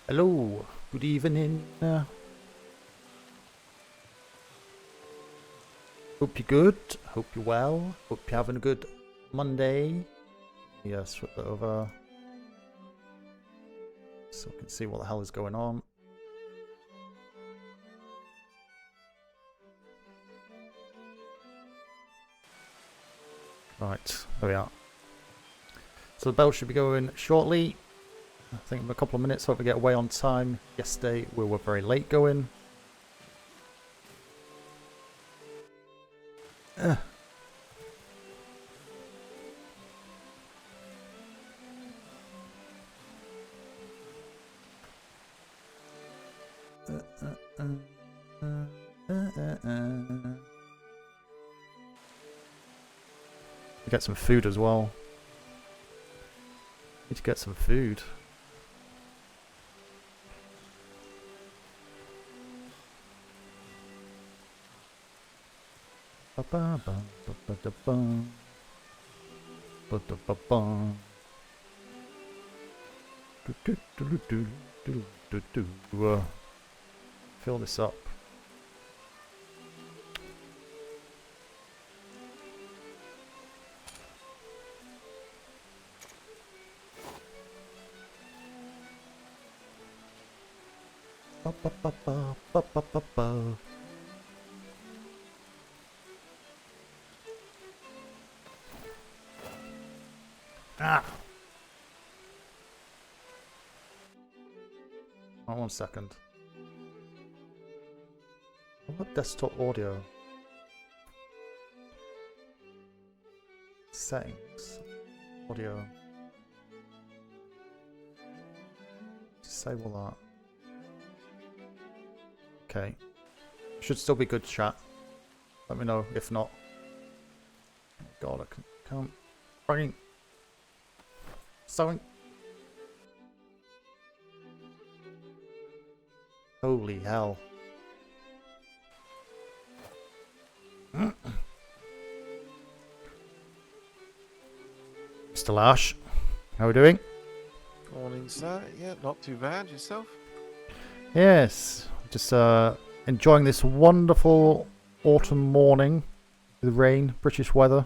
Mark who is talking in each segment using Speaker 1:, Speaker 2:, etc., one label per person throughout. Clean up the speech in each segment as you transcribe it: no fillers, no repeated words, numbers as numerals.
Speaker 1: Hello, good evening. Hope you're good. Hope you're well. Hope you're having a good Monday. Yes, flip that over so we can see what the hell is going on. Right, there we are. So the bell should be going shortly. I think in a couple of minutes. Hope we get away on time. Yesterday we were very late going. Get some food as well. Need to get some food. Fill this up. Ah! Oh, 1 second. What desktop audio? Settings. Audio. Disable that. Okay. Should still be good, chat. Let me know if not. God, I can't. Fucking. Sewing. Holy hell. Mr. Lash, how are we doing?
Speaker 2: Morning, sir. Yeah, not too bad. Yourself?
Speaker 1: Yes, just enjoying this wonderful autumn morning with rain, British weather.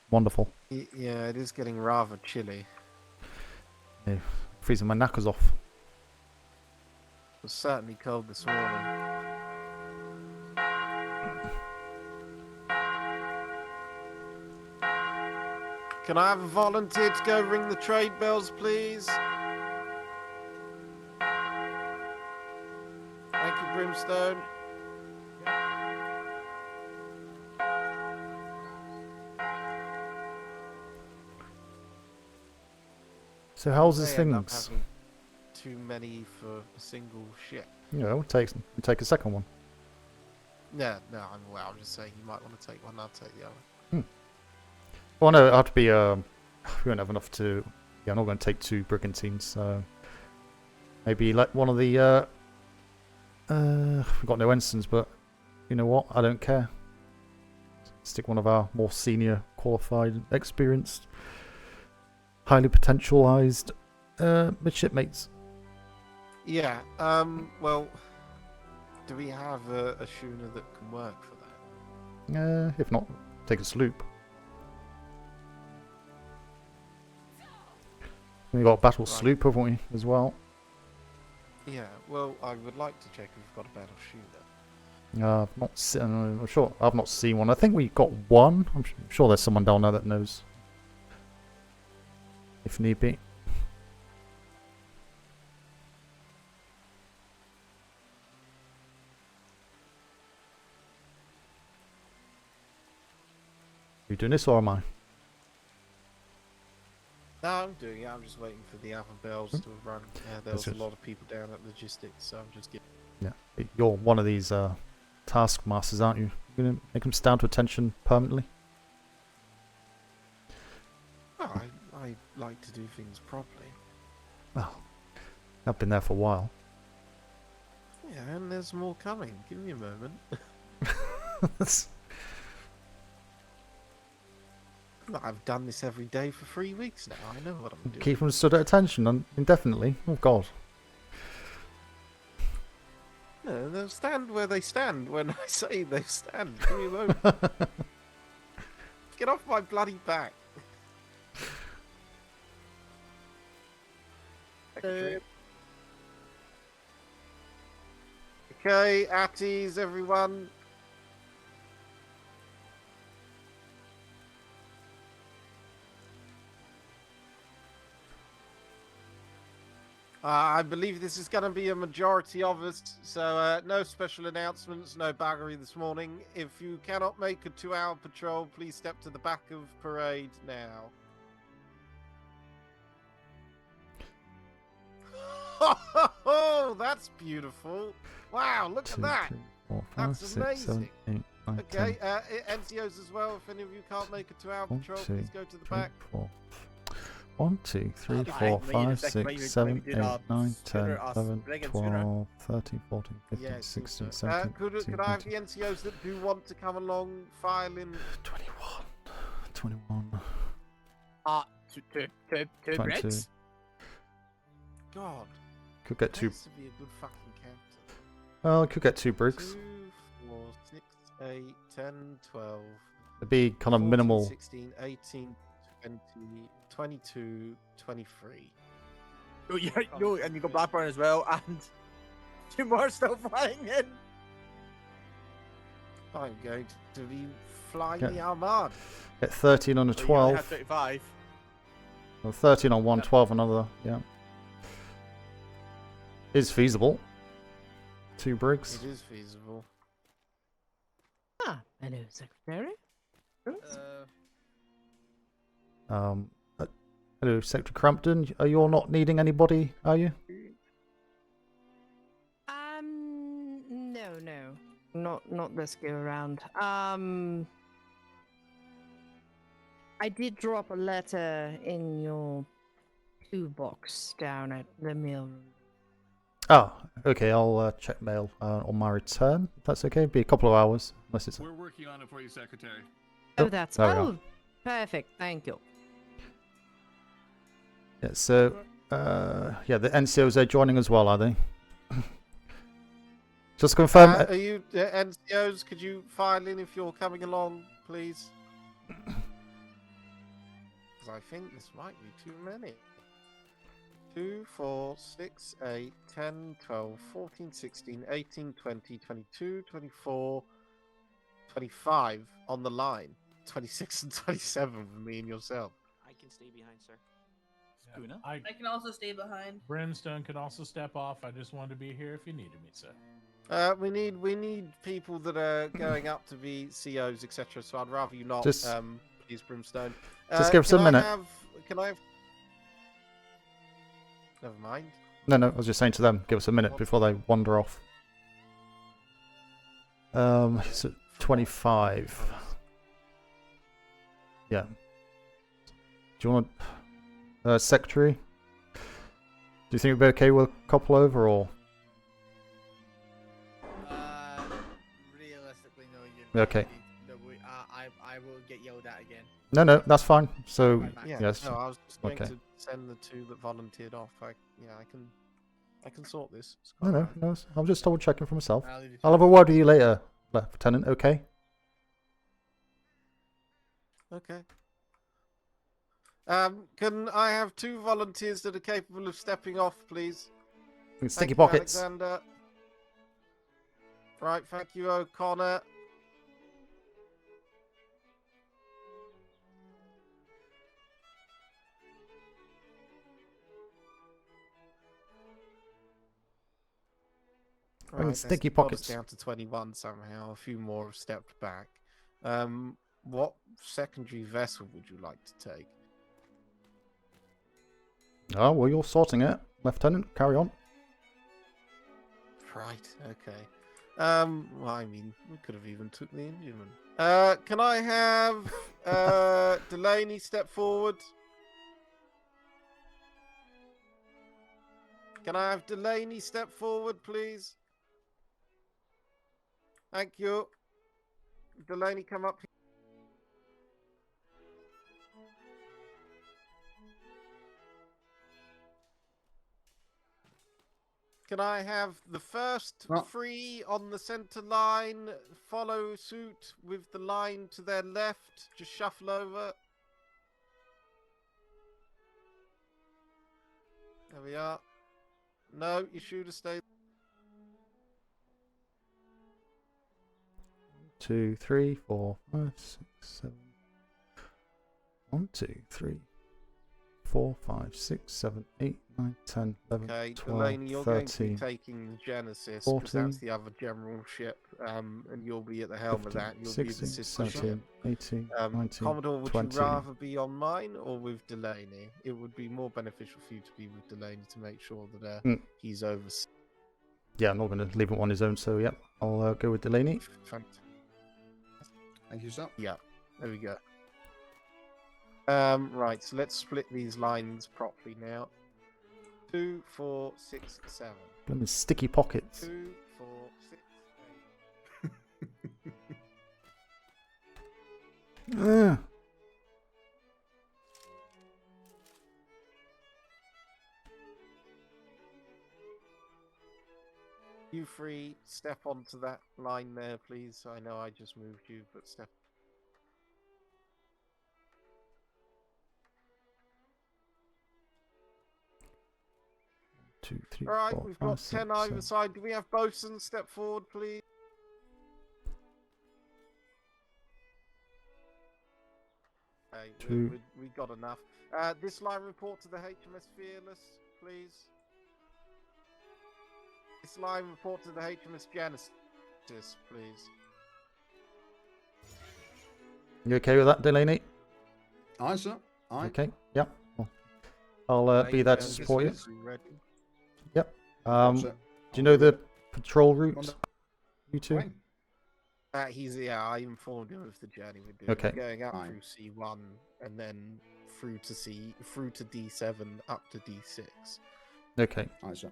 Speaker 1: Wonderful.
Speaker 2: Yeah, it is getting rather chilly.
Speaker 1: Yeah, freezing my knackers off.
Speaker 2: It was certainly cold this morning. Can I have a volunteer to go ring the trade bells, please? Thank you, Brimstone.
Speaker 1: So how's his
Speaker 2: They end up
Speaker 1: things?
Speaker 2: having too many for a single ship.
Speaker 1: Yeah, we'll take a second one.
Speaker 2: No, I'm just saying you might want to take one. I'll take the other.
Speaker 1: Well, no, it had to be. We won't have enough to. Yeah, I'm not going to take 2 brigantines. So maybe let one of the. We've got no ensigns, but you know what? I don't care. Stick one of our more senior, qualified, experienced, highly potentialized midshipmates.
Speaker 2: Yeah. Well, do we have a schooner that can work for that?
Speaker 1: If not, take a sloop. We've got a battle sloop, haven't we, as well?
Speaker 2: Yeah. Well, I would like to check if we've got a battle schooner.
Speaker 1: I've not seen. I'm sure I've not seen one. I think we got one. I'm sure there's someone down there that knows, if need be. You doing this or am I?
Speaker 2: No, I'm doing it. I'm just waiting for the other bells to run. Yeah, there was a lot of people down at logistics, so I'm just getting.
Speaker 1: Yeah, you're one of these taskmasters, aren't you? You're gonna make them stand to attention permanently.
Speaker 2: Oh, I like to do things properly.
Speaker 1: Well, I've been there for a while.
Speaker 2: Yeah, and there's more coming. Give me a moment. I've done this every day for 3 weeks now. I know what I'm doing.
Speaker 1: Keep them stood at attention indefinitely. Oh God.
Speaker 2: No, they'll stand where they stand when I say they stand. Give me a moment. Get off my bloody back.
Speaker 3: Secretary.
Speaker 2: Okay, at ease, everyone. I believe this is going to be a majority of us, so no special announcements, no baggery this morning. If you cannot make a 2-hour patrol, please step to the back of parade now. Oh, that's beautiful. Wow, look at that.
Speaker 1: 2, 3, 4, 5,
Speaker 2: That's
Speaker 1: 6, 7,
Speaker 2: amazing.
Speaker 1: 8, 9,
Speaker 2: Okay,
Speaker 1: 10,
Speaker 2: NCOs as well. If any of you can't make a 2-hour
Speaker 1: 1,
Speaker 2: patrol,
Speaker 1: 2,
Speaker 2: please go to the
Speaker 1: 3,
Speaker 2: back.
Speaker 1: 4. 1, 2, 3,
Speaker 3: I
Speaker 1: 4,
Speaker 3: made a
Speaker 1: 5,
Speaker 3: second
Speaker 1: 6,
Speaker 3: when
Speaker 1: 7,
Speaker 3: we
Speaker 1: 8,
Speaker 3: did our
Speaker 1: 9, 10,
Speaker 3: schooner, our
Speaker 1: 11,
Speaker 3: friggin' schooner.
Speaker 1: 12, 13, 14, 15,
Speaker 2: Yeah,
Speaker 1: 16,
Speaker 2: super.
Speaker 1: 17,
Speaker 2: Could
Speaker 1: 18,
Speaker 2: I have the
Speaker 1: 19,
Speaker 2: NCOs that do want to come along, file in?
Speaker 1: 21, 21,
Speaker 3: Two
Speaker 1: 22.
Speaker 3: bricks?
Speaker 2: God,
Speaker 1: Could get
Speaker 2: that
Speaker 1: 2.
Speaker 2: used to be a good fucking character.
Speaker 1: Well, could get 2 bricks.
Speaker 2: 2, 4, 6, 8, 10, 12,
Speaker 1: It'd be kind of
Speaker 2: 14,
Speaker 1: minimal.
Speaker 2: 16, 18, 20, 22, 23.
Speaker 3: Oh, yeah, yo, and you got Blackburn as well, and 2 more still flying in.
Speaker 2: I'm going to be flying
Speaker 1: Yeah.
Speaker 2: the Armada.
Speaker 1: Get 13 on a
Speaker 3: Well, you only have
Speaker 1: 12.
Speaker 3: 35.
Speaker 1: Well, 13 on one,
Speaker 3: Yeah.
Speaker 1: 12 on another. Yeah. Is feasible. 2 bricks.
Speaker 2: It is feasible.
Speaker 4: Ah, hello, Secretary.
Speaker 1: Hello, Secretary Crampton. Are you all not needing anybody, are you?
Speaker 4: No, not this go around. I did drop a letter in your toolbox down at the mill.
Speaker 1: Oh, okay. I'll check mail on my return. If that's okay. Be a couple of hours, unless it's.
Speaker 5: We're working on it for you, Secretary.
Speaker 4: Oh, that's
Speaker 1: there we are.
Speaker 4: perfect. Thank you.
Speaker 1: Yeah. So, yeah, the NCOs are joining as well, are they? Just confirm.
Speaker 2: Are you NCOs? Could you file in if you're coming along, please? Because I think this might be too many. 2, 4, 6, 8, 10, 12, 14, 16, 18, 20, 22, 24, 25 on the line. 26 and 27 for me and yourself.
Speaker 6: I can stay behind, sir.
Speaker 3: Schooner?
Speaker 7: I
Speaker 6: I can also stay behind.
Speaker 7: Brimstone could also step off. I just wanted to be here if you needed me, sir.
Speaker 2: We need people that are going up to be COs, etc. So I'd rather you not,
Speaker 1: Just-
Speaker 2: please, Brimstone.
Speaker 1: just give us a
Speaker 2: can
Speaker 1: minute.
Speaker 2: Can I have... Never mind.
Speaker 1: No, I was just saying to them, give us a minute before they wander off. It's at 25. Yeah. Do you want secretary? Do you think it'd be okay with a couple over, or?
Speaker 3: Realistically, no. You
Speaker 1: Okay.
Speaker 3: No, I will get yelled at again.
Speaker 1: No, that's fine. So,
Speaker 3: Right back.
Speaker 2: Yeah.
Speaker 1: yes.
Speaker 2: No, I was just going
Speaker 1: Okay.
Speaker 2: to send the 2 that volunteered off. I can sort this. It's
Speaker 1: No,
Speaker 2: quite
Speaker 1: no,
Speaker 2: alright.
Speaker 1: no. I'm just double checking for myself.
Speaker 3: I'll leave you to
Speaker 1: I'll have a word with you later, Lieutenant. Okay.
Speaker 2: Okay. Can I have 2 volunteers that are capable of stepping off, please?
Speaker 1: Sticky
Speaker 2: Thank you,
Speaker 1: pockets.
Speaker 2: Alexander. Right, thank you, O'Connor.
Speaker 1: Bring
Speaker 2: Right,
Speaker 1: sticky
Speaker 2: that's got us
Speaker 1: pockets.
Speaker 2: down to 21 somehow. A few more have stepped back. What secondary vessel would you like to take?
Speaker 1: Oh, well, you're sorting it, Lieutenant. Carry on.
Speaker 2: Right, okay. Well, I mean, we could have even took the Indian. Can I have Delaney step forward? Can I have Delaney step forward, please? Thank you. Delaney, come up here. Can I have the first
Speaker 5: Well-
Speaker 2: three on the center line follow suit with the line to their left? Just shuffle over. There we are. No, you should have stayed.
Speaker 1: 2, 3, 4, 5, 6, 7. 1, 2, 3, 4, 5, 6, 7, 8, 9, 10, 11,
Speaker 2: Okay,
Speaker 1: 12,
Speaker 2: Delaney, you're going to be
Speaker 1: 13.
Speaker 2: taking the Genesis because
Speaker 1: 14,
Speaker 2: that's the other general ship, and you'll be at the helm of
Speaker 1: 15,
Speaker 2: that. You'll be the
Speaker 1: 16,
Speaker 2: sister ship.
Speaker 1: 17, 18, 19,
Speaker 2: Commodore, would
Speaker 1: 20.
Speaker 2: you rather be on mine or with Delaney? It would be more beneficial for you to be with Delaney to make sure that he's over.
Speaker 1: Yeah, I'm not going to leave him on his own, so yep, I'll go with Delaney.
Speaker 5: Thank you, sir.
Speaker 2: Yeah, there we go. Right, so let's split these lines properly now. 2, 4, 6, 7.
Speaker 1: Blooming sticky pockets.
Speaker 2: 2, 4, 6, 8.
Speaker 1: Ah.
Speaker 2: You three, step onto that line there, please. I know I just moved you, but step.
Speaker 1: 2, 3,
Speaker 2: All right,
Speaker 1: 4,
Speaker 2: we've
Speaker 1: 5,
Speaker 2: got
Speaker 1: 6,
Speaker 2: 10 either
Speaker 1: 7.
Speaker 2: side. Do we have bosun step forward, please? Okay,
Speaker 1: Two.
Speaker 2: we got enough. This line report to the HMS Fearless, please. This line report to the HMS Genesis, please.
Speaker 1: You okay with that, Delaney?
Speaker 5: Aye, sir. Aye.
Speaker 1: Okay, yep. Well, I'll be there to support you. Yep.
Speaker 5: Sir.
Speaker 1: Do you know the patrol route? You two?
Speaker 5: Fine.
Speaker 2: I informed him of the journey we're doing.
Speaker 1: Okay.
Speaker 2: We're going up
Speaker 5: Fine.
Speaker 2: through C1 and then through to D7 up to D6.
Speaker 1: Okay.
Speaker 5: Aye, sir.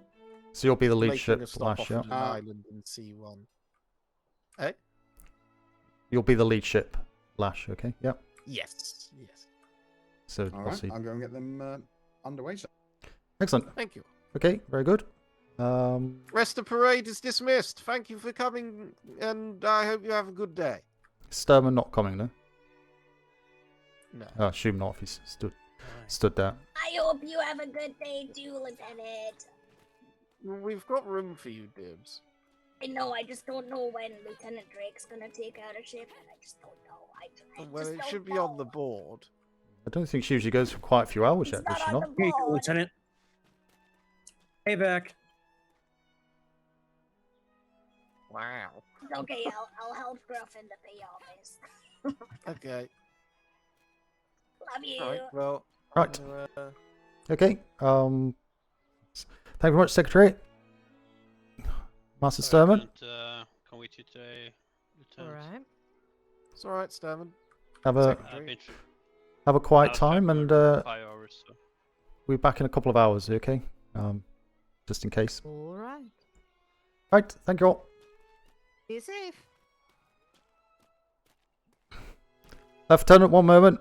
Speaker 1: So you'll be the lead
Speaker 2: Making
Speaker 1: ship
Speaker 2: a stop
Speaker 1: slash,
Speaker 2: off
Speaker 1: yeah?
Speaker 2: at an island in C1. Eh?
Speaker 1: You'll be the lead ship Lash, okay? Yep.
Speaker 2: Yes. Yes.
Speaker 1: So
Speaker 5: All
Speaker 1: I'll
Speaker 5: right.
Speaker 1: see.
Speaker 5: I'll go and get them underway, sir.
Speaker 1: Excellent.
Speaker 2: Thank you.
Speaker 1: Okay, very good.
Speaker 2: Rest of parade is dismissed. Thank you for coming, and I hope you have a good day.
Speaker 1: Sturman not coming, no?
Speaker 2: No.
Speaker 1: I assume not if he's stood there.
Speaker 8: I hope you have a good day too, Lieutenant.
Speaker 2: We've got room for you, Dibs.
Speaker 8: I know, I just don't know when Lieutenant Drake's gonna take out a ship, and I just don't know. I
Speaker 2: Well,
Speaker 8: just
Speaker 2: it
Speaker 8: don't
Speaker 2: should be
Speaker 8: know.
Speaker 2: on the board.
Speaker 1: I don't think she usually goes for quite a few hours
Speaker 8: It's
Speaker 1: yet, does
Speaker 8: not
Speaker 1: she
Speaker 8: on
Speaker 1: not?
Speaker 8: the
Speaker 9: Hey,
Speaker 8: board.
Speaker 9: Lieutenant. Hey, back.
Speaker 2: Wow.
Speaker 8: It's okay, I'll help Gruff in the pay office.
Speaker 2: Okay.
Speaker 8: Love you.
Speaker 2: Right. Well.
Speaker 1: Right.
Speaker 2: I'm gonna,
Speaker 1: Okay. Thank you very much, Secretary. Master Sturman.
Speaker 6: Come with you today,
Speaker 4: All
Speaker 6: Lieutenant.
Speaker 4: right.
Speaker 2: It's all right, Sturman.
Speaker 1: Have a
Speaker 2: Secretary.
Speaker 1: have a quiet
Speaker 6: I'll
Speaker 1: time,
Speaker 6: check
Speaker 1: and
Speaker 6: for 5 hours. So.
Speaker 1: we'll be back in a couple of hours. Okay. Just in case.
Speaker 4: All right.
Speaker 1: Right. Thank you all.
Speaker 4: Be safe.
Speaker 1: Lieutenant, one moment.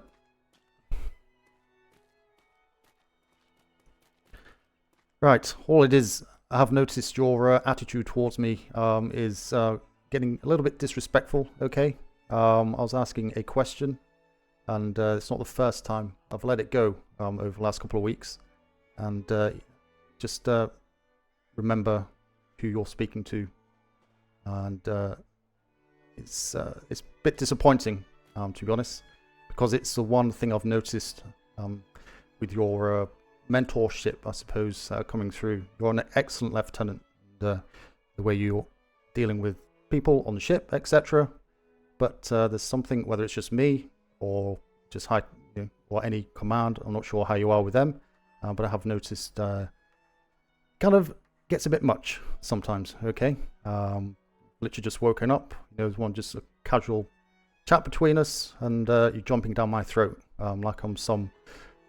Speaker 1: Right, all it is, I have noticed your attitude towards me is getting a little bit disrespectful, okay? I was asking a question, and it's not the first time. I've let it go over the last couple of weeks. And just remember who you're speaking to. And it's a bit disappointing, to be honest, because it's the one thing I've noticed with your mentorship, I suppose, coming through. You're an excellent lieutenant, the way you're dealing with people on the ship, etc. But there's something, whether it's just me or just or any command, I'm not sure how you are with them, but I have noticed kind of gets a bit much sometimes. Okay, literally just woken up. There's one just a casual chat between us, and you're jumping down my throat like I'm some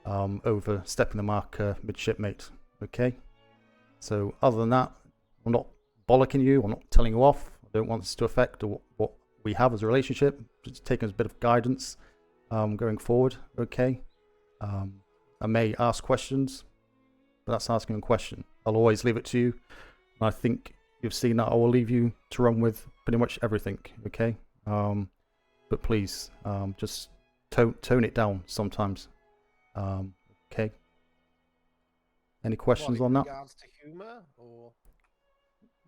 Speaker 1: overstepping the mark midshipmate. Okay, so other than that, I'm not bollocking you, I'm not telling you off. I don't want this to affect what we have as a relationship. Just taking a bit of guidance going forward. Okay, I may ask questions, but that's asking a question. I'll always leave it to you. I think you've seen that I will leave you to run with pretty much everything, okay? But please, just tone it down sometimes, okay? Any questions on that?
Speaker 2: Regards to humour, or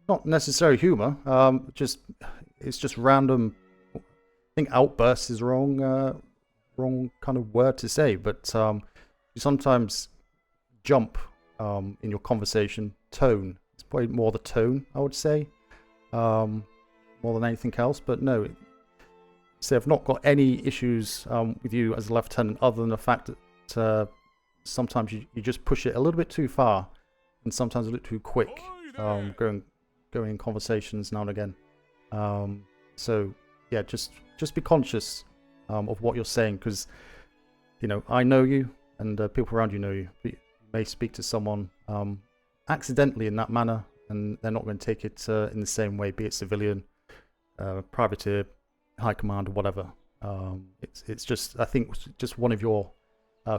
Speaker 1: Not necessarily humour. It's just random. I think outburst is wrong kind of word to say, but you sometimes jump in your conversation tone. It's probably more the tone, I would say, more than anything else. But no, so I've not got any issues with you as a lieutenant, other than the fact that sometimes you just push it a little bit too far, and sometimes a little too quick, going in conversations now and again. So yeah, just be conscious of what you're saying, because I know you, and people around you know you. But you may speak to someone accidentally in that manner, and they're not going to take it in the same way, be it civilian, privateer, high command, or whatever. It's just, I think, just one of your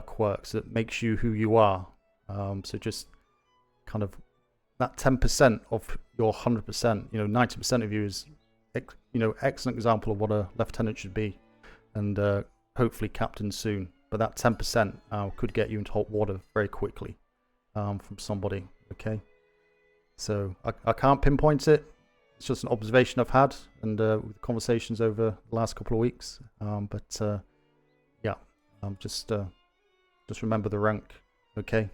Speaker 1: quirks that makes you who you are. So just kind of that 10% of your 100%, 90% of you is, excellent example of what a lieutenant should be, and hopefully captain soon. But that 10% could get you into hot water very quickly from somebody. Okay, so I can't pinpoint it. It's just an observation I've had, and with conversations over the last couple of weeks. But yeah, just remember the rank. Okay,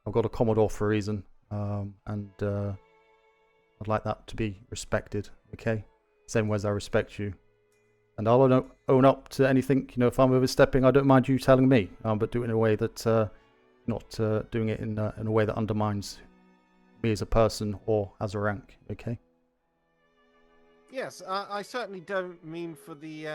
Speaker 1: I've got a Commodore for a reason, and I'd like that to be respected. Okay, same way as I respect you, and I'll own up to anything. If I'm overstepping, I don't mind you telling me, but do it in a way that not doing it in a way that undermines me as a person or as a rank. Okay.
Speaker 2: yes, I certainly don't mean for the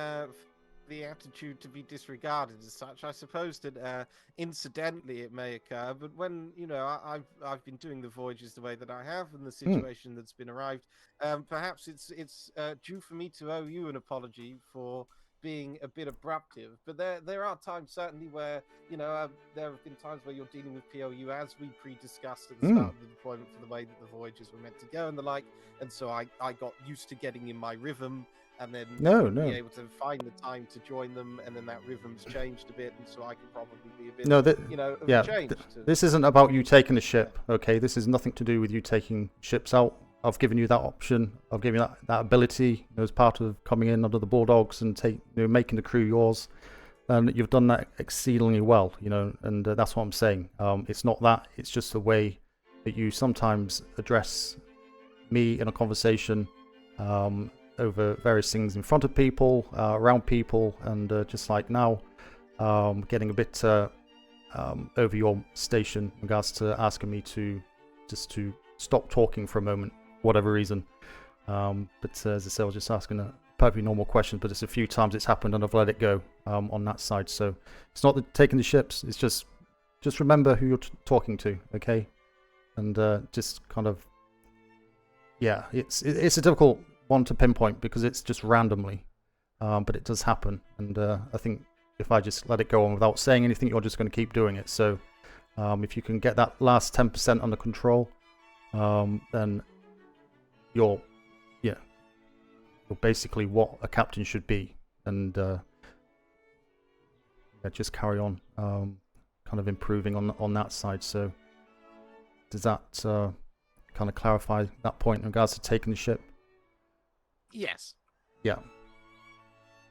Speaker 2: attitude to be disregarded as such. I suppose that incidentally it may occur, but when I've been doing the voyages the way that I have, and the situation that's been arrived, perhaps it's due for me to owe you an apology for being a bit abruptive. But there are times certainly where there have been times where you're dealing with PLU, as we pre-discussed at the start of the deployment, for the way that the voyages were meant to go and the like, and so I got used to getting in my rhythm, and then be able to find the time to join them, and then that rhythm's changed a bit, and so I can probably be a bit change.
Speaker 1: This isn't about you taking the ship, okay? This is nothing to do with you taking ships out. I've given you that option. I've given you that ability as part of coming in under the Bulldogs and making the crew yours. And you've done that exceedingly well, and that's what I'm saying. It's not that. It's just the way that you sometimes address me in a conversation over various things in front of people, around people, and just like now, getting a bit over your station in regards to asking me to stop talking for a moment, whatever reason. But as I said, I was just asking a perfectly normal question, but it's a few times it's happened and I've let it go on that side. So it's not taking the ships, it's just remember who you're talking to, okay? And just kind of, yeah, it's a difficult one to pinpoint because it's just randomly, but it does happen. And I think if I just let it go on without saying anything, you're just going to keep doing it. So if you can get that last 10% under control, then you're basically what a captain should be, and just carry on kind of improving on that side. So does that kind of clarify that point in regards to taking the ship?
Speaker 2: Yes.
Speaker 1: Yeah,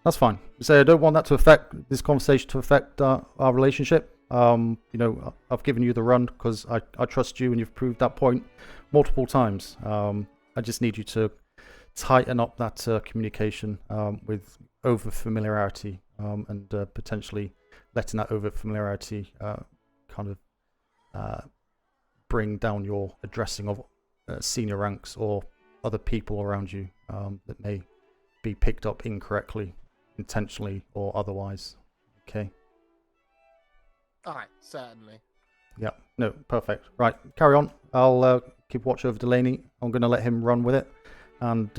Speaker 1: that's fine. So I don't want that to affect this conversation, to affect our relationship. I've given you the run because I trust you, and you've proved that point multiple times. I just need you to tighten up that communication with over familiarity, and potentially letting that over familiarity kind of bring down your addressing of senior ranks or other people around you that may be picked up incorrectly, intentionally or otherwise. Okay.
Speaker 2: All right, certainly.
Speaker 1: Yeah, no, perfect. Right, carry on. I'll keep watch over Delaney. I'm going to let him run with it. And,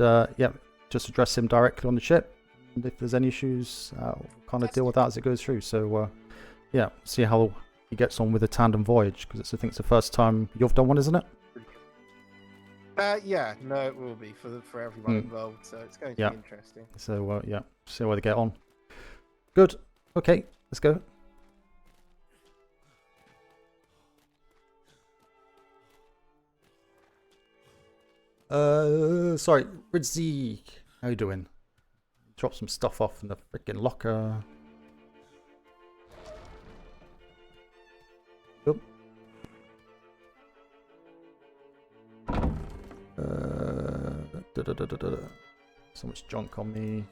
Speaker 1: just address him directly on the ship. And if there's any issues, we'll kind of deal with that as it goes through. So, see how he gets on with a tandem voyage. Because I think it's the first time you've done one, isn't it?
Speaker 2: Yeah, no, it will be for everyone
Speaker 1: Mm.
Speaker 2: involved, so it's going to
Speaker 1: Yeah.
Speaker 2: be interesting.
Speaker 1: So yeah, see how they get on. Good. Okay, let's go. Sorry, Ridzi, how you doing? Drop some stuff off in the freaking locker. Oop. So much junk on me.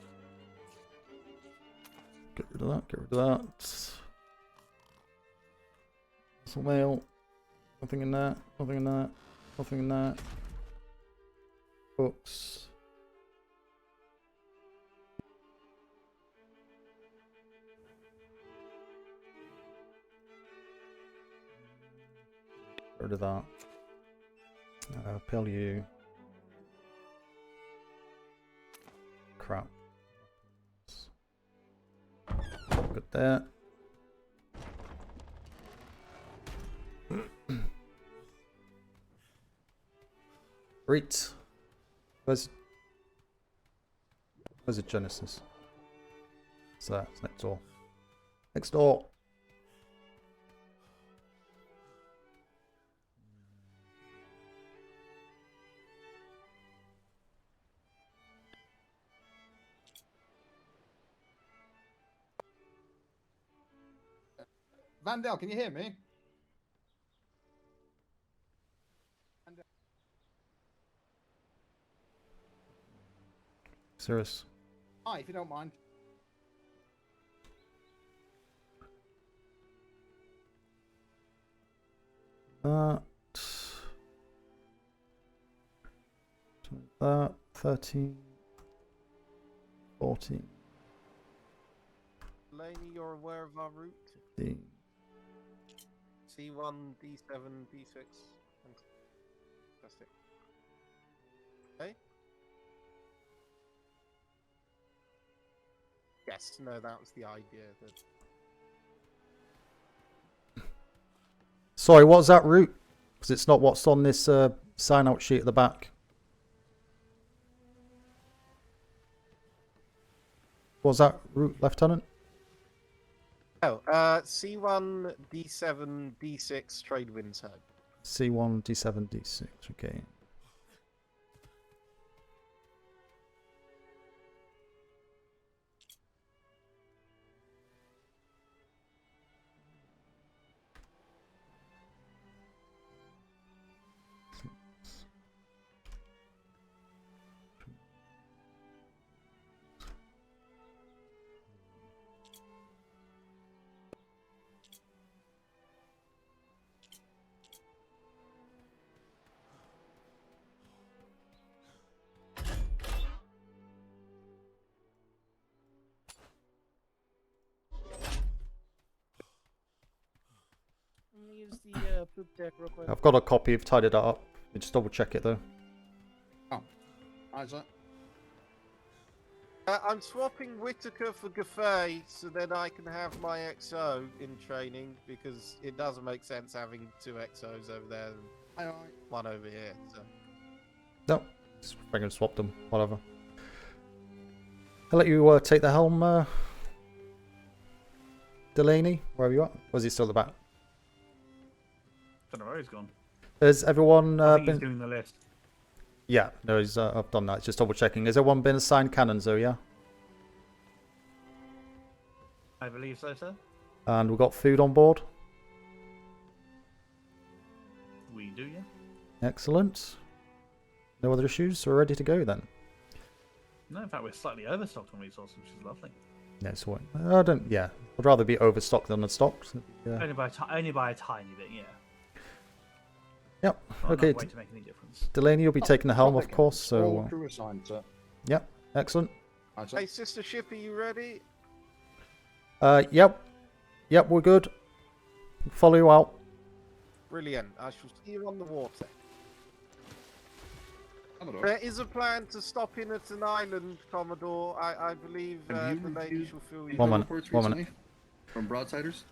Speaker 1: Get rid of that, get rid of that. Some mail. Nothing in that, nothing in that, nothing in that. Books. Get rid of that. PLU. Crap. Good there. Great. Where's the Genesis? It's there. It's next door. Next door.
Speaker 5: Vandal, can you hear me?
Speaker 1: Serious.
Speaker 5: Hi, if you don't mind.
Speaker 1: That 13, 14,
Speaker 2: Laney, you're aware of our route?
Speaker 1: 15.
Speaker 2: C1, D7, D6. Fantastic. Okay. Yes, no, that was the idea.
Speaker 1: Sorry, what's that route? Because it's not what's on this sign out sheet at the back. What's that route, Lieutenant?
Speaker 2: Oh, C1, D7, D6, trade winds home.
Speaker 1: C1, D7, D6. Okay.
Speaker 3: Use the poop deck real quick.
Speaker 1: I've got a copy. I've tidied that up. Just double check it though.
Speaker 5: Isaac.
Speaker 2: I'm swapping Whitaker for Gaffey so then I can have my XO in training because it doesn't make sense having 2 XOs over there and
Speaker 5: Aye, aye.
Speaker 2: one over here. So.
Speaker 1: No, just I can swap them. Whatever. I'll let you take the helm, Delaney. Wherever you are. Or is he still at the back?
Speaker 3: Don't know where he's gone.
Speaker 1: Has everyone
Speaker 3: I think
Speaker 1: been?
Speaker 3: he's doing the list.
Speaker 1: Yeah, no, he's, I've done that. Just double checking. Has everyone been assigned cannons though? Yeah.
Speaker 3: I believe so, sir.
Speaker 1: And we've got food on board.
Speaker 3: We do, yeah.
Speaker 1: Excellent. No other issues. So we're ready to go then.
Speaker 3: No, in fact, we're slightly overstocked on resources, which is lovely.
Speaker 1: Yeah, so what? I don't. Yeah, I'd rather be overstocked than unstocked. Yeah.
Speaker 3: Only by a tiny bit, yeah.
Speaker 1: Yep.
Speaker 3: Not
Speaker 1: Okay.
Speaker 3: enough way to make any difference.
Speaker 1: Delaney, you'll be taking the helm, of
Speaker 5: Okay.
Speaker 1: course. So.
Speaker 5: All crew assigned, sir.
Speaker 1: Yep. Excellent.
Speaker 5: Isaac.
Speaker 2: Hey, Sister Ship, are you ready?
Speaker 1: Yep. Yep, we're good. Follow you out.
Speaker 2: Brilliant. I shall see you on the water.
Speaker 5: Commodore.
Speaker 2: There is a plan to stop in at an island, Commodore. I believe
Speaker 5: Have you
Speaker 2: the lady
Speaker 5: reviewed
Speaker 2: shall fill you.
Speaker 5: the
Speaker 1: One minute,
Speaker 5: reports
Speaker 1: one minute.
Speaker 5: recently From Broadsiders?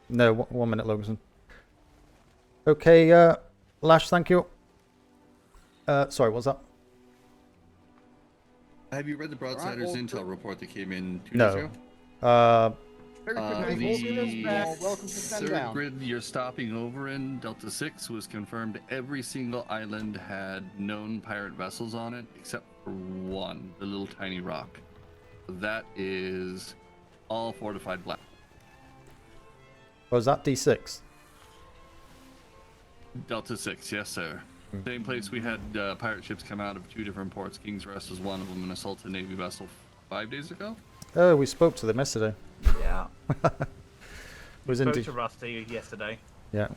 Speaker 1: No, 1 minute, Logan. Okay, Lash, thank you. Sorry, what's that?
Speaker 5: Have you read the Broadsiders
Speaker 2: all
Speaker 5: intel report that came in 2
Speaker 1: No.
Speaker 5: days ago?
Speaker 2: Very good night.
Speaker 5: The
Speaker 2: All units back.
Speaker 5: welcome to third grid you're stopping over in, Delta 6, was confirmed every single island had known pirate vessels on it, except for one, the little tiny rock. That is all fortified black.
Speaker 1: Was that D6?
Speaker 5: Delta 6, yes, sir. Same place we had pirate ships come out of 2 different ports. King's Rest was one of them, and assaulted Navy vessel 5 days ago.
Speaker 1: Oh, we spoke to them yesterday.
Speaker 3: Yeah.
Speaker 1: Was in
Speaker 3: Spoke to Rusty yesterday.
Speaker 1: Yeah.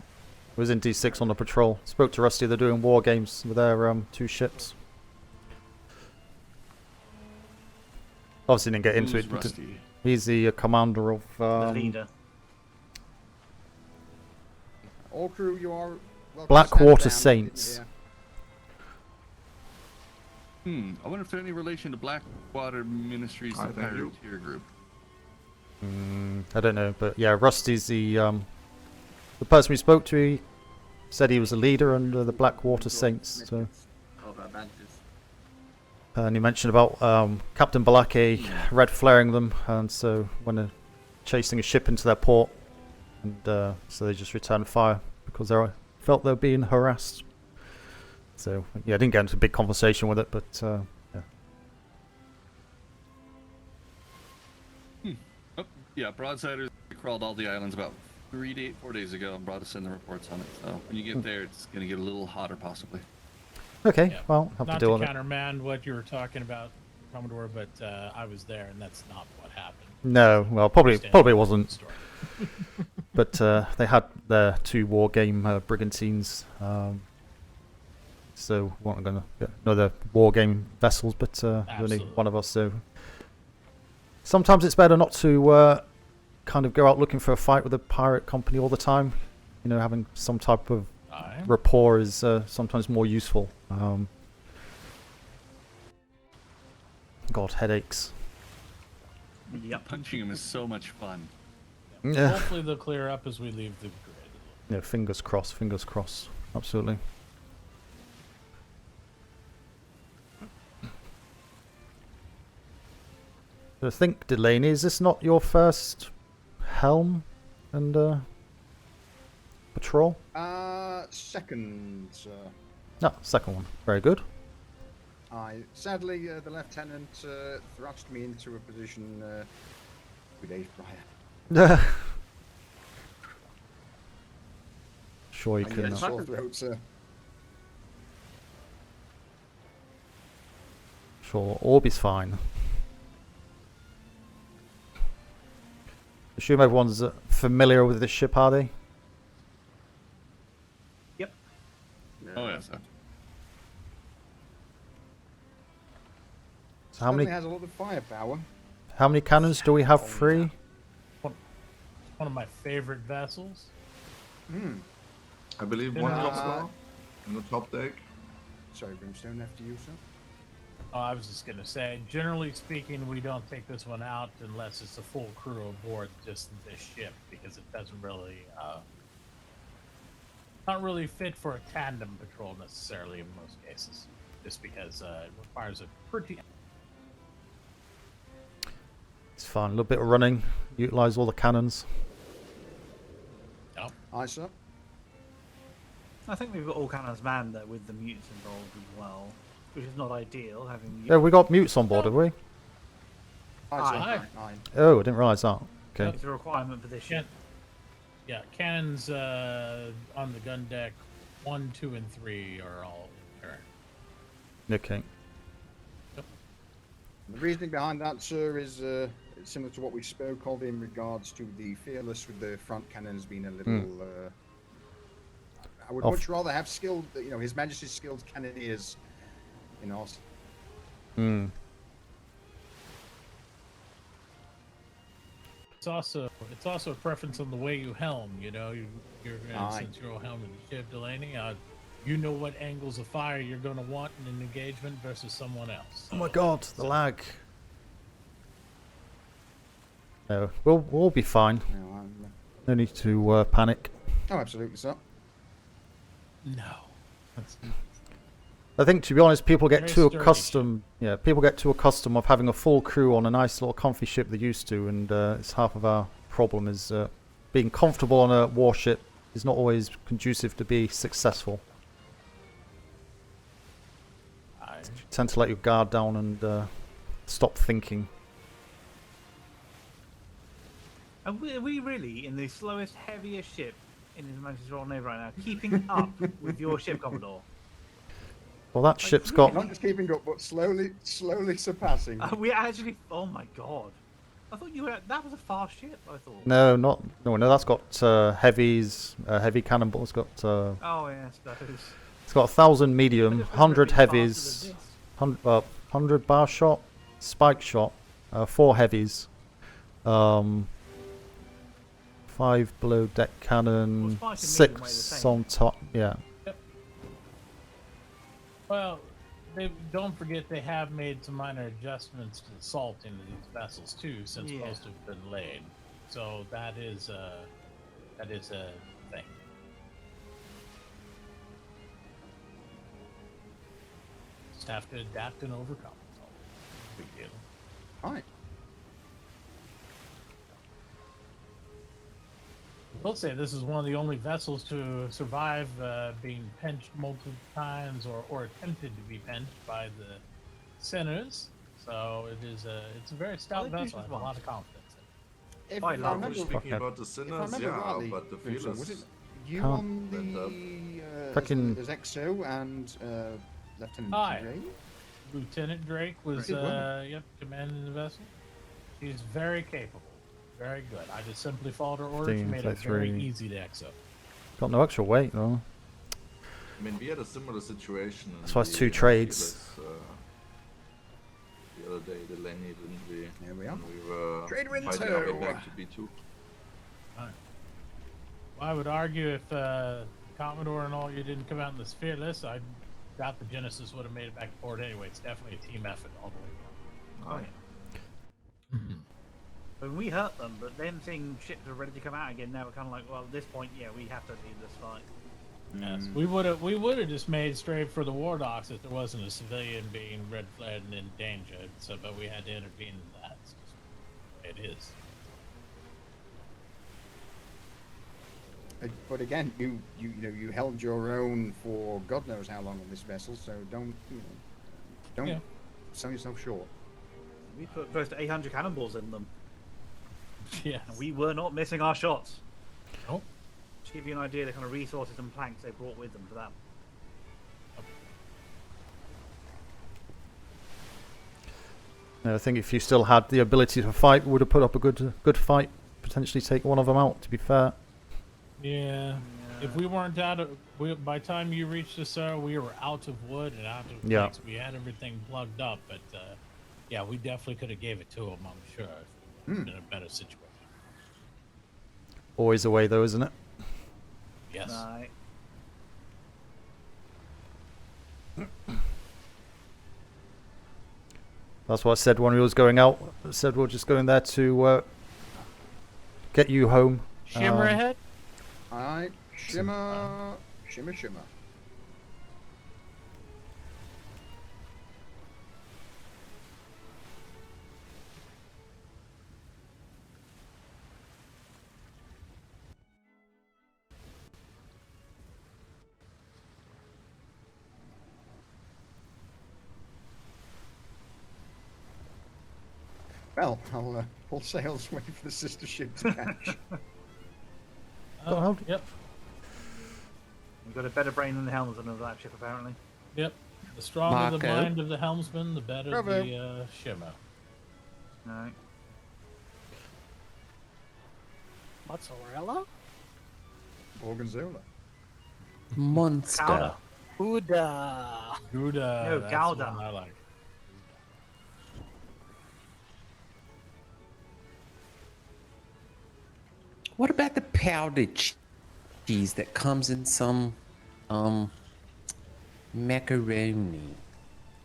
Speaker 1: Was in D6 on the patrol. Spoke to Rusty, they're doing war games with their 2 ships. Obviously didn't get into
Speaker 5: Who's
Speaker 1: it.
Speaker 5: Rusty?
Speaker 1: He's the commander of...
Speaker 3: The leader.
Speaker 5: All crew, you are welcome
Speaker 1: Blackwater
Speaker 5: to stand down.
Speaker 1: Saints.
Speaker 5: I wonder if there's any relation to Blackwater Ministries and Pirateer Group.
Speaker 1: I don't know, but yeah, Rusty's the person we spoke to. He said he was a leader under the Blackwater Saints. So, and he mentioned about Captain Balake red flaring them, and so when they're chasing a ship into their port, and so they just returned fire because they felt they were being harassed. So yeah, I didn't get into a big conversation with it, but yeah.
Speaker 5: Yeah, Broadsiders crawled all the islands about 4 days ago and brought us in the reports on it. So when you get there, it's going to get a little hotter, possibly.
Speaker 1: Okay,
Speaker 7: Yeah.
Speaker 1: well, have to
Speaker 7: Not
Speaker 1: deal
Speaker 7: to
Speaker 1: with it.
Speaker 7: countermand what you were talking about, Commodore, but I was there, and that's not what happened.
Speaker 1: No, well, probably
Speaker 7: Understand the
Speaker 1: wasn't.
Speaker 7: story.
Speaker 1: But they had their 2 war game brigantines. So we're not going to get another war game vessels, but only
Speaker 7: Absolutely.
Speaker 1: one of us. So sometimes it's better not to kind of go out looking for a fight with a pirate company all the time. You know, having some type of
Speaker 7: Aye.
Speaker 1: rapport is sometimes more useful. God, headaches.
Speaker 3: Yep.
Speaker 5: Punching him is so much fun.
Speaker 1: Yeah.
Speaker 7: Hopefully they'll clear up as we leave the grid.
Speaker 1: Yeah, fingers crossed, fingers crossed. Absolutely. I think, Delaney, is this not your first helm and patrol?
Speaker 5: Second, sir.
Speaker 1: No, second one. Very good.
Speaker 5: Sadly, the lieutenant thrust me into a position 2 days prior.
Speaker 1: Sure you
Speaker 5: I
Speaker 1: can.
Speaker 5: need a sore throat, sir.
Speaker 1: Sure, Orby's fine. Assume everyone's familiar with this ship, are they?
Speaker 3: Yep.
Speaker 5: Oh, yes, sir.
Speaker 1: So how many
Speaker 5: has a lot of firepower.
Speaker 1: cannons do we have? 3?
Speaker 7: One of my favorite vessels.
Speaker 10: I believe
Speaker 7: Then
Speaker 10: one
Speaker 7: I-
Speaker 10: drops well in the top deck.
Speaker 5: Sorry, Brimstone, after you, sir.
Speaker 7: Oh, I was just going to say, generally speaking, we don't take this one out unless it's a full crew aboard just this ship, because it doesn't really, not really fit for a tandem patrol necessarily in most cases, just because it requires a pretty...
Speaker 1: It's fine. A little bit of running. Utilize all the cannons.
Speaker 5: Aye, sir.
Speaker 3: I think we've got all cannons manned there with the mutants involved as well, which is not ideal having.
Speaker 1: Yeah, we got mutes on board, have we?
Speaker 5: Aye, sir.
Speaker 7: Aye.
Speaker 5: Aye.
Speaker 1: Oh, I didn't realise that. Okay.
Speaker 3: It's a requirement for this
Speaker 7: Can-
Speaker 3: ship.
Speaker 7: Yeah, cannons on the gun deck 1, 2, and 3 are all current.
Speaker 1: Okay.
Speaker 5: The reasoning behind that, sir, is similar to what we spoke of in regards to the Fearless, with the front cannons being a little. I would
Speaker 1: Off.
Speaker 5: much rather have skilled, His Majesty's skilled cannoneers in us.
Speaker 7: It's also a preference on the way you helm. You know, you're
Speaker 5: Aye.
Speaker 7: since you're all helming the ship, Delaney. You know what angles of fire you're going to want in an engagement versus someone else.
Speaker 1: Oh my God, the lag. No, we'll be fine. No need to panic.
Speaker 5: Oh, absolutely, sir.
Speaker 7: No.
Speaker 1: I think, to be honest, people get
Speaker 7: Very
Speaker 1: too
Speaker 7: sturdy
Speaker 1: accustomed. Yeah, people get too accustomed of having a full crew on a nice little comfy ship they're used to, and it's half of our problem is being comfortable on a warship is not always conducive to be successful. You tend to let your guard down and stop thinking.
Speaker 3: And are we really in the slowest, heaviest ship in His Majesty's Royal Navy right now, keeping up with your ship, Commodore?
Speaker 1: Well, that ship's got.
Speaker 11: Not just keeping up, but slowly surpassing.
Speaker 3: We actually. Oh my god! I thought you were. That was a fast ship. I thought.
Speaker 1: No. That's got heavies, heavy cannonballs. Got.
Speaker 3: Oh yes, those.
Speaker 1: It's got 1,000 medium,
Speaker 3: But it's
Speaker 1: 100
Speaker 3: faster than
Speaker 1: heavies,
Speaker 3: this.
Speaker 1: 100 bar shot, spike shot, 4 heavies, 5 below deck cannon,
Speaker 3: Well, spike and medium weigh the
Speaker 1: 6
Speaker 3: same.
Speaker 1: on top. Yeah.
Speaker 7: Well, they don't forget they have made some minor adjustments to the salt into these vessels too, since
Speaker 3: Yeah.
Speaker 7: most have been laid. So that is a thing. Just have to adapt and overcome. It's all big deal.
Speaker 11: Right.
Speaker 7: I'll say this is one of the only vessels to survive being pinched multiple times or attempted to be pinched by the sinners. So it's a very stout vessel. I have a lot of confidence in.
Speaker 11: If
Speaker 3: I
Speaker 11: I
Speaker 3: love
Speaker 11: remember,
Speaker 10: Speaking
Speaker 1: Okay.
Speaker 10: about the
Speaker 11: if I
Speaker 10: sinners,
Speaker 11: remember
Speaker 10: yeah,
Speaker 11: rightly,
Speaker 10: but the
Speaker 11: Bruce, was it
Speaker 10: feelers.
Speaker 11: you
Speaker 1: Can't
Speaker 11: on
Speaker 10: went up.
Speaker 11: the
Speaker 1: Fucking-
Speaker 11: as XO and Lieutenant
Speaker 7: Aye.
Speaker 11: Ray?
Speaker 7: Lieutenant Drake was
Speaker 11: Good woman.
Speaker 7: commanding the vessel. She's very capable, very good. I just simply followed her orders. She
Speaker 1: Damn,
Speaker 7: made it
Speaker 1: that's
Speaker 7: very
Speaker 1: really-
Speaker 7: easy to exo.
Speaker 1: Got no extra weight though.
Speaker 10: I mean, we had a similar situation. In
Speaker 1: That's why it's
Speaker 10: the,
Speaker 1: 2 trades.
Speaker 10: Feelers, the other day, the Lenny, didn't we?
Speaker 11: Here we are.
Speaker 10: And we were
Speaker 11: Trader in
Speaker 10: fighting our way
Speaker 11: tow.
Speaker 10: back to B2.
Speaker 7: Well, I would argue if Commodore and all you didn't come out in this fearless, I doubt the Genesis would have made it back to port anyway. It's definitely a team effort all the way.
Speaker 3: Oh, yeah. When we hurt them, but then seeing ships are ready to come out again, now we're kind of like, well, at this point, yeah, we have to leave this fight.
Speaker 7: Yes, we would have just made straight for the war docks if there wasn't a civilian being red flagged and in danger. So, but we had to intervene in that. It's just, it is.
Speaker 11: But again, you held your own for God knows how long on this vessel, so don't
Speaker 7: Yeah.
Speaker 11: sell yourself short.
Speaker 3: We put close to 800 cannonballs in them,
Speaker 7: Yes.
Speaker 3: and we were not missing our shots.
Speaker 7: Nope.
Speaker 3: To give you an idea of the kind of resources and planks they brought with them for that.
Speaker 1: I think if you still had the ability to fight, we would have put up a good fight. Potentially take one of them out. To be fair.
Speaker 7: Yeah. If we weren't by the time you reached the sir, we were out of wood and out of
Speaker 1: Yeah.
Speaker 7: planks. We had everything plugged up, but yeah, we definitely could have gave it to him. I'm sure if we were in a better situation.
Speaker 1: Always a way though, isn't it?
Speaker 7: Yes.
Speaker 3: Right.
Speaker 1: That's what I said when we was going out. I said we're just going there to get you home.
Speaker 9: Shimmer ahead.
Speaker 11: Alright, shimmer. Well, I'll pull sails, wait for the sister ship to catch.
Speaker 1: Oh,
Speaker 7: Yep.
Speaker 3: We've got a better brain than the helmsman of that ship, apparently.
Speaker 7: Yep. The stronger the
Speaker 9: Marco.
Speaker 7: mind of the helmsman, the better
Speaker 11: Bravo.
Speaker 7: the shimmer.
Speaker 3: Right.
Speaker 9: Mozzarella.
Speaker 11: Gorgonzola.
Speaker 9: Monster.
Speaker 3: Gouda.
Speaker 9: Buddha.
Speaker 7: Gouda.
Speaker 3: No,
Speaker 7: that's
Speaker 3: Gouda.
Speaker 7: the one I like.
Speaker 12: What about the powdered cheese that comes in some macaroni?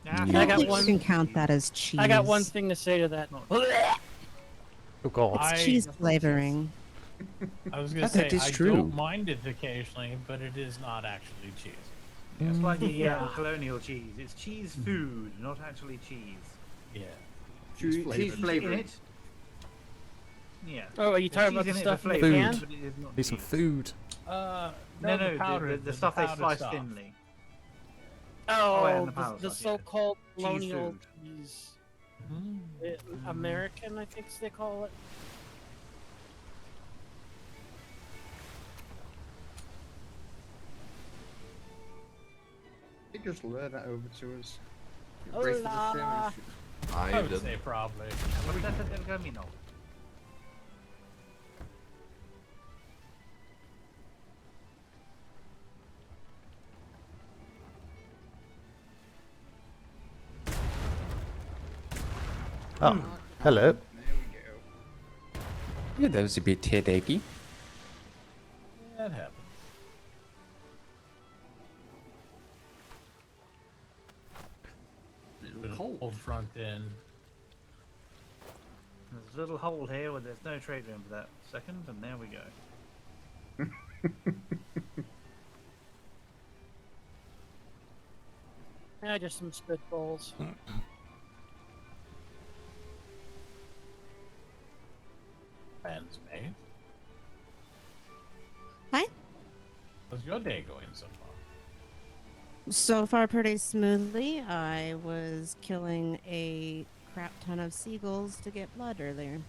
Speaker 3: Yeah,
Speaker 12: Yeah.
Speaker 9: I got
Speaker 4: You
Speaker 9: one.
Speaker 4: can count that as cheese.
Speaker 9: I got one thing to say to that.
Speaker 1: Oh God.
Speaker 7: I-
Speaker 4: Cheese flavoring.
Speaker 7: I was gonna
Speaker 12: That
Speaker 7: say
Speaker 12: is
Speaker 7: I
Speaker 12: true.
Speaker 7: don't mind it occasionally, but it is not actually cheese.
Speaker 3: It's like the
Speaker 9: Yeah.
Speaker 3: colonial cheese. It's cheese food, not actually cheese.
Speaker 7: Yeah.
Speaker 10: Cheese
Speaker 3: In
Speaker 10: flavoring.
Speaker 3: it. Yeah.
Speaker 9: Oh, are you
Speaker 3: There's
Speaker 9: talking about
Speaker 3: cheese
Speaker 9: the
Speaker 3: in it for
Speaker 9: stuff in the
Speaker 3: flavour,
Speaker 9: can?
Speaker 3: but it is not
Speaker 1: Need some
Speaker 3: cheese.
Speaker 1: food.
Speaker 3: No,
Speaker 7: the powder,
Speaker 3: the stuff they
Speaker 7: powdered
Speaker 3: slice
Speaker 7: stuff.
Speaker 3: thinly.
Speaker 9: Oh,
Speaker 3: and the powder
Speaker 9: the
Speaker 3: stuff, yeah.
Speaker 9: so-called
Speaker 3: Cheese
Speaker 9: colonial
Speaker 3: food.
Speaker 9: cheese.
Speaker 7: Mm.
Speaker 9: American, I think they call it.
Speaker 11: You just lure that over to us.
Speaker 10: Brace for the
Speaker 9: Hola.
Speaker 10: sandwich.
Speaker 7: I
Speaker 10: I
Speaker 7: would
Speaker 10: did.
Speaker 7: say probably.
Speaker 3: Aspetta del camino.
Speaker 1: Oh, hello.
Speaker 11: There we go.
Speaker 12: Yeah, that was a bit headachy.
Speaker 7: That happens.
Speaker 5: Little cold.
Speaker 7: Old front end.
Speaker 3: There's a little hole here where there's no trade room for that second, and there we go.
Speaker 9: Yeah, just some spitballs.
Speaker 7: Plans made.
Speaker 4: Hi.
Speaker 7: How's your day going so far?
Speaker 4: So far, pretty smoothly. I was killing a crap ton of seagulls to get blood earlier.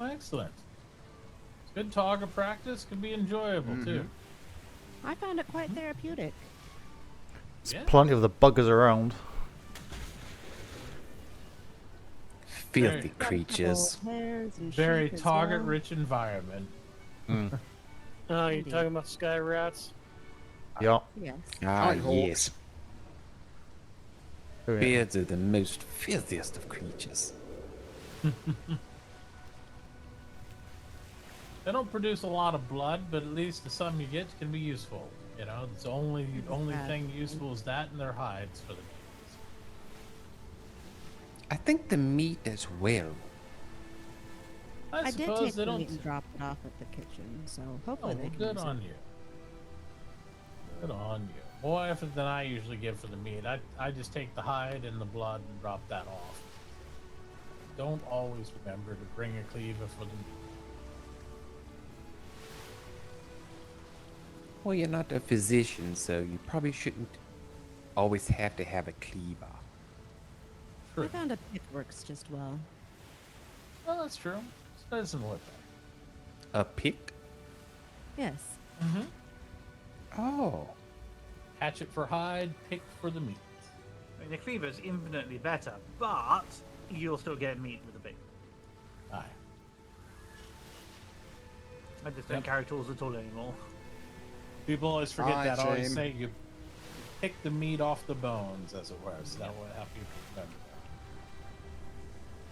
Speaker 7: Oh, excellent. Good target practice can be enjoyable too.
Speaker 4: I found it quite therapeutic.
Speaker 1: There's
Speaker 7: Yeah.
Speaker 1: plenty of the buggers around.
Speaker 12: Filthy
Speaker 7: Very-
Speaker 12: creatures.
Speaker 4: Couple hares and
Speaker 7: Very
Speaker 4: sheep as
Speaker 7: target-rich environment.
Speaker 1: Mm.
Speaker 9: Oh, you're
Speaker 4: Indeed.
Speaker 9: talking about sky rats?
Speaker 1: Yeah.
Speaker 4: well. Yes.
Speaker 12: Ah,
Speaker 11: Nighthawks.
Speaker 12: yes.
Speaker 1: Oh, yeah.
Speaker 12: Beards are the most filthiest of creatures.
Speaker 7: They don't produce a lot of blood, but at least the some you get can be useful. You know, it's the only
Speaker 4: bad.
Speaker 7: thing useful is that and their hides for the natives.
Speaker 12: I think the meat as well.
Speaker 7: I
Speaker 4: I did
Speaker 7: suppose
Speaker 4: take
Speaker 7: they
Speaker 4: the
Speaker 7: don't.
Speaker 4: meat and drop it off at the kitchen, so
Speaker 7: Oh,
Speaker 4: hopefully
Speaker 7: well,
Speaker 4: they can
Speaker 7: good
Speaker 4: use
Speaker 7: on
Speaker 4: it.
Speaker 7: you. Good on you. More effort than I usually give for the meat. I just take the hide and the blood and drop that off. Don't always remember to bring a cleaver for the meat.
Speaker 12: Well, you're not a physician, so you probably shouldn't always have to have a cleaver.
Speaker 4: I
Speaker 7: True.
Speaker 4: found a pick works just well.
Speaker 7: Well, that's true. It's medicine with that.
Speaker 12: A pick?
Speaker 4: Yes.
Speaker 7: Mm-hmm.
Speaker 12: Oh.
Speaker 7: Hatchet for hide, pick for the meat.
Speaker 3: I mean, the cleaver's infinitely better, but you'll still get meat with a pick.
Speaker 7: Aye.
Speaker 3: I just don't
Speaker 7: Yep.
Speaker 3: carry tools at all anymore.
Speaker 7: People always forget
Speaker 11: Aye,
Speaker 7: that. I always
Speaker 11: same.
Speaker 7: say you pick the meat off the bones, as it were. So that way, how people remember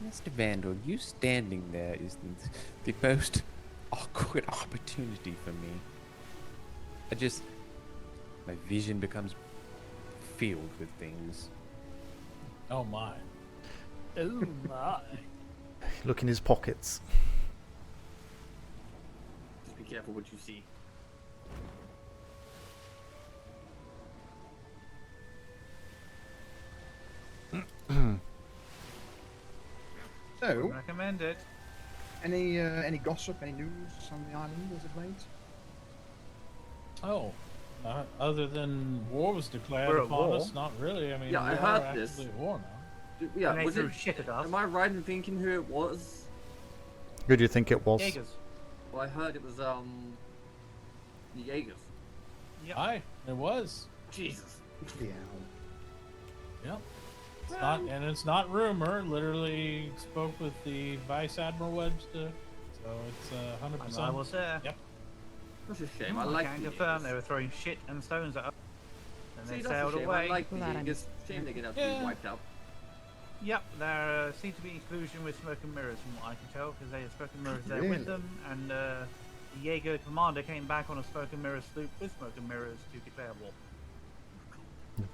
Speaker 7: that.
Speaker 12: Mr. Vandal, you standing there is the most awkward opportunity for me. My vision becomes filled with things.
Speaker 7: Oh my.
Speaker 9: Oh my.
Speaker 1: Look in his pockets.
Speaker 5: Just be careful what you see.
Speaker 11: So,
Speaker 3: Recommend it.
Speaker 11: any gossip, any news on the island as of late?
Speaker 7: Oh. Other than war was declared
Speaker 3: We're at
Speaker 7: upon
Speaker 3: war.
Speaker 7: us, not really. I mean,
Speaker 5: Yeah,
Speaker 7: we
Speaker 5: I
Speaker 7: are
Speaker 5: heard this.
Speaker 7: actively at war now.
Speaker 5: Yeah,
Speaker 3: And they
Speaker 5: was
Speaker 3: threw
Speaker 5: it?
Speaker 3: shit at us.
Speaker 5: Am I right in thinking who it was?
Speaker 1: Who do you think it was?
Speaker 3: Jaegers.
Speaker 5: Well, I heard it was the Jaegers.
Speaker 3: Yep.
Speaker 7: Aye, it was.
Speaker 5: Jesus.
Speaker 11: Yeah.
Speaker 7: Yep. It's not, and it's not rumor. Literally spoke with the Vice Admiral Webster, so it's 100%.
Speaker 3: And I was there.
Speaker 7: Yep.
Speaker 5: That's a shame. I
Speaker 3: I
Speaker 5: like
Speaker 3: can
Speaker 5: the
Speaker 3: confirm they
Speaker 5: Jaegers.
Speaker 3: were throwing shit and stones at us. And
Speaker 5: See,
Speaker 3: they
Speaker 5: that's
Speaker 3: sailed
Speaker 5: a shame.
Speaker 3: away.
Speaker 5: I like the
Speaker 4: Glad I
Speaker 5: Jaegers. Shame they get out to
Speaker 7: Yeah.
Speaker 5: be wiped out.
Speaker 3: Yep, there seemed to be inclusion with smoke and mirrors from what I can tell, because they had smoke and mirrors there
Speaker 11: Really?
Speaker 3: with them, and the Jaeger commander came back on a smoke and mirror sloop with smoke and mirrors to declare war.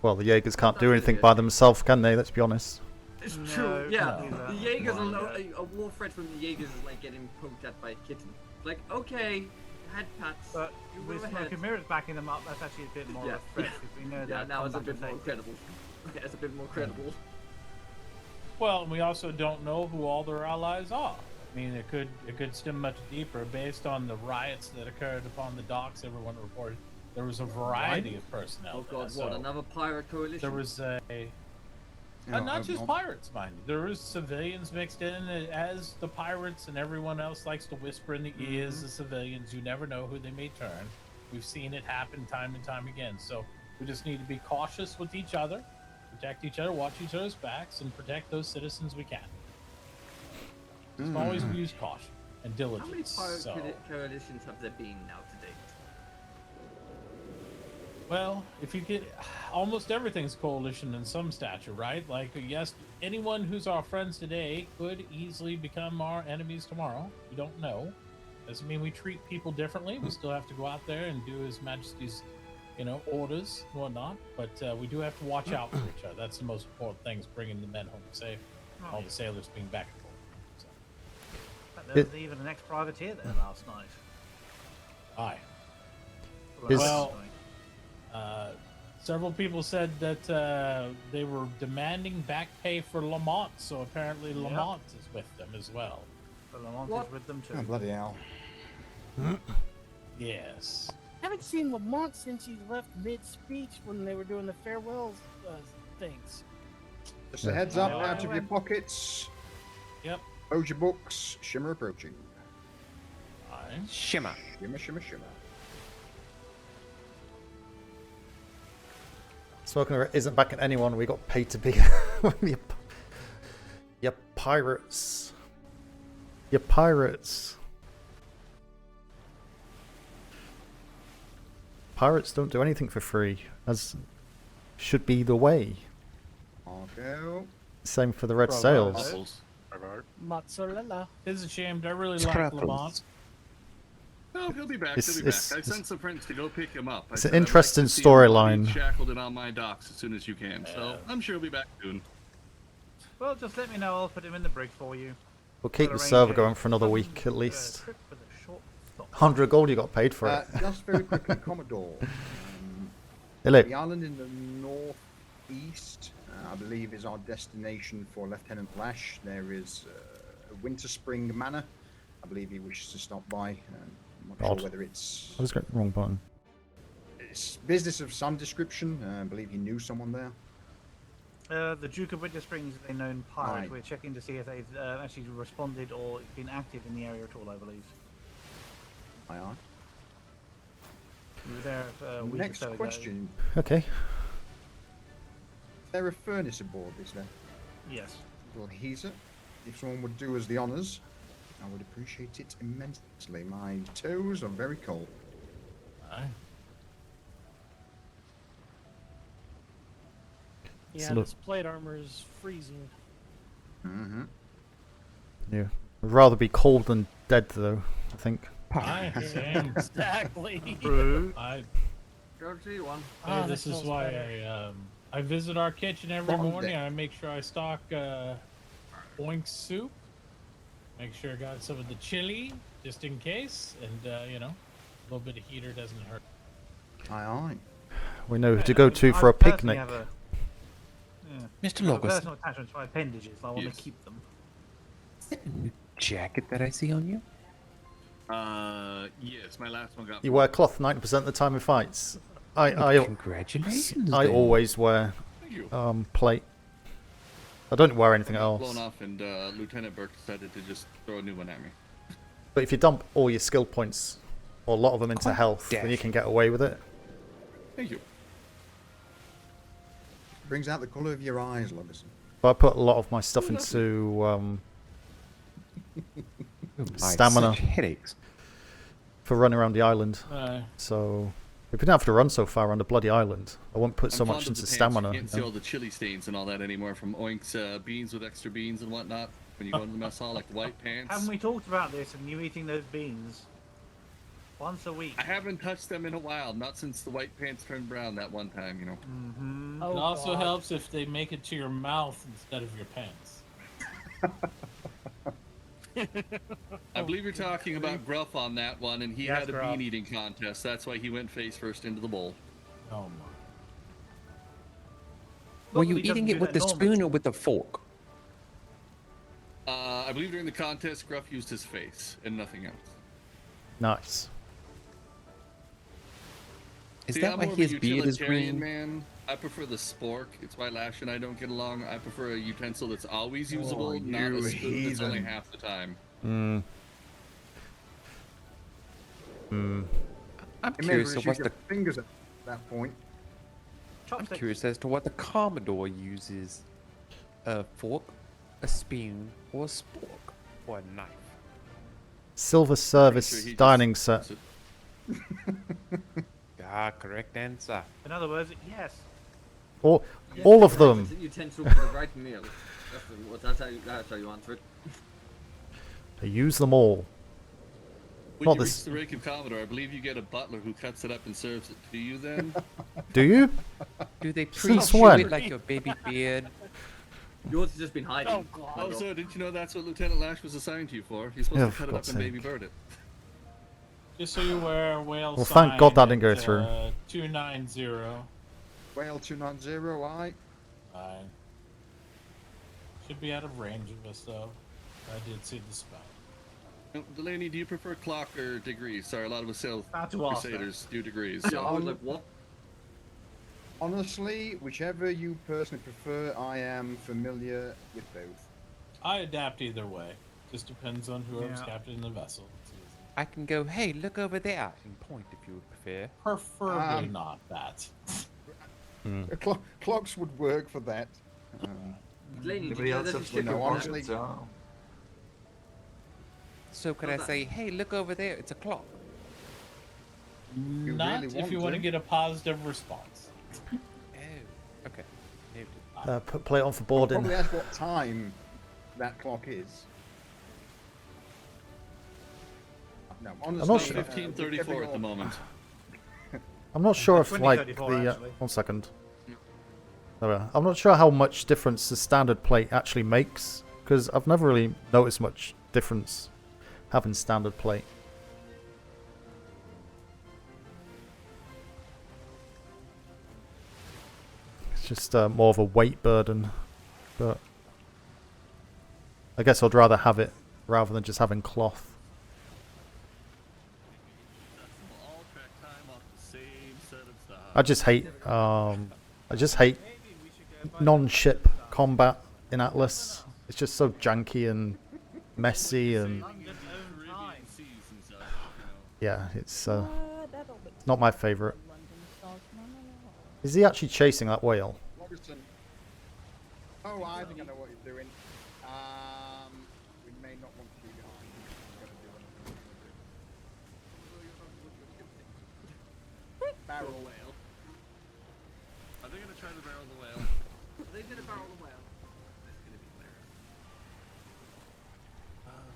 Speaker 1: Well, the Jaegers can't do
Speaker 5: That's
Speaker 1: anything
Speaker 5: good.
Speaker 1: by themselves, can they? Let's be honest.
Speaker 5: It's
Speaker 3: No,
Speaker 5: true. Yeah,
Speaker 3: can't do that.
Speaker 5: the Jaegers
Speaker 3: Come on,
Speaker 5: alone. A war threat from the Jaegers is like getting poked at by a kitten. Like, okay,
Speaker 13: head pats.
Speaker 3: But
Speaker 13: You
Speaker 3: with
Speaker 13: go
Speaker 3: smoke
Speaker 13: ahead.
Speaker 3: and mirrors backing them up, that's actually a bit more of a threat because we know
Speaker 13: Yeah,
Speaker 3: that.
Speaker 13: now it's a bit more credible. Yeah, it's a bit more credible.
Speaker 7: Well, we also don't know who all their allies are. I mean, it could stem much deeper based on the riots that occurred upon the docks. Everyone reported there was a variety of personnel.
Speaker 13: Oh god,
Speaker 7: there,
Speaker 13: what?
Speaker 7: so
Speaker 13: Another pirate coalition?
Speaker 7: There was not just pirates, mind you. There was civilians mixed in, as the pirates and everyone else likes to whisper in the ears of civilians. You never know who they may turn. We've seen it happen time and time again. So we just need to be cautious with each other, protect each other, watch each other's backs, and protect those citizens we can. Just always use caution and diligence.
Speaker 13: How many pirate coalitions have there been now to date?
Speaker 7: Well, if you get almost everything's coalition in some stature, right? Like, yes, anyone who's our friends today could easily become our enemies tomorrow. You don't know. Doesn't mean we treat people differently. We still have to go out there and do His Majesty's, orders and whatnot. But we do have to watch out for each other. That's the most important thing, is bringing the men home safe. All the sailors being back and forth. So.
Speaker 3: There was even an ex-privateer there last night.
Speaker 7: Aye.
Speaker 1: Is-
Speaker 7: Well, several people said that they were demanding back pay for Lamont, so apparently Lamont is with them as well.
Speaker 3: But Lamont is with them too.
Speaker 11: Oh, bloody hell.
Speaker 7: Yes.
Speaker 9: I haven't seen Lamont since he left mid-speech when they were doing the farewell things.
Speaker 11: Just a heads up, out of your pockets.
Speaker 7: Yep.
Speaker 11: Close your books. Shimmer approaching.
Speaker 7: Aye.
Speaker 12: Shimmer.
Speaker 11: Shimmer, shimmer, shimmer.
Speaker 1: Smoking isn't backing anyone. We got paid to be. You pirates. You pirates. Pirates don't do anything for free, as should be the way.
Speaker 11: Okay.
Speaker 1: Same for the red
Speaker 7: Bravo.
Speaker 1: sails.
Speaker 9: Mozzarella.
Speaker 7: It's a shame. I really like
Speaker 12: Scrapples.
Speaker 7: Lamont.
Speaker 5: No, he'll be back.
Speaker 1: It's-
Speaker 5: He'll be back.
Speaker 1: it's-
Speaker 5: I sent some friends to go pick him up. I
Speaker 1: it's
Speaker 5: said,
Speaker 1: an
Speaker 5: "I'd like
Speaker 1: interesting
Speaker 5: to see him
Speaker 1: storyline."
Speaker 5: shackled and on my docks as soon as you can. So I'm sure he'll be back soon.
Speaker 3: Well, just let me know. I'll put him in the brig for you.
Speaker 1: We'll keep the server going for another week at least.
Speaker 3: Trip with a short stop.
Speaker 1: 100 gold you got paid for it.
Speaker 11: Just very quickly, Commodore.
Speaker 1: Philip.
Speaker 11: The island in the northeast, I believe, is our destination for Lieutenant Lash. There is a Winter Spring Manor. I believe he wishes to stop by. I'm not
Speaker 1: God.
Speaker 11: sure whether it's
Speaker 1: I was going wrong button.
Speaker 11: it's business of some description. I believe he knew someone there.
Speaker 3: The Duke of Winter Springs is a known pirate.
Speaker 11: Aye.
Speaker 3: We're checking to see if they've actually responded or been active in the area at all, I believe.
Speaker 11: Aye, aye.
Speaker 3: We were there a week
Speaker 11: Next
Speaker 3: or so ago.
Speaker 11: question.
Speaker 1: Okay.
Speaker 11: Is there a furnace aboard this then?
Speaker 3: Yes.
Speaker 11: Little heater. If someone would do us the honours, I would appreciate it immensely. My toes are very cold.
Speaker 7: Aye.
Speaker 9: Yeah,
Speaker 1: So look-
Speaker 9: this plate armor is freezing.
Speaker 11: Mm-hmm.
Speaker 1: Yeah. I'd rather be cold than dead, though, I think.
Speaker 7: Aye. Same.
Speaker 9: Exactly.
Speaker 7: I
Speaker 13: Go to one.
Speaker 7: Hey,
Speaker 9: that
Speaker 7: this is
Speaker 9: smells
Speaker 7: why
Speaker 9: better.
Speaker 7: I visit our kitchen every
Speaker 11: Bomb
Speaker 7: morning.
Speaker 11: day.
Speaker 7: I make sure I stock oink soup. Make sure I got some of the chili just in case, and a little bit of heater doesn't hurt.
Speaker 11: Aye, aye.
Speaker 1: We know who to go to for a picnic.
Speaker 12: Mr.
Speaker 3: I have a
Speaker 12: Logos.
Speaker 3: personal attachment to my appendages. I want
Speaker 5: Yes.
Speaker 3: to keep them.
Speaker 12: Jacket that I see on you?
Speaker 5: Yes, my last one got.
Speaker 1: You wear cloth 90% of the time in fights. I
Speaker 12: Congratulations. then.
Speaker 1: always wear
Speaker 5: Thank you.
Speaker 1: plate. I don't wear anything else.
Speaker 5: Blown off, and Lieutenant Burke decided to just throw a new one at me.
Speaker 1: But if you dump all your skill points, or a lot of them into
Speaker 12: Quite
Speaker 1: health, then you
Speaker 12: dash.
Speaker 1: can get away with it.
Speaker 5: Thank you.
Speaker 11: Brings out the colour of your eyes, Lobison.
Speaker 1: But I put a lot of my stuff into
Speaker 12: Oh my,
Speaker 1: stamina
Speaker 12: such headaches.
Speaker 1: for running around the island.
Speaker 7: Aye.
Speaker 1: So if we don't have to run so far around the bloody island, I won't put so
Speaker 5: I'm
Speaker 1: much
Speaker 5: fond of
Speaker 1: into
Speaker 5: the pants.
Speaker 1: stamina.
Speaker 5: You can't see all the chili stains and all that anymore from Oink's beans with extra beans and whatnot. When you go to the mess hall, like the white pants.
Speaker 3: Haven't we talked about this and you eating those beans once a week?
Speaker 5: I haven't touched them in a while, not since the white pants turned brown that one time, you know.
Speaker 3: Mm-hmm.
Speaker 9: Oh,
Speaker 7: It also
Speaker 9: God.
Speaker 7: helps if they make it to your mouth instead of your pants.
Speaker 5: I believe you're talking about Gruff on that one, and he
Speaker 3: Yes,
Speaker 5: had a
Speaker 3: Gruff.
Speaker 5: bean eating contest. That's why he went face first into the bowl.
Speaker 7: Oh my.
Speaker 12: Were
Speaker 3: Look,
Speaker 12: you
Speaker 3: he doesn't
Speaker 12: eating
Speaker 3: do
Speaker 12: it with
Speaker 3: that
Speaker 12: the
Speaker 3: normally.
Speaker 12: spoon or with the fork?
Speaker 5: I believe during the contest, Gruff used his face and nothing else.
Speaker 1: Nice.
Speaker 12: Is
Speaker 5: See,
Speaker 12: that
Speaker 5: I'm
Speaker 12: why
Speaker 5: more of a
Speaker 12: his beard is
Speaker 5: utilitarian
Speaker 12: green?
Speaker 5: man. I prefer the spork. It's why Lash and I don't get along. I prefer a utensil that's always usable, not a
Speaker 11: you
Speaker 5: spoon that's only
Speaker 11: heathen.
Speaker 5: half the time.
Speaker 1: Hmm.
Speaker 12: I'm
Speaker 11: Remember,
Speaker 12: curious
Speaker 11: to
Speaker 12: to
Speaker 11: shoot
Speaker 12: what
Speaker 11: your
Speaker 12: the
Speaker 11: fingers at that point.
Speaker 12: I'm
Speaker 3: Chopsticks.
Speaker 12: curious as to what the Commodore uses. A fork, a spoon, or a spork, or a knife.
Speaker 1: Silver service
Speaker 5: Pretty sure he
Speaker 1: dining
Speaker 5: just-
Speaker 1: set.
Speaker 12: Ah, correct answer.
Speaker 3: In other words, yes.
Speaker 1: All,
Speaker 13: Yes,
Speaker 1: all of
Speaker 13: the
Speaker 1: them.
Speaker 13: right utensil for the right meal. That's how you answer it.
Speaker 1: I use them all.
Speaker 5: When
Speaker 1: Not
Speaker 5: you
Speaker 1: this-
Speaker 5: reach the rank of Commodore, I believe you get a butler who cuts it up and serves it to you then.
Speaker 1: Do you?
Speaker 12: Do they
Speaker 1: Since
Speaker 12: pre-chew
Speaker 1: when?
Speaker 12: it like your baby beard?
Speaker 13: Yours has just been hiding.
Speaker 9: Oh god.
Speaker 5: Also, didn't you know that's what Lieutenant Lash was assigned to you for? You're supposed
Speaker 1: Yeah,
Speaker 5: to
Speaker 1: for
Speaker 5: cut it up
Speaker 1: God's
Speaker 5: and baby
Speaker 1: sake.
Speaker 5: bird it.
Speaker 7: Just so you aware, whale
Speaker 1: Well, thank God that didn't go
Speaker 7: sign
Speaker 1: through.
Speaker 7: at, 290.
Speaker 11: Whale 290, aye.
Speaker 7: Fine. Should be out of range of us though. I did see the spot.
Speaker 5: Delaney, do you prefer clock or degrees? Sorry, a lot of us sail
Speaker 3: About to ask that.
Speaker 5: Crusaders do degrees.
Speaker 13: Yeah, I was like, what?
Speaker 11: Honestly, whichever you personally prefer, I am familiar with both.
Speaker 7: I adapt either way. Just depends on whoever's
Speaker 3: Yeah.
Speaker 7: captain the vessel.
Speaker 12: I can go, hey, look over there, and point if you would prefer.
Speaker 7: Preferably not that.
Speaker 11: Clocks would work for that.
Speaker 13: Lady,
Speaker 10: Anybody else have
Speaker 11: you know,
Speaker 10: sticker
Speaker 11: honestly-
Speaker 10: pockets? Oh.
Speaker 12: So can I say, hey, look over there, it's a clock?
Speaker 7: Not
Speaker 11: really
Speaker 7: if you
Speaker 11: want
Speaker 7: want to
Speaker 11: to.
Speaker 7: get a positive response.
Speaker 12: Oh, okay. Noted.
Speaker 1: Play it on for boarding.
Speaker 11: Probably ask what time that clock is. No, honestly,
Speaker 1: not sure.
Speaker 5: 1534 at the moment.
Speaker 1: I'm not sure if like
Speaker 3: 2034
Speaker 1: the
Speaker 3: actually.
Speaker 1: 1 second. There we are. I'm not sure how much difference the standard plate actually makes because I've never really noticed much difference having standard plate. It's just more of a weight burden, but I guess I'd rather have it rather than just having cloth.
Speaker 5: All track time off the same set of stuff.
Speaker 1: I just hate non-ship combat in Atlas. It's just so janky and messy and yeah, it's not my favorite. Is he actually chasing that whale?
Speaker 11: Robertson. Oh, I think I know what he's doing. We may not want to be behind. We've got to do what Barrel whale.
Speaker 5: Are they gonna try to barrel the whale?
Speaker 13: They did a barrel of whale.
Speaker 5: That's gonna be hilarious.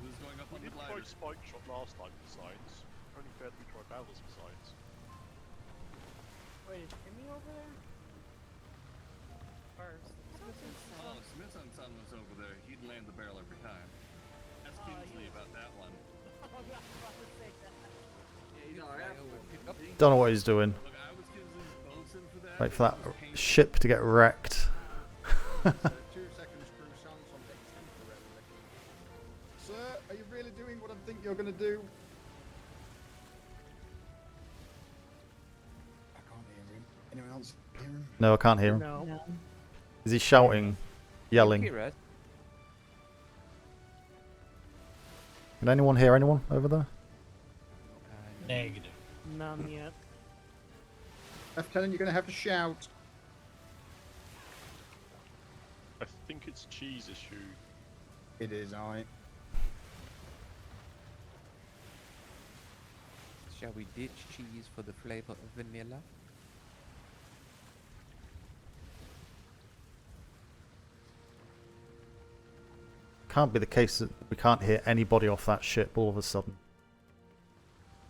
Speaker 5: Who's going up on the
Speaker 14: We
Speaker 5: glider?
Speaker 14: tried spike shot last time for science. Only fair that we tried barrels for science.
Speaker 9: Wait, is Timmy over there?
Speaker 5: Oh, Smith's on was over there. He'd land the barrel every time. Ask Kingsley about that one.
Speaker 1: Don't know what he's doing.
Speaker 5: Look, I was Kingsley's bosun for that.
Speaker 1: Wait for that ship to get wrecked.
Speaker 11: 2 seconds crew silence on deck 10 forever. Sir, are you really doing what I think you're going to do? I can't hear him. Anyone else hear him?
Speaker 1: No, I can't hear him.
Speaker 9: No.
Speaker 1: Is he shouting, yelling?
Speaker 12: Hear us?
Speaker 1: Can anyone hear anyone over there?
Speaker 7: Negative.
Speaker 9: None yet.
Speaker 11: Lieutenant, you're going to have to shout.
Speaker 14: I think it's cheese issue.
Speaker 11: It is, I.
Speaker 12: Shall we ditch cheese for the flavor of vanilla?
Speaker 1: Can't be the case that we can't hear anybody off that ship all of a sudden.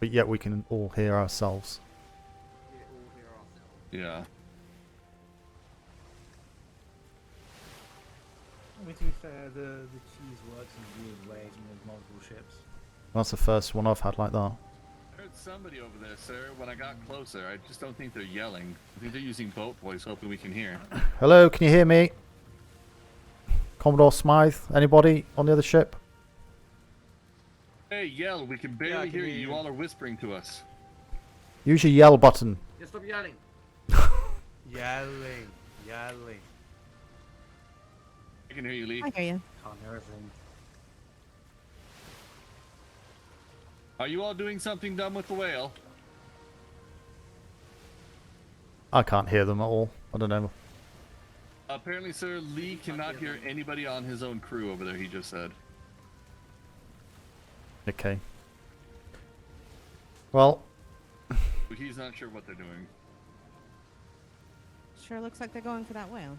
Speaker 1: But yet we can all hear ourselves.
Speaker 5: Yeah.
Speaker 3: mean, to be fair, the cheese works in weird ways with multiple ships.
Speaker 1: That's the first one I've had like that.
Speaker 5: I heard somebody over there, sir. When I got closer, I just don't think they're yelling. I think they're using boat voice, hoping we can hear.
Speaker 1: Hello, can you hear me? Commodore Smythe, anybody on the other ship?
Speaker 5: Hey, yell! We can barely hear you. You all are whispering to us.
Speaker 1: Use your yell button.
Speaker 13: Yeah, stop yelling.
Speaker 14: Yelling. Yelling.
Speaker 5: I can hear you, Lee.
Speaker 4: I hear you.
Speaker 3: Can't hear everything.
Speaker 5: Are you all doing something dumb with the whale?
Speaker 1: I can't hear them at all. I don't know.
Speaker 5: Apparently, sir, Lee cannot hear anybody on his own crew over there, he just said.
Speaker 1: Okay. Well,
Speaker 5: He's not sure what they're doing.
Speaker 4: Sure looks like they're going for that whale.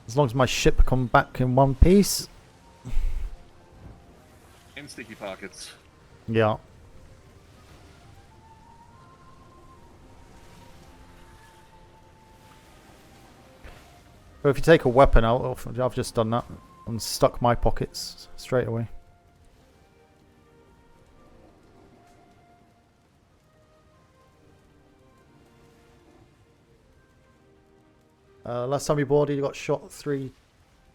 Speaker 1: as long as my ship come back in one piece.
Speaker 5: And sticky pockets.
Speaker 1: Yeah. But if you take a weapon out, I've just done that and stuck my pockets straight away. Last time you boarded, you got shot 3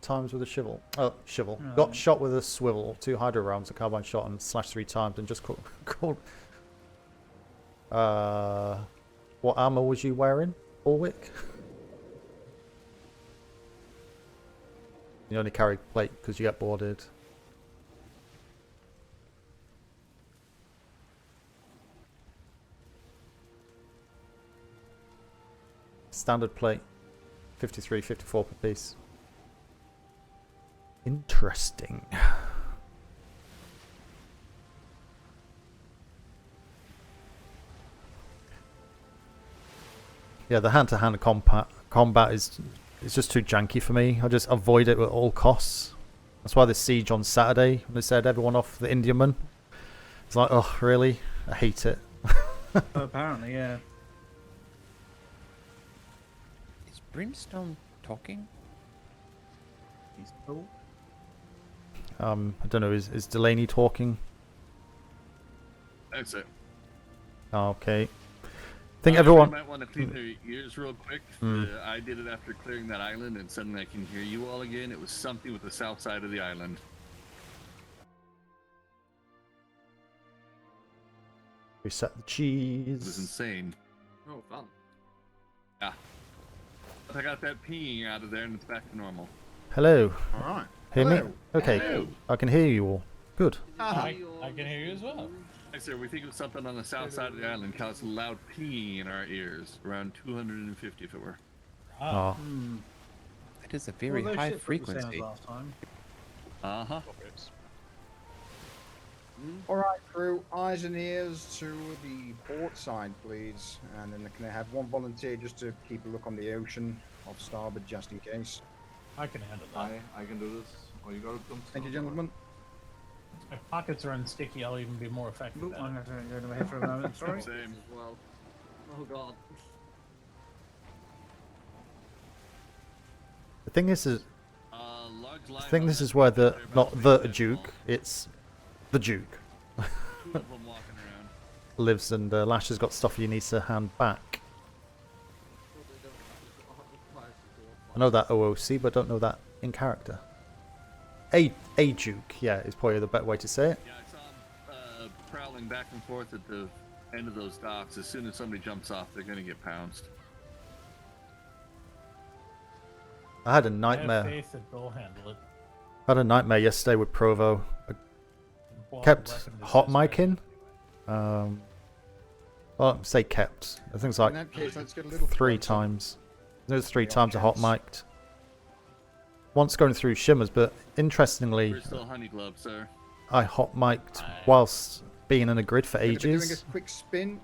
Speaker 1: times with a shivel. Shivel.
Speaker 3: Oh.
Speaker 1: Got shot with a swivel, 2 hydro rounds, a carbine shot, and slashed 3 times, and just called. What armor was you wearing, Ulwick? You only carry plate because you get boarded. Standard plate. 53, 54 per piece. Interesting. Yeah, the hand-to-hand combat is just too janky for me. I just avoid it at all costs. That's why the siege on Saturday, when they said everyone off the Indiaman. It's like, oh, really? I hate it.
Speaker 3: Apparently, yeah.
Speaker 12: Is Brimstone talking?
Speaker 3: He's cool.
Speaker 1: I don't know, is Delaney talking?
Speaker 5: That's it.
Speaker 1: Oh, okay. I think everyone...
Speaker 5: You might want to clean their ears real quick. I did it after clearing that island, and suddenly I can hear you all again. It was something with the south side of the island.
Speaker 1: Reset the cheese.
Speaker 5: It was insane.
Speaker 13: Oh, fun.
Speaker 5: Yeah. But I got that peeing out of there, and it's back to normal.
Speaker 1: Hello.
Speaker 11: Alright.
Speaker 1: Hear me?
Speaker 11: Hello.
Speaker 1: Okay.
Speaker 5: Hello.
Speaker 1: I can hear you all. Good.
Speaker 7: I can hear you as well.
Speaker 5: Hi, sir. We think it was something on the south side of the island caused loud peeing in our ears. Around 250 if it were.
Speaker 1: Oh.
Speaker 12: That is a very high frequency.
Speaker 3: Last time.
Speaker 5: Uh-huh.
Speaker 11: Alright, crew, eyes and ears to the port side, please. And then can I have one volunteer just to keep a look on the ocean off starboard, just in case?
Speaker 7: I can handle that.
Speaker 10: I can do this. Oh, you gotta come.
Speaker 11: Thank you, gentlemen.
Speaker 7: My pockets are unsticky, I'll even be more effective.
Speaker 3: Oop, I'm going to go to my head for a moment, sorry.
Speaker 5: Same.
Speaker 13: As well. Oh god.
Speaker 1: The thing is,
Speaker 5: Large
Speaker 1: I
Speaker 5: line
Speaker 1: think
Speaker 5: on
Speaker 1: this
Speaker 5: that
Speaker 1: is where the,
Speaker 5: they're about
Speaker 1: not
Speaker 5: to
Speaker 1: the
Speaker 5: make
Speaker 1: Duke,
Speaker 5: deadfall.
Speaker 1: it's the Duke.
Speaker 5: 2 of them walking around.
Speaker 1: Lives, and Lash has got stuff he needs to hand back. I know that OOC, but don't know that in character. A Duke, yeah, is probably the better way to say it.
Speaker 5: Yeah, I saw them prowling back and forth at the end of those docks. As soon as somebody jumps off, they're gonna get pounced.
Speaker 1: I had a
Speaker 7: I have
Speaker 1: nightmare.
Speaker 7: faith that they'll handle it.
Speaker 1: I had a nightmare yesterday with Provo. I
Speaker 7: Well,
Speaker 1: kept
Speaker 7: weapon is
Speaker 1: hot
Speaker 7: suspect.
Speaker 1: micing. Well, say kept. I think it's like
Speaker 11: In that case, let's get a little
Speaker 1: 3
Speaker 11: closer.
Speaker 1: times. There's 3
Speaker 11: The odd
Speaker 1: times I hot
Speaker 11: chance.
Speaker 1: mic'd. Once going through shimmers, but interestingly,
Speaker 5: We're still honey glove, sir.
Speaker 1: I hot mic'd whilst being in a grid for
Speaker 11: Gonna be doing
Speaker 1: ages.
Speaker 11: a quick spin.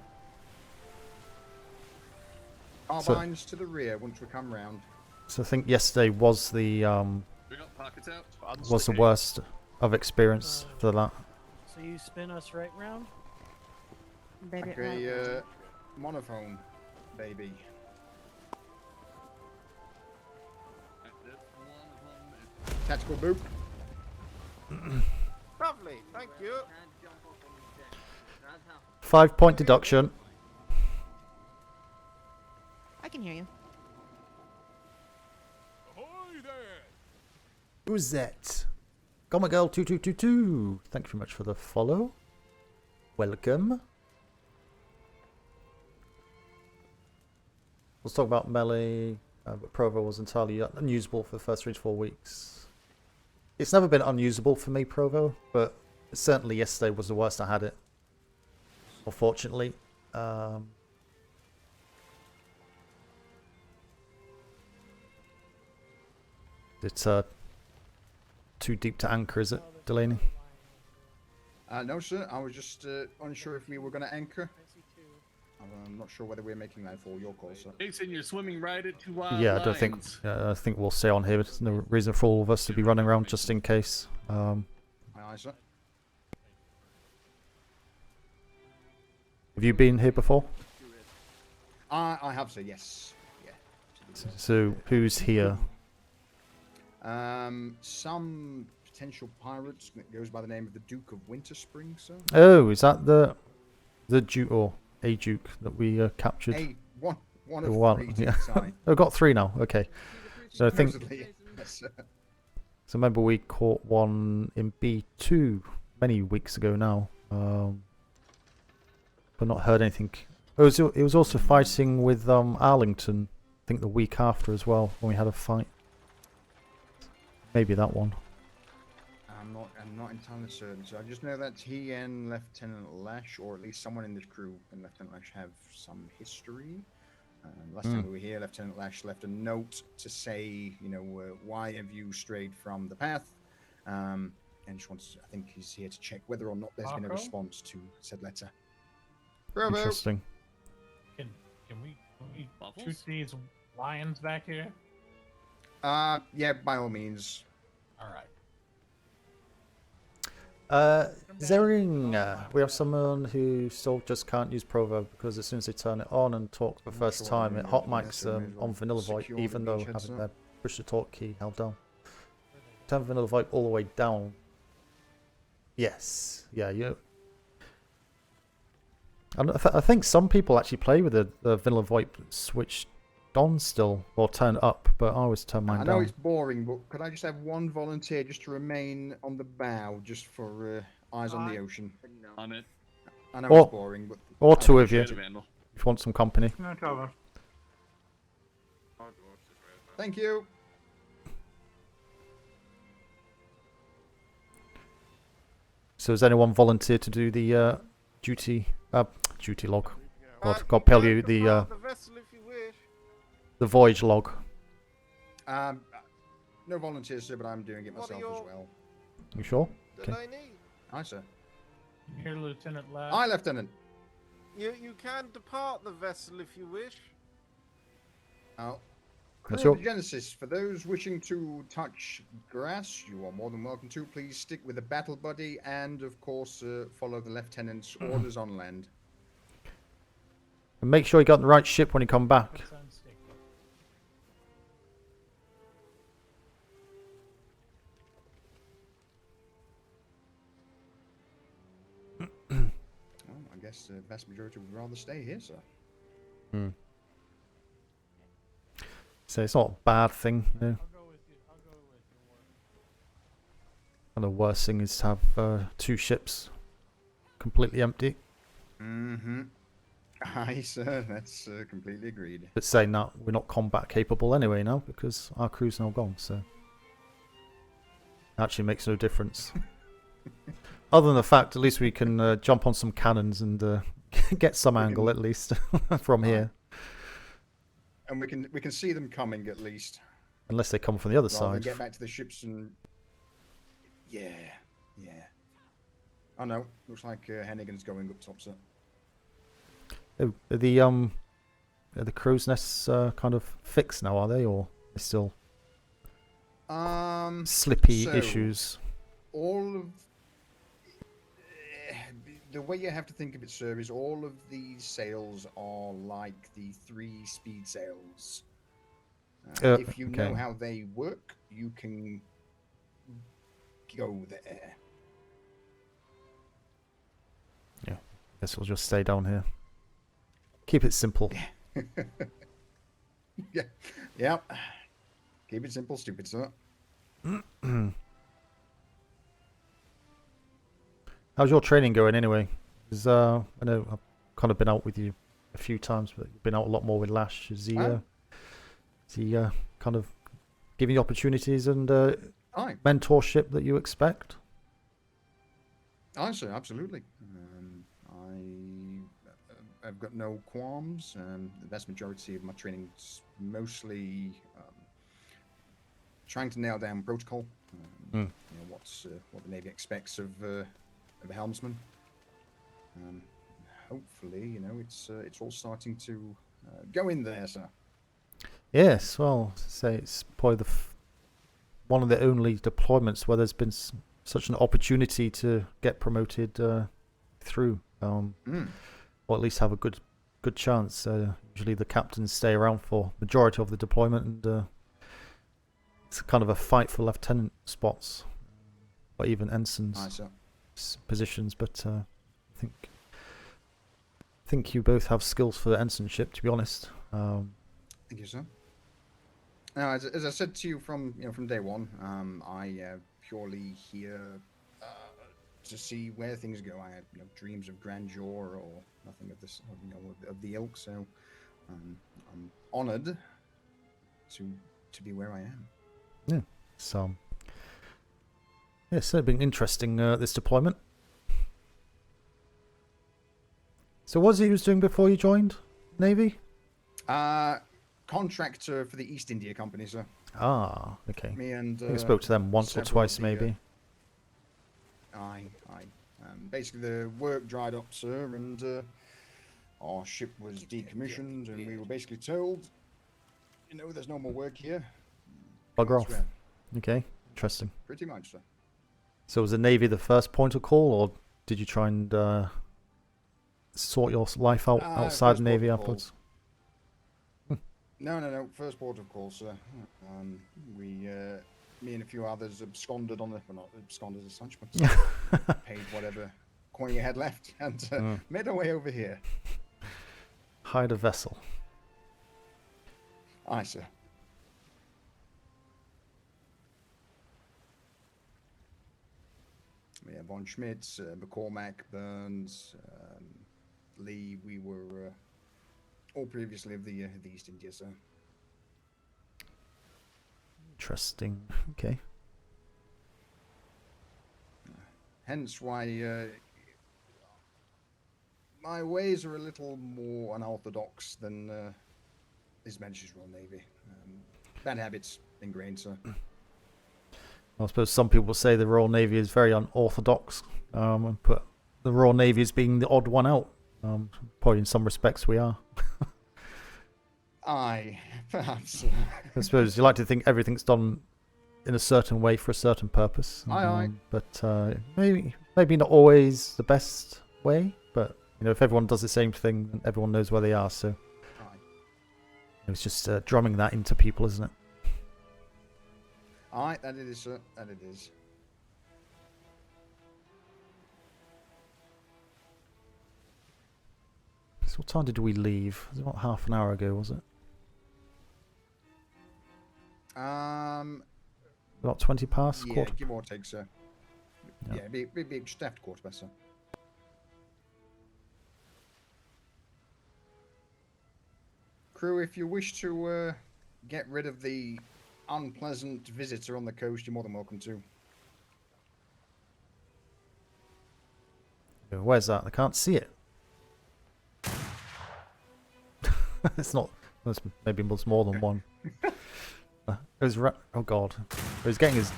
Speaker 1: So-
Speaker 11: Carbines to the rear once we come round.
Speaker 1: So I think yesterday was the
Speaker 5: We got pockets out.
Speaker 1: was the worst of experience for that.
Speaker 9: So you spin us right round?
Speaker 4: Baby,
Speaker 11: Okay, Monophone, baby. Tactical boop.
Speaker 2: Lovely, thank you.
Speaker 1: 5-point deduction.
Speaker 4: I can hear you.
Speaker 1: Who's that? Goma Girl 2222. Thank you very much for the follow. Welcome. Let's talk about melee. But Provo was entirely unusable for the first 3 to 4 weeks. It's never been unusable for me, Provo, but certainly yesterday was the worst I had it. Unfortunately. It's too deep to anchor, is it, Delaney?
Speaker 11: No, sir. I was just unsure if we were going to anchor. I'm not sure whether we're making that for your call, sir.
Speaker 5: Jason, you're swimming right at 2 wild
Speaker 1: Yeah,
Speaker 5: lines.
Speaker 1: I think we'll stay on here. There's no reason for all of us to be running around just in case.
Speaker 11: Aye, sir.
Speaker 1: Have you been here before?
Speaker 11: I have, sir. Yes. Yeah.
Speaker 1: So who's here?
Speaker 11: Some potential pirates that goes by the name of the Duke of Winterspring, sir.
Speaker 1: Oh, is that the Duke or a Duke that we captured?
Speaker 11: One
Speaker 1: The
Speaker 11: of
Speaker 1: one,
Speaker 11: three.
Speaker 1: yeah.
Speaker 11: Sorry.
Speaker 1: I've got 3 now. Okay. So I think.
Speaker 11: Supposedly, yes, sir.
Speaker 1: So remember we caught one in B2 many weeks ago now, but not heard anything. It was also fighting with Arlington, I think the week after as well, when we had a fight. Maybe that one.
Speaker 11: I'm not entirely certain. So I just know that he and Lieutenant Lash, or at least someone in this crew, and Lieutenant Lash have some history. Last time we were here, Lieutenant Lash left a note to say, you know, why have you strayed from the path? And just wants, I think he's here to check whether or not there's been a response to said letter. Bravo.
Speaker 1: Interesting.
Speaker 7: Can we shoot these lions back here?
Speaker 11: Yeah, by all means.
Speaker 7: All right.
Speaker 1: Zering, we have someone who still just can't use Provo because as soon as they turn it on and talk for the first time, it hot mics on Vanilla VoIP, even though having their push to talk key held down. Turn Vanilla VoIP all the way down. Yes, yeah, you. I think some people actually play with the Vanilla VoIP switched on still, or turn up, but I always turn mine down.
Speaker 11: I know it's boring, but could I just have one volunteer just to remain on the bow, just for eyes on the ocean?
Speaker 5: On it.
Speaker 11: I know it's boring, but...
Speaker 1: Or 2 of you, if you want some company.
Speaker 3: No trouble.
Speaker 11: Thank you.
Speaker 1: So has anyone volunteered to do the duty log? God, PLU, the voyage log.
Speaker 11: No volunteers, sir, but I'm doing it myself as well.
Speaker 1: You sure? Okay.
Speaker 11: Aye, sir.
Speaker 7: Here, Lieutenant Lash.
Speaker 11: Aye, Lieutenant.
Speaker 2: You can depart the vessel if you wish.
Speaker 11: Oh.
Speaker 1: That's
Speaker 11: Crew
Speaker 1: your...
Speaker 11: of the Genesis, for those wishing to touch grass, you are more than welcome to. Please stick with a battle buddy and, of course, follow the Lieutenant's orders on land.
Speaker 1: And make sure you got the right ship when you come back.
Speaker 11: Well, I guess the vast majority would rather stay here, sir.
Speaker 1: Hmm. So it's not a bad thing, you know. And the worst thing is to have 2 ships completely empty.
Speaker 11: Mm-hmm. Aye, sir. That's completely agreed.
Speaker 1: But saying that, we're not combat capable anyway now because our crew's now gone, so actually makes no difference. Other than the fact, at least we can jump on some cannons and get some angle at least from here.
Speaker 11: And we can see them coming at least.
Speaker 1: Unless they come from the other
Speaker 11: Rather
Speaker 1: side.
Speaker 11: than get back to the ships and yeah. Oh no, looks like Hennigan's going up top, sir.
Speaker 1: Oh, are the crow's nests kind of fixed now, are they, or are they still slippy
Speaker 11: so
Speaker 1: issues?
Speaker 11: All of the way you have to think of it, sir, is all of these sails are like the 3 speed sails. If you know
Speaker 1: okay.
Speaker 11: how they work, you can go there.
Speaker 1: Yeah, guess we'll just stay down here. Keep it simple.
Speaker 11: Yeah. Yeah. Keep it simple, stupid, sir.
Speaker 1: How's your training going anyway? 'Cause, I know I've kind of been out with you a few times, but you've been out a lot more with Lash. Is he kind of giving you opportunities and
Speaker 11: Aye.
Speaker 1: mentorship that you expect?
Speaker 11: Aye, sir, absolutely. I've got no qualms. The vast majority of my training's mostly trying to nail down protocol. You know, what the Navy expects of a helmsman. Hopefully, you know, it's all starting to go in there, sir.
Speaker 1: Yes, well, say it's probably one of the only deployments where there's been such an opportunity to get promoted through, or at least have a good chance. Usually the captains stay around for majority of the deployment, and it's kind of a fight for lieutenant spots, or even ensigns positions. But I think you both have skills for the ensignship, to be honest.
Speaker 11: Thank you, sir. Now, as I said to you from day one, I purely here to see where things go. I had dreams of grandeur or nothing of this, of the ilk. So I'm honoured to be where I am.
Speaker 1: Yeah. So yeah, it's been interesting this deployment. So what was it you was doing before you joined Navy?
Speaker 11: Contractor for the East India Company, sir.
Speaker 1: Ah, okay.
Speaker 11: Me and
Speaker 1: I think I spoke to them once or twice, maybe.
Speaker 11: Aye. Basically, the work dried up, sir, and our ship was decommissioned, and we were basically told, there's no more work here.
Speaker 1: Bugger off. Okay, interesting.
Speaker 11: Pretty much, sir.
Speaker 1: So was the Navy the first point of call, or did you try and sort your life out outside the Navy afterwards?
Speaker 11: No. First port of call, sir. Me and a few others absconded on the, well, not absconded as such, but paid whatever coin we had left and made our way over here.
Speaker 1: Hired a vessel.
Speaker 11: Aye, sir. Yeah, Von Schmitz, McCormack, Burns, Lee, we were all previously of the East India, sir.
Speaker 1: Interesting. Okay.
Speaker 11: Hence why my ways are a little more unorthodox than His Majesty's Royal Navy. Bad habits ingrained, sir.
Speaker 1: I suppose some people say the Royal Navy is very unorthodox, and put the Royal Navy as being the odd one out. Probably in some respects we are.
Speaker 11: Aye, perhaps.
Speaker 1: I suppose you like to think everything's done in a certain way for a certain purpose.
Speaker 11: Aye.
Speaker 1: But maybe not always the best way. But if everyone does the same thing, then everyone knows where they are. So it's just drumming that into people, isn't it?
Speaker 11: Aye, that it is, sir. That it is.
Speaker 1: So what time did we leave? It was about half an hour ago, was it? About 20 past?
Speaker 11: Yeah,
Speaker 1: Quarter?
Speaker 11: give or take, sir. Yeah, be just after quarter past, sir. Crew, if you wish to get rid of the unpleasant visitor on the coast, you're more than welcome to.
Speaker 1: Where's that? I can't see it. It's not. Maybe there's more than one. It was oh god. He's getting his.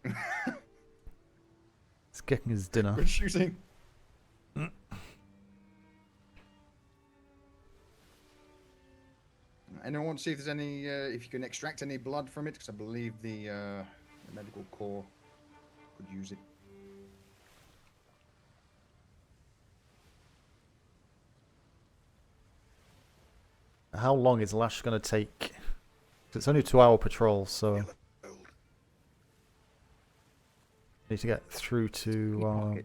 Speaker 1: He's getting his dinner.
Speaker 11: We're shooting. Anyone want to see if there's any, if you can extract any blood from it? Because I believe the medical corps could use it.
Speaker 1: How long is Lash going to take? It's only a 2-hour patrol, so need to get through to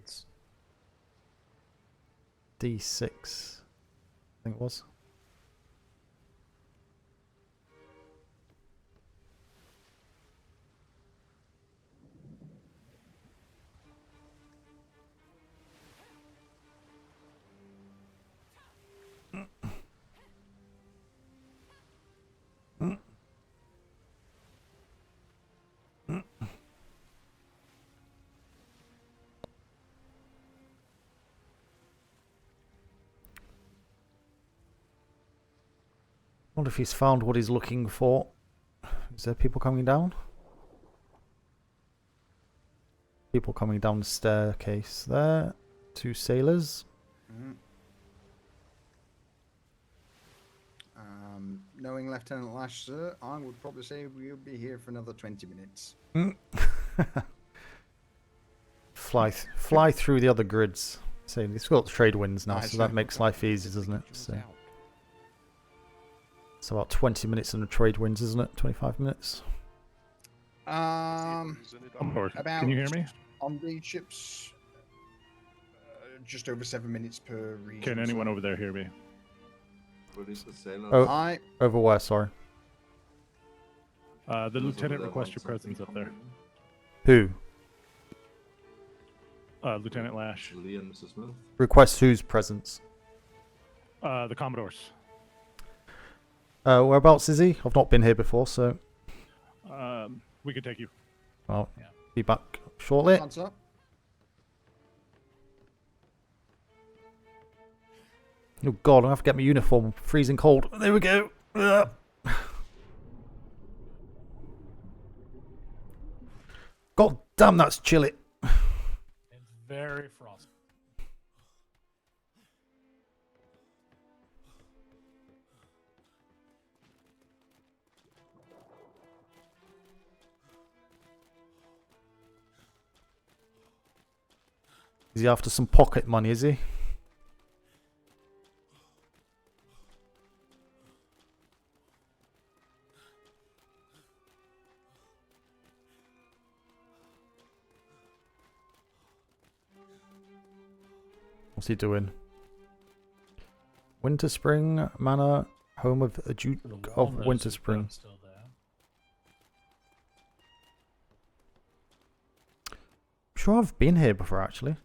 Speaker 1: D6. I think it was. Wonder if he's found what he's looking for. Is there people coming down? People coming down the staircase there. 2 sailors.
Speaker 11: Knowing Lieutenant Lash, sir, I would probably say we'll be here for another 20 minutes.
Speaker 1: Fly through the other grids. So it's got trade winds now, so that makes life easy, doesn't it? So it's about 20 minutes in the trade winds, isn't it? 25 minutes.
Speaker 11: About,
Speaker 14: can you hear me?
Speaker 11: On the ships, just over 7 minutes per region.
Speaker 14: Can anyone over there hear me?
Speaker 1: Oh, over where? Sorry.
Speaker 14: The lieutenant requests your presence up there.
Speaker 1: Who?
Speaker 14: Lieutenant Lash.
Speaker 10: Lee and Mr. Smith.
Speaker 1: Request whose presence?
Speaker 14: The Commodores.
Speaker 1: Whereabouts is he? I've not been here before, so.
Speaker 14: We can take you.
Speaker 1: Well, be back shortly.
Speaker 11: Hands up.
Speaker 1: Oh God, I'm gonna have to get my uniform. Freezing cold. There we go. God damn, that's chilly.
Speaker 7: It's very frosty.
Speaker 1: Is he after some pocket money, is he? What's he doing? Winter Spring Manor, home of a Duke of Winter Spring. I'm sure I've been here before, actually.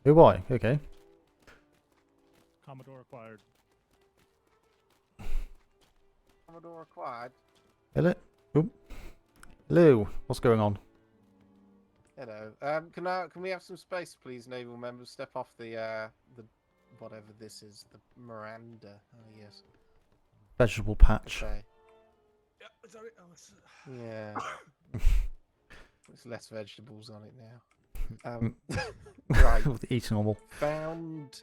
Speaker 1: Oh boy, okay.
Speaker 14: Commodore acquired.
Speaker 2: Commodore acquired.
Speaker 1: Hello? Oop. Hello, what's going on?
Speaker 2: Hello. Can we have some space, please, naval members? Step off the whatever this is, the Miranda. Oh yes.
Speaker 1: Vegetable patch.
Speaker 2: Okay.
Speaker 13: Yeah, sorry.
Speaker 2: Yeah. There's less vegetables on it now. Right.
Speaker 1: Eating normal.
Speaker 2: Found.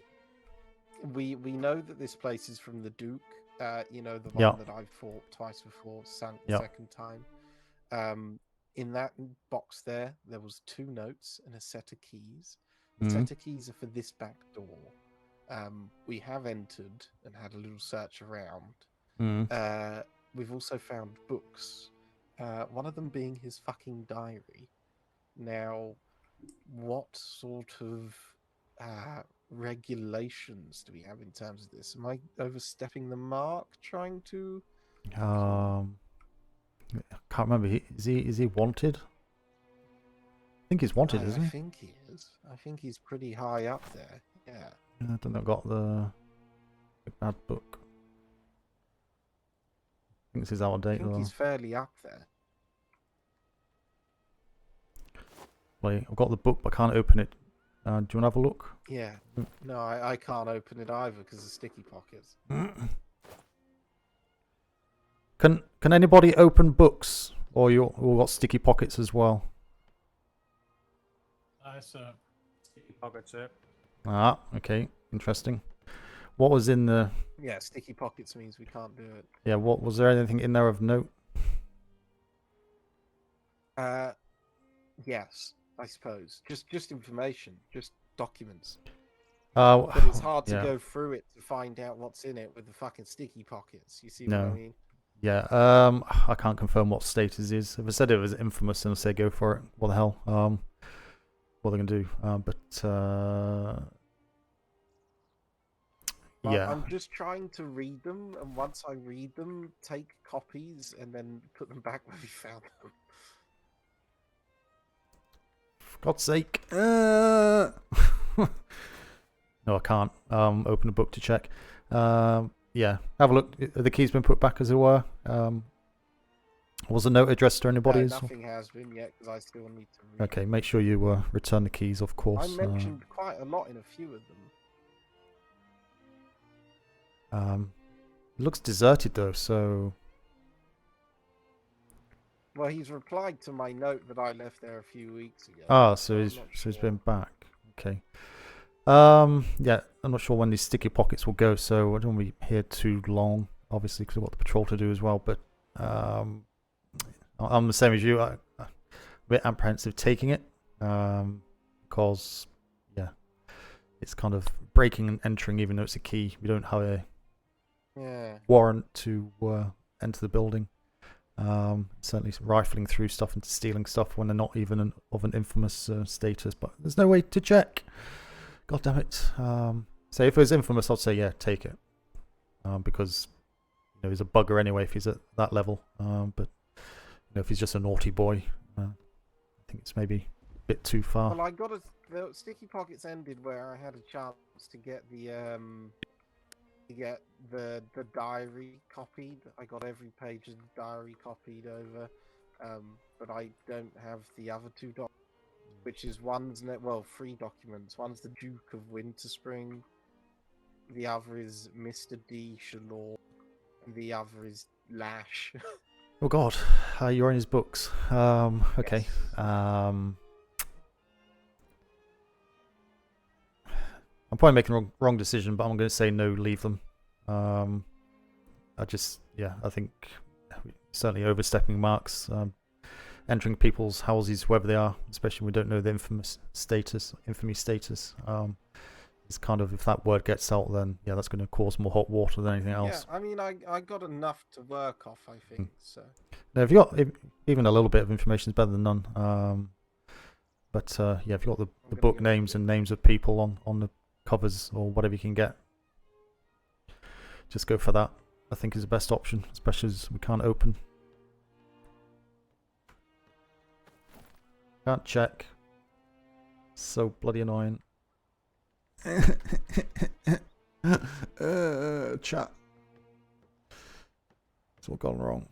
Speaker 2: We know that this place is from the Duke. You know, the one
Speaker 1: Yeah.
Speaker 2: that I've fought twice before,
Speaker 1: Yeah.
Speaker 2: second time. In that box there was 2 notes and a set of keys. The
Speaker 1: Mhm.
Speaker 2: set of keys are for this back door. We have entered and had a little search around.
Speaker 1: Mhm.
Speaker 2: We've also found books. One of them being his fucking diary. Now, what sort of regulations do we have in terms of this? Am I overstepping the mark trying to?
Speaker 1: I can't remember. Is he wanted? I think he's wanted, isn't
Speaker 2: I
Speaker 1: he?
Speaker 2: think he is. I think he's pretty high up there. Yeah.
Speaker 1: I don't think I've got the bad book. I think this is out of
Speaker 2: I
Speaker 1: date
Speaker 2: think
Speaker 1: though.
Speaker 2: he's fairly up there.
Speaker 1: Wait, I've got the book, but I can't open it. Do you want to have a look?
Speaker 2: Yeah. No, I can't open it either because of sticky pockets.
Speaker 1: Can anybody open books, or you all got sticky pockets as well?
Speaker 7: Sir.
Speaker 3: Sticky pockets, sir.
Speaker 1: Ah, okay, interesting. What was in the?
Speaker 2: Yeah, sticky pockets means we can't do it.
Speaker 1: Yeah, what was there? Anything in there of note?
Speaker 2: Yes. I suppose. Just information, just documents.
Speaker 1: Uh,
Speaker 2: But it's hard to
Speaker 1: yeah.
Speaker 2: go through it to find out what's in it with the fucking sticky pockets. You see
Speaker 1: No.
Speaker 2: what I mean?
Speaker 1: Yeah, I can't confirm what status is. If I said it was infamous, then I'd say go for it. What the hell? What are they gonna do? Yeah.
Speaker 2: I'm just trying to read them, and once I read them, take copies and then put them back where we found them.
Speaker 1: For God's sake. No, I can't. Open a book to check. Yeah, have a look. Have the keys been put back as it were? Was a note addressed to anybody?
Speaker 2: Nothing has been yet because I still need to read.
Speaker 1: Okay, make sure you return the keys, of course.
Speaker 2: I mentioned quite a lot in a few of them.
Speaker 1: It looks deserted though, so.
Speaker 2: Well, he's replied to my note that I left there a few weeks ago.
Speaker 1: Ah, so he's been back. Okay. Yeah, I'm not sure when these sticky pockets will go, so I don't want to be here too long, obviously, because I've got the patrol to do as well. But I'm the same as you. I'm a bit apprehensive taking it, because yeah, it's kind of breaking and entering, even though it's a key. We don't have a warrant to enter the building. Certainly rifling through stuff and stealing stuff when they're not even of an infamous status, but there's no way to check. God damn it. So if it was infamous, I'd say, yeah, take it. Because, you know, he's a bugger anyway if he's at that level. But, you know, if he's just a naughty boy, I think it's maybe a bit too far.
Speaker 2: Well, the sticky pockets ended where I had a chance to get the diary copied. I got every page of the diary copied over, but I don't have the other two documents, which is three documents. One's the Duke of Winterspring, the other is Mr. D. Shalor, and the other is Lash.
Speaker 1: Oh God, you're in his books. Okay.
Speaker 2: Yes.
Speaker 1: I'm probably making a wrong decision, but I'm going to say no, leave them. I think certainly overstepping marks, entering people's houses wherever they are, especially when we don't know the infamy status. It's kind of, if that word gets out, then yeah, that's going to cause more hot water than anything else.
Speaker 2: Yeah, I mean, I got enough to work off, I think. So.
Speaker 1: Now, if you got even a little bit of information is better than none. But yeah, if you got the book names and names of people on the covers or whatever you can get, just go for that. I think is the best option, especially as we can't open. Can't check. So bloody annoying. Chat. It's all gone wrong.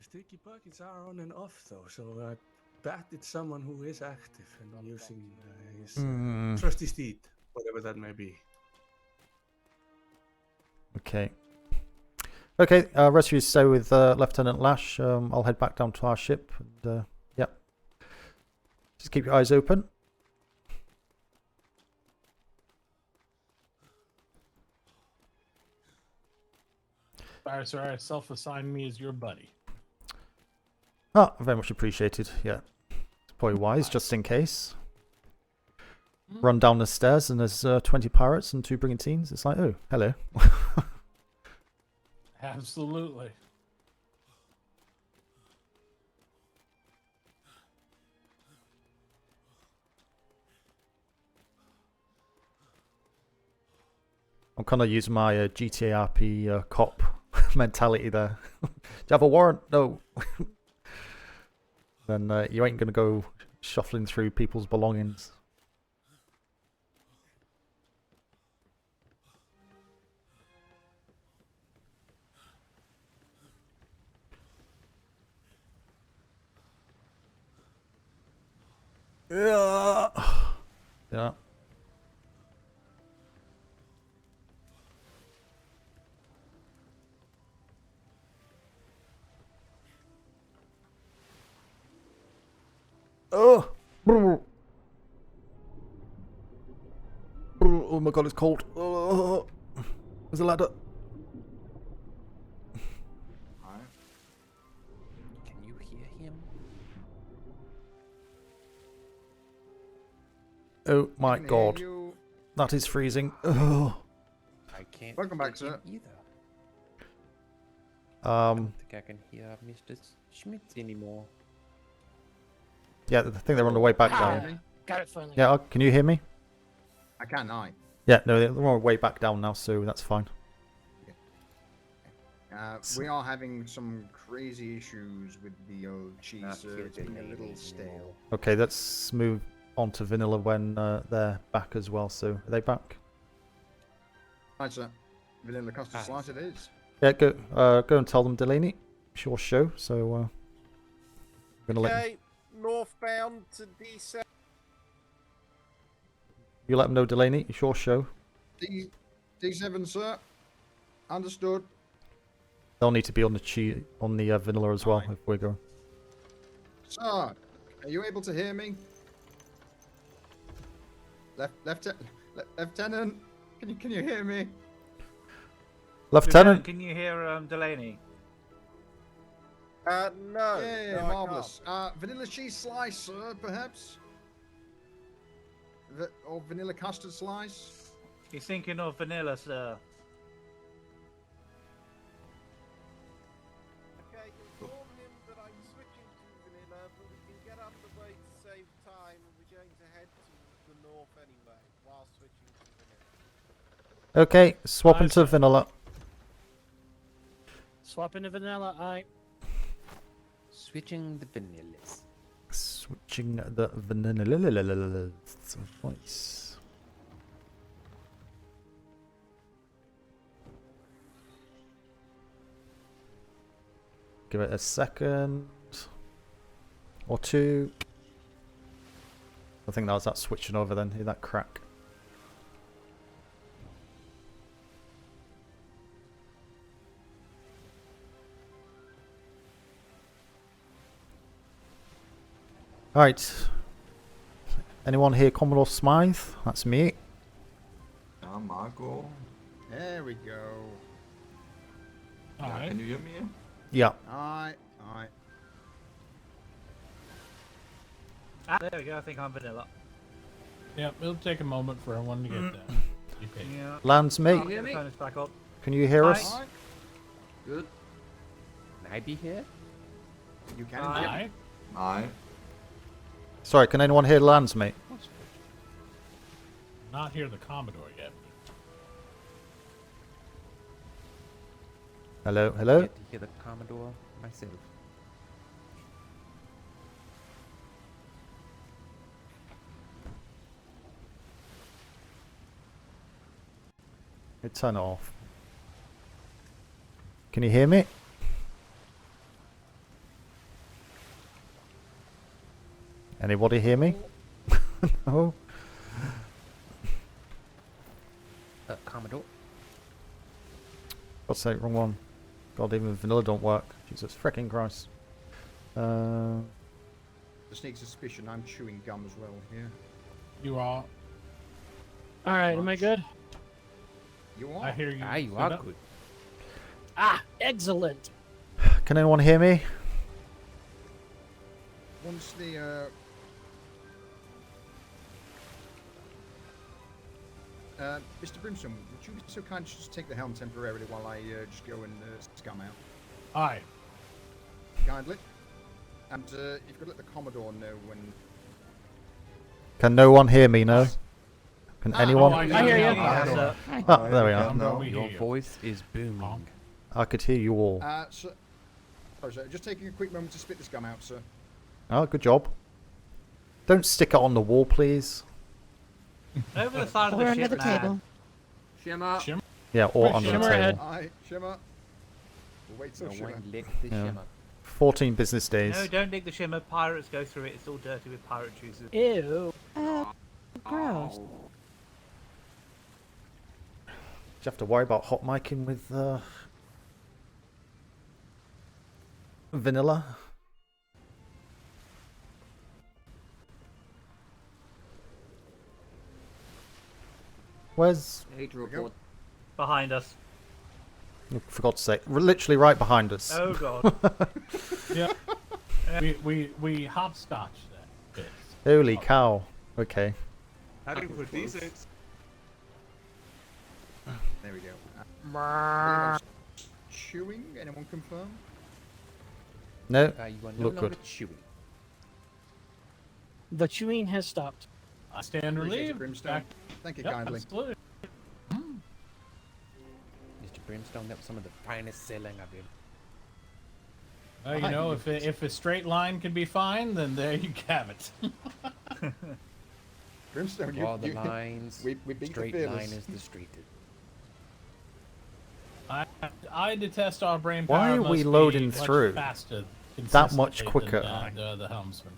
Speaker 15: Sticky pockets are on and off though, so I bet it's someone who is active and using his trusty steed, whatever that may be.
Speaker 1: Okay. Okay, rest of you stay with Lieutenant Lash. I'll head back down to our ship. And, yeah. Just keep your eyes open.
Speaker 7: Sorry, sir. I self-assigned me as your buddy.
Speaker 1: Ah, very much appreciated. Yeah. It's probably wise, just in case. Run down the stairs and there's 20 pirates and 2 brigantines. It's like, oh, hello.
Speaker 7: Absolutely.
Speaker 1: I'm kind of using my GTRP cop mentality there. Do you have a warrant? No. Then you ain't going to go shuffling through people's belongings. Yeah. Yeah. Oh. Oh my god, it's cold. Oh. There's a ladder.
Speaker 11: Alright.
Speaker 12: Can you hear him?
Speaker 1: Oh my
Speaker 11: Can hear
Speaker 1: god.
Speaker 11: you.
Speaker 1: That is freezing. Oh.
Speaker 12: I can't.
Speaker 11: Welcome back,
Speaker 12: hear
Speaker 11: sir.
Speaker 12: him either.
Speaker 1: Um.
Speaker 12: don't think I can hear Mr. Schmidt anymore.
Speaker 1: Yeah, I think they're on the way back
Speaker 9: Ah,
Speaker 1: down.
Speaker 9: got it finally.
Speaker 1: Yeah, can you hear me?
Speaker 11: I can, aye.
Speaker 1: Yeah, no, they're on the way back down now, so that's fine.
Speaker 11: We are having some crazy issues with the old cheese,
Speaker 12: Not
Speaker 11: so
Speaker 12: here
Speaker 11: it's getting a
Speaker 12: today
Speaker 11: little
Speaker 12: anymore.
Speaker 11: stale.
Speaker 1: Okay, let's move on to vanilla when they're back as well. So, are they back?
Speaker 11: Right, sir. Vanilla custard
Speaker 12: Aye.
Speaker 11: slice it is.
Speaker 1: Yeah, go and tell them, Delaney. It's your show, so I'm gonna let
Speaker 2: Okay, northbound to D7.
Speaker 1: you let them know, Delaney. It's your show.
Speaker 11: D7, sir. Understood.
Speaker 1: They'll need to be on the vanilla as well if we're going.
Speaker 11: Sir, are you able to hear me? Lieutenant, can you hear me?
Speaker 1: Lieutenant.
Speaker 3: Can you hear Delaney?
Speaker 2: No.
Speaker 11: Yeah,
Speaker 2: no, I
Speaker 11: marvelous. Vanilla cheese slice, sir, perhaps? Or vanilla custard slice?
Speaker 3: He's thinking of vanilla, sir.
Speaker 2: Okay, inform him that I'm switching to vanilla, but we can get underway to save time, and we're going to head to the north anyway, while switching to vanilla.
Speaker 1: Okay, swap into vanilla.
Speaker 9: Swap into vanilla. Aye.
Speaker 12: Switching the vanillas.
Speaker 1: Switching the vanilla voice. Give it a second or two. I think that was that switching over then. Hear that crack. Right. Anyone here, Commodore Smythe? That's me.
Speaker 10: Yeah, Marco.
Speaker 11: There we go.
Speaker 10: Yeah, can you hear me?
Speaker 1: Yeah.
Speaker 11: Aye.
Speaker 3: Ah, there we go. I think I'm vanilla.
Speaker 7: Yeah, it'll take a moment for everyone to get there. Be patient.
Speaker 3: Yeah.
Speaker 1: Lands me.
Speaker 3: I'll get the phone back up.
Speaker 1: Can you hear us?
Speaker 11: Aye.
Speaker 13: Good.
Speaker 12: Can I be here?
Speaker 11: You can.
Speaker 3: Aye.
Speaker 10: Aye.
Speaker 1: Sorry, can anyone hear Lands, mate?
Speaker 7: Not hear the Commodore yet.
Speaker 1: Hello, hello?
Speaker 12: Get to hear the Commodore myself.
Speaker 1: Hey, turn it off. Can you hear me? Anybody hear me? No?
Speaker 12: Commodore.
Speaker 1: God's sake, wrong one. God, even vanilla don't work. Jesus freaking Christ.
Speaker 11: The sneak suspicion I'm chewing gum as well here.
Speaker 7: You are.
Speaker 9: All right. Am I good?
Speaker 11: You are.
Speaker 7: I hear you.
Speaker 12: Ah, you
Speaker 7: Sit
Speaker 12: are
Speaker 7: up.
Speaker 12: good.
Speaker 9: Ah, excellent.
Speaker 1: Can anyone hear me?
Speaker 11: Once the Mr. Brimstone, would you be so kind to just take the helm temporarily while I just go and scum out?
Speaker 7: Aye.
Speaker 11: Kindly. And you've got to let the Commodore know when.
Speaker 1: Can no one hear me, no? Can anyone?
Speaker 7: I
Speaker 9: hear you.
Speaker 1: Ah, there we are.
Speaker 10: No.
Speaker 7: We hear
Speaker 12: Your
Speaker 7: you.
Speaker 12: voice is booming.
Speaker 1: I could hear you all.
Speaker 11: Sorry, sir. Just taking a quick moment to spit this gum out, sir.
Speaker 1: Oh, good job. Don't stick it on the wall, please.
Speaker 3: Over the side of
Speaker 4: Or
Speaker 3: the
Speaker 4: under
Speaker 3: ship,
Speaker 4: the
Speaker 3: man.
Speaker 4: table.
Speaker 13: Shimmer.
Speaker 7: Shimmer.
Speaker 1: Yeah, or
Speaker 7: Where's
Speaker 1: under the
Speaker 7: Shimmer
Speaker 1: table.
Speaker 7: head?
Speaker 11: Aye, Shimmer. We'll wait till
Speaker 12: No
Speaker 11: Shimmer.
Speaker 12: one licked the
Speaker 1: Yeah.
Speaker 12: shimmer.
Speaker 1: 14 business days.
Speaker 3: No, don't dig the shimmer. Pirates go through it. It's all dirty with pirate juices.
Speaker 9: Ew.
Speaker 4: Gross.
Speaker 1: Do you have to worry about hot micing with vanilla? Where's...
Speaker 13: Hate report.
Speaker 3: Behind us.
Speaker 1: For God's sake, literally right behind us.
Speaker 3: Oh god.
Speaker 7: Yeah. We hopscotch that bit.
Speaker 1: Holy cow. Okay.
Speaker 15: Happy for D6.
Speaker 11: There we go. Chewing? Anyone confirm?
Speaker 1: No.
Speaker 12: You are no
Speaker 1: Look
Speaker 12: longer
Speaker 1: good.
Speaker 12: chewing.
Speaker 9: The chewing has stopped.
Speaker 7: I stand
Speaker 11: Appreciate it,
Speaker 7: relieved.
Speaker 11: Brimstone. Thank you
Speaker 7: Yep,
Speaker 11: kindly.
Speaker 7: absolutely.
Speaker 12: Mr. Brimstone, that was some of the finest sailing I've ever.
Speaker 7: You know, if a straight line can be fine, then there you have it.
Speaker 11: Brimstone,
Speaker 12: Draw the lines.
Speaker 11: we beat the
Speaker 12: Straight
Speaker 11: fearless.
Speaker 12: line is the street.
Speaker 7: I detest our brain
Speaker 1: Why
Speaker 7: power.
Speaker 1: are we
Speaker 7: must be
Speaker 1: loading
Speaker 7: much
Speaker 1: through
Speaker 7: faster,
Speaker 1: that much
Speaker 7: consistently
Speaker 1: quicker?
Speaker 7: than, the helmsman.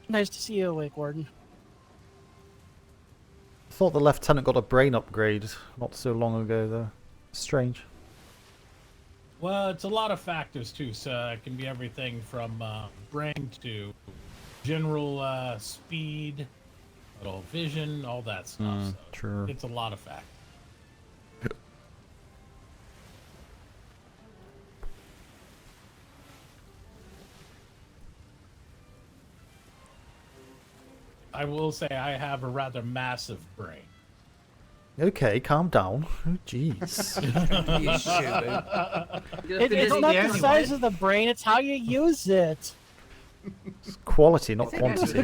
Speaker 9: Nice to see you awake, Warden.
Speaker 1: I thought the lieutenant got a brain upgrade not so long ago, though. Strange.
Speaker 7: Well, it's a lot of factors too. So it can be everything from brain to general speed, little vision, all that stuff. So
Speaker 1: True.
Speaker 7: it's a lot of factors. I will say I have a rather massive brain.
Speaker 1: Okay, calm down. Oh, jeez.
Speaker 9: It's not the size of the brain, it's how you use it.
Speaker 1: It's quality, not
Speaker 3: I
Speaker 1: quantity.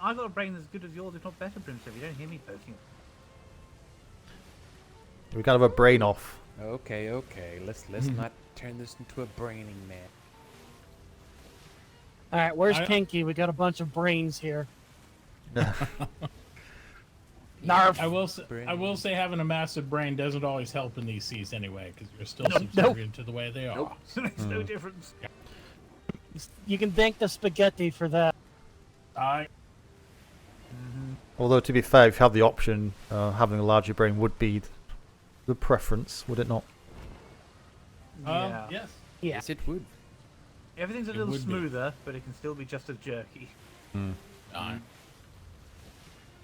Speaker 3: I've got a brain as good as yours, if not better, Brimstone. You don't hear me poking.
Speaker 1: We gotta have a brain off.
Speaker 12: Okay, okay. Let's not turn this into a braining man.
Speaker 9: All right, where's Pinky? We got a bunch of brains here. Narf.
Speaker 7: I will say having a massive brain doesn't always help in these seas anyway, because you're still subservient to the way they are.
Speaker 3: There's no difference.
Speaker 9: You can thank the spaghetti for that.
Speaker 1: Although, to be fair, if you have the option, having a larger brain would be the preference, would it not?
Speaker 3: Yeah.
Speaker 7: Yes.
Speaker 12: Yes, it would.
Speaker 3: Everything's a
Speaker 7: It
Speaker 3: little
Speaker 7: would be.
Speaker 3: smoother, but it can still be just as jerky.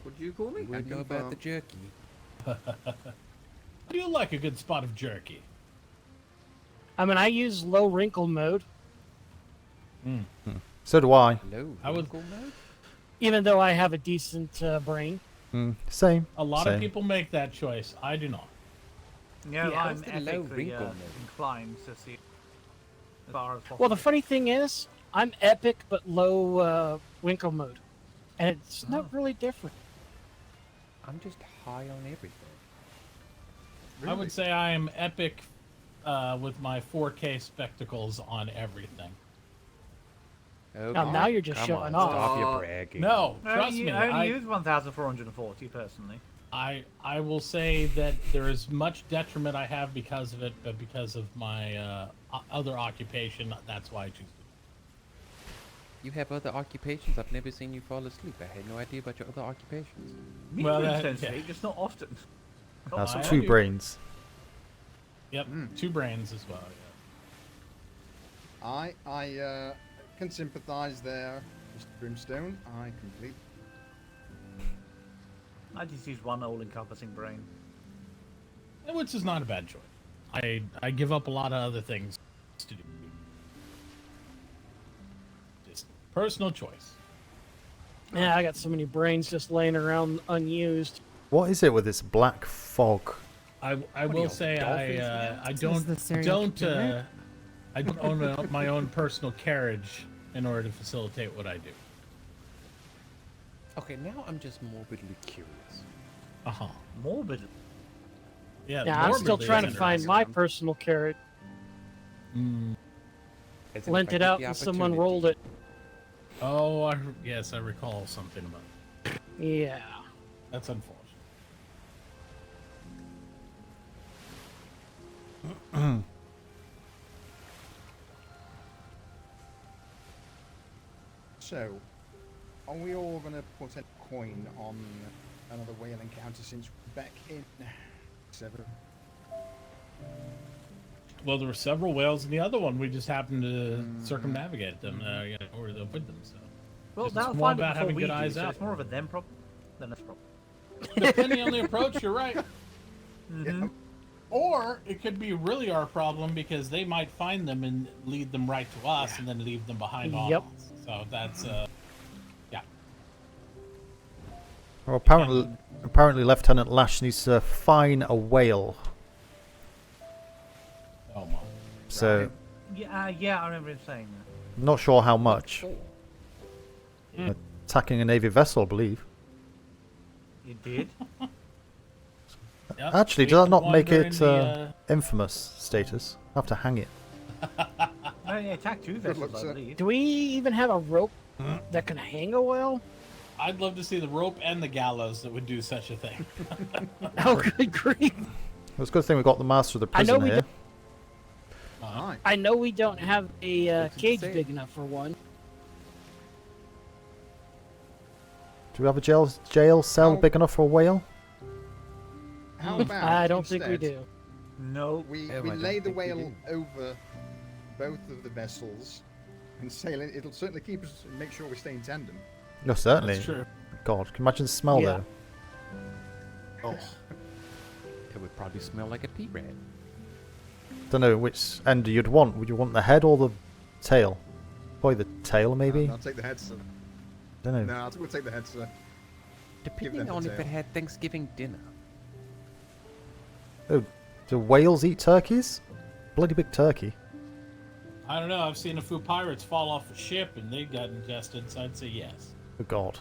Speaker 15: What do you call me?
Speaker 12: Would know about the jerky.
Speaker 7: I do like a good spot of jerky.
Speaker 9: I mean, I use low wrinkle mode,
Speaker 1: So do I.
Speaker 12: Low
Speaker 7: I would-
Speaker 12: wrinkle mode?
Speaker 9: even though I have a decent brain.
Speaker 1: Same.
Speaker 7: A lot
Speaker 1: Same.
Speaker 7: of people make that choice. I do not.
Speaker 3: Yeah,
Speaker 9: Yeah.
Speaker 3: I'm
Speaker 12: What's the low
Speaker 3: epically
Speaker 12: wrinkle mode?
Speaker 3: inclined to see as far as possible.
Speaker 9: Well, the funny thing is, I'm epic but low wrinkle mode, and it's not really different.
Speaker 12: I'm just high on everything.
Speaker 7: I would say I am epic with my 4K spectacles on everything.
Speaker 12: Okay.
Speaker 9: Now you're just
Speaker 12: Come
Speaker 9: showing
Speaker 12: on,
Speaker 9: off.
Speaker 12: Stop your bragging.
Speaker 7: No,
Speaker 3: I
Speaker 7: trust
Speaker 3: only,
Speaker 7: me.
Speaker 3: I only use 1,440 personally.
Speaker 7: I will say that there is much detriment I have because of it, but because of my other occupation, that's why I choose to.
Speaker 12: You have other occupations? I've never seen you fall asleep. I had no idea about your other occupations.
Speaker 3: Me
Speaker 7: Well,
Speaker 3: and
Speaker 7: that-
Speaker 3: Brimstone
Speaker 7: yeah.
Speaker 3: sleep, just not often.
Speaker 1: That's
Speaker 7: I
Speaker 1: 2
Speaker 7: do.
Speaker 1: brains.
Speaker 7: Yep, 2 brains as well. Yeah.
Speaker 11: I can sympathise there, Mr. Brimstone. I completely.
Speaker 3: I just use one all-encompassing brain.
Speaker 7: Which is not a bad choice. I give up a lot of other things to do. Just personal choice.
Speaker 9: Yeah, I got so many brains just laying around unused.
Speaker 1: What is it with this black fog?
Speaker 7: I will say I
Speaker 4: This is the serial killer.
Speaker 7: I don't own my own personal carriage in order to facilitate what I do.
Speaker 12: Okay, now I'm just morbidly curious.
Speaker 3: Morbid.
Speaker 7: Yeah,
Speaker 9: Yeah, I'm still
Speaker 7: morbidly
Speaker 9: trying to
Speaker 7: is
Speaker 9: find my personal carrot.
Speaker 12: As in,
Speaker 9: Lent
Speaker 12: if I
Speaker 9: it
Speaker 12: get
Speaker 9: out
Speaker 12: the
Speaker 9: and someone
Speaker 12: opportunity-
Speaker 9: rolled it.
Speaker 7: Oh, yes, I recall something about it.
Speaker 9: Yeah.
Speaker 7: That's unfortunate.
Speaker 11: So, are we all going to put a coin on another whale encounter since we're back in 7?
Speaker 7: Well, there were several whales in the other one. We just happened to circumnavigate them, or avoid them. So
Speaker 3: Well,
Speaker 7: It's
Speaker 3: they'll
Speaker 7: more
Speaker 3: find it
Speaker 7: about
Speaker 3: before
Speaker 7: having
Speaker 3: we
Speaker 7: good
Speaker 3: do,
Speaker 7: eyes
Speaker 3: so
Speaker 7: out.
Speaker 3: it's more of a them problem than us problem.
Speaker 7: Depending on the approach, you're right.
Speaker 3: Mhm.
Speaker 7: Or it could be really our problem because they might find them and lead them right to us
Speaker 9: Yeah.
Speaker 7: and then leave them behind on
Speaker 9: Yep.
Speaker 7: us. So that's yeah.
Speaker 1: Well, apparently Lieutenant Lash needs to fine a whale.
Speaker 7: Oh my.
Speaker 1: So
Speaker 3: Yeah, I remember him saying that.
Speaker 1: I'm not sure how much. Attacking a Navy vessel, I believe.
Speaker 3: You did?
Speaker 7: Yep.
Speaker 1: Actually,
Speaker 7: We
Speaker 1: does that
Speaker 7: had
Speaker 1: not
Speaker 7: one
Speaker 1: make
Speaker 7: during
Speaker 1: it
Speaker 7: the,
Speaker 1: infamous status? I have to hang it.
Speaker 3: Oh yeah, attack 2 vessels, I believe.
Speaker 9: Do we even have a rope that can hang a whale?
Speaker 7: I'd love to see the rope and the gallows that would do such a thing.
Speaker 9: Oh, good grief!
Speaker 1: It's a good thing we got the master of the
Speaker 9: I know
Speaker 1: prison
Speaker 9: we
Speaker 1: here.
Speaker 11: Alright.
Speaker 9: I know we don't have a
Speaker 12: That's
Speaker 9: cage
Speaker 12: insane.
Speaker 9: big enough for one.
Speaker 1: Do we have a jail cell
Speaker 11: Oh.
Speaker 1: big enough for a whale?
Speaker 11: How about
Speaker 9: I don't think we
Speaker 11: instead,
Speaker 9: do.
Speaker 3: No.
Speaker 11: We
Speaker 12: Oh, I don't
Speaker 11: lay the
Speaker 12: think we
Speaker 11: whale
Speaker 12: do.
Speaker 11: over both of the vessels and sail it. It'll certainly keep us, make sure we stay in tandem.
Speaker 1: No, certainly.
Speaker 7: That's true.
Speaker 1: God, can you imagine the smell
Speaker 9: Yeah.
Speaker 1: though?
Speaker 11: Oh,
Speaker 12: It would probably smell like a pea rat.
Speaker 1: Don't know which end you'd want. Would you want the head or the tail? Probably the tail, maybe.
Speaker 11: I'll take the head, sir.
Speaker 1: Don't know.
Speaker 11: No, we'll take the head, sir.
Speaker 12: Depending
Speaker 11: them the
Speaker 12: on if
Speaker 11: tail.
Speaker 12: it had Thanksgiving dinner.
Speaker 1: Oh, do whales eat turkeys? Bloody big turkey.
Speaker 7: I don't know. I've seen a few pirates fall off a ship and they got ingested, so I'd say yes.
Speaker 1: Oh God.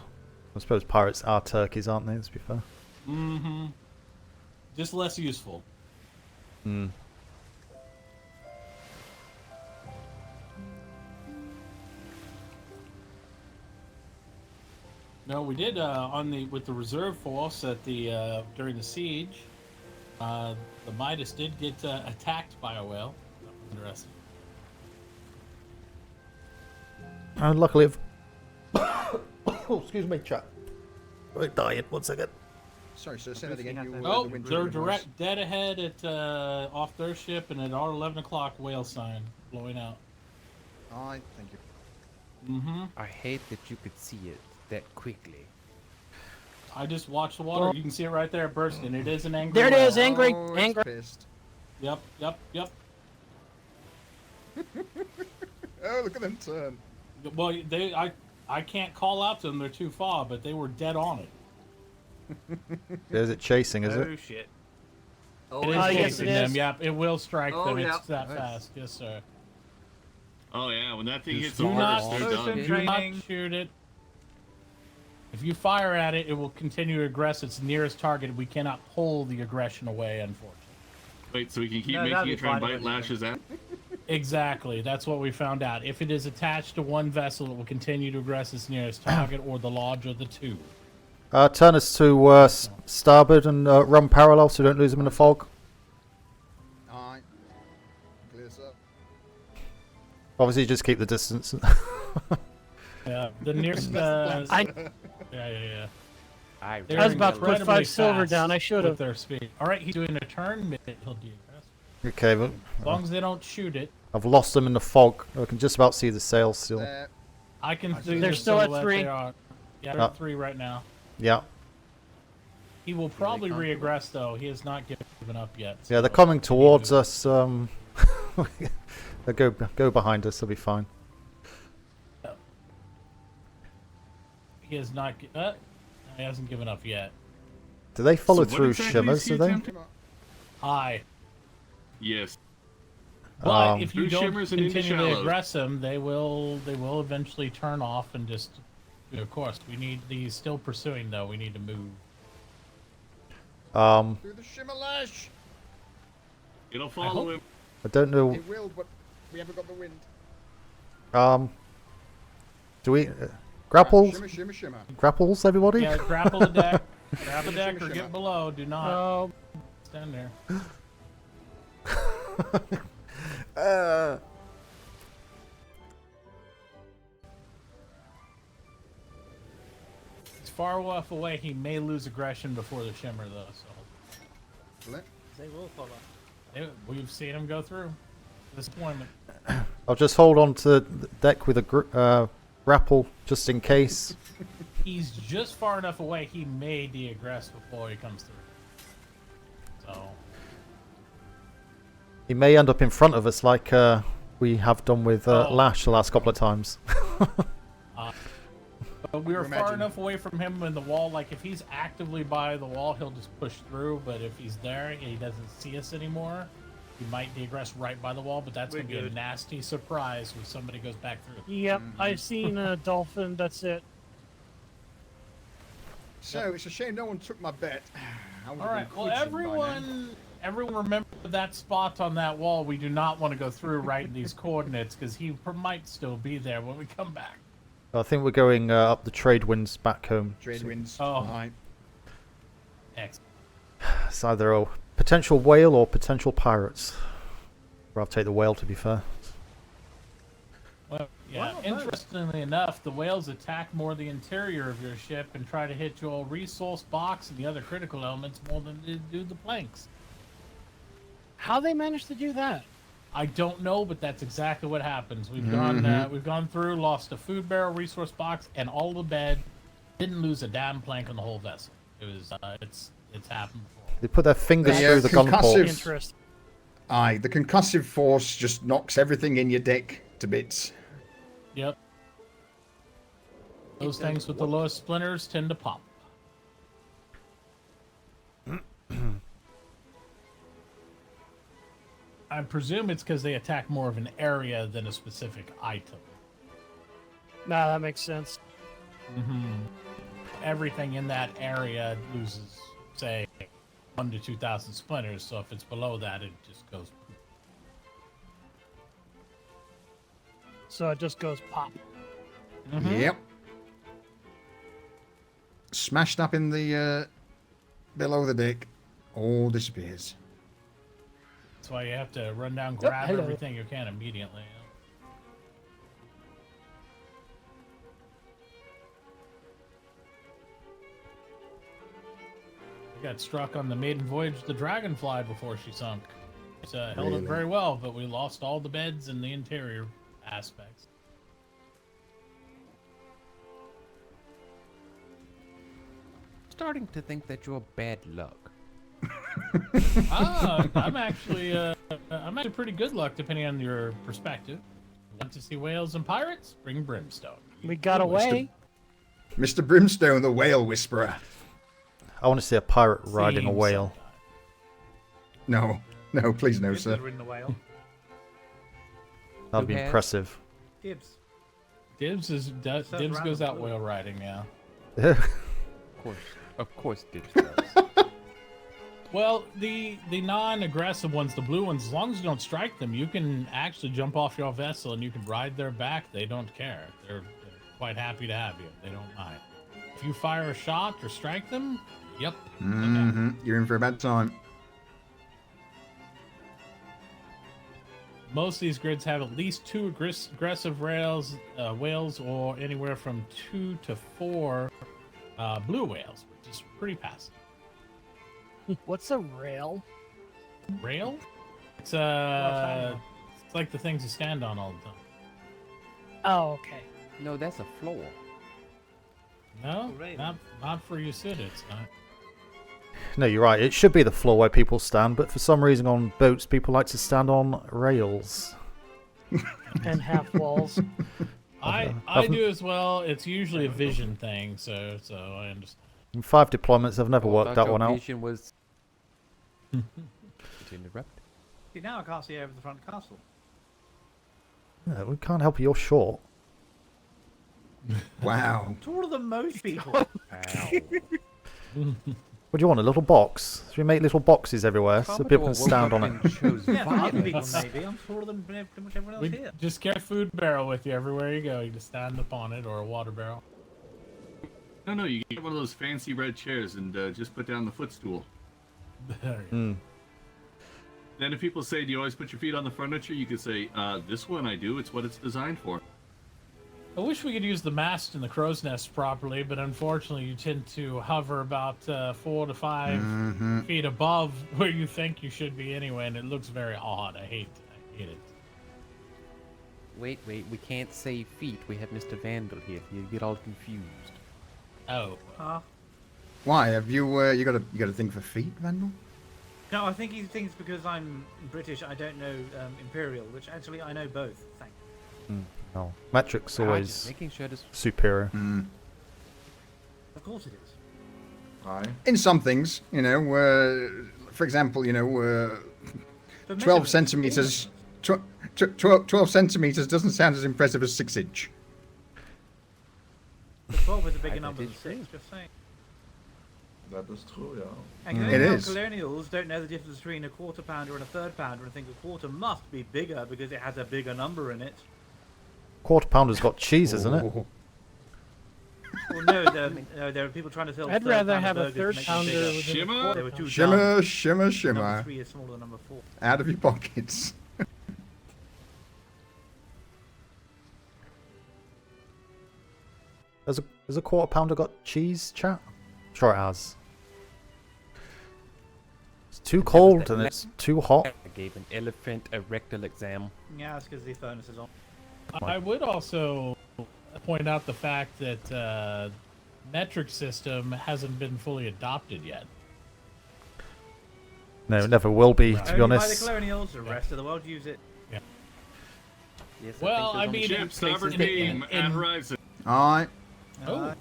Speaker 1: I suppose pirates are turkeys, aren't they? Let's be fair.
Speaker 7: Mm-hmm. Just less useful.
Speaker 1: Hmm.
Speaker 7: No, we did with the reserve force at the during the siege. The Midas did get attacked by a whale. Interesting.
Speaker 1: And luckily, oh, excuse me, chat. I'm dying. 1 second.
Speaker 11: Sorry, sir. Say that again. You were
Speaker 7: Oh,
Speaker 11: the winter
Speaker 7: they're
Speaker 11: remorse.
Speaker 7: direct dead ahead at off their ship, and at our 11 o'clock whale sign blowing out.
Speaker 11: Alright, thank you.
Speaker 7: Mm-hmm.
Speaker 12: I hate that you could see it that quickly.
Speaker 7: I just watched the water. You can see it right there bursting. It is an angry
Speaker 9: There it
Speaker 7: whale.
Speaker 9: is, angry,
Speaker 11: Oh, it's
Speaker 9: angry.
Speaker 11: pissed.
Speaker 7: Yep.
Speaker 11: Oh, look at them turn.
Speaker 7: Well, I can't call out to them. They're too far, but they were dead on it.
Speaker 1: Is it chasing, is
Speaker 3: Oh
Speaker 1: it?
Speaker 3: shit.
Speaker 13: Oh,
Speaker 7: It is
Speaker 9: yes,
Speaker 7: chasing
Speaker 9: it
Speaker 7: them.
Speaker 9: is.
Speaker 7: Yep, it will strike
Speaker 13: Oh,
Speaker 7: them.
Speaker 13: yeah.
Speaker 7: It's that
Speaker 12: Nice.
Speaker 7: fast. Yes, sir.
Speaker 5: Oh yeah, when that thing
Speaker 12: Just
Speaker 5: hits the
Speaker 7: Do
Speaker 5: water,
Speaker 7: not,
Speaker 5: they're
Speaker 3: Listen,
Speaker 5: done.
Speaker 7: do not
Speaker 3: Training.
Speaker 7: shoot it. If you fire at it, it will continue to aggress its nearest target. We cannot pull the aggression away, unfortunately.
Speaker 5: Wait, so we can keep
Speaker 3: No, that'd
Speaker 5: making
Speaker 3: be
Speaker 5: it try and
Speaker 3: fine
Speaker 5: bite
Speaker 3: if anything.
Speaker 5: lashes out?
Speaker 7: Exactly. That's what we found out. If it is attached to one vessel, it will continue to aggress its nearest target or the larger of the two.
Speaker 1: Turn us to starboard and run parallel so we don't lose them in the fog.
Speaker 11: Alright. Clear, sir.
Speaker 1: Obviously, just keep the distance.
Speaker 7: Yeah, the nearest. Yeah.
Speaker 9: I
Speaker 7: They're
Speaker 9: was about to put
Speaker 7: incredibly
Speaker 9: 5 silver
Speaker 7: fast
Speaker 9: down. I should
Speaker 7: with
Speaker 9: have.
Speaker 7: their speed. All right, he's doing a turn. Maybe he'll do that.
Speaker 1: Okay, but
Speaker 7: As long as they don't shoot it,
Speaker 1: I've lost them in the fog. I can just about see the sails still.
Speaker 11: There.
Speaker 7: I can.
Speaker 11: They're
Speaker 7: see the
Speaker 9: still at
Speaker 7: silhouette
Speaker 9: 3.
Speaker 7: They are. Yeah, they're at 3 right now.
Speaker 1: Yeah.
Speaker 7: He will probably reaggress though. He has not given up yet.
Speaker 1: Yeah, they're
Speaker 7: so
Speaker 1: coming
Speaker 7: we need
Speaker 1: towards
Speaker 7: to-
Speaker 1: us. They go behind us. They'll be fine.
Speaker 7: He has not. He hasn't given up yet.
Speaker 1: Do they follow
Speaker 5: So what
Speaker 1: through
Speaker 5: exactly
Speaker 1: shimmers?
Speaker 5: is he
Speaker 1: Do they?
Speaker 5: attempting?
Speaker 7: Hi.
Speaker 5: Yes.
Speaker 7: But if you
Speaker 5: Through
Speaker 7: don't
Speaker 5: shimmers and into
Speaker 7: continually
Speaker 5: shallows.
Speaker 7: aggress them, they will eventually turn off and just. Of course, we need. He's still pursuing though. We need to move.
Speaker 11: Through the shimmer lash.
Speaker 5: It'll follow him.
Speaker 1: I don't know.
Speaker 11: It will, but we haven't got the wind.
Speaker 1: Do we grapples?
Speaker 11: Shimmer, shimmer, shimmer.
Speaker 1: Grapples, everybody.
Speaker 7: Yeah, grapple the deck. Grab the
Speaker 11: Shimmer,
Speaker 7: deck or
Speaker 11: shimmer.
Speaker 7: get below. Do not
Speaker 9: No.
Speaker 7: stand there. He's far enough away. He may lose aggression before the shimmer though. So
Speaker 11: Will it?
Speaker 3: They will follow.
Speaker 7: we've seen him go through. Disappointment.
Speaker 1: I'll just hold on to the deck with a grapple just in case.
Speaker 7: He's just far enough away. He may de-aggress before he comes through. So
Speaker 1: He may end up in front of us like we have done with Lash the last couple of times.
Speaker 7: but we were far enough away from him in the wall. Like if he's actively by the wall, he'll just push through. But if he's there and he doesn't see us anymore, he might de-aggress right by the wall. But that's going to be a nasty surprise when somebody goes back through.
Speaker 9: Yep, I've seen a dolphin. That's it.
Speaker 11: So it's a shame no one took my bet.
Speaker 7: All right. Well, everyone remember that spot on that wall. We do not want to go through right in these coordinates because he might still be there when we come back.
Speaker 1: I think we're going up the trade winds back home.
Speaker 11: Trade winds.
Speaker 7: Oh.
Speaker 11: Right.
Speaker 7: Excellent.
Speaker 1: It's either a potential whale or potential pirates. I'll take the whale, to be fair.
Speaker 7: Well, yeah. Interestingly enough, the whales attack more the interior of your ship and try to hit your resource box and the other critical elements more than they do the planks.
Speaker 9: How they managed to do that?
Speaker 7: I don't know, but that's exactly what happens. We've gone through, lost a food barrel, resource box, and all the bed. Didn't lose a damn plank on the whole vessel. It was it's happened before.
Speaker 1: They put their fingers through the gun port.
Speaker 9: Interesting.
Speaker 11: Aye, the concussive force just knocks everything in your deck to bits.
Speaker 7: Yep. Those things with the lowest splinters tend to pop. I presume it's because they attack more of an area than a specific item.
Speaker 9: Nah, that makes sense.
Speaker 7: Everything in that area loses, say, 1 to 2,000 splinters. So if it's below that, it just goes.
Speaker 9: So it just goes pop.
Speaker 11: Yep. Smashed up in the below the deck, all disappears.
Speaker 7: That's why you have to run down, grab
Speaker 9: hello.
Speaker 7: everything you can immediately. We got struck on the maiden voyage of the Dragonfly before she sunk. It's held up very well, but we lost all the beds and the interior aspects.
Speaker 12: Starting to think that you're bad luck.
Speaker 7: I'm actually pretty good luck depending on your perspective. Want to see whales and pirates? Bring Brimstone.
Speaker 9: We got away.
Speaker 11: Mr. Brimstone, the whale whisperer.
Speaker 1: I want to see a pirate riding a whale.
Speaker 11: No, please no, sir.
Speaker 3: The whale.
Speaker 1: That'd be impressive.
Speaker 3: Dibs.
Speaker 7: Dibs goes out whale riding now.
Speaker 12: Of course, Dibs does.
Speaker 7: Well, the non-aggressive ones, the blue ones, as long as you don't strike them, you can actually jump off your vessel and you can ride their back. They don't care. They're quite happy to have you. They don't mind. If you fire a shot or strike them, yep.
Speaker 11: You're in for a bad time.
Speaker 7: Most of these grids have at least 2 aggressive whales, or anywhere from 2 to 4 blue whales, which is pretty passive.
Speaker 9: What's a rail?
Speaker 7: Rail? It's like the things you stand on all the time.
Speaker 9: Oh, okay.
Speaker 12: No, that's a floor.
Speaker 7: No, not for you sit. It's not.
Speaker 1: No, you're right. It should be the floor where people stand, but for some reason on boats, people like to stand on rails.
Speaker 9: And half walls.
Speaker 7: I do as well. It's usually a vision thing, so I understand.
Speaker 1: In 5 deployments, I've never worked that one out.
Speaker 12: Vision was... interrupt.
Speaker 3: See, now I can't see over the front castle.
Speaker 1: Yeah, we can't help you. You're short.
Speaker 11: Wow.
Speaker 3: Taller than most people.
Speaker 1: What do you want? A little box? Should we make little boxes everywhere so people can stand on it?
Speaker 3: Yeah, for other people maybe. I'm taller than pretty much everyone else here.
Speaker 7: Just get a food barrel with you everywhere you go. You just stand upon it, or a water barrel.
Speaker 5: No, you get one of those fancy red chairs and just put down the footstool.
Speaker 7: There
Speaker 5: Then if people say, do you always put your feet on the furniture? You could say, this one I do. It's what it's designed for.
Speaker 7: I wish we could use the mast and the crow's nest properly, but unfortunately you tend to hover about 4 to 5 feet above where you think you should be anyway, and it looks very odd. I hate it.
Speaker 12: wait. We can't say feet. We have Mr. Vandal here. You get all confused.
Speaker 7: Oh.
Speaker 11: Why have you you got a thing for feet, Vandal?
Speaker 3: No, I think he thinks because I'm British, I don't know Imperial, which actually I know both. Thank you.
Speaker 1: No, metric's
Speaker 12: I'm
Speaker 1: always
Speaker 12: just making sure this-
Speaker 1: superior.
Speaker 3: Of course it is.
Speaker 10: Aye.
Speaker 11: In some things, you know, for example, you know, 12 centimeters. 12 centimeters doesn't sound as impressive as 6 inch.
Speaker 3: The 12 is a bigger number than 6, just saying.
Speaker 10: That is true, yeah.
Speaker 3: And
Speaker 11: It is.
Speaker 3: colonials don't know the difference between a quarter pounder and a third pounder and think a quarter must be bigger because it has a bigger number in it.
Speaker 1: Quarter pounder's got cheese, isn't it?
Speaker 11: Oh.
Speaker 3: Well, no, there are people trying to sell.
Speaker 9: I'd
Speaker 3: third
Speaker 9: rather
Speaker 3: pounder
Speaker 9: have a
Speaker 3: burgers
Speaker 9: third
Speaker 3: to make them
Speaker 9: pounder
Speaker 3: bigger.
Speaker 9: with a
Speaker 6: Shimmer?
Speaker 9: quarter
Speaker 3: They were too
Speaker 9: pounder.
Speaker 11: Shimmer,
Speaker 3: dumb.
Speaker 11: shimmer, shimmer.
Speaker 3: Number 3 is smaller than number 4.
Speaker 11: Out of your pockets.
Speaker 1: Has a quarter pounder got cheese, chat? Sure it has. It's too cold and it's too hot.
Speaker 12: I gave an elephant a rectal exam.
Speaker 3: Yeah, that's because the furnace is on.
Speaker 7: I would also point out the fact that metric system hasn't been fully adopted yet.
Speaker 1: No, it never will be, to be
Speaker 3: Only by the
Speaker 1: honest.
Speaker 3: colonials, the rest of the world use it.
Speaker 7: Yeah.
Speaker 12: Yes,
Speaker 7: Well, I
Speaker 12: think
Speaker 7: mean,
Speaker 12: there's
Speaker 7: in
Speaker 12: only
Speaker 6: Ship,
Speaker 12: two
Speaker 6: starboard
Speaker 12: places that
Speaker 6: beam,
Speaker 12: can-
Speaker 6: and horizon.
Speaker 11: Alright.
Speaker 7: Oh.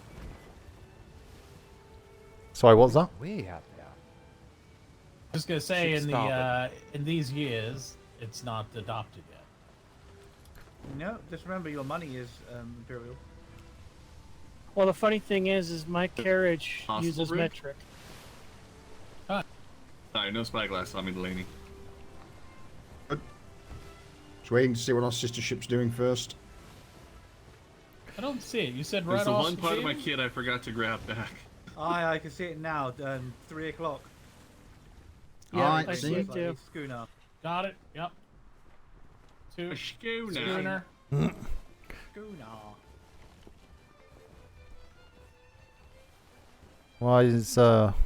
Speaker 1: Sorry, what's that?
Speaker 12: Way out there.
Speaker 7: Just gonna say,
Speaker 12: Ship starboard.
Speaker 7: in these years, it's not adopted yet.
Speaker 3: No, just remember your money is Imperial.
Speaker 9: Well, the funny thing is my carriage
Speaker 6: Possible
Speaker 9: uses
Speaker 6: rig?
Speaker 9: metric.
Speaker 6: Sorry, no spyglass on me, Delaney.
Speaker 11: Just waiting to see what our sister ship's doing first.
Speaker 7: I don't see it. You said
Speaker 6: There's
Speaker 7: right
Speaker 6: the
Speaker 7: off
Speaker 6: one part of my
Speaker 7: Jim?
Speaker 6: kit I forgot to grab back.
Speaker 3: I can see it now. 3 o'clock.
Speaker 9: Yeah,
Speaker 11: Alright,
Speaker 9: I
Speaker 11: see?
Speaker 9: see it too.
Speaker 3: Schooner.
Speaker 7: Got it. Yep.
Speaker 6: A schooner.
Speaker 7: Schooner.
Speaker 3: Schooner.
Speaker 1: Why is
Speaker 7: It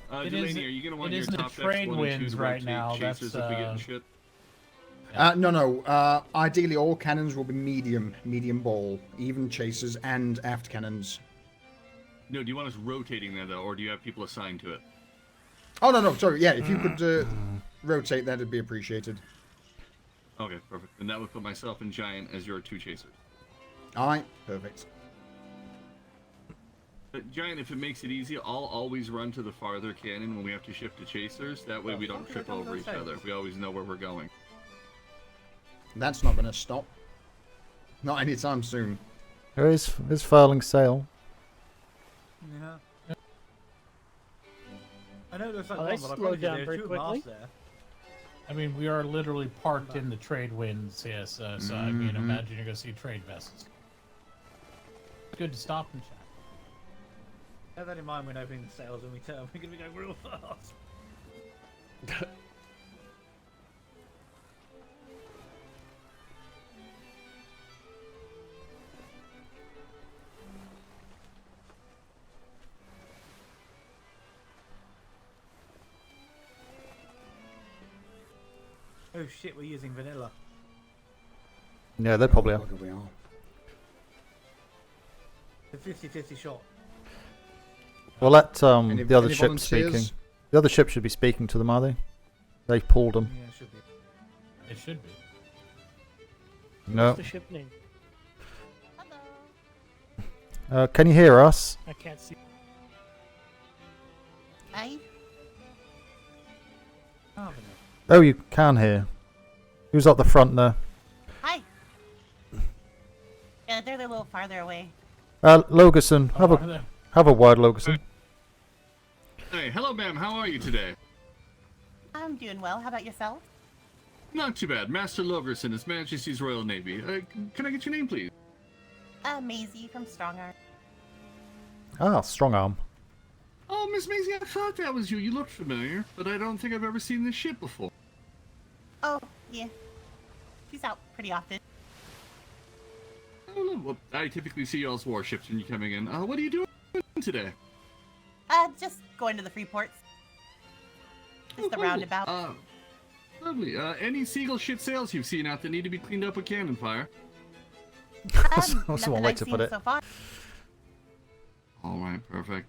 Speaker 6: Delaney,
Speaker 7: is-
Speaker 6: are you gonna want
Speaker 7: it
Speaker 6: your
Speaker 7: is the
Speaker 6: top decks
Speaker 7: trade
Speaker 6: 1 and 2
Speaker 7: winds
Speaker 6: to
Speaker 7: right
Speaker 6: rotate
Speaker 7: now,
Speaker 6: chasers
Speaker 7: that's,
Speaker 6: if we get in shit?
Speaker 11: No. Ideally, all cannons will be medium ball, even chasers and aft cannons.
Speaker 6: No, do you want us rotating there though, or do you have people assigned to it?
Speaker 11: Oh no, sorry. Yeah, if you could rotate, that'd be appreciated.
Speaker 6: Okay, perfect. And that would put myself and Giant as your 2 chasers.
Speaker 11: All right, perfect.
Speaker 6: But Giant, if it makes it easy, I'll always run to the farther cannon when we have to shift to chasers. That way we don't trip over each other. We always know where we're going.
Speaker 11: That's not going to stop. Not anytime soon.
Speaker 1: there is furling sail?
Speaker 3: Yeah. I know it looks like
Speaker 9: Oh,
Speaker 3: one,
Speaker 9: they
Speaker 3: but I
Speaker 9: slowed
Speaker 3: promise you
Speaker 9: down
Speaker 3: there are
Speaker 9: very
Speaker 3: 2
Speaker 9: quickly.
Speaker 3: masts there.
Speaker 7: I mean, we are literally parked in the trade winds, yes. So I mean,
Speaker 11: Mhm.
Speaker 7: imagine you're gonna see trade vessels. It's good to stop and chat.
Speaker 3: Bear that in mind when opening the sails when we turn. We're going to be going real fast. Oh shit, we're using vanilla.
Speaker 1: Yeah, they probably are.
Speaker 11: Bugger we are.
Speaker 3: The 50-50 shot.
Speaker 1: We'll let
Speaker 11: Any-
Speaker 1: the other
Speaker 11: any
Speaker 1: ship
Speaker 11: volunteers?
Speaker 1: speaking. The other ship should be speaking to them, are they? They pulled them.
Speaker 3: Yeah, it should be.
Speaker 7: It should be.
Speaker 1: No.
Speaker 9: What's the ship name?
Speaker 1: Can you hear us?
Speaker 9: I can't see.
Speaker 8: Hi.
Speaker 3: Oh,
Speaker 1: Oh, you can hear. Who's up the front there?
Speaker 8: Hi. Yeah, they're a little farther away.
Speaker 1: Logerson. Have a word, Logerson.
Speaker 6: Hey, hello, ma'am. How are you today?
Speaker 8: I'm doing well. How about yourself?
Speaker 6: Not too bad. Master Logerson, His Majesty's Royal Navy. Can I get your name, please?
Speaker 8: Maisie from Strongarm.
Speaker 1: Ah, strong arm.
Speaker 6: Oh, Miss Maisie, I thought that was you. You looked familiar, but I don't think I've ever seen this ship before.
Speaker 8: Oh, yeah. She's out pretty often.
Speaker 6: Oh, well, I typically see y'all's warships when you're coming in. What are you doing today?
Speaker 8: Just going to the free ports.
Speaker 6: Oh,
Speaker 8: Just the
Speaker 6: cool.
Speaker 8: roundabout.
Speaker 6: Lovely. Any Seagull shit sails you've seen out that need to be cleaned up with cannon fire?
Speaker 1: That's one way to put it.
Speaker 16: So far.
Speaker 6: All right, perfect.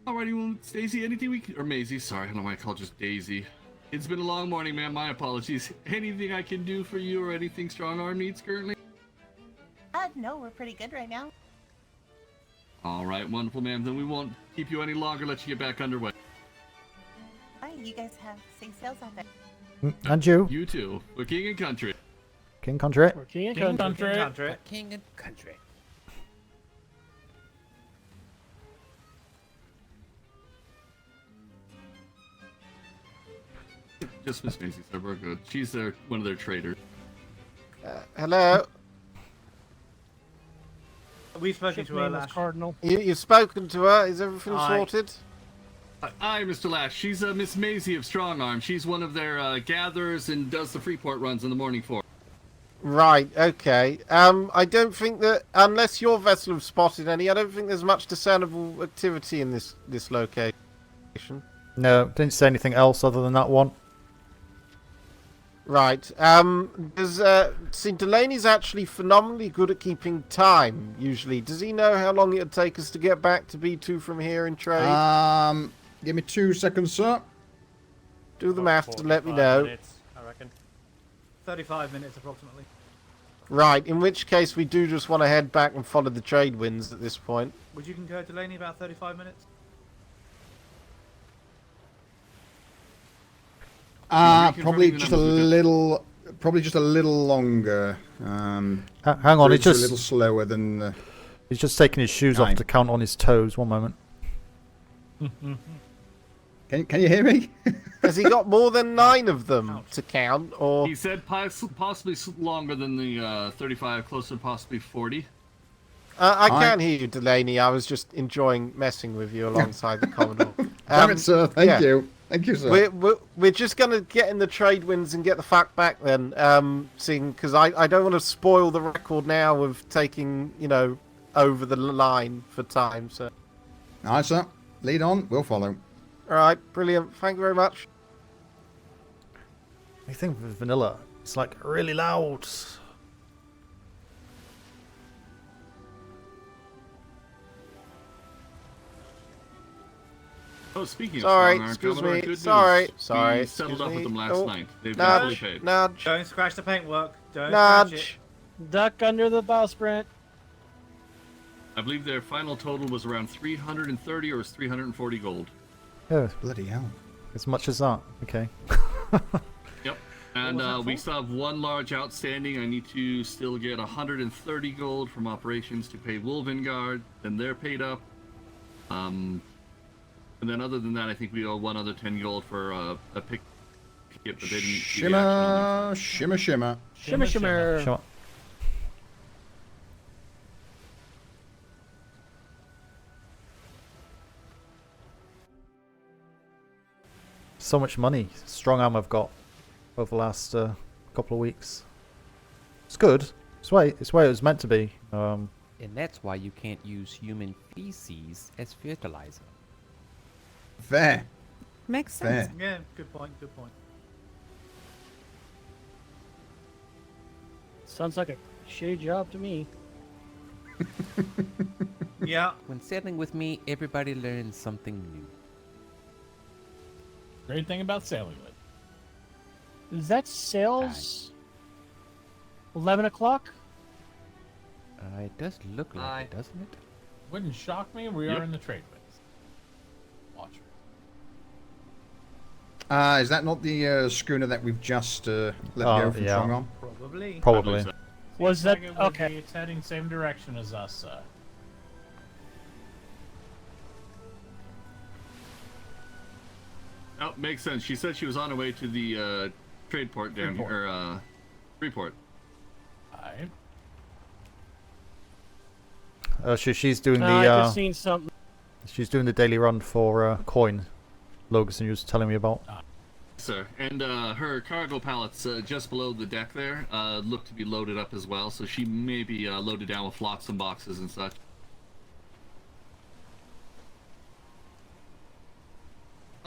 Speaker 6: Alrighty, well, Stacy, anything we can, or Maisie, sorry, I don't know why I called just Daisy. It's been a long morning, ma'am. My apologies. Anything I can do for you, or anything Strong Arm needs currently?
Speaker 16: No, we're pretty good right now.
Speaker 6: All right, wonderful, ma'am. Then we won't keep you any longer. Let you get back underway.
Speaker 16: All right, you guys have safe sails out there.
Speaker 1: And you.
Speaker 6: You too. We're king and country.
Speaker 1: King country.
Speaker 9: We're king and
Speaker 3: King
Speaker 9: country.
Speaker 3: country.
Speaker 12: King and country.
Speaker 6: Just Miss Maisie said we're good. She's one of their traders.
Speaker 2: Hello.
Speaker 3: We've spoken
Speaker 9: Ship
Speaker 3: to her,
Speaker 9: name is
Speaker 3: Lash.
Speaker 9: Cardinal.
Speaker 2: You've spoken to her. Is everything
Speaker 3: Aye.
Speaker 2: sorted?
Speaker 6: Aye, Mr. Lash. She's Miss Maisie of Strong Arm. She's one of their gatherers and does the Freeport runs in the morning for.
Speaker 2: Right, okay. I don't think that, unless your vessel have spotted any, I don't think there's much discernible activity in this location.
Speaker 1: No, didn't say anything else other than that one.
Speaker 2: Right. See, Delaney's actually phenomenally good at keeping time, usually. Does he know how long it would take us to get back to B2 from here in trade?
Speaker 11: Give me 2 seconds, sir.
Speaker 2: Do the maths and let me know.
Speaker 3: Minutes, I reckon. 35 minutes approximately.
Speaker 2: Right, in which case we do just want to head back and follow the trade winds at this point.
Speaker 3: Would you concur, Delaney, about 35 minutes?
Speaker 11: Probably just a little longer.
Speaker 1: Hang on,
Speaker 11: it's
Speaker 1: just
Speaker 11: a little slower than.
Speaker 1: He's just taking his shoes off to count on his toes. One moment.
Speaker 11: Can you hear me?
Speaker 2: Has he got more than 9 of them to count, or?
Speaker 6: He said possibly longer than the 35, closer to possibly 40.
Speaker 2: I can't hear you, Delaney. I was just enjoying messing with you alongside the Commodore.
Speaker 11: Damn it, sir. Thank you. Thank you, sir.
Speaker 2: We're just going to get in the trade winds and get the fact back then, seeing, because I don't want to spoil the record now of taking, over the line for time. So.
Speaker 11: All right, sir. Lead on. We'll follow.
Speaker 2: All right, brilliant. Thank you very much.
Speaker 1: I think with vanilla, it's like really loud.
Speaker 6: Oh, speaking
Speaker 2: Sorry,
Speaker 6: of
Speaker 2: excuse
Speaker 6: Strong Arm,
Speaker 2: me.
Speaker 6: good
Speaker 2: Sorry,
Speaker 6: news.
Speaker 2: sorry.
Speaker 6: We settled up with them last
Speaker 2: Oh,
Speaker 6: night. They've been fully
Speaker 2: nudge,
Speaker 6: paid.
Speaker 2: nudge.
Speaker 3: Don't scratch the paintwork. Don't scratch it.
Speaker 2: Nudge.
Speaker 9: Duck under the bowsprit.
Speaker 6: I believe their final total was around 330 or was 340 gold.
Speaker 1: Oh,
Speaker 11: bloody hell!
Speaker 1: As much as that. Okay.
Speaker 6: Yep. And we still have one large outstanding. I need to still get 130 gold from operations to pay Wolvengard. Then they're paid up. And then other than that, I think we owe one other 10 gold for a pick. But they didn't see the action on
Speaker 11: Shimmer, shimmer.
Speaker 9: Shimmer, shimmer.
Speaker 1: Sure. So much money, Strong Arm I've got over the last couple of weeks. It's good. It's where it was meant to be.
Speaker 12: And that's why you can't use human feces as fertilizer.
Speaker 11: Fair.
Speaker 4: Makes
Speaker 11: Fair.
Speaker 4: sense.
Speaker 3: Yeah, good point, good point.
Speaker 9: Sounds like a shitty job to me.
Speaker 3: Yeah.
Speaker 12: When sailing with me, everybody learns something new.
Speaker 7: Great thing about sailing with.
Speaker 9: Is that sales? 11 o'clock?
Speaker 12: It does look like it, doesn't it?
Speaker 7: Wouldn't shock me. We are in the trade winds. Watch.
Speaker 11: Is that not the schooner that we've just let go from Strong Arm?
Speaker 3: Probably.
Speaker 1: Probably.
Speaker 9: Was that
Speaker 7: It would
Speaker 9: okay?
Speaker 7: be, it's heading same direction as us.
Speaker 6: Oh, makes sense. She said she was on her way to the trade port down here, or Freeport.
Speaker 7: Alright.
Speaker 1: She's doing
Speaker 9: I
Speaker 1: the
Speaker 9: just seen something.
Speaker 1: she's doing the daily run for coin. Logan was telling me about.
Speaker 6: Sir, and her cargo pallets just below the deck there look to be loaded up as well, so she may be loaded down with flotsam boxes and such.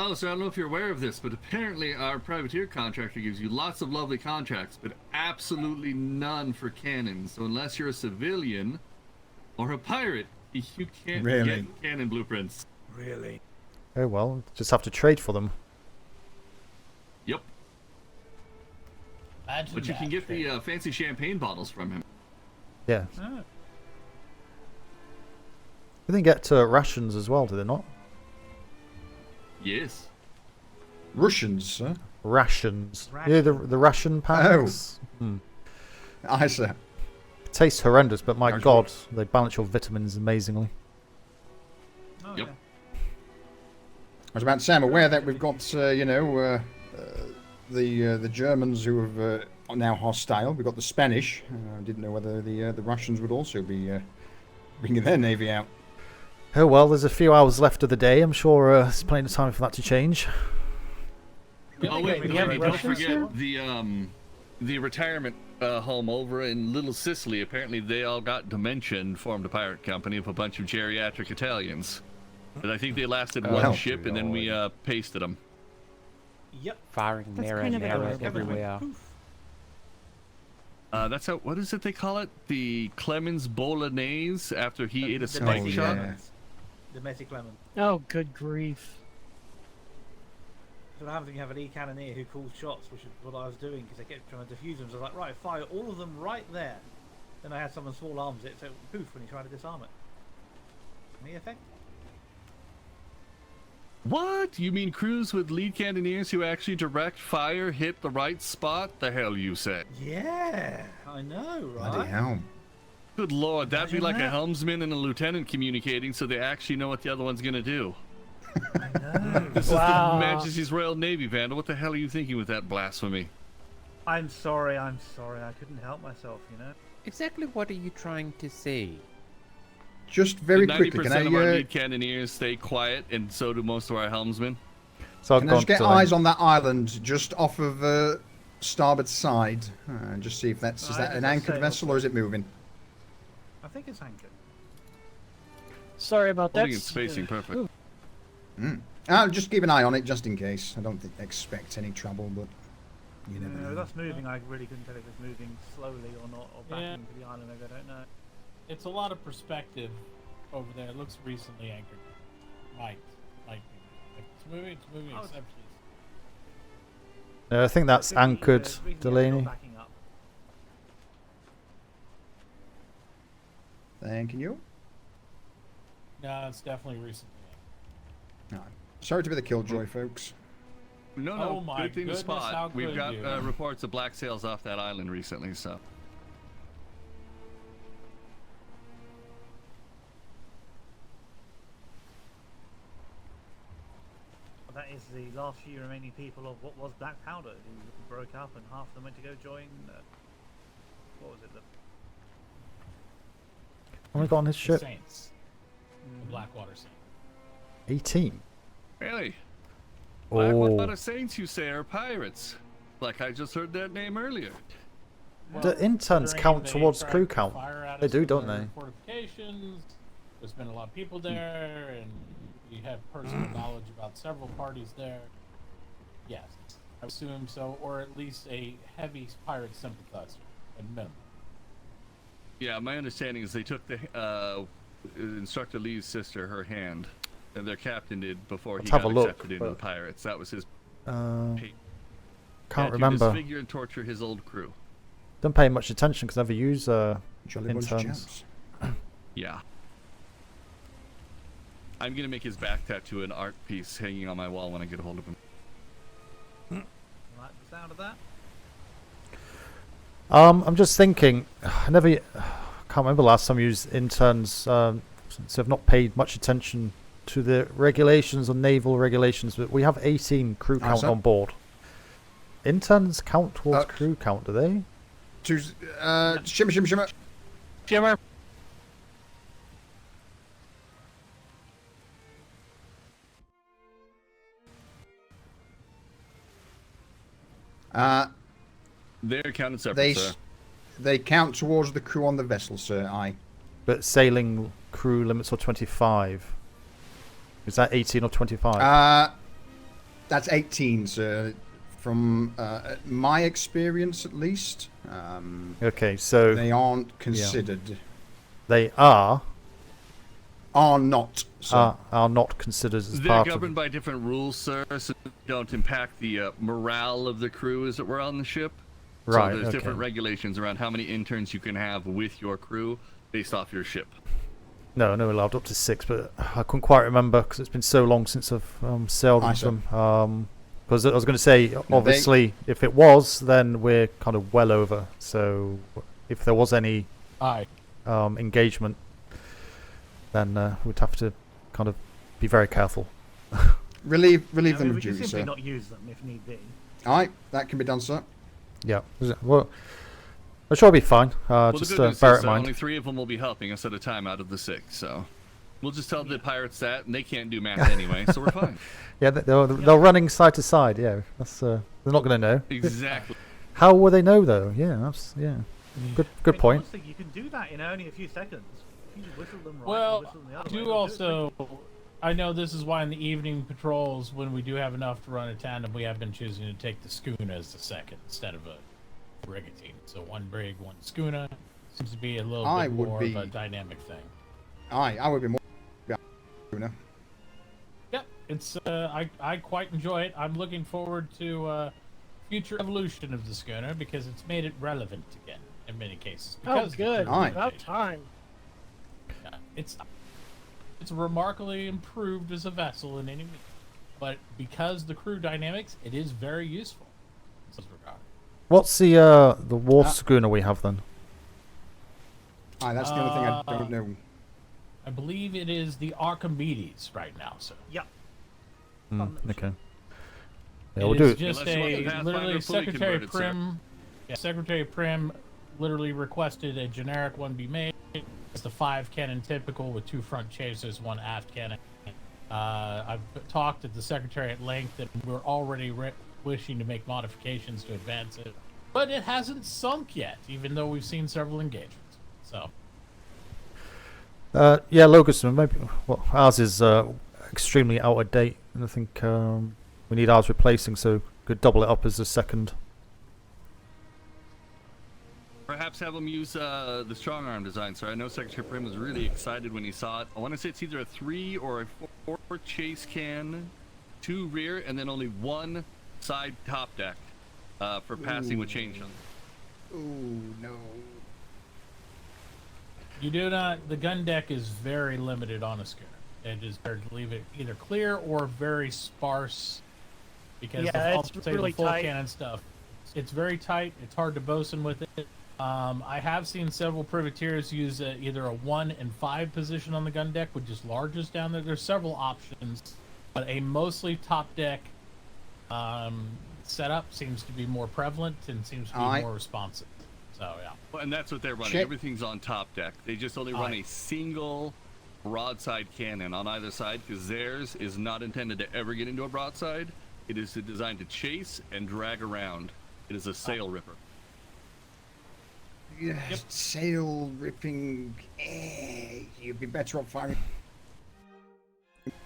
Speaker 6: Oh, so I don't know if you're aware of this, but apparently our privateer contractor gives you lots of lovely contracts, but absolutely none for cannons. So unless you're a civilian or a pirate, you can't
Speaker 11: Really?
Speaker 6: get cannon blueprints.
Speaker 7: Really?
Speaker 1: Oh well, just have to trade for them.
Speaker 6: Yep.
Speaker 7: Imagine
Speaker 6: But you can
Speaker 7: that.
Speaker 6: get the fancy champagne bottles from him.
Speaker 1: Yeah.
Speaker 3: Oh.
Speaker 1: They didn't get rations as well, did they not?
Speaker 6: Yes.
Speaker 11: Russians, sir.
Speaker 1: Rations. Yeah, the ration packs. Hmm.
Speaker 11: I sir.
Speaker 1: Tastes horrendous, but my
Speaker 11: Nice
Speaker 1: god, they balance your vitamins amazingly.
Speaker 3: Oh,
Speaker 6: Yep.
Speaker 3: yeah.
Speaker 11: I was about to say, I'm aware that we've got, the Germans who are now hostile. We've got the Spanish. I didn't know whether the Russians would also be bringing their navy out.
Speaker 1: Oh well, there's a few hours left of the day. I'm sure there's plenty of time for that to change.
Speaker 6: Oh wait,
Speaker 9: we have
Speaker 6: don't
Speaker 9: Russians here?
Speaker 6: forget the retirement home over in Little Sicily. Apparently, they all got dementia and formed a pirate company of a bunch of geriatric Italians. But I think they lasted one
Speaker 11: Oh,
Speaker 6: ship, and then we pasted them.
Speaker 3: Yep.
Speaker 12: Firing
Speaker 4: That's
Speaker 12: mirror
Speaker 4: kind
Speaker 12: and
Speaker 4: of
Speaker 12: arrows
Speaker 4: adorable.
Speaker 12: everywhere.
Speaker 6: That's how. What is it they call it? The Clemens Bolognese after he ate a
Speaker 3: The
Speaker 6: spike
Speaker 3: Messi
Speaker 6: shot.
Speaker 3: Clemens. The Messi Clemens.
Speaker 9: Oh, good grief.
Speaker 3: So what happens when you have an E-cannoneer who calls shots, which is what I was doing, because they kept trying to defuse them. So I was like, right, fire all of them right there. Then I had someone small arms it, so it went poof when he tried to disarm it. Any effect?
Speaker 6: What? You mean crews with lead cannoneers who actually direct fire hit the right spot? The hell you said?
Speaker 3: Yeah, I know, right?
Speaker 11: Bloody hell.
Speaker 6: Good lord, that'd be
Speaker 3: Imagine
Speaker 6: like a
Speaker 3: that.
Speaker 6: helmsman and a lieutenant communicating, so they actually know what the other one's gonna do.
Speaker 3: I know.
Speaker 6: This
Speaker 9: Wow.
Speaker 6: is the Majesty's Royal Navy, Vandal. What the hell are you thinking with that blasphemy?
Speaker 3: I'm sorry. I couldn't help myself, you know.
Speaker 12: Exactly what are you trying to say?
Speaker 11: Just very quickly,
Speaker 6: 90%
Speaker 11: can I,
Speaker 6: of our lead cannoneers stay quiet, and so do most of our helmsmen.
Speaker 1: So I've
Speaker 11: can I
Speaker 1: gone
Speaker 11: just get
Speaker 1: to
Speaker 11: eyes on that island just off of starboard side? And just see if that's... Is that an anchored vessel or is it moving?
Speaker 3: I think it's anchored.
Speaker 9: Sorry about that.
Speaker 6: Holding and spacing perfect.
Speaker 11: I'll just keep an eye on it just in case. I don't expect any trouble, but you never
Speaker 3: No,
Speaker 11: know.
Speaker 3: that's moving. I really couldn't tell if it's moving slowly or not, or back
Speaker 7: Yeah.
Speaker 3: into the island. I don't know.
Speaker 7: It's a lot of perspective over there. It looks recently anchored. Might be. If it's moving
Speaker 3: Oh,
Speaker 7: exceptions.
Speaker 1: I think that's
Speaker 3: Could be,
Speaker 1: anchored,
Speaker 3: recently
Speaker 1: Delaney.
Speaker 3: backing up.
Speaker 11: Thank you.
Speaker 7: No, it's definitely recently.
Speaker 11: No. Sorry to be the killjoy, folks.
Speaker 6: No,
Speaker 7: Oh my
Speaker 6: good thing to
Speaker 7: goodness, how
Speaker 6: spot. We've
Speaker 7: could
Speaker 6: got
Speaker 7: you?
Speaker 6: reports of black sails off that island recently, so.
Speaker 3: That is the last few remaining people of what was Black Powder, who broke up, and half of them went to go join. What was it?
Speaker 1: Only got on his
Speaker 7: The
Speaker 1: ship.
Speaker 7: Saints. The Blackwater Saints.
Speaker 1: 18.
Speaker 6: Really?
Speaker 1: Oh.
Speaker 6: Blackwater Saints, you say, are pirates. Like I just heard that name earlier.
Speaker 1: Do interns count
Speaker 7: They
Speaker 1: towards
Speaker 7: tried
Speaker 1: crew
Speaker 7: to
Speaker 1: count?
Speaker 7: fire at
Speaker 1: They
Speaker 7: us
Speaker 1: do,
Speaker 7: with
Speaker 1: don't
Speaker 7: their
Speaker 1: they?
Speaker 7: Fortifications. There's been a lot of people there, and we have personal knowledge about several parties there. Yes, I assume so, or at least a heavy pirate sympathizer, at minimum.
Speaker 6: Yeah, my understanding is they took the Instructor Lee's sister, her hand, and their captain did before
Speaker 1: Let's
Speaker 6: he
Speaker 1: have
Speaker 6: got
Speaker 1: a look,
Speaker 6: accepted into the
Speaker 1: but-
Speaker 6: pirates. That was his.
Speaker 1: Can't
Speaker 6: Had to
Speaker 1: remember.
Speaker 6: disfigure and torture his old crew.
Speaker 1: Don't pay much attention because I never use
Speaker 11: Jolly bunch of
Speaker 1: interns.
Speaker 11: chaps.
Speaker 6: Yeah. I'm gonna make his back tattoo an art piece hanging on my wall when I get a hold of him.
Speaker 3: Like the sound of that?
Speaker 1: I'm just thinking. I can't remember last time I used interns. So I've not paid much attention to the regulations or naval regulations, but we have 18 crew count
Speaker 11: so?
Speaker 1: on board. Interns count towards crew count, do they?
Speaker 11: Shimmer.
Speaker 9: Shimmer.
Speaker 6: They're counted separate,
Speaker 11: They
Speaker 6: sir.
Speaker 11: they count towards the crew on the vessel, sir. Aye.
Speaker 1: But sailing crew limits are 25. Is that 18 or 25?
Speaker 11: That's 18, sir. From my experience, at least.
Speaker 1: Okay, so
Speaker 11: they aren't considered.
Speaker 1: They are
Speaker 11: not. Sir.
Speaker 1: Are not considered as
Speaker 5: They're
Speaker 1: part
Speaker 5: governed
Speaker 1: of.
Speaker 5: by different rules, sir, so they don't impact the morale of the crew as it were on the ship.
Speaker 1: Right.
Speaker 5: So there's
Speaker 1: okay.
Speaker 5: different regulations around how many interns you can have with your crew based off your ship.
Speaker 1: No, no, allowed up to 6, but I couldn't quite remember because it's been so long since I've sailed with them. Because I was going to say, obviously, if it was, then we're kind of well over. So if there was any engagement, then we'd have to kind of be very careful.
Speaker 11: Relieve them
Speaker 3: we
Speaker 11: of
Speaker 3: can
Speaker 11: duty,
Speaker 3: simply
Speaker 11: sir.
Speaker 3: not use them if need be.
Speaker 11: Aye, that can be done, sir.
Speaker 1: Yeah. Well, I'm sure it'll be fine.
Speaker 5: Well,
Speaker 1: just
Speaker 5: the good news
Speaker 1: bear
Speaker 5: is,
Speaker 1: it in mind.
Speaker 5: only 3 of them will be helping us at a time out of the 6, so we'll just tell the pirates that, and they can't do math anyway, so we're fine.
Speaker 1: Yeah, they're running side to side. Yeah, that's they're not going to know.
Speaker 5: Exactly.
Speaker 1: How will they know though? Yeah, that's good point.
Speaker 3: Honestly, you can do that in only a few seconds. You just whistle them right.
Speaker 7: Well,
Speaker 3: and whistle them the
Speaker 7: I
Speaker 3: other
Speaker 7: do
Speaker 3: way.
Speaker 7: also. I know this is why in the evening patrols, when we do have enough to run a tandem, we have been choosing to take the schooner as the second instead of a brigantine. So 1 brig, 1 schooner seems to be a little bit more of a dynamic thing.
Speaker 11: I would be more. Schooner.
Speaker 7: Yep, it's I quite enjoy it. I'm looking forward to future evolution of the schooner because it's made it relevant again in many cases. Because
Speaker 9: good. About time.
Speaker 7: Yeah, it's remarkably improved as a vessel in any means, but because the crew dynamics, it is very useful in this regard.
Speaker 1: What's the wharf schooner we have then?
Speaker 11: That's the only thing I don't know.
Speaker 7: I believe it is the Archimedes right now, sir.
Speaker 3: Yep.
Speaker 1: Okay. Yeah,
Speaker 7: It
Speaker 1: we'll do
Speaker 7: is
Speaker 1: it.
Speaker 7: just literally Secretary Prim. Yeah, Secretary Prim literally requested a generic one be made. It's the 5 cannon typical with 2 front chasers, 1 aft cannon. I've talked at the Secretary at length that we're already wishing to make modifications to advance it, but it hasn't sunk yet, even though we've seen several engagements. So.
Speaker 1: Yeah, Locust, maybe. Well, ours is extremely out of date, and I think we need ours replacing, so could double it up as a second.
Speaker 5: Perhaps have them use the strong arm design, sir. I know Secretary Prim was really excited when he saw it. I want to say it's either a 3 or a 4 chase can, 2 rear, and then only 1 side top deck for passing with chain shunt.
Speaker 11: Ooh, no.
Speaker 7: You do not. The gun deck is very limited on a schooner. It is better to leave it either clear or very sparse, because
Speaker 9: really
Speaker 7: full
Speaker 9: tight.
Speaker 7: cannon stuff. It's very tight. It's hard to bosun with it. I have seen several privateers use either a 1 and 5 position on the gun deck with just larges down there. There's several options, but a mostly top deck setup seems to be more prevalent and seems to be more responsive. So yeah.
Speaker 5: Well, and that's what they're running. Everything's on top deck. They just only run a single broadside cannon on either side because theirs is not intended to ever get into a broadside. It is designed to chase and drag around. It is a sail ripper.
Speaker 11: Yeah, sail ripping. You'd be better off firing.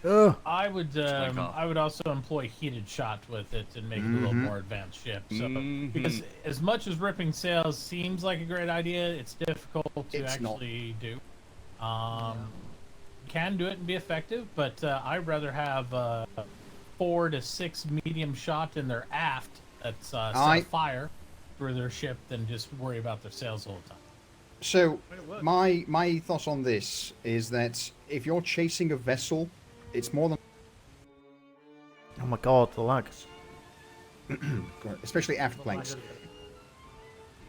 Speaker 7: I would also employ heated shot with it and make it a little more advanced ship. So because as much as ripping sails seems like a great idea, it's difficult to actually do. Can do it and be effective, but I'd rather have 4 to 6 medium shot in their aft that's set fire through their ship than just worry about their sails all the time.
Speaker 11: So my ethos on this is that if you're chasing a vessel, it's more than.
Speaker 1: Oh my god, the lag.
Speaker 11: Especially aft planks.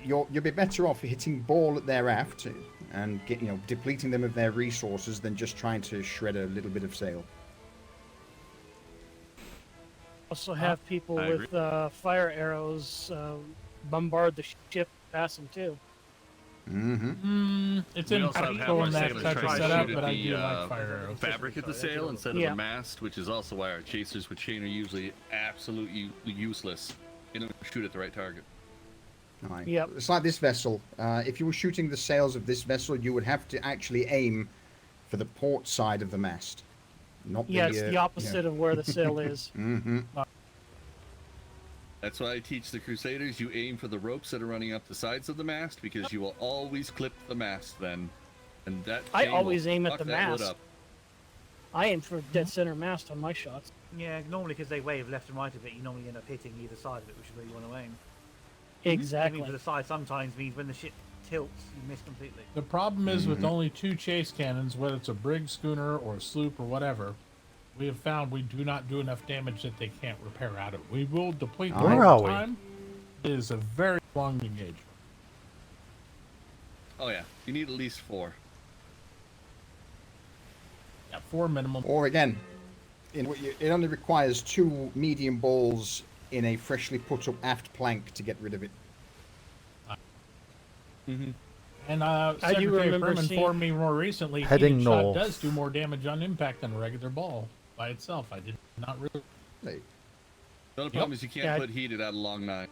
Speaker 11: You'll be better off hitting ball at their aft and depleting them of their resources than just trying to shred a little bit of sail.
Speaker 9: Also have people with fire arrows bombard the ship past them too.
Speaker 7: It's impractical in that type of setup, but I do like fire arrows.
Speaker 5: Fabric at the sail instead of the mast, which is also why our chasers with chain are usually absolutely useless. They don't shoot at the right target.
Speaker 11: Yep. It's like this vessel. If you were shooting the sails of this vessel, you would have to actually aim for the port side of the mast. Not
Speaker 9: it's the opposite of where the sail is.
Speaker 5: That's why I teach the Crusaders, you aim for the ropes that are running up the sides of the mast, because you will always clip the mast then. And that
Speaker 9: I
Speaker 5: thing will
Speaker 9: always aim at
Speaker 5: fuck
Speaker 9: the
Speaker 5: that wood
Speaker 9: mast.
Speaker 5: up.
Speaker 9: I aim for dead center mast on my shots.
Speaker 3: Yeah, normally because they wave left and right of it, you normally end up hitting either side of it, which is where you want to aim.
Speaker 9: Exactly.
Speaker 3: Aiming for the side sometimes means when the ship tilts, you miss completely.
Speaker 7: The problem is with only 2 chase cannons, whether it's a brig, schooner, or a sloop, or whatever, we have found we do not do enough damage that they can't repair out of it. We will deplete them
Speaker 1: Where are
Speaker 7: over
Speaker 1: we?
Speaker 7: time. It is a very long engagement.
Speaker 5: Oh yeah, you need at least 4.
Speaker 7: Yeah, 4 minimum.
Speaker 11: Or again, it only requires 2 medium balls in a freshly put up aft plank to get rid of it.
Speaker 7: And
Speaker 9: I do
Speaker 7: Secretary
Speaker 9: remember
Speaker 7: Prim
Speaker 9: seeing-
Speaker 7: informed me more recently,
Speaker 1: Heading
Speaker 7: heated shot
Speaker 1: north.
Speaker 7: does do more damage on impact than a regular ball by itself. I did not really.
Speaker 11: Hey,
Speaker 5: The only problem is you can't
Speaker 9: Yeah.
Speaker 5: put heated out a long 9.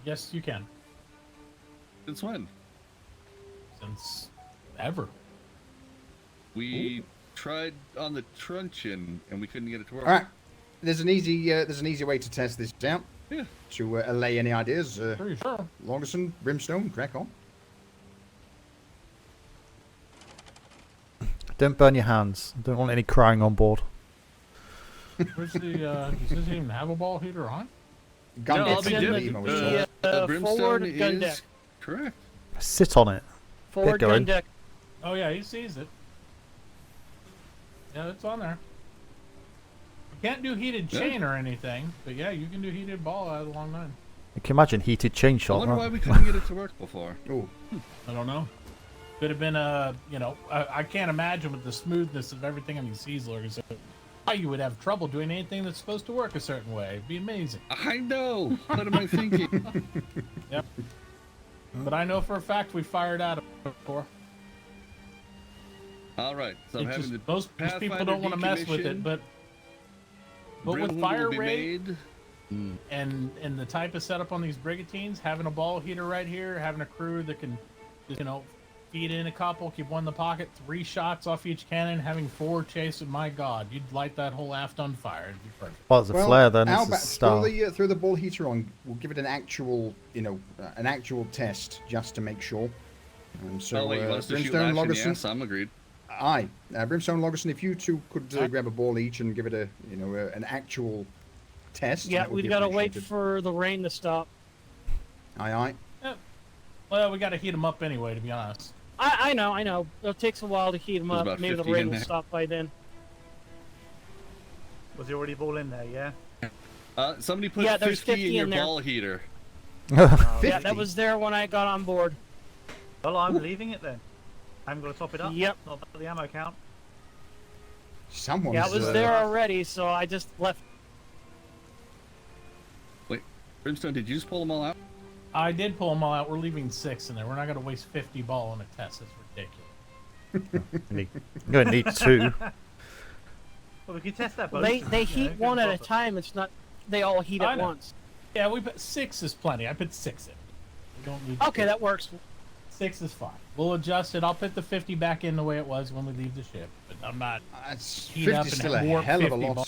Speaker 7: Yes, you can.
Speaker 5: Since when?
Speaker 7: Since ever.
Speaker 5: We tried on the truncheon and we couldn't get it to work.
Speaker 11: all right. There's an easy way to test this out.
Speaker 5: Yeah.
Speaker 11: To allay any ideas.
Speaker 7: Pretty sure.
Speaker 11: Logerson, Brimstone, crack on.
Speaker 1: Don't burn your hands. Don't want any crying on board.
Speaker 7: Where's the? Does this even have a ball heater on?
Speaker 11: Gun
Speaker 5: No,
Speaker 11: deck
Speaker 5: I'll be
Speaker 11: is
Speaker 5: dipping.
Speaker 11: the emo, so-
Speaker 5: Brimstone
Speaker 9: forward gun
Speaker 5: is
Speaker 9: deck.
Speaker 5: correct.
Speaker 1: Sit on it.
Speaker 9: Forward
Speaker 1: going.
Speaker 9: gun deck.
Speaker 7: Oh yeah, he sees it. Yeah, it's on there. You can't do heated
Speaker 5: Yeah.
Speaker 7: chain or anything, but yeah, you can do heated ball out of the long 9.
Speaker 1: You can imagine heated chain
Speaker 5: I
Speaker 1: shot.
Speaker 5: wonder
Speaker 1: right?
Speaker 5: why we couldn't get it to work before.
Speaker 11: Ooh.
Speaker 7: I don't know. Could have been I can't imagine with the smoothness of everything on these seas lurkers why you would have trouble doing anything that's supposed to work a certain way. It'd be amazing.
Speaker 5: I know. What am I thinking?
Speaker 7: Yep. But I know for a fact we fired out before.
Speaker 5: All right. So I'm
Speaker 7: It's
Speaker 5: having
Speaker 7: just,
Speaker 5: the
Speaker 7: most people don't want to mess with it, but with fire rate and the type of setup on these brigantines, having a ball heater right here, having a crew that can, feed in a couple, keep one in the pocket, 3 shots off each cannon, having 4 chase, my God, you'd light that whole aft on fire. It'd be perfect.
Speaker 1: Well, it's a flare then. It's a
Speaker 11: Albert,
Speaker 1: star.
Speaker 11: throw the ball heater on. We'll give it an actual, an actual test just to make sure. So,
Speaker 5: oh wait, you want us to shoot
Speaker 11: Brimstone,
Speaker 5: lash in the
Speaker 11: Logerson,
Speaker 5: ass? I'm agreed.
Speaker 11: aye. Brimstone, Logerson, if you two could grab a ball each and give it a, an actual test.
Speaker 9: Yeah,
Speaker 11: that would
Speaker 9: we've
Speaker 11: be
Speaker 9: got to wait
Speaker 11: appreciated.
Speaker 9: for the rain to stop.
Speaker 11: Aye, aye.
Speaker 7: Well, we got to heat them up anyway, to be honest.
Speaker 9: I know. It takes a while to heat them
Speaker 5: There's
Speaker 9: up.
Speaker 5: about
Speaker 9: Maybe the
Speaker 5: 50 in
Speaker 9: rain will
Speaker 5: there.
Speaker 9: stop by then.
Speaker 3: Was there already a ball in there, yeah?
Speaker 5: Somebody put
Speaker 9: Yeah, there's
Speaker 5: 50 in
Speaker 9: 50
Speaker 5: your
Speaker 9: in there.
Speaker 5: ball heater.
Speaker 9: Yeah, that was there when I got on board.
Speaker 3: Well, I'm leaving it then. I'm going to top it up.
Speaker 9: Yep.
Speaker 3: Not about the ammo count.
Speaker 11: Someone's,
Speaker 9: Yeah, it was there already, so I just left.
Speaker 5: Wait, Brimstone, did you just pull them all out?
Speaker 7: I did pull them all out. We're leaving 6 in there. We're not going to waste 50 ball on a test. That's ridiculous.
Speaker 1: You're going to need 2.
Speaker 3: Well, we can test that.
Speaker 9: They heat one at a time. It's not. They all heat
Speaker 7: I
Speaker 9: at
Speaker 7: know.
Speaker 9: once.
Speaker 7: Yeah, we put 6 is plenty. I put 6 in. We don't need
Speaker 9: Okay, that works.
Speaker 7: 6 is fine. We'll adjust it. I'll put the 50 back in the way it was when we leave the ship. But I'm not.
Speaker 11: That's
Speaker 7: heat up
Speaker 11: 50
Speaker 7: and
Speaker 11: still a
Speaker 7: warp
Speaker 11: hell of a
Speaker 7: 50
Speaker 11: lot.
Speaker 7: ball.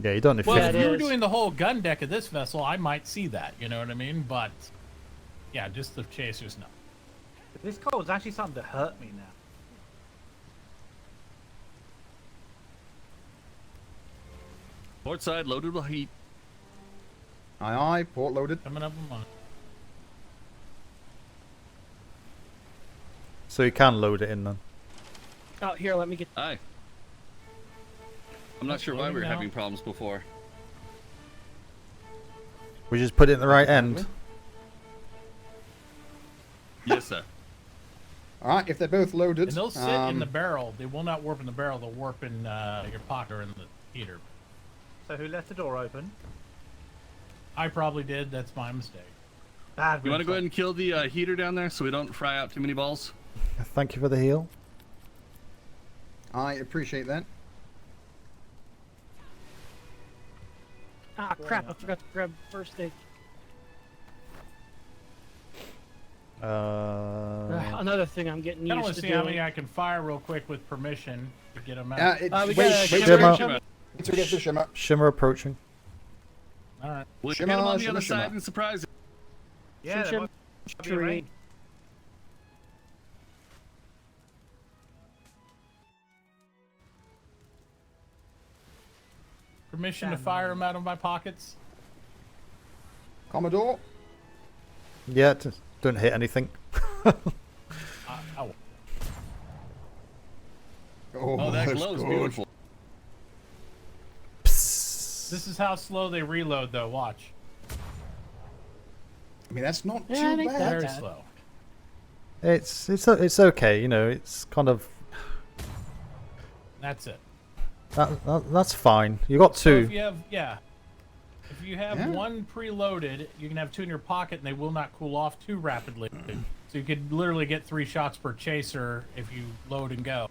Speaker 1: Yeah, you don't need
Speaker 7: Well,
Speaker 1: 50.
Speaker 7: if you were doing the whole gun deck of this vessel, I might see that. You know what I mean? But yeah, just the chasers, no.
Speaker 3: This cold's actually starting to hurt me now.
Speaker 5: Port side loaded with heat.
Speaker 11: Aye, aye. Port loaded.
Speaker 7: Coming up on.
Speaker 1: So you can load it in then.
Speaker 9: Oh, here, let me get.
Speaker 5: Aye. I'm not sure why we were
Speaker 7: now.
Speaker 5: having problems before.
Speaker 1: We just put it in the right end.
Speaker 5: Yes, sir.
Speaker 11: All right, if they're both loaded,
Speaker 7: And they'll sit in the barrel. They will not warp in the barrel. They'll warp in your pocket or in the heater.
Speaker 3: So who left the door open?
Speaker 7: I probably did. That's my mistake.
Speaker 3: Bad.
Speaker 5: You want to go ahead and kill the heater down there so we don't fry out too many balls?
Speaker 1: Thank you for the heal.
Speaker 11: I appreciate that.
Speaker 9: Ah, crap! I forgot to grab first aid. Another thing I'm getting
Speaker 7: I
Speaker 9: used
Speaker 7: want
Speaker 9: to
Speaker 7: to see how
Speaker 9: doing.
Speaker 7: many I can fire real quick with permission to get them out.
Speaker 11: We
Speaker 9: got a
Speaker 11: wait,
Speaker 9: shimmer
Speaker 11: till we
Speaker 1: shimmer.
Speaker 11: get- till we get the shimmer.
Speaker 1: Shimmer approaching.
Speaker 3: All right.
Speaker 5: We'll
Speaker 11: Shimmer,
Speaker 5: get him on the
Speaker 11: shimmer,
Speaker 5: other side
Speaker 11: shimmer.
Speaker 5: and surprise him.
Speaker 3: Yeah, there might be a rain.
Speaker 7: Permission to fire him out of my pockets?
Speaker 11: Commodore?
Speaker 1: Yeah, don't hit anything.
Speaker 7: Ow.
Speaker 5: Oh, that
Speaker 11: that's
Speaker 5: glow's
Speaker 11: good.
Speaker 5: beautiful.
Speaker 7: This is how slow they reload, though. Watch.
Speaker 11: I mean, that's not
Speaker 4: Yeah, I
Speaker 11: too
Speaker 4: think
Speaker 11: bad.
Speaker 7: Very
Speaker 4: bad.
Speaker 7: slow.
Speaker 1: It's okay, you know. It's kind of
Speaker 7: That's it.
Speaker 1: that's fine. You got
Speaker 7: So
Speaker 1: two.
Speaker 7: if you have, if you have
Speaker 11: Yeah.
Speaker 7: one preloaded, you can have two in your pocket, and they will not cool off too rapidly. So you could literally get 3 shots per chaser if you load and go,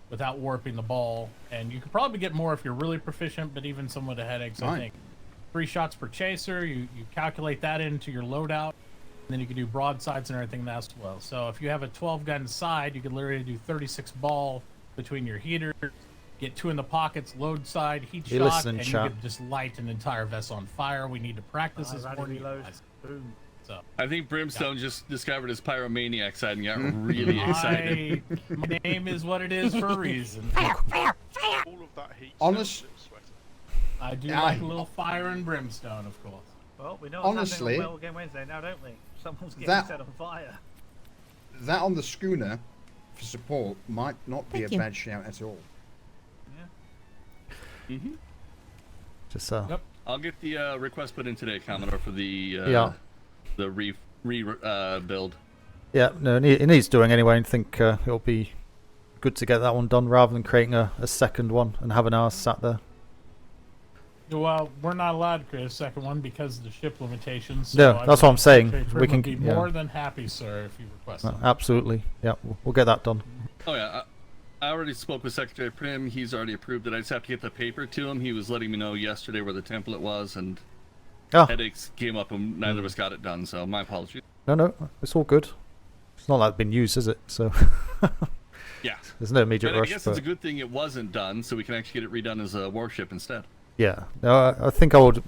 Speaker 7: without warping the ball. And you could probably get more if you're really proficient, but even someone with headaches, I
Speaker 11: Right.
Speaker 7: think. 3 shots per chaser. You calculate that into your loadout, and then you can do broadsides and everything as well. So if you have a 12-gun side, you could literally do 36 ball between your heaters. Get 2 in the pockets, load side, heat
Speaker 1: You
Speaker 7: shot,
Speaker 1: listen,
Speaker 7: and
Speaker 1: chat.
Speaker 7: you could just light an entire vessel on fire. We need to practice this
Speaker 3: Ready,
Speaker 7: morning.
Speaker 3: reload. Boom.
Speaker 7: So
Speaker 5: I think Brimstone just discovered his pyromaniac side and got really excited.
Speaker 7: my name is what it is for a reason.
Speaker 14: All of that heat.
Speaker 11: Honest-
Speaker 14: sounds a bit sweaty.
Speaker 7: I do
Speaker 11: Yeah,
Speaker 7: like a little fire and brimstone, of course.
Speaker 3: Well, we know what's
Speaker 11: Honestly,
Speaker 3: happening on Well Game Wednesday now, don't we? Someone's getting
Speaker 11: that-
Speaker 3: set on fire.
Speaker 11: That on the schooner for support might not be
Speaker 4: Thank
Speaker 11: a
Speaker 4: you.
Speaker 11: bad shout at all.
Speaker 5: Mm-hmm.
Speaker 1: Just
Speaker 7: Yep.
Speaker 5: I'll get the request put in today, Commodore, for the
Speaker 1: Yeah.
Speaker 5: the build.
Speaker 1: Yeah, no, it needs doing anyway. I think it'll be good to get that one done rather than creating a second one and having ours sat there.
Speaker 7: Well, we're not allowed to create a second one because of the ship limitations.
Speaker 1: Yeah,
Speaker 7: I
Speaker 1: that's what I'm
Speaker 7: believe
Speaker 1: saying.
Speaker 7: Secretary
Speaker 1: We
Speaker 7: Prim
Speaker 1: can-
Speaker 7: would be
Speaker 1: yeah.
Speaker 7: more than happy, sir, if you request it.
Speaker 1: Absolutely. Yeah, we'll get that done.
Speaker 5: Oh yeah, I already spoke with Secretary Prim. He's already approved it. I just have to get the paper to him. He was letting me know yesterday where the template was, and headaches came up, and neither of us got it done. So my apologies.
Speaker 1: No, it's all good. It's not like it's been used, is it? So
Speaker 5: Yeah.
Speaker 1: there's no immediate
Speaker 5: And I
Speaker 1: rush.
Speaker 5: guess
Speaker 1: but
Speaker 5: it's a good thing it wasn't done, so we can actually get it redone as a warship instead.
Speaker 1: yeah, no, I think I would.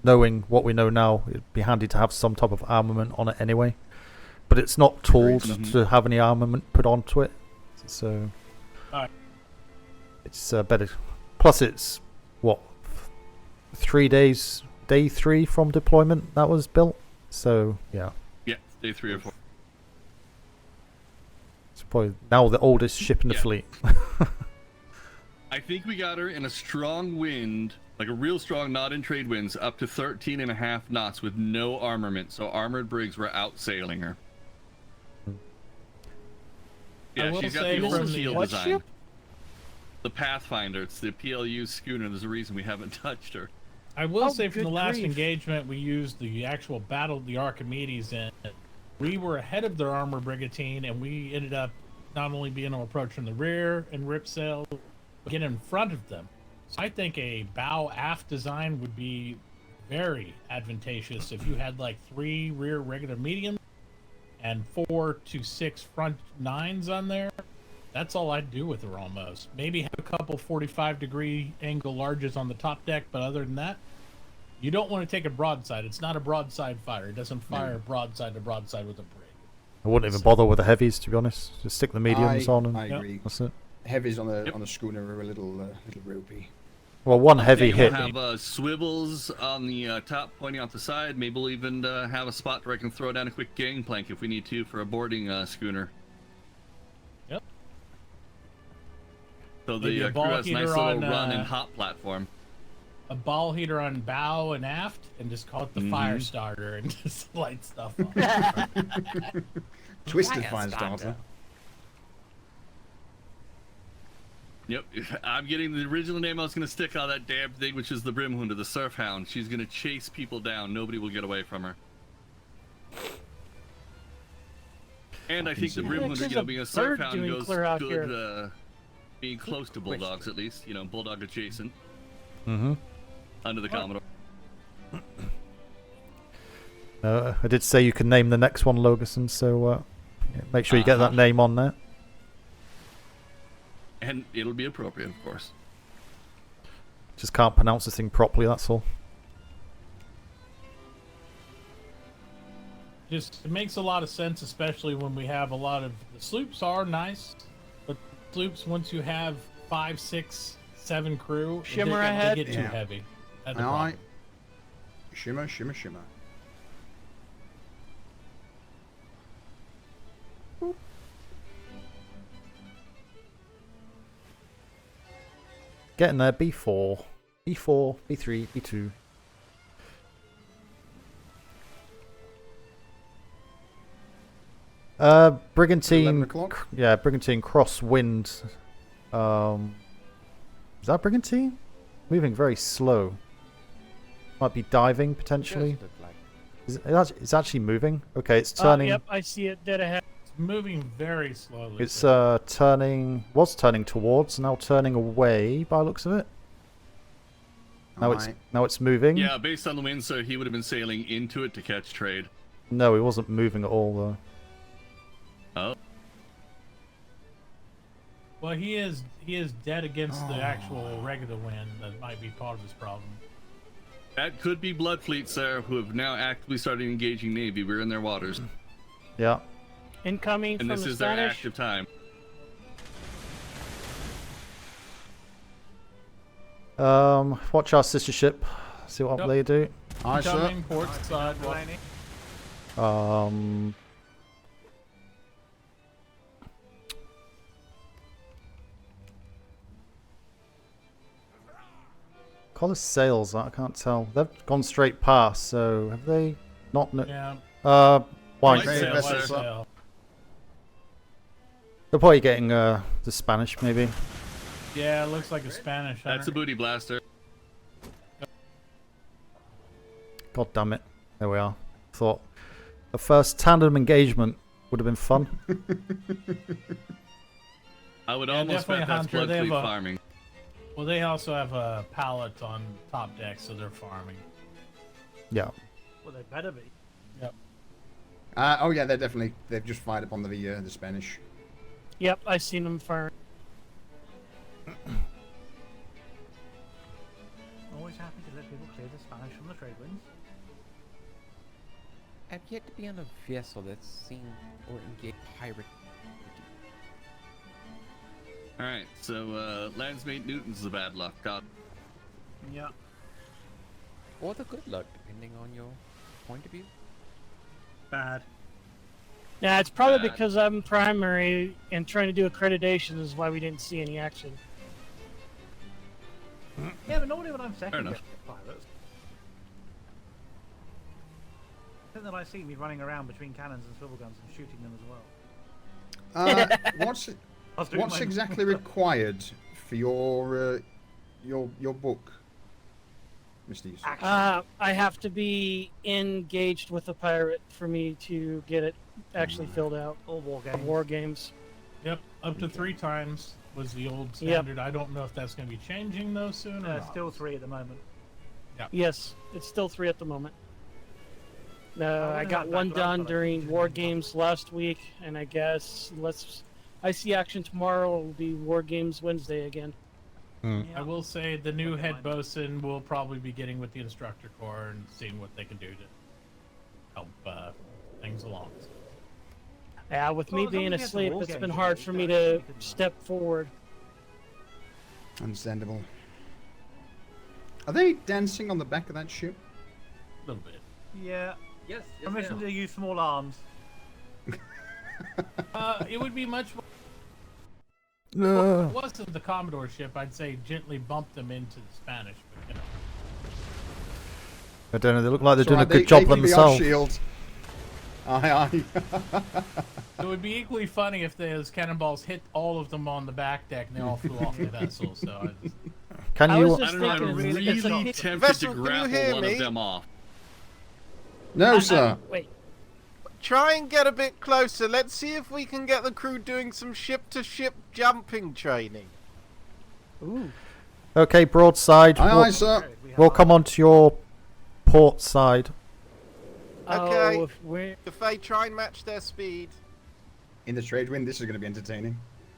Speaker 1: Knowing what we know now, it'd be handy to have some type of armament on it anyway. But it's not tooled
Speaker 5: Mhm.
Speaker 1: to have any armament put onto it, so
Speaker 7: Alright.
Speaker 1: it's better. Plus, it's what 3 days, day 3 from deployment that was built. So yeah,
Speaker 5: Yeah, day 3 or 4.
Speaker 1: it's probably now the oldest ship in the fleet.
Speaker 5: I think we got her in a strong wind, like a real strong, not in trade winds, up to 13.5 knots with no armament. So armored brigs were out sailing her.
Speaker 7: I
Speaker 5: Yeah,
Speaker 7: will
Speaker 5: she's got
Speaker 7: say
Speaker 5: the
Speaker 7: from
Speaker 5: old
Speaker 7: the-
Speaker 5: keel
Speaker 7: what
Speaker 5: design.
Speaker 7: ship?
Speaker 5: The Pathfinder. It's the PLU schooner. There's a reason we haven't touched her.
Speaker 7: I will
Speaker 9: Oh,
Speaker 7: say from the
Speaker 9: good
Speaker 7: last
Speaker 9: grief.
Speaker 7: engagement, we used the actual battle of the Archimedes, and we were ahead of their armor brigantine, and we ended up not only being able to approach from the rear and rip sail, but get in front of them. So I think a bow aft design would be very advantageous if you had like 3 rear regular mediums and 4 to 6 front 9s on there. That's all I'd do with her almost. Maybe have a couple 45-degree angle larges on the top deck, but other than that, you don't want to take a broadside. It's not a broadside fire. It doesn't fire broadside to broadside with a brig.
Speaker 1: I wouldn't even bother with the heavies, to be honest. Just stick the mediums on, and
Speaker 11: I agree.
Speaker 1: that's it.
Speaker 11: Heavies on the schooner are a little ropey.
Speaker 1: Well, one heavy
Speaker 5: We'll
Speaker 1: hit.
Speaker 5: have swivels on the top pointing out the side. Maybe we'll even have a spot where I can throw down a quick gangplank if we need to for a boarding schooner.
Speaker 7: Yep.
Speaker 5: So
Speaker 7: Maybe
Speaker 5: the
Speaker 7: a
Speaker 5: crew
Speaker 7: ball
Speaker 5: has a nice
Speaker 7: heater
Speaker 5: little
Speaker 7: on,
Speaker 5: run and hop platform.
Speaker 7: A ball heater on bow and aft, and just call it the fire starter and just light stuff up.
Speaker 11: Twisted fire starter.
Speaker 5: Yep, I'm getting the original name I was going to stick on that damn thing, which is the Brimhunter, the Surf Hound. She's going to chase people down. Nobody will get away from her. And I think the Brimhunter,
Speaker 9: there's
Speaker 5: you know,
Speaker 9: a
Speaker 5: being a Surf
Speaker 9: bird
Speaker 5: Hound
Speaker 9: doing
Speaker 5: goes
Speaker 9: clear out
Speaker 5: good, being close to Bulldogs at least. You know, Bulldog adjacent.
Speaker 1: Mm-hmm.
Speaker 5: Under the Commodore.
Speaker 1: I did say you can name the next one Logerson, so yeah, make sure you get that name on there.
Speaker 5: And it'll be appropriate, of course.
Speaker 1: Just can't pronounce the thing properly, that's all.
Speaker 7: Just it makes a lot of sense, especially when we have a lot of the sloops are nice, but sloops once you have 5, 6, 7 crew,
Speaker 9: Shimmer
Speaker 7: they
Speaker 9: ahead.
Speaker 7: get too
Speaker 11: Yeah.
Speaker 7: heavy. That's the
Speaker 11: All
Speaker 7: problem.
Speaker 11: right. Shimmer, shimmer, shimmer.
Speaker 1: Getting there. B4, B4, B3, B2. Brigantine.
Speaker 11: 11 o'clock?
Speaker 1: Yeah, Brigantine crosswind. Is that Brigantine? Moving very slow. Might be diving potentially. It's actually moving. Okay, it's turning.
Speaker 9: Yep, I see it dead ahead.
Speaker 7: It's moving very slowly.
Speaker 1: It's turning. Was turning towards. Now turning away. By the looks of it. Now it's moving.
Speaker 5: Yeah, based on the wind, so he would have been sailing into it to catch trade.
Speaker 1: No, it wasn't moving at all though.
Speaker 5: Oh.
Speaker 7: Well, he is dead against the actual regular wind. That might be part of his problem.
Speaker 5: That could be Blood Fleet, sir, who have now actively started engaging Navy. We're in their waters.
Speaker 1: Yeah.
Speaker 9: Incoming
Speaker 5: And
Speaker 9: from
Speaker 5: this
Speaker 9: the
Speaker 5: is their
Speaker 9: Spanish.
Speaker 5: active time.
Speaker 1: Watch our sister ship. See what
Speaker 7: Yep.
Speaker 1: they do.
Speaker 11: Aye, sir.
Speaker 7: Incoming port side.
Speaker 1: Collar sails. I can't tell. They've gone straight past. So have they not?
Speaker 7: Yeah.
Speaker 1: White
Speaker 11: Trade
Speaker 1: sails.
Speaker 11: vessels up.
Speaker 1: They're probably getting the Spanish, maybe.
Speaker 7: Yeah, it looks like a Spanish.
Speaker 5: That's a booty blaster.
Speaker 1: God damn it! There we are. Thought the first tandem engagement would have been fun.
Speaker 5: I would
Speaker 7: Yeah,
Speaker 5: almost
Speaker 7: definitely
Speaker 5: bet
Speaker 7: a
Speaker 5: that's
Speaker 7: hunter.
Speaker 5: Blood
Speaker 7: They have
Speaker 5: Fleet
Speaker 7: a-
Speaker 5: farming.
Speaker 7: Well, they also have a pallet on top deck, so they're farming.
Speaker 1: Yeah.
Speaker 3: Well, they better be.
Speaker 7: Yep.
Speaker 11: Oh yeah, they've just fired upon the Spanish.
Speaker 9: Yep, I seen them firing.
Speaker 3: Always happy to let people clear the Spanish from the trade winds.
Speaker 12: I've yet to be on a vessel that's seen or engaged pirate.
Speaker 5: Alright, so Landsmate Newton's the bad luck. God.
Speaker 3: Yeah.
Speaker 12: Or the good luck, depending on your point of view.
Speaker 3: Bad.
Speaker 9: Yeah, it's probably
Speaker 5: Bad.
Speaker 9: because I'm primary and trying to do accreditation is why we didn't see any action.
Speaker 3: Yeah, but normally when I'm second
Speaker 5: enough.
Speaker 3: with pilots, I think that I see me running around between cannons and swivel guns and shooting them as well.
Speaker 11: What's exactly required for your book, Mr. Yusuf?
Speaker 9: I have to be engaged with a pirate for me to get it actually filled out.
Speaker 3: All war games.
Speaker 9: War games.
Speaker 7: Yep, up to 3 times was the old standard. I don't know if that's going to be changing though soon. Or not.
Speaker 3: Still 3 at the moment.
Speaker 9: Yes, it's still 3 at the moment. I
Speaker 3: wouldn't
Speaker 9: got
Speaker 3: have
Speaker 9: one
Speaker 3: backed up,
Speaker 9: done
Speaker 3: but I
Speaker 9: during
Speaker 3: think
Speaker 9: war games last week, and I guess I see action tomorrow. Will be war games Wednesday again.
Speaker 7: I will say the new head bosun will probably be getting with the instructor corps and seeing what they can do to help things along.
Speaker 9: Yeah, with
Speaker 3: Well,
Speaker 9: me
Speaker 3: as long
Speaker 9: being
Speaker 3: as you get the
Speaker 9: asleep,
Speaker 3: war
Speaker 9: it's
Speaker 3: games,
Speaker 9: been
Speaker 3: you
Speaker 9: hard
Speaker 3: can-
Speaker 9: for
Speaker 3: you
Speaker 9: me
Speaker 3: can-
Speaker 9: to
Speaker 3: you can-
Speaker 9: step forward.
Speaker 11: Understandable. Are they dancing on the back of that ship?
Speaker 7: A little bit.
Speaker 3: Yeah.
Speaker 13: Yes.
Speaker 3: Permission to use small arms.
Speaker 7: It would be much more.
Speaker 1: No.
Speaker 7: If it wasn't the Commodore ship, I'd say gently bump them into the Spanish, but you know.
Speaker 1: I don't know. They look like they're
Speaker 11: It's
Speaker 1: doing
Speaker 11: alright,
Speaker 1: a good
Speaker 11: they
Speaker 1: job
Speaker 11: can be our
Speaker 1: themselves.
Speaker 11: shield. Aye, aye.
Speaker 7: It would be equally funny if those cannonballs hit all of them on the back deck and they all flew off the vessel. So I just...
Speaker 1: Can
Speaker 9: I
Speaker 1: you?
Speaker 9: was
Speaker 5: I
Speaker 9: just
Speaker 5: don't know, I'm
Speaker 9: thinking,
Speaker 5: really
Speaker 9: it's a-
Speaker 5: tempted
Speaker 2: Vessel,
Speaker 5: to
Speaker 2: can you
Speaker 5: grapple
Speaker 2: hear
Speaker 5: one
Speaker 2: me?
Speaker 5: of them off.
Speaker 11: No, sir.
Speaker 9: Wait.
Speaker 2: Try and get a bit closer. Let's see if we can get the crew doing some ship-to-ship jumping training.
Speaker 9: Ooh.
Speaker 1: Okay, broadside.
Speaker 11: Aye,
Speaker 1: we'll,
Speaker 11: aye, sir.
Speaker 1: we'll come on to your port side.
Speaker 2: Okay.
Speaker 9: Oh, if we're...
Speaker 2: If they try and match their speed.
Speaker 11: In the trade wind, this is going to be entertaining.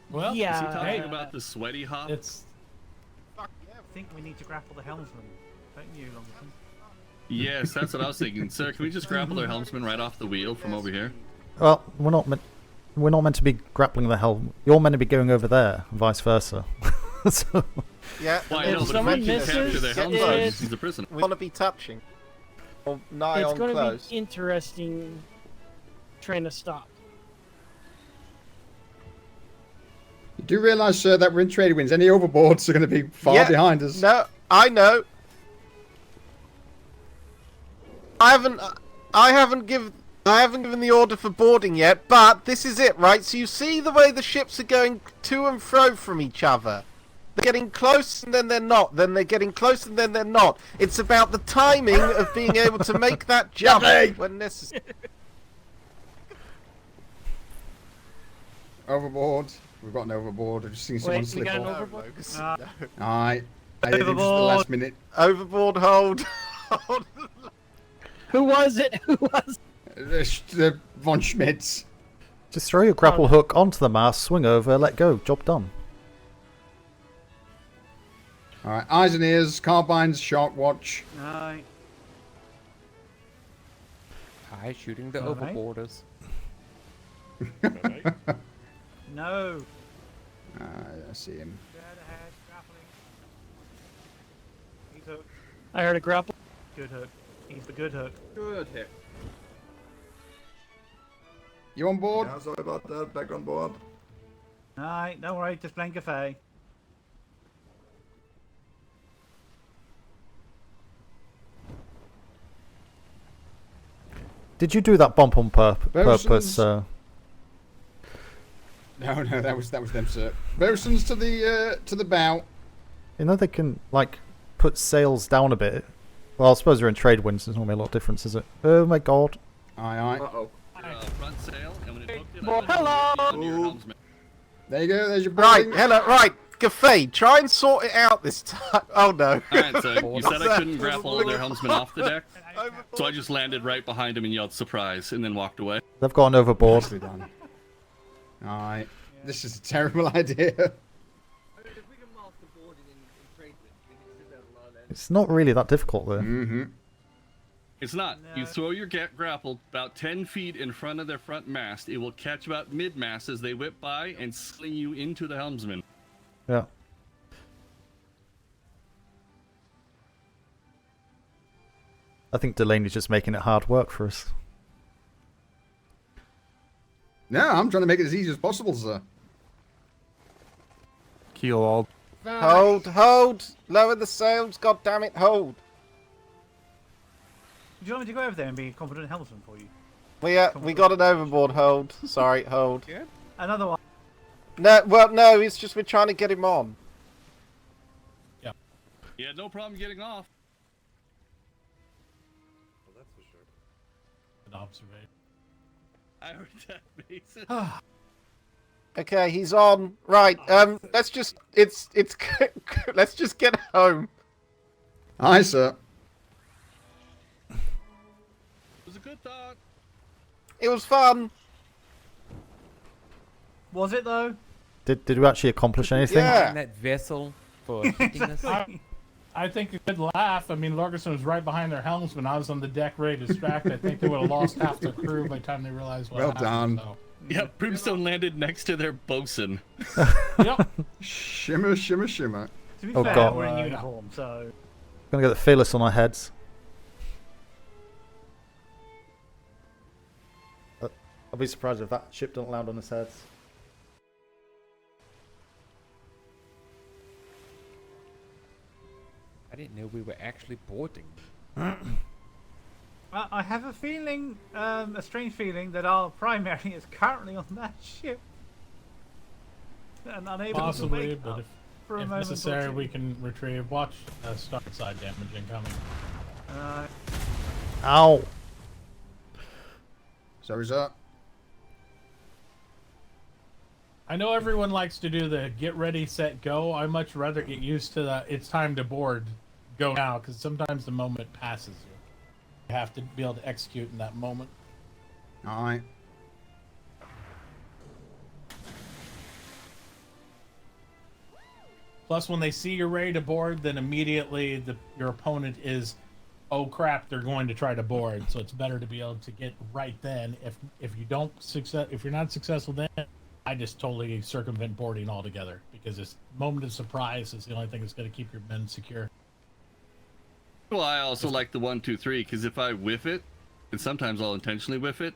Speaker 7: Well,
Speaker 5: Is he
Speaker 9: Yeah.
Speaker 5: talking about the sweaty hop?
Speaker 7: it's
Speaker 3: Fuck yeah. I think we need to grapple the helmsman. Don't you, Longerton?
Speaker 5: Yes, that's what I was thinking. Sir, can we just grapple their helmsman right off the wheel from over here?
Speaker 1: Well, we're not meant to be grappling the helm. You're meant to be going over there, and vice versa. So,
Speaker 2: Yeah.
Speaker 5: Well, I
Speaker 2: and
Speaker 5: know,
Speaker 2: then
Speaker 5: but
Speaker 3: someone
Speaker 5: if we can capture
Speaker 3: misses,
Speaker 5: their
Speaker 2: get
Speaker 5: helmsman,
Speaker 2: close.
Speaker 5: he's a prisoner.
Speaker 2: We want to be touching. Or nigh
Speaker 9: It's
Speaker 2: on
Speaker 9: going to
Speaker 2: close.
Speaker 9: be interesting trying to stop.
Speaker 11: You do realise, sir, that we're in trade winds. Any overboards are going to be far
Speaker 2: Yeah,
Speaker 11: behind us.
Speaker 2: No, I know. I haven't given the order for boarding yet, but this is it, right? So you see the way the ships are going to and fro from each other. They're getting close and then they're not. Then they're getting close and then they're not. It's about the timing of being able to make that jump when necessary.
Speaker 11: Overboard. We've got an overboard. I've just seen someone
Speaker 9: Wait, we
Speaker 11: slip
Speaker 9: got an
Speaker 11: off.
Speaker 9: overboard?
Speaker 11: Alright. I did it just the last minute.
Speaker 2: Overboard hold.
Speaker 9: Who was it? Who was
Speaker 11: The Von Schmitz.
Speaker 1: just throw your grapple hook onto the mast, swing over, let go. Job done.
Speaker 11: Alright, eyes and ears, carbines, shark watch.
Speaker 3: Aye.
Speaker 12: Hi, shooting the
Speaker 3: Alright.
Speaker 12: overboarders.
Speaker 3: No.
Speaker 11: I see him.
Speaker 3: Dead ahead, grappling. He's hooked.
Speaker 9: I heard a grapple.
Speaker 3: Good hook. He's the good hook.
Speaker 13: Good hit.
Speaker 11: You on board?
Speaker 10: Yeah, sorry about that. Back on board.
Speaker 3: Aye, don't worry, just plain cafe.
Speaker 1: Did you do that bump on purpose?
Speaker 11: Bosun's. No, that was them, sir. Bosun's to the bow.
Speaker 1: You know they can like put sails down a bit. Well, I suppose they're in trade winds. There's not really a lot of difference, is it? Oh my god!
Speaker 11: Aye, aye.
Speaker 13: Uh-oh.
Speaker 5: Front sail, and when it hooked it,
Speaker 9: Well, hello!
Speaker 11: There you go. There's your
Speaker 2: Right,
Speaker 11: boarding.
Speaker 2: hello, right. Cafe, try and sort it out this time. Oh no.
Speaker 5: Alright, so you said I couldn't grapple their helmsman off the deck, so I just landed right behind him and yelled surprise, and then walked away.
Speaker 1: They've got an overboard.
Speaker 11: Nicely done. Alright. This is a terrible idea.
Speaker 1: It's not really that difficult though.
Speaker 11: Mm-hmm.
Speaker 5: It's not. You throw your grapple about 10 feet in front of their front mast. It will catch about mid-mast as they whip by and sling you into the helmsman.
Speaker 1: Yeah. I think Delaney's just making it hard work for us.
Speaker 11: No, I'm trying to make it as easy as possible, sir.
Speaker 12: Keel.
Speaker 2: Hold. Lower the sails, god damn it, hold.
Speaker 3: Do you want me to go over there and be a confident helmsman for you?
Speaker 2: We got an overboard hold. Sorry, hold.
Speaker 3: Another one.
Speaker 2: No, it's just we're trying to get him on.
Speaker 5: He had no problem getting off.
Speaker 10: Well, that's for sure.
Speaker 7: An observation.
Speaker 5: I heard that, Mason.
Speaker 2: Okay, he's on. Right, let's just let's just get home.
Speaker 11: Aye, sir.
Speaker 5: It was a good thought.
Speaker 2: It was fun.
Speaker 3: Was it though?
Speaker 1: Did we actually accomplish anything?
Speaker 2: Yeah.
Speaker 12: That vessel for hitting us.
Speaker 7: I think a good laugh. I mean, Largerson was right behind their helmsman. I was on the deck ready to distract. I think they would have lost half their crew by the time they realized what
Speaker 11: Well
Speaker 7: happened.
Speaker 11: done.
Speaker 7: So.
Speaker 5: Yeah, Brimstone landed next to their bosun.
Speaker 7: Yep.
Speaker 11: Shimmer, shimmer, shimmer.
Speaker 3: To be
Speaker 1: Oh,
Speaker 3: fair,
Speaker 1: God.
Speaker 3: we're in uniform, so.
Speaker 1: Gonna get the fearless on our heads. I'll be surprised if that ship don't land on its heads.
Speaker 12: I didn't know we were actually boarding.
Speaker 3: I have a feeling, a strange feeling, that our primary is currently on that ship. And unable
Speaker 7: Possibly,
Speaker 3: to make
Speaker 7: but
Speaker 3: up
Speaker 7: if,
Speaker 3: for a
Speaker 7: if
Speaker 3: moment or
Speaker 7: necessary,
Speaker 3: two.
Speaker 7: we can retrieve. Watch start side damage incoming.
Speaker 1: Ow!
Speaker 11: Sorry, sir.
Speaker 7: I know everyone likes to do the get ready, set, go. I much rather get used to the it's time to board, go now, because sometimes the moment passes you. You have to be able to execute in that moment.
Speaker 11: Alright.
Speaker 7: Plus, when they see you're ready to board, then immediately your opponent is oh crap, they're going to try to board. So it's better to be able to get right then. If you're not successful then, I just totally circumvent boarding altogether because this moment of surprise is the only thing that's going to keep your men secure.
Speaker 5: Well, I also like the 1, 2, 3 because if I whiff it, and sometimes I'll intentionally whiff it,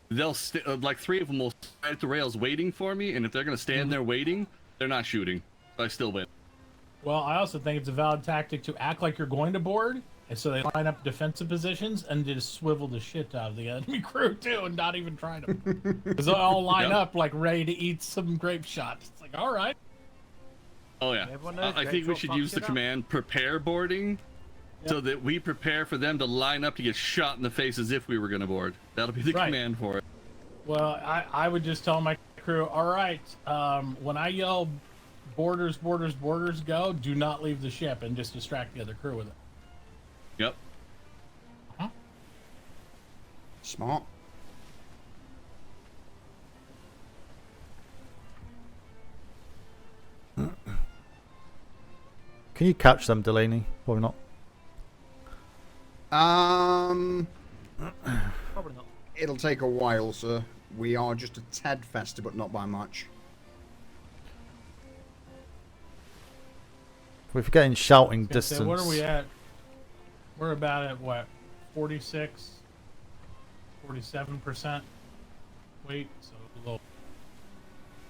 Speaker 5: they'll like 3 of them will stand at the rails waiting for me, and if they're gonna stand there waiting, they're not shooting, so I still win.
Speaker 7: Well, I also think it's a valid tactic to act like you're going to board, and so they line up defensive positions and just swivel the shit out of the enemy crew too, and not even try to, because they all line up like ready to eat some grape shots. It's like, all right.
Speaker 5: Oh yeah, I think we should use the command prepare boarding. So that we prepare for them to line up to get shot in the face as if we were going to board. That'll be the command for it.
Speaker 7: Well, I would just tell my crew, all right, when I yell borders, borders, borders, go, do not leave the ship and just distract the other crew with it.
Speaker 5: Yep.
Speaker 11: Smart.
Speaker 1: Can you catch them, Delaney? Probably not.
Speaker 3: Probably not.
Speaker 11: It'll take a while, sir. We are just a tad faster, but not by much.
Speaker 1: If we're getting shouting distance.
Speaker 7: So what are we at? We're about at what? 46, 47% weight, so low.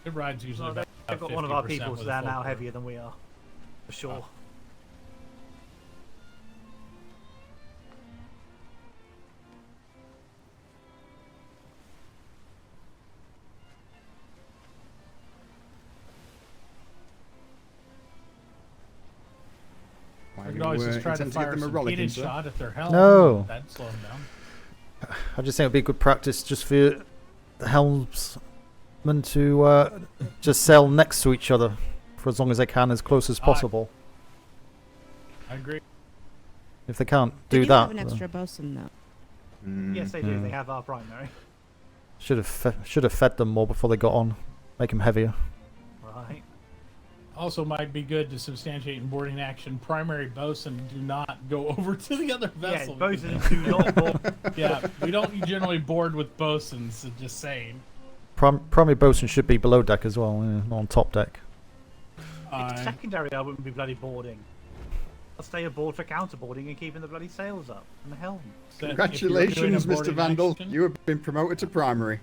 Speaker 7: It rides usually about
Speaker 3: They've got one of our
Speaker 7: 50%
Speaker 3: people, so
Speaker 7: with a
Speaker 3: they're
Speaker 7: full
Speaker 3: now
Speaker 7: crew.
Speaker 3: heavier than we are, for sure.
Speaker 7: We could always just try to fire some heated shot at their helm.
Speaker 1: No.
Speaker 7: That'd slow them down.
Speaker 1: I just think it'd be good practice just for the helmsmen to just sail next to each other for as long as they can, as close as possible.
Speaker 7: I agree.
Speaker 1: If they can't
Speaker 4: They
Speaker 1: do
Speaker 4: do
Speaker 1: that,
Speaker 4: have an extra bosun though.
Speaker 3: Yes, they do. They have our primary.
Speaker 1: should have fed them more before they got on, make them heavier.
Speaker 3: Right.
Speaker 7: Also, might be good to substantiate in boarding action. Primary bosun do not go over to the other vessel.
Speaker 3: Yeah, bosuns do not board.
Speaker 7: Yeah, we don't generally board with bosuns. So just saying.
Speaker 1: Primary bosun should be below deck as well, not on top deck.
Speaker 3: It's secondary. I wouldn't be bloody boarding. I'll stay aboard for counterboarding and keeping the bloody sails up and the helm.
Speaker 11: Congratulations, Mr. Vandal. You have been promoted to primary.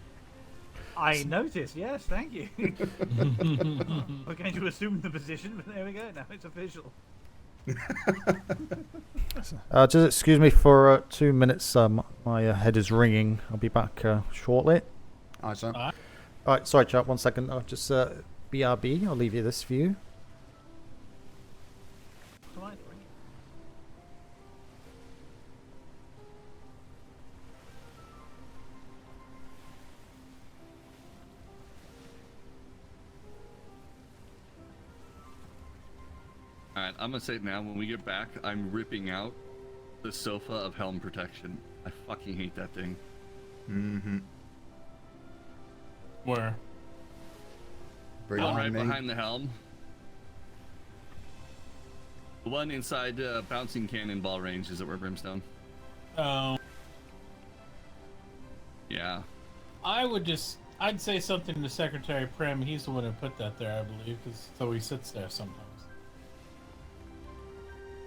Speaker 3: I noticed. Yes, thank you. We're going to assume the position, but there we go. Now it's official.
Speaker 1: Just excuse me for 2 minutes. My head is ringing. I'll be back shortly.
Speaker 11: All right, sir.
Speaker 1: All right, sorry, chat. 1 second. I'll just BRB. I'll leave you this view.
Speaker 5: Alright, I'm gonna say it now, when we get back, I'm ripping out the sofa of helm protection. I fucking hate that thing.
Speaker 11: Mm-hmm.
Speaker 7: Where?
Speaker 5: Right behind the helm. The one inside bouncing cannonball range, is it where Brimstone?
Speaker 7: Oh.
Speaker 5: Yeah.
Speaker 7: I'd say something to Secretary Prim. He's the one who put that there, I believe, so he sits there sometimes.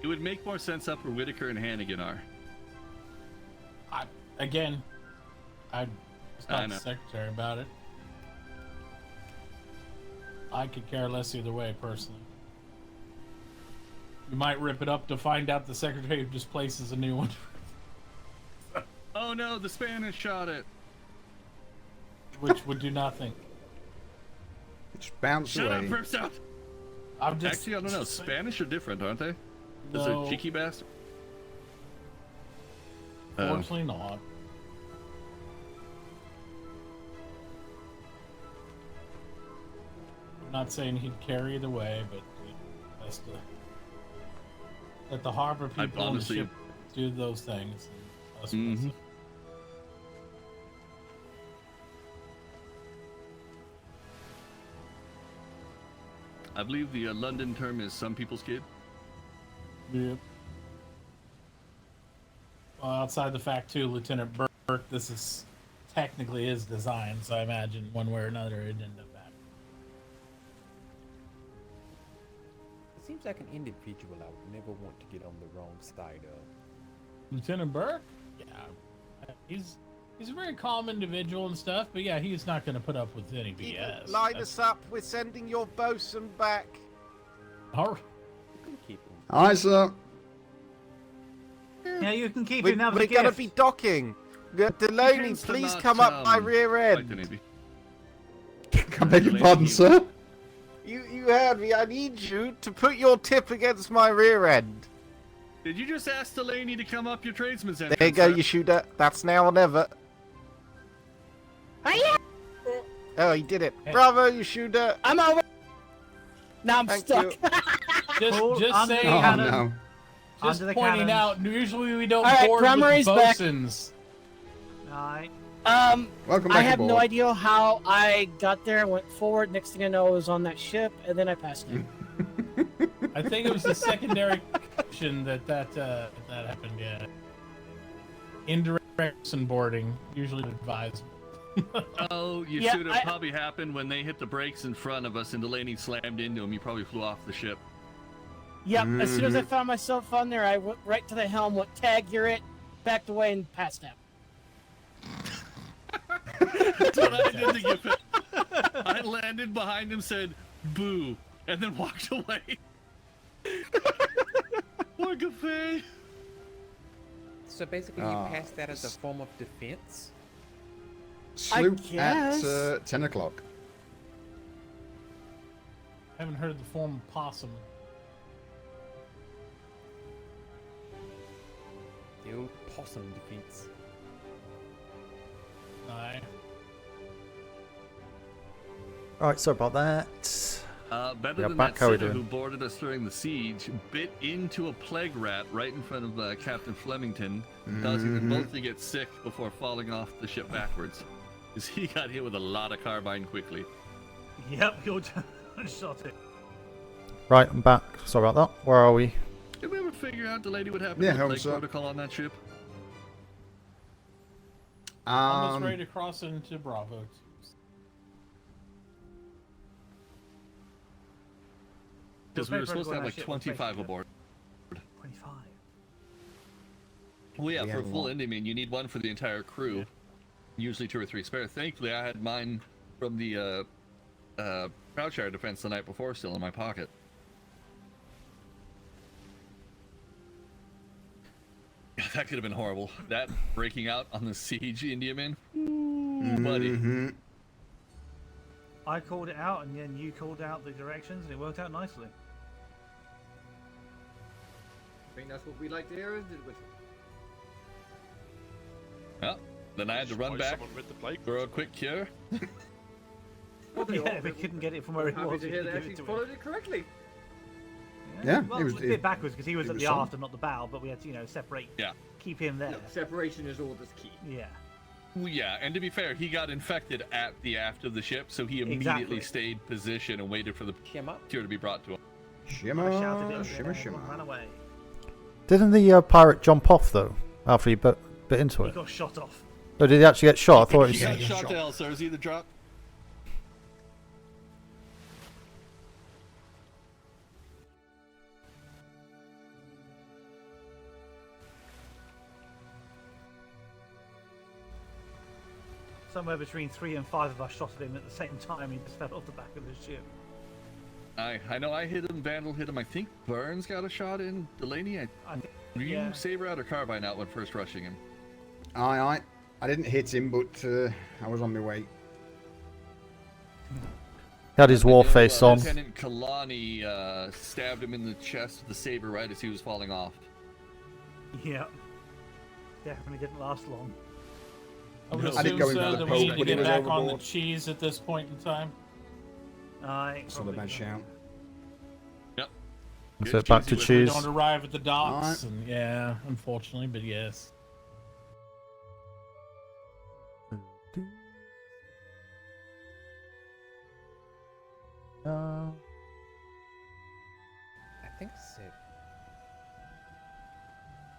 Speaker 5: It would make more sense up where Whitaker and Hannigan are.
Speaker 7: I was not the secretary about it. I could care less either way, personally. You might rip it up to find out the secretary just places a new one.
Speaker 5: Oh no, the Spanish shot it.
Speaker 7: Which would do nothing.
Speaker 11: Just bounce
Speaker 5: Shut
Speaker 11: away.
Speaker 5: up, Brimstone! Actually, I don't know. Spanish are different, aren't they? Is
Speaker 7: No.
Speaker 5: it cheeky bastard?
Speaker 7: Fortunately not. I'm not saying he'd carry either way, but that's to let the harbor people on the ship do those things.
Speaker 5: I believe the London term is some people's kid.
Speaker 7: Yep. Well, outside the fact too, Lieutenant Burke, this is technically his design, so I imagine one way or another it'd end up back.
Speaker 12: It seems like an individual I would never want to get on the wrong side of.
Speaker 7: Lieutenant Burke? Yeah, he's a very calm individual and stuff, but yeah, he's not going to put up with any BS.
Speaker 2: Line us up. We're sending your bosun back.
Speaker 7: All right.
Speaker 11: Aye, sir.
Speaker 3: Yeah, you can keep
Speaker 2: We're
Speaker 3: him now.
Speaker 2: going to be docking. Delaney,
Speaker 5: Chance to
Speaker 2: please
Speaker 5: not,
Speaker 2: come up my rear
Speaker 5: like the
Speaker 2: end.
Speaker 5: Navy.
Speaker 11: I beg your pardon, sir.
Speaker 2: You heard me. I need you to put your tip against my rear end.
Speaker 5: Did you just ask Delaney to come up your tradesman's entrance?
Speaker 2: There you go,
Speaker 5: sir?
Speaker 2: you shooter. That's now or never. Oh, he did it. Bravo, you shooter.
Speaker 9: I'm over. Now I'm
Speaker 2: Thank
Speaker 9: stuck.
Speaker 7: Just saying.
Speaker 11: Oh, no.
Speaker 7: Just
Speaker 3: Under the
Speaker 7: pointing
Speaker 3: cannons.
Speaker 7: out, usually we don't
Speaker 9: All right,
Speaker 7: board
Speaker 9: primary's
Speaker 7: with
Speaker 9: back.
Speaker 7: bosuns.
Speaker 3: Alright.
Speaker 11: Welcome
Speaker 9: I
Speaker 11: back
Speaker 9: have no
Speaker 11: aboard.
Speaker 9: idea how I got there. I went forward. Next thing I know, I was on that ship, and then I passed out.
Speaker 7: I think it was the secondary connection that happened. Yeah. Indirect bosun boarding usually advised.
Speaker 5: Oh, you
Speaker 9: Yeah,
Speaker 5: should have probably happened when they hit the brakes in front of us and Delaney slammed into him. You probably flew off the ship.
Speaker 9: Yep. As soon as I found myself on there, I went right to the helm. Went tag, you're it. Backed away and passed out.
Speaker 5: That's what I did to give it. I landed behind him, said boo, and then walked away. Poor Cafe.
Speaker 12: So basically, you passed that as a form of defense?
Speaker 11: Sloop
Speaker 9: guess.
Speaker 11: at 10 o'clock.
Speaker 7: I haven't heard the form possum.
Speaker 12: The old possum defense.
Speaker 7: Aye.
Speaker 1: Alright, sorry about that.
Speaker 5: Better
Speaker 1: Yeah,
Speaker 5: than
Speaker 1: back,
Speaker 5: that
Speaker 1: how we
Speaker 5: sinner
Speaker 1: doing?
Speaker 5: who boarded us during the siege, bit into a plague rat right in front of Captain Flemington, causing them both to get sick before falling off the ship backwards. Because he got hit with a lot of carbine quickly.
Speaker 3: Yep, good. Shot it.
Speaker 1: Right, I'm back. Sorry about that. Where are we?
Speaker 5: Did we ever figure out the lady what happened
Speaker 11: Yeah,
Speaker 5: to the
Speaker 11: home,
Speaker 5: plague
Speaker 11: sir.
Speaker 5: protocol on that ship?
Speaker 7: Almost ready to cross into Bravo.
Speaker 5: Because we were
Speaker 3: Plague
Speaker 5: supposed to have
Speaker 3: protocol on
Speaker 5: like
Speaker 3: that ship was
Speaker 5: 25
Speaker 3: basically-
Speaker 5: aboard.
Speaker 3: 25.
Speaker 5: Well, yeah,
Speaker 11: We
Speaker 5: for a
Speaker 11: had
Speaker 5: full
Speaker 11: one.
Speaker 5: Endymion, you need one for the entire crew. Usually 2 or 3 spare. Thankfully, I had mine from the Proudshire defense the night before still in my pocket. Yeah, that could have been horrible. That breaking out on the siege Indiaman. Ooh, buddy.
Speaker 11: Mhm.
Speaker 3: I called it out, and then you called out the directions, and it worked out nicely.
Speaker 13: I think that's what we like to hear, isn't it?
Speaker 5: Well, then I had to run
Speaker 14: Suppose
Speaker 5: back,
Speaker 14: someone read the plague
Speaker 5: throw a quick cure.
Speaker 3: Yeah, we couldn't get it from where it
Speaker 13: Happy
Speaker 3: was.
Speaker 13: to
Speaker 3: we
Speaker 13: hear
Speaker 3: had
Speaker 13: they
Speaker 3: to give
Speaker 13: actually
Speaker 3: it to him.
Speaker 13: followed it correctly.
Speaker 11: Yeah,
Speaker 3: well,
Speaker 11: it was
Speaker 3: a bit backwards because he was
Speaker 11: it
Speaker 3: at
Speaker 11: was
Speaker 3: the
Speaker 11: solid.
Speaker 3: aft and not the bow, but we had to, separate.
Speaker 5: Yeah.
Speaker 3: Keep him there.
Speaker 13: Look, separation is orders key.
Speaker 3: Yeah.
Speaker 5: Well, yeah, and to be fair, he got infected at the aft of the ship, so he immediately
Speaker 3: Exactly.
Speaker 5: stayed position and waited for the cure to be brought to him.
Speaker 3: I shouted
Speaker 11: Shimmer,
Speaker 3: it,
Speaker 11: shimmer,
Speaker 3: and
Speaker 11: shimmer.
Speaker 3: everyone ran away.
Speaker 1: Didn't the pirate jump off though after he bit into
Speaker 3: He
Speaker 1: it?
Speaker 3: got shot off.
Speaker 1: Oh, did he actually get shot? I thought it
Speaker 5: He
Speaker 1: was.
Speaker 5: got shot to hell, sir. Is he the drop?
Speaker 3: Somewhere between 3 and 5 of us shot at him at the same time. He just fell off the back of the ship.
Speaker 5: I know I hit him, Vandal hit him. I think Burns got a shot in. Delaney, were you
Speaker 3: yeah.
Speaker 5: saber out or carbine out when first rushing him?
Speaker 11: Aye. I didn't hit him, but I was on my way.
Speaker 1: He had his war face on.
Speaker 5: Lieutenant Kalani stabbed him in the chest with the saber right as he was falling off.
Speaker 3: Yeah. Definitely didn't last long.
Speaker 7: I would
Speaker 11: I did
Speaker 7: assume
Speaker 11: go in for
Speaker 7: so
Speaker 11: the
Speaker 7: that
Speaker 11: poke,
Speaker 7: we need to
Speaker 11: but he
Speaker 7: get
Speaker 11: was
Speaker 7: back on the
Speaker 11: overboard.
Speaker 7: cheese at this point in time.
Speaker 3: Aye.
Speaker 11: It's not a bad shout.
Speaker 5: Yep.
Speaker 1: So back to
Speaker 7: We
Speaker 1: cheese.
Speaker 7: don't arrive at the docks,
Speaker 11: Alright.
Speaker 7: and yeah, unfortunately, but yes.
Speaker 12: I think so.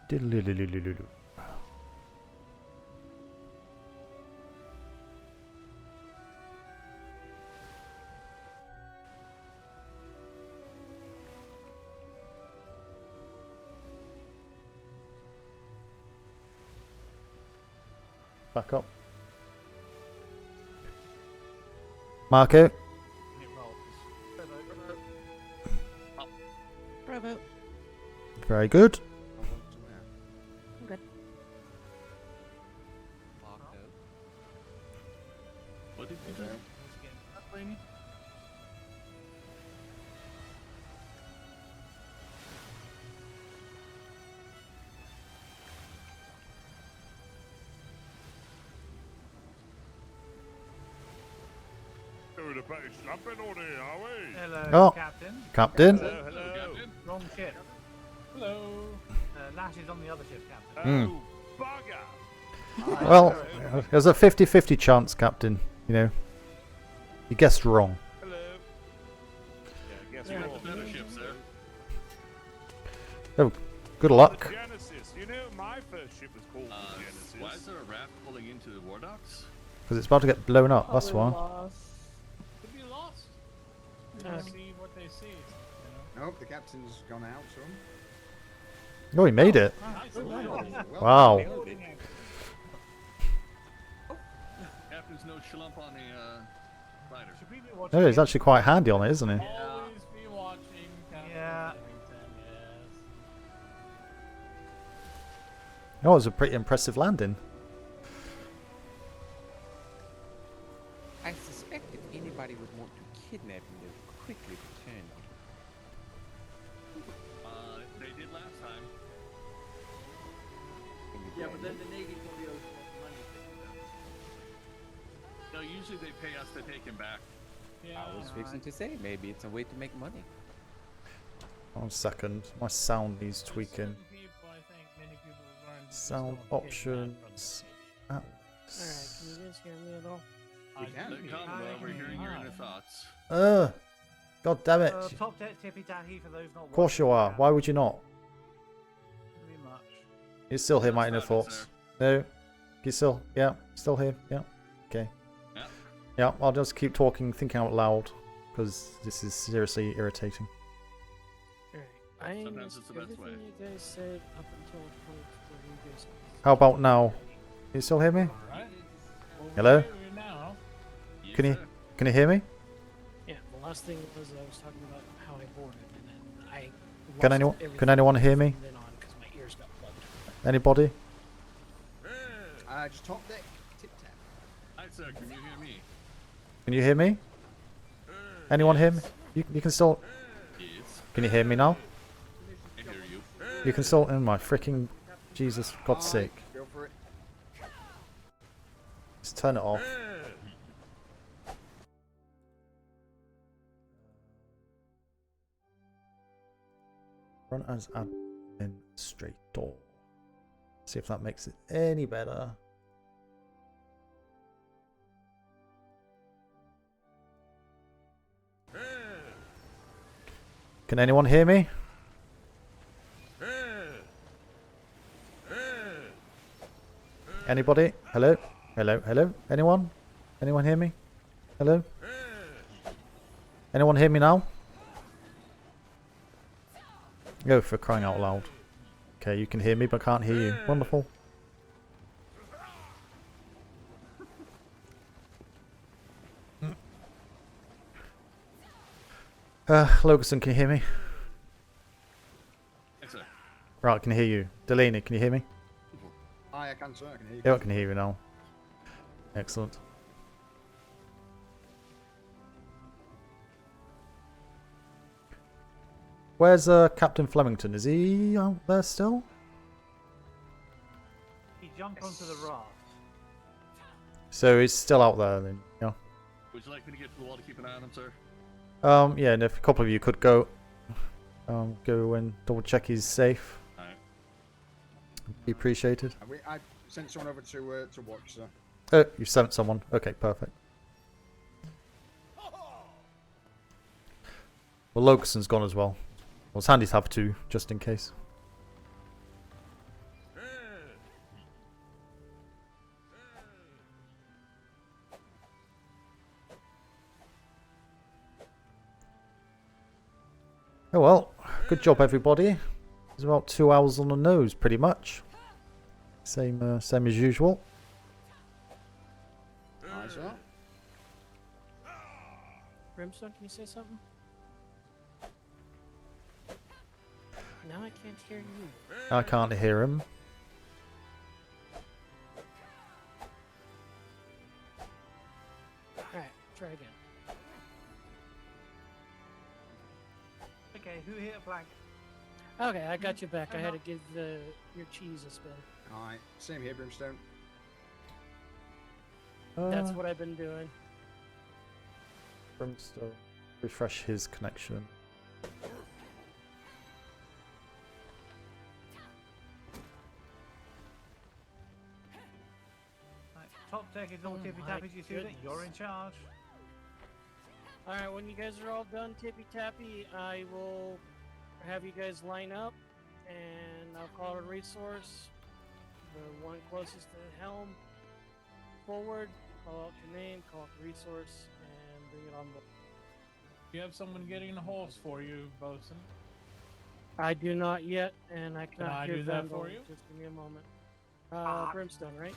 Speaker 1: Diddle-diddle-diddle-diddle. back up. Marco.
Speaker 3: It rolls.
Speaker 4: Bravo.
Speaker 1: Very good.
Speaker 4: I'm good.
Speaker 6: What did you do? Lady?
Speaker 14: Doing a bit of slumping on here, are we?
Speaker 3: Hello,
Speaker 1: Oh,
Speaker 3: Captain.
Speaker 1: Captain.
Speaker 14: Hello, hello.
Speaker 3: Wrong ship.
Speaker 7: Hello.
Speaker 3: Lash is on the other ship, Captain.
Speaker 14: Oh, bugger.
Speaker 1: Well, there's a 50-50 chance, Captain. You know, you guessed wrong.
Speaker 14: Hello. Yeah, guess
Speaker 6: You
Speaker 14: what?
Speaker 6: got the better ship, sir.
Speaker 1: Oh, good luck.
Speaker 14: The Genesis. You know, my first ship was called the Genesis.
Speaker 6: Why is there a raft pulling into the war docks?
Speaker 1: Because it's about to get blown up. That's why.
Speaker 7: Could be lost. See what they see.
Speaker 11: Nope, the captain's gone out, so.
Speaker 1: Oh, he made it.
Speaker 11: Well,
Speaker 1: Wow.
Speaker 6: Captain's no schlump on a glider.
Speaker 1: Oh, he's actually quite handy on it, isn't he?
Speaker 7: Always be watching. Captain
Speaker 3: Yeah.
Speaker 7: Pennington, yes.
Speaker 1: Oh, it was a pretty impressive landing.
Speaker 12: I suspect if anybody would want to kidnap him, they would quickly return him.
Speaker 6: They did last time.
Speaker 13: Yeah, but then the Navy probably owes a lot of money.
Speaker 6: No, usually they pay us to take him back.
Speaker 7: Yeah.
Speaker 12: I was fixing to say, maybe it's a way to make money.
Speaker 1: 1 second. My sound needs tweaking.
Speaker 7: People, I think many people learn to
Speaker 1: Sound
Speaker 7: just don't kidnap from
Speaker 1: options.
Speaker 7: the
Speaker 4: Alright, can you guys hear me at all?
Speaker 11: We can.
Speaker 6: They come, we're hearing your inner thoughts.
Speaker 1: God damn it.
Speaker 3: Top deck tippy tappy for those not
Speaker 1: Of course you are. Why would you not?
Speaker 3: Pretty much.
Speaker 1: You still hear my
Speaker 6: That's
Speaker 1: inner
Speaker 6: fine,
Speaker 1: thoughts? No? You still? Yeah. Still here? Yeah. Okay.
Speaker 6: Yeah.
Speaker 1: Yeah, I'll just keep talking, thinking out loud, because this is seriously irritating.
Speaker 4: Alright, I
Speaker 6: Sometimes it's the best way.
Speaker 4: everything you guys said up until the point where you guys.
Speaker 1: How about now? You still hear me?
Speaker 7: Alright.
Speaker 1: Hello?
Speaker 7: Here now.
Speaker 6: Yes,
Speaker 1: Can you
Speaker 6: sir.
Speaker 1: can you hear me?
Speaker 17: Yeah, the last thing was I was talking about how I boarded, and then I
Speaker 1: Can
Speaker 17: lost
Speaker 1: anyone
Speaker 17: everything
Speaker 1: anyone hear me?
Speaker 17: from then on 'cause my ears got plugged.
Speaker 1: Anybody?
Speaker 11: Just top deck, tip tap.
Speaker 6: Hi, sir. Can you hear me?
Speaker 1: Can you hear me? Anyone hear me? You can still.
Speaker 6: Yes.
Speaker 1: Can you hear me now?
Speaker 6: I hear you.
Speaker 1: You can still. In my freaking Jesus, God's sake!
Speaker 11: Go for it.
Speaker 1: Just turn it off. Run as administrator. See if that makes it any better. Can anyone hear me? Anybody? Hello? Hello? Hello? Anyone? Anyone hear me? Hello? Anyone hear me now? Go for crying out loud. Okay, you can hear me but can't hear you. Wonderful. Logerson, can you hear me?
Speaker 6: Yes, sir.
Speaker 1: Right, I can hear you. Delaney, can you hear me?
Speaker 11: Hi, I can, sir. I can hear you.
Speaker 1: Yeah, I can hear you now. Excellent. Where's Captain Flemington? Is he out there still?
Speaker 3: He jumped onto the raft.
Speaker 1: So he's still out there then, yeah.
Speaker 6: Would you like me to get to the wall to keep an eye on him, sir?
Speaker 1: Yeah, and if a couple of you could go and double check he's safe.
Speaker 6: Alright.
Speaker 1: Be appreciated.
Speaker 11: I sent someone over to watch, sir.
Speaker 1: Oh, you sent someone. Okay, perfect. Well, Logerson's gone as well. Well, it's handy to have two, just in case. Oh well, good job everybody. It's about 2 hours on the nose, pretty much. Same as usual.
Speaker 11: sir.
Speaker 17: Brimstone, can you say something? Now I can't hear you.
Speaker 1: I can't hear him.
Speaker 17: Alright, try again.
Speaker 3: Okay, who hit a blank?
Speaker 17: Okay, I got you back. I had to give your cheese a spin.
Speaker 11: Alright, same here, Brimstone.
Speaker 17: That's what I've been doing.
Speaker 1: Brimstone. Refresh his connection.
Speaker 3: Right, top deck is all tippy tappy. You see that? You're in charge.
Speaker 17: Alright, when you guys are all done tippy tappy, I will have you guys line up and I'll call a resource. The one closest to the helm forward, call out your name, call out the resource, and bring it on board.
Speaker 7: You have someone getting a horse for you, Bosun.
Speaker 17: I do not yet, and I
Speaker 7: Can
Speaker 17: cannot
Speaker 7: I
Speaker 17: hear
Speaker 7: do that
Speaker 17: Vendel.
Speaker 7: for you?
Speaker 17: Just give me a moment. Brimstone, right?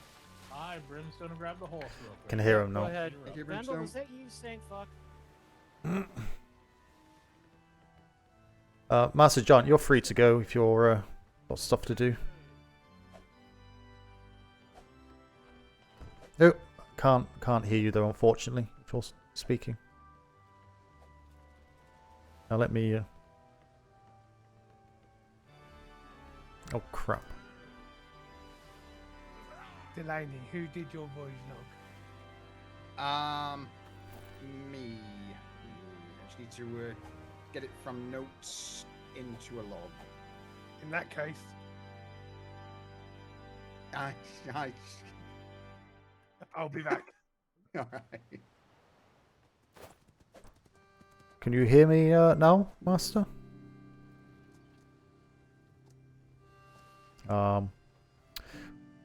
Speaker 7: Aye, Brimstone will grab the horse real quick.
Speaker 1: Can hear him
Speaker 17: Go
Speaker 1: now.
Speaker 17: ahead.
Speaker 11: Thank you,
Speaker 17: Vendel,
Speaker 11: Brimstone.
Speaker 17: was that you saying fuck?
Speaker 1: Master Giant, you're free to go if you're got stuff to do. Oh, can't hear you though, unfortunately, if you're speaking. Now let me. Oh crap!
Speaker 18: Delaney, who did your voyage log?
Speaker 11: Me. I just need to get it from notes into a log.
Speaker 18: In that case, I'll be back.
Speaker 11: Alright.
Speaker 1: Can you hear me now, Master?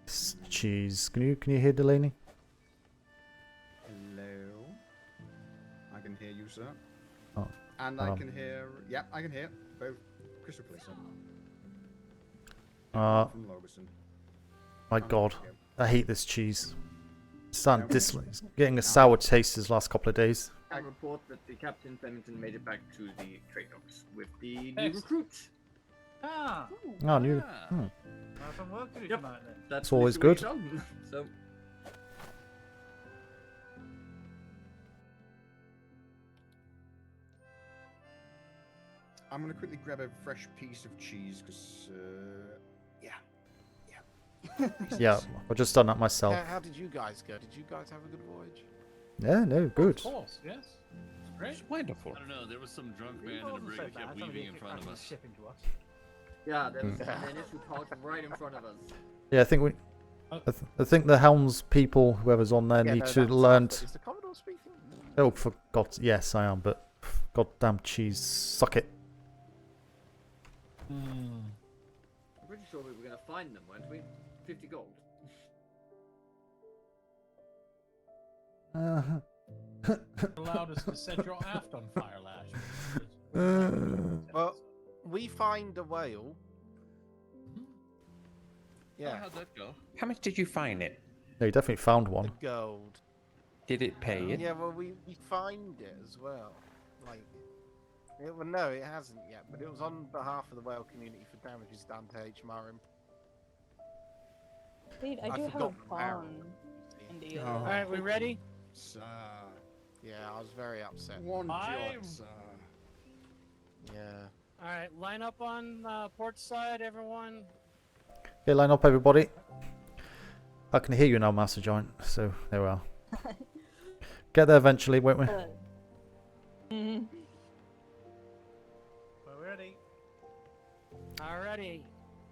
Speaker 1: Jeez, can you hear Delaney?
Speaker 11: Hello. I can hear you, sir.
Speaker 1: Oh,
Speaker 11: And I can hear. Yeah, I can hear both crystal clear, sir. From Loberson.
Speaker 1: My God, I hate this cheese. It's starting it's getting a sour taste this last couple of days.
Speaker 13: I report that the Captain Flemington made it back to the trade docks with the new recruit.
Speaker 3: Ah!
Speaker 1: Oh, new.
Speaker 3: Have some work to do tonight then.
Speaker 1: That's always good.
Speaker 13: So.
Speaker 11: I'm gonna quickly grab a fresh piece of cheese because,
Speaker 1: Yeah, I've just done that myself.
Speaker 2: How did you guys go? Did you guys have a good voyage?
Speaker 1: Yeah, no, good.
Speaker 7: Of course, yes. Great.
Speaker 12: Wonderful.
Speaker 5: I don't know. There was some drunk man in a brig that kept weaving in front of us.
Speaker 13: Yeah, there was an initial parked right in front of us.
Speaker 1: Yeah, I think we. I think the helms people, whoever's on there, need to learn.
Speaker 2: Is the Commodore speaking?
Speaker 1: Oh, for God, yes, I am. But goddamn cheese, suck it.
Speaker 13: I'm pretty sure we were going to find them, weren't we? 50 gold.
Speaker 7: Allowed us to set your aft on fire last year.
Speaker 2: Well, we find a whale. Yeah.
Speaker 5: How'd that go?
Speaker 12: How much did you find it?
Speaker 1: No, you definitely found one.
Speaker 2: The gold.
Speaker 12: Did it pay it?
Speaker 2: Yeah, well, we find it as well. Like, well, no, it hasn't yet, but it was on behalf of the whale community for damages done to HMRN.
Speaker 19: Wait, I do have a
Speaker 2: forgot the barrel.
Speaker 19: pawn in the
Speaker 11: Oh.
Speaker 17: Alright, we ready?
Speaker 11: Sir.
Speaker 2: Yeah, I was very upset.
Speaker 11: One
Speaker 7: I-
Speaker 11: jot, sir.
Speaker 2: Yeah.
Speaker 17: Alright, line up on port side, everyone.
Speaker 1: Okay, line up, everybody. I can hear you now, Master Giant. So there we are. Get there eventually, won't we?
Speaker 19: Mhm.
Speaker 3: We're ready.
Speaker 17: Alrighty.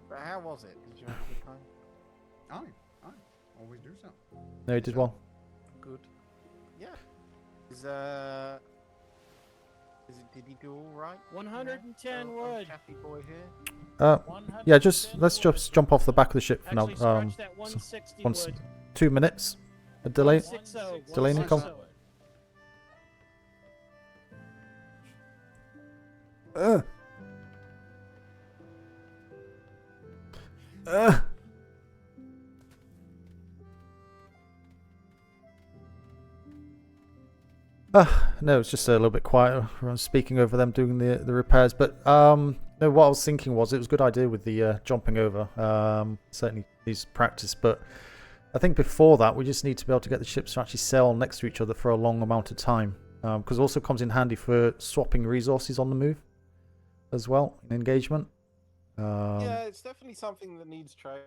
Speaker 2: But how was it? Did you have a good time?
Speaker 11: Aye. Always do so.
Speaker 1: No, you did well.
Speaker 2: Good. Yeah. Did he do all right?
Speaker 17: 110 wood.
Speaker 2: Chappy boy here.
Speaker 1: Yeah, let's just jump off the back of the ship for now.
Speaker 17: Actually, scratch that 160 wood.
Speaker 1: 2 minutes. A delay.
Speaker 17: 160,
Speaker 1: Delaney, come.
Speaker 17: 160.
Speaker 1: No, it's just a little bit quieter. I was speaking over them doing the repairs. But no, what I was thinking was it was a good idea with the jumping over. Certainly needs practice, but I think before that we just need to be able to get the ships to actually sail next to each other for a long amount of time, because it also comes in handy for swapping resources on the move as well in engagement.
Speaker 2: Yeah, it's definitely something that needs training,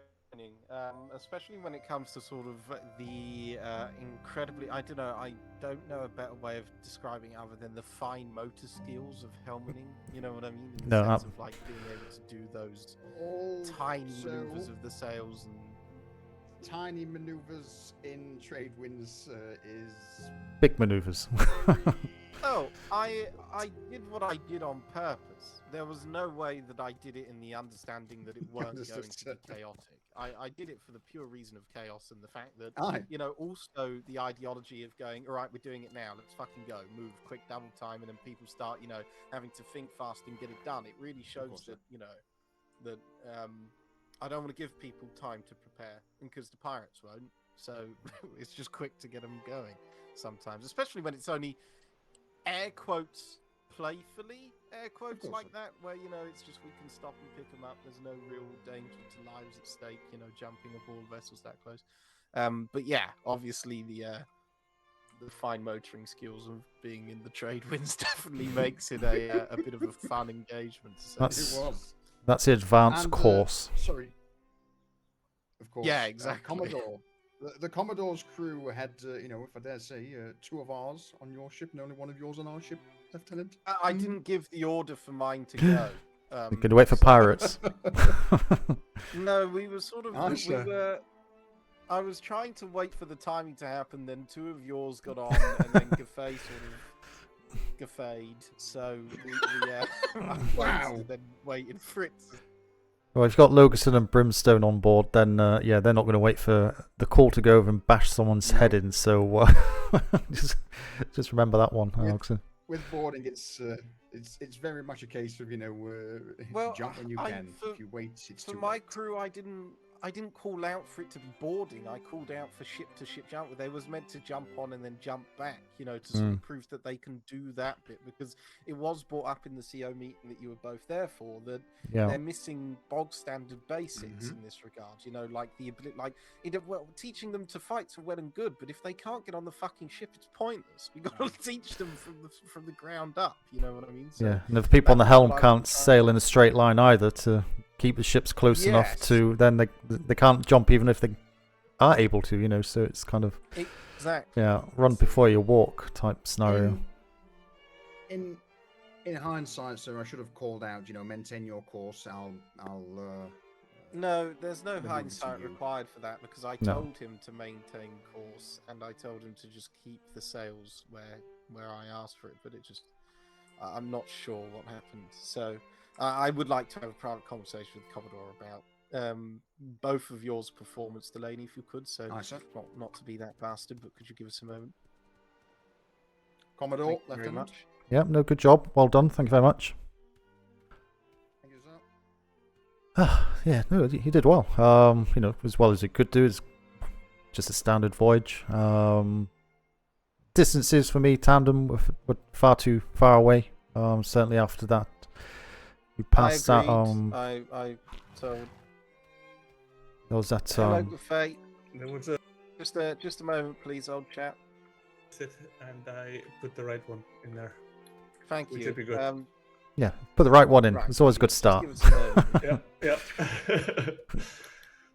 Speaker 2: especially when it comes to sort of the incredibly. I don't know a better way of describing it other than the fine motor skills of helmeting. You know what I mean? In the sense of like being able to do those tiny maneuvers of the sails and
Speaker 11: tiny maneuvers in trade winds is
Speaker 1: big maneuvers.
Speaker 2: Oh, I did what I did on purpose. There was no way that I did it in the understanding that it weren't going to be chaotic. I did it for the pure reason of chaos and the fact that, you know, also the ideology of going, all right, we're doing it now, let's fucking go, move, quick double time, and then people start, you know, having to think fast and get it done. It really shows that, you know, that I don't want to give people time to prepare, because the pirates won't. So it's just quick to get them going sometimes, especially when it's only air quotes playfully air quotes like that, where, you know, it's just we can stop and pick them up. There's no real danger to lives at stake, you know, jumping aboard vessels that close. But yeah, obviously the fine motoring skills of being in the trade winds definitely makes it a bit of a fun engagement. So
Speaker 1: That's the advanced course.
Speaker 11: Sorry. Of course.
Speaker 2: Yeah, exactly.
Speaker 11: Commodore. The Commodore's crew had, you know, if I dare say, 2 of ours on your ship and only 1 of yours on our ship, Lieutenant.
Speaker 2: I didn't give the order for mine to go.
Speaker 1: You could wait for pirates.
Speaker 2: No, we were sort of. I was trying to wait for the timing to happen. Then 2 of yours got on, and then Gaffey sort of gaffayed. So
Speaker 11: wow.
Speaker 2: Then waited for it.
Speaker 1: Well, if you've got Logerson and Brimstone on board, then yeah, they're not going to wait for the call to go over and bash someone's head in. So just remember that one, Alex.
Speaker 11: With boarding, it's very much a case of, you know, jump when you can. If you wait, it's too late.
Speaker 2: For my crew, I didn't call out for it to be boarding. I called out for ship to ship jump. They was meant to jump on and then jump back, you know, to sort of prove that they can do that bit, because it was brought up in the CO meeting that you were both there for, that they're missing bog standard basics in this regard. You know, like the ability, well, teaching them to fight's well and good, but if they can't get on the fucking ship, it's pointless. You got to teach them from the ground up. You know what I mean? So
Speaker 1: yeah, and if the people on the helm can't sail in a straight line either to keep the ships close enough to, then they can't jump even if they are able to, you know, so it's kind of run before you walk type scenario.
Speaker 11: In hindsight, sir, I should have called out, you know, maintain your course.
Speaker 2: No, there's no hindsight required for that, because I told him to maintain course, and I told him to just keep the sails where I asked for it, but it just I'm not sure what happened. So I would like to have a private conversation with Commodore about both of yours performance, Delaney, if you could. So not to be that bastard, but could you give us a moment?
Speaker 11: Commodore,
Speaker 2: thank you very much.
Speaker 1: Yeah, no, good job. Well done. Thank you very much.
Speaker 11: Thank you, sir.
Speaker 1: Yeah, no, he did well. You know, as well as he could do. It's just a standard voyage. Distances for me, tandem were far too far away. Certainly after that. We passed that.
Speaker 2: I told.
Speaker 1: There was that.
Speaker 2: Hello, Buffet.
Speaker 15: There was
Speaker 2: just a moment, please, old chap.
Speaker 15: And I put the right one in there.
Speaker 2: Thank you.
Speaker 15: Which would be good.
Speaker 1: Yeah, put the right one in. It's always a good start.
Speaker 15: Yeah.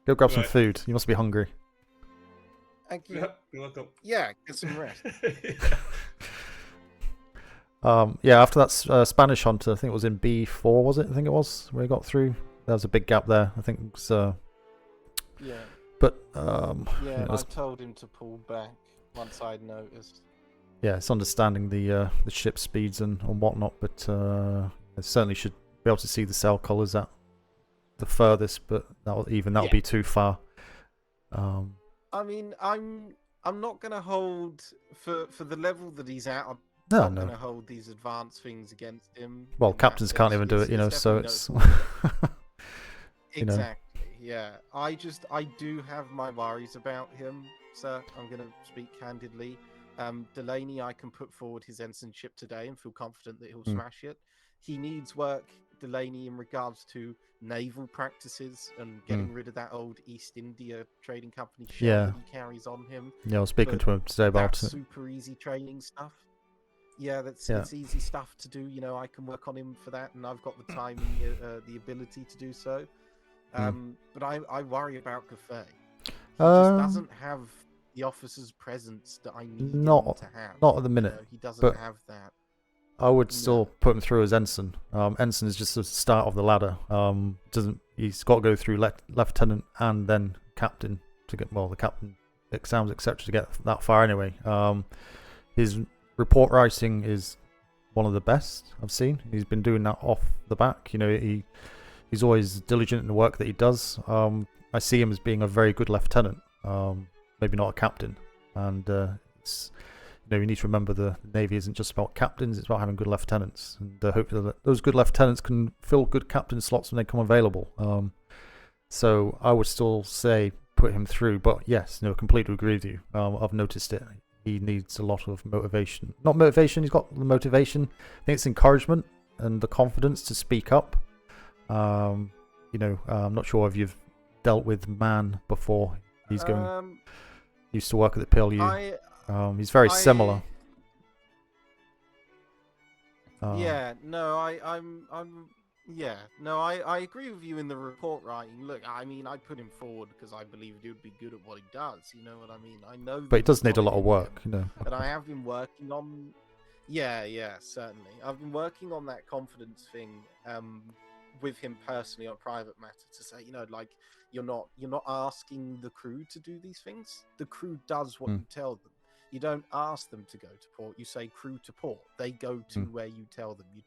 Speaker 1: Go grab some food. You must be hungry.
Speaker 2: Thank you.
Speaker 15: Yeah, you're welcome.
Speaker 2: Yeah, get some rest.
Speaker 1: Yeah, after that Spanish Hunter, I think it was in B4, was it? I think it was, where he got through. There was a big gap there. I think it was,
Speaker 2: yeah.
Speaker 1: But,
Speaker 2: yeah, I told him to pull back once I'd noticed.
Speaker 1: Yeah, it's understanding the ship speeds and whatnot, but I certainly should be able to see the sail colours at the furthest, but that'll be too far.
Speaker 2: I mean, I'm not going to hold, for the level that he's at, I'm
Speaker 1: not
Speaker 2: going to hold these advanced things against him.
Speaker 1: Well, captains can't even do it, you know, so it's...
Speaker 2: Exactly, yeah. I do have my worries about him, sir. I'm going to speak candidly. Delaney, I can put forward his ensignship today and feel confident that he'll
Speaker 1: Mm.
Speaker 2: smash it. He needs work, Delaney, in regards to naval practices and getting rid of that old East India trading company shell
Speaker 1: Yeah.
Speaker 2: that he carries on him.
Speaker 1: Yeah, I was speaking
Speaker 2: But
Speaker 1: to him today about
Speaker 2: that's
Speaker 1: it.
Speaker 2: super easy training stuff. Yeah, that's
Speaker 1: Yeah.
Speaker 2: it's easy stuff to do. You know, I can work on him for that, and I've got the time and the ability to do so. But I worry about Cafe. He just doesn't have the officer's presence that I need him
Speaker 1: Not
Speaker 2: to have.
Speaker 1: at the
Speaker 2: you
Speaker 1: minute.
Speaker 2: know, he doesn't
Speaker 1: but
Speaker 2: have that.
Speaker 1: I would still put him through as ensign. Ensign is just the start of the ladder. He's got to go through lieutenant and then captain to get the captain exams, etc., to get that far anyway. His report writing is one of the best I've seen. He's been doing that off the back. You know, he's always diligent in the work that he does. I see him as being a very good lieutenant, maybe not a captain. And it's, you know, you need to remember the Navy isn't just about captains; it's about having good lieutenants. And hopefully that those good lieutenants can fill good captain slots when they come available. So I would still say put him through. But yes, no, completely agree with you. I've noticed it. He needs a lot of motivation. Not motivation, he's got the motivation. I think it's encouragement and the confidence to speak up. You know, I'm not sure if you've dealt with Man before. He's going. Used to work at the PLU. He's very similar.
Speaker 2: Yeah, no, I agree with you in the report writing. Look, I mean, I put him forward because I believed he would be good at what he does. You know what I mean? I know.
Speaker 1: But he does need a lot of work, you know.
Speaker 2: And I have been working on. Yeah, certainly. I've been working on that confidence thing with him personally on a private matter to say, you know, like you're not asking the crew to do these things. The crew does what you tell them. You don't ask them to go to port. You say crew to port. They go to where you tell them. You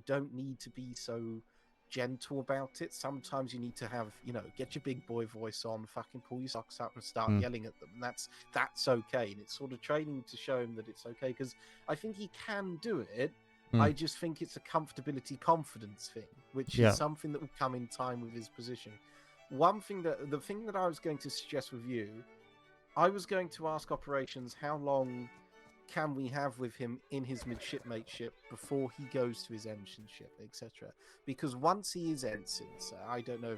Speaker 2: don't need to be so gentle about it. Sometimes you need to have, you know, get your big boy voice on, fucking pull your socks up and start yelling at them. And that's okay. And it's sort of training to show him that it's okay, because I think he can do it. I just think it's a comfortability confidence thing, which is something that will come in time with his position. The thing that I was going to suggest with you, I was going to ask operations how long can we have with him in his midshipmateship before he goes to his ensignship, etc. Because once he is ensign, so I don't know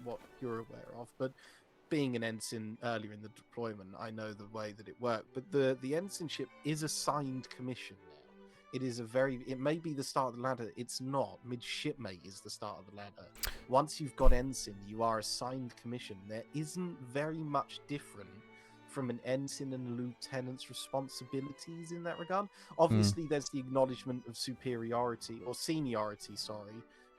Speaker 2: what you're aware of, but being an ensign earlier in the deployment, I know the way that it worked. But the ensignship is a signed commission now. It may be the start of the ladder. It's not. Midshipmate is the start of the ladder. Once you've got ensign, you are a signed commission. There isn't very much different from an ensign and a lieutenant's responsibilities in that regard. Obviously, there's the acknowledgement of superiority or seniority,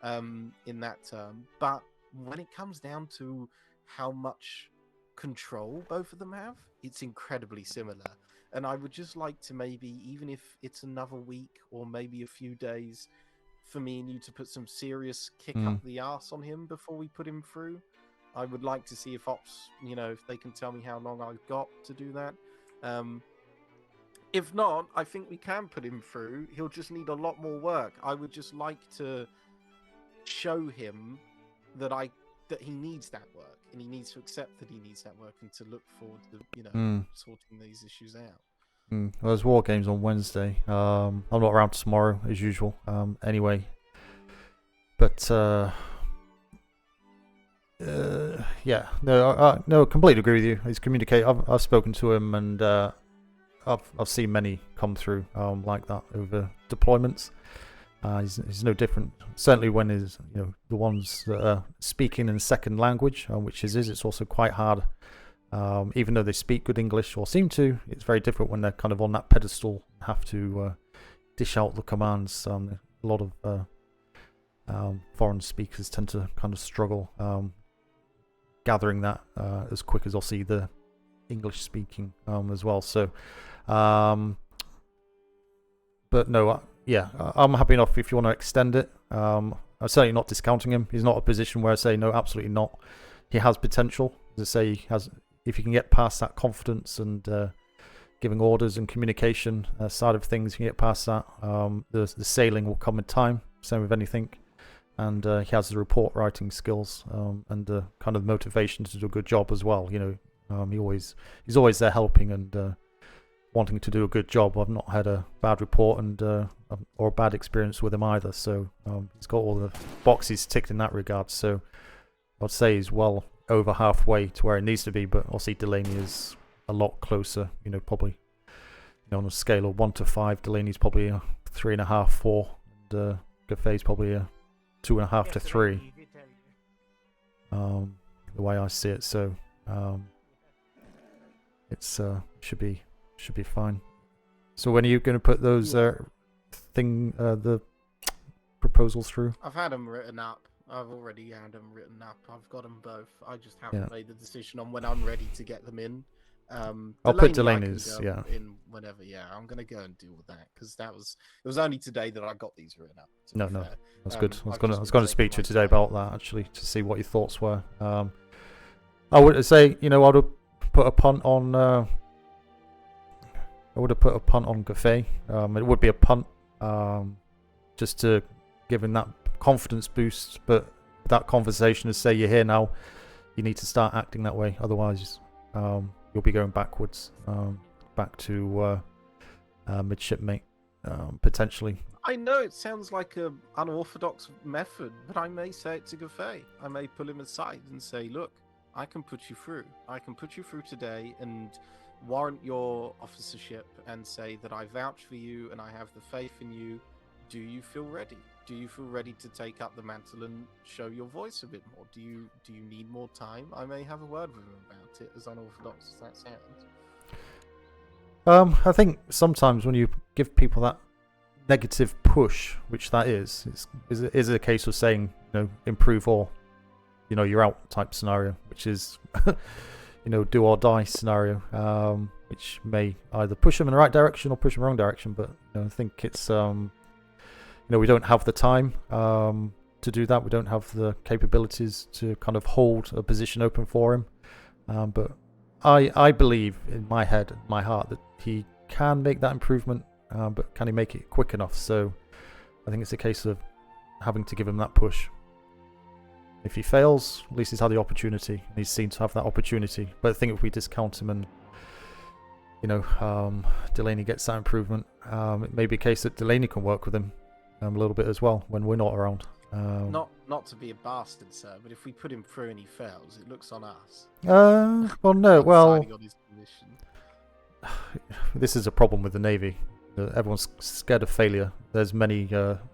Speaker 2: in that term. But when it comes down to how much control both of them have, it's incredibly similar. And I would just like to maybe, even if it's another week or maybe a few days, for me and you to put some serious kick up the arse on him before we put him through. I would like to see if ops, you know, if they can tell me how long I've got to do that. If not, I think we can put him through. He'll just need a lot more work. I would just like to show him that he needs that work, and he needs to accept that he needs that work, and to look forward to, you know, sorting these issues out.
Speaker 1: Well, there's war games on Wednesday. I'm not around tomorrow as usual. Anyway, but yeah, no, completely agree with you. He's communicated. I've spoken to him, and I've seen many come through like that over deployments. He's no different. Certainly when is, you know, the ones that are speaking in second language, which is it's also quite hard. Even though they speak good English or seem to, it's very different when they're kind of on that pedestal, have to dish out the commands. A lot of foreign speakers tend to kind of struggle gathering that as quick as they'll see the English speaking as well. So, but no, I'm happy enough if you want to extend it. I'm certainly not discounting him. He's not a position where I say no, absolutely not. He has potential. As I say, he has. If you can get past that confidence and giving orders and communication side of things, you can get past that. The sailing will come in time. Same with anything. And he has the report writing skills and the kind of motivation to do a good job as well. You know, he's always there helping and wanting to do a good job. I've not had a bad report and or a bad experience with him either. So he's got all the boxes ticked in that regard. So I'd say he's well over halfway to where it needs to be. But obviously Delaney is a lot closer. You know, probably on a scale of 1 to 5, Delaney's probably a 3.5, 4, and Gaffey's probably a 2.5 to 3. The way I see it, so it's should be fine. So when are you going to put those the proposals through?
Speaker 2: I've had them written up. I've already had them written up. I've got them both. I just haven't made the decision on when I'm ready to get them in.
Speaker 1: I'll put Delaney's,
Speaker 2: in whenever. Yeah, I'm gonna go and deal with that because it was only today that I got these written up.
Speaker 1: No, that's good. I was going to speak to you today about that actually to see what your thoughts were. I would say, I would have put a punt on. Gaffey. It would be a punt, just to give him that confidence boost. But that conversation is, say you're here now, you need to start acting that way. Otherwise, you'll be going backwards, back to midshipmate, potentially.
Speaker 2: I know it sounds like an unorthodox method, but I may say it to Gaffey. I may pull him aside and say, look, I can put you through. I can put you through today and warrant your officership and say that I vouch for you and I have the faith in you. Do you feel ready? Do you feel ready to take up the mantle and show your voice a bit more? Do you need more time? I may have a word with him about it, as unorthodox as that sounds.
Speaker 1: I think sometimes when you give people that negative push, which that is a case of saying, improve or, you're out type scenario, which is, do or die scenario, which may either push them in the right direction or push them in the wrong direction. But I think it's, we don't have the time to do that. We don't have the capabilities to kind of hold a position open for him. But I believe in my head, my heart, that he can make that improvement. But can he make it quick enough? So I think it's a case of having to give him that push. If he fails, at least he's had the opportunity, and he's seen to have that opportunity. But I think if we discount him and, Delaney gets that improvement, it may be a case that Delaney can work with him a little bit as well when we're not around.
Speaker 2: Not to be a bastard, sir, but if we put him through and he fails, it looks on us.
Speaker 1: Well, no, well,
Speaker 2: Signing on his commission.
Speaker 1: This is a problem with the Navy. Everyone's scared of failure. There's many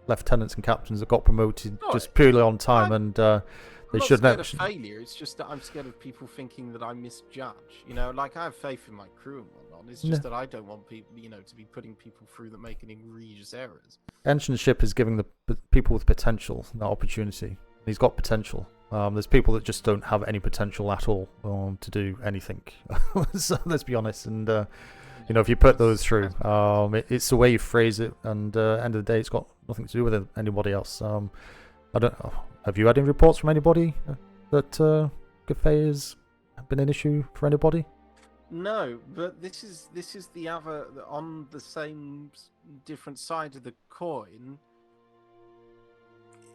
Speaker 1: lieutenants and captains that got promoted just purely on time, and they should
Speaker 2: not
Speaker 1: never.
Speaker 2: Scared of failure. It's just that I'm scared of people thinking that I misjudge. Like I have faith in my crew and whatnot. It's just that I don't want people, to be putting people through that make egregious errors.
Speaker 1: Engineership is giving the people with potential that opportunity. He's got potential. There's people that just don't have any potential at all to do anything. So let's be honest. And if you put those through, it's the way you phrase it. And end of the day, it's got nothing to do with anybody else. I don't know. Have you had any reports from anybody that Gaffey has been an issue for anybody?
Speaker 2: No, but this is the other, on the same different side of the coin.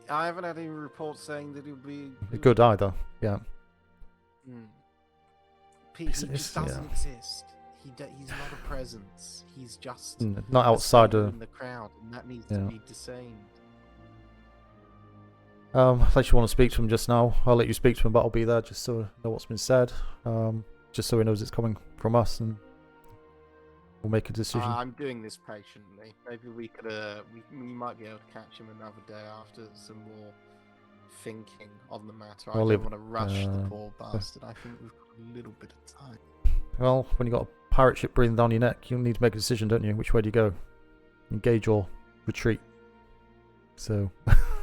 Speaker 2: I haven't had any reports saying that it would be
Speaker 1: good either. Yeah.
Speaker 2: He just doesn't exist. He's not a presence. He's just
Speaker 1: not outside
Speaker 2: in the crowd, and that needs to be disdained.
Speaker 1: Unless you want to speak to him just now, I'll let you speak to him, but I'll be there just so I know what's been said. Just so he knows it's coming from us, and we'll make a decision.
Speaker 2: I'm doing this patiently. Maybe we could, we might be able to catch him another day after some more thinking on the matter. I don't want to rush the poor bastard. I think we've got a little bit of time.
Speaker 1: Well, when you got a pirate ship breathing down your neck, you need to make a decision, don't you? Which way do you go? Engage or retreat? So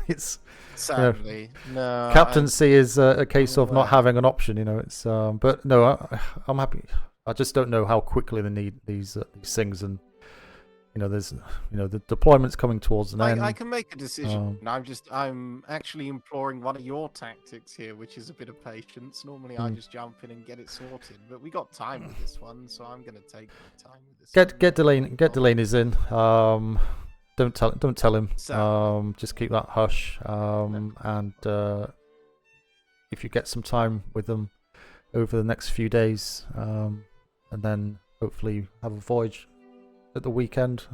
Speaker 1: it's
Speaker 2: sadly no.
Speaker 1: Captaincy is a case of not having an option. It's but no, I'm happy. I just don't know how quickly they need these things, and there's the deployment's coming towards an end.
Speaker 2: I can make a decision. I'm actually employing one of your tactics here, which is a bit of patience. Normally I just jump in and get it sorted, but we got time with this one, so I'm going to take my time with this.
Speaker 1: Get Delaney's in. Don't tell him. Just keep that hush. And if you get some time with them over the next few days, and then hopefully have a voyage at the weekend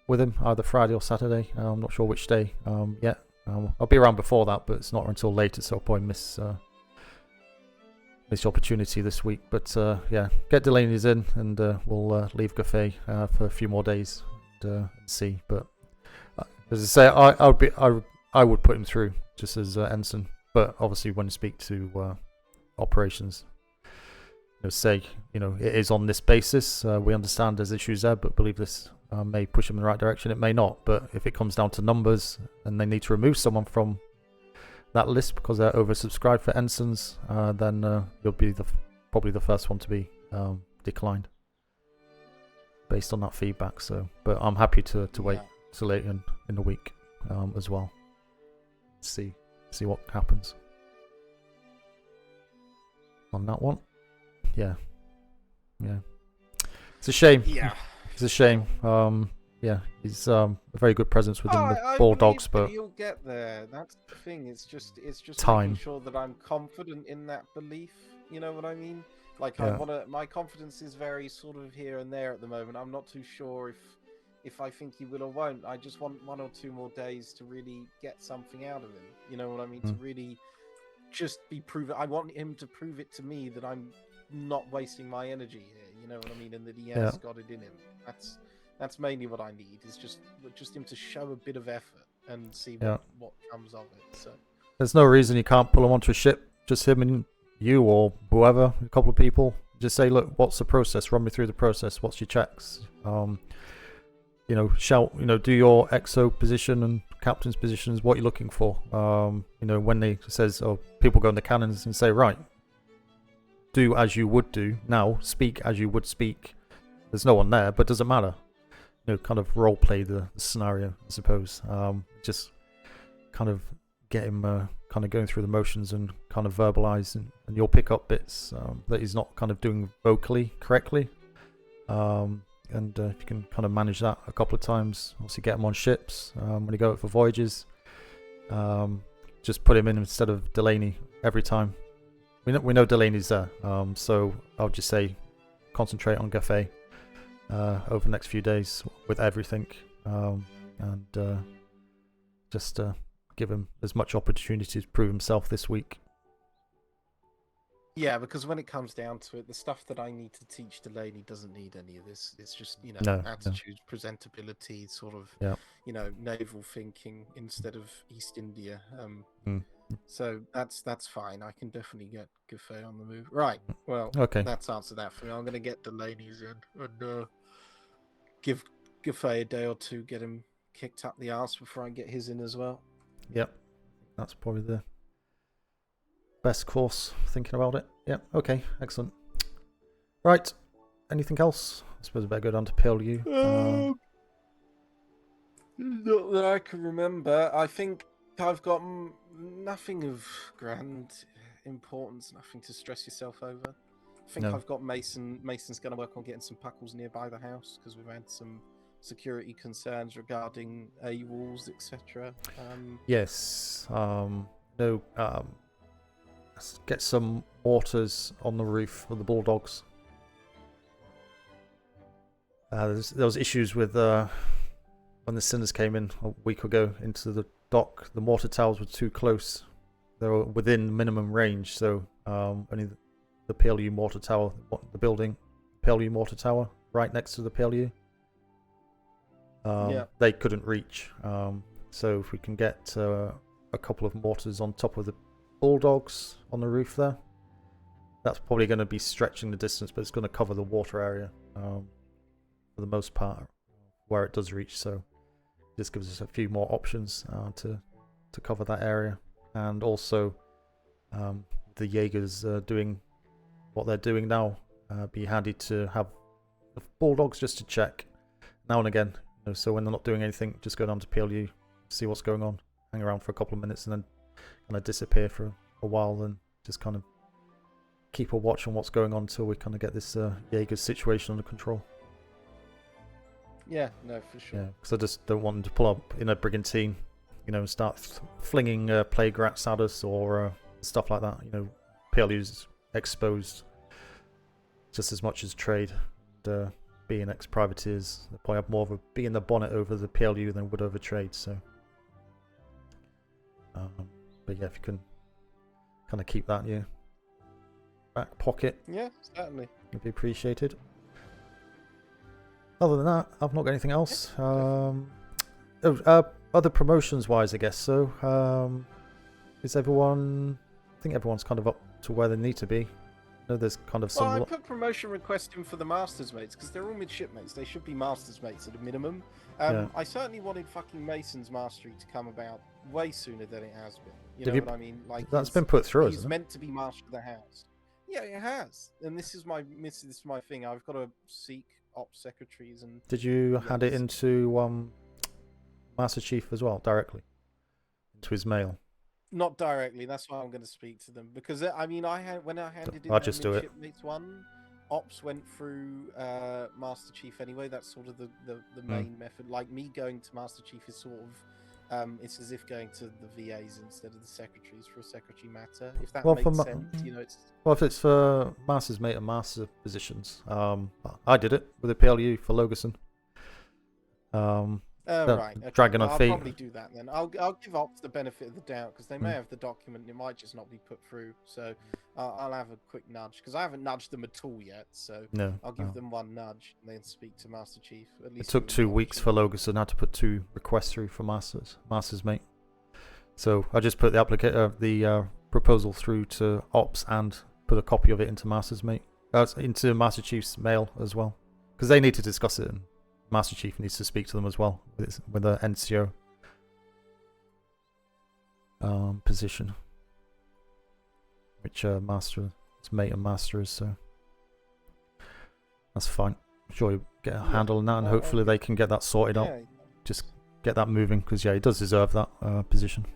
Speaker 1: with him, either Friday or Saturday. I'm not sure which day yet. I'll be around before that, but it's not until later, so I'll probably miss the opportunity this week. But yeah, get Delaney's in, and we'll leave Gaffey for a few more days and see. But as I say, I would put him through just as ensign. But obviously, when you speak to operations, say it is on this basis. We understand there's issues there, but believe this may push them in the right direction. It may not. But if it comes down to numbers and they need to remove someone from that list because they're oversubscribed for ensigns, then you'll be probably the first one to be declined based on that feedback. So, but I'm happy to wait till later in the week as well. See what happens on that one. Yeah. It's a shame.
Speaker 2: Yeah.
Speaker 1: It's a shame. Yeah, he's a very good presence within the Bulldogs, but
Speaker 2: you'll get there. That's the thing. It's just
Speaker 1: time.
Speaker 2: making sure that I'm confident in that belief. You know what I mean? Like my confidence is very sort of here and there at the moment. I'm not too sure if I think he will or won't. I just want 1 or 2 more days to really get something out of him. You know what I mean? To really just be proven. I want him to prove it to me that I'm not wasting my energy here. You know what I mean? And that he has got it in him. That's mainly what I need. Is just him to show a bit of effort and see what comes of it. So
Speaker 1: there's no reason you can't pull him onto a ship. Just him and you or whoever, a couple of people. Just say, look, what's the process? Run me through the process. What's your checks? Do your XO position and captain's positions, what you're looking for. When they says, people go in the cannons and say, right, do as you would do now, speak as you would speak. There's no one there, but doesn't matter. Kind of role play the scenario, I suppose. Just kind of get him kind of going through the motions and kind of verbalize, and you'll pick up bits that he's not kind of doing vocally correctly. And if you can kind of manage that a couple of times, obviously get him on ships when you go out for voyages. Just put him in instead of Delaney every time. We know Delaney's there, so I'll just say concentrate on Gaffey over the next few days with everything, and just give him as much opportunity to prove himself this week.
Speaker 2: Yeah, because when it comes down to it, the stuff that I need to teach Delaney doesn't need any of this. It's just, attitude, presentability, sort of, naval thinking instead of East India. So that's fine. I can definitely get Gaffey on the move. Right. Well,
Speaker 1: okay.
Speaker 2: That's answered that for me. I'm going to get Delaney's in and give Gaffey a day or two, get him kicked up the arse before I get his in as well.
Speaker 1: Yep. That's probably the best course, thinking about it. Yeah, okay, excellent. Right, anything else? I suppose I better go down to PLU.
Speaker 2: Not that I can remember. I think I've got nothing of grand importance, nothing to stress yourself over. I think I've got Mason. Mason's going to work on getting some puckles nearby the house because we've had some security concerns regarding AWOLs, etc.
Speaker 1: Yes. Let's get some mortars on the roof of the Bulldogs. There was issues with when the Sinners came in a week ago into the dock. The mortar towers were too close. They were within minimum range, so only the PLU mortar tower, the building, PLU mortar tower, right next to the PLU. They couldn't reach. So if we can get a couple of mortars on top of the Bulldogs on the roof there, that's probably going to be stretching the distance, but it's going to cover the water area for the most part where it does reach. So this gives us a few more options to cover that area. And also the Jaegers doing what they're doing now, be handy to have the Bulldogs just to check now and again. So when they're not doing anything, just go down to PLU, see what's going on, hang around for a couple of minutes, and then kind of disappear for a while, and just kind of keep a watch on what's going on until we kind of get this Jaeger situation under control.
Speaker 2: Yeah, no, for sure.
Speaker 1: Yeah, because I just don't want them to pull up in a brigantine, and start flinging plague rats at us or stuff like that. PLU's exposed just as much as trade. being ex-privateers, they probably have more of a bee in the bonnet over the PLU than would over trade. So, but yeah, if you can kind of keep that in your back pocket,
Speaker 2: Yeah, certainly.
Speaker 1: it'd be appreciated. Other than that, I've not got anything else. Other promotions wise, I guess so. Is everyone? I think everyone's kind of up to where they need to be. I know there's kind of some.
Speaker 2: Well, I put promotion request in for the Masters mates because they're all midshipmates. They should be Masters mates at a minimum.
Speaker 1: Yeah.
Speaker 2: I certainly wanted fucking Mason's mastery to come about way sooner than it has been. You
Speaker 1: Did
Speaker 2: know
Speaker 1: you-
Speaker 2: what I mean? Like
Speaker 1: that's been put through,
Speaker 2: He's
Speaker 1: isn't it?
Speaker 2: meant to be master of the house. Yeah, it has. And this is my thing. I've got to seek ops secretaries and.
Speaker 1: Did you
Speaker 2: yeah,
Speaker 1: hand it into Master Chief as well directly into his mail?
Speaker 2: Not directly. That's why I'm going to speak to them because I mean, when I handed in
Speaker 1: I'll
Speaker 2: the
Speaker 1: just do it.
Speaker 2: midshipmates one, ops went through Master Chief anyway. That's sort of the main method. Like me going to Master Chief is sort of it's as if going to the VAs instead of the secretaries for a secretary matter. If that makes sense, you know, it's.
Speaker 1: Well, if it's for Master's mate and Master positions, I did it with a PLU for Logerson.
Speaker 2: Right. Okay.
Speaker 1: Dragon
Speaker 2: Well,
Speaker 1: on
Speaker 2: I'll
Speaker 1: feet.
Speaker 2: probably do that then. I'll give ops the benefit of the doubt because they may have the document and it might just not be put through. So I'll have a quick nudge because I haven't nudged them at all yet. So
Speaker 1: No,
Speaker 2: I'll give
Speaker 1: no.
Speaker 2: them one nudge and then speak to Master Chief. At
Speaker 1: It
Speaker 2: least
Speaker 1: took
Speaker 2: give them
Speaker 1: 2 weeks for Logerson. I had to put 2 requests through for Master's mate. So I just put the proposal through to ops and put a copy of it into Master's mate, into Master Chief's mail as well, because they need to discuss it. And Master Chief needs to speak to them as well with the NCO position, which Master's mate and Master is. So that's fine. I'm sure you get a handle on that, and hopefully they can get that sorted out. Just get that moving, because yeah, he does deserve that position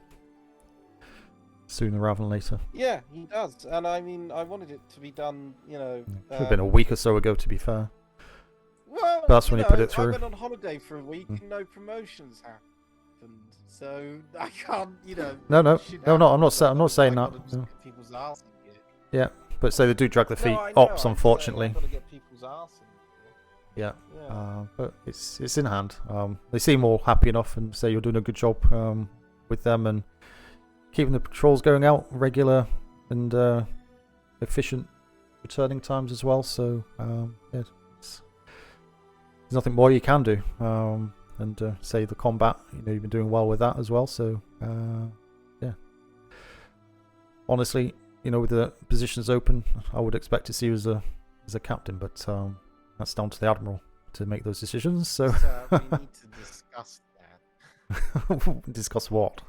Speaker 1: sooner rather than later.
Speaker 2: Yeah, he does. And I mean, I wanted it to be done, you know.
Speaker 1: Should have been a week or so ago, to be fair.
Speaker 2: Well,
Speaker 1: But that's when
Speaker 2: you
Speaker 1: you put
Speaker 2: know,
Speaker 1: it through.
Speaker 2: I went on holiday for a week and no promotions happened, so I can't, you know.
Speaker 1: No,
Speaker 2: shit
Speaker 1: I'm not
Speaker 2: happens,
Speaker 1: saying. I'm not saying
Speaker 2: I've
Speaker 1: that.
Speaker 2: gotta just
Speaker 1: No.
Speaker 2: get people's arse in gear.
Speaker 1: Yeah, but say they do drag the feet.
Speaker 2: No, I know,
Speaker 1: Ops,
Speaker 2: I'm
Speaker 1: unfortunately.
Speaker 2: saying I've gotta get people's arse in
Speaker 1: Yeah,
Speaker 2: Yeah.
Speaker 1: but it's in hand. They seem all happy enough and say you're doing a good job with them and keeping the patrols going out regular and efficient returning times as well. So yeah, there's nothing more you can do. And say the combat, you know, you've been doing well with that as well. So yeah, honestly, you know, with the positions open, I would expect to see you as a captain, but that's down to the admiral to make those decisions. So
Speaker 2: we need to discuss that.
Speaker 1: Discuss what?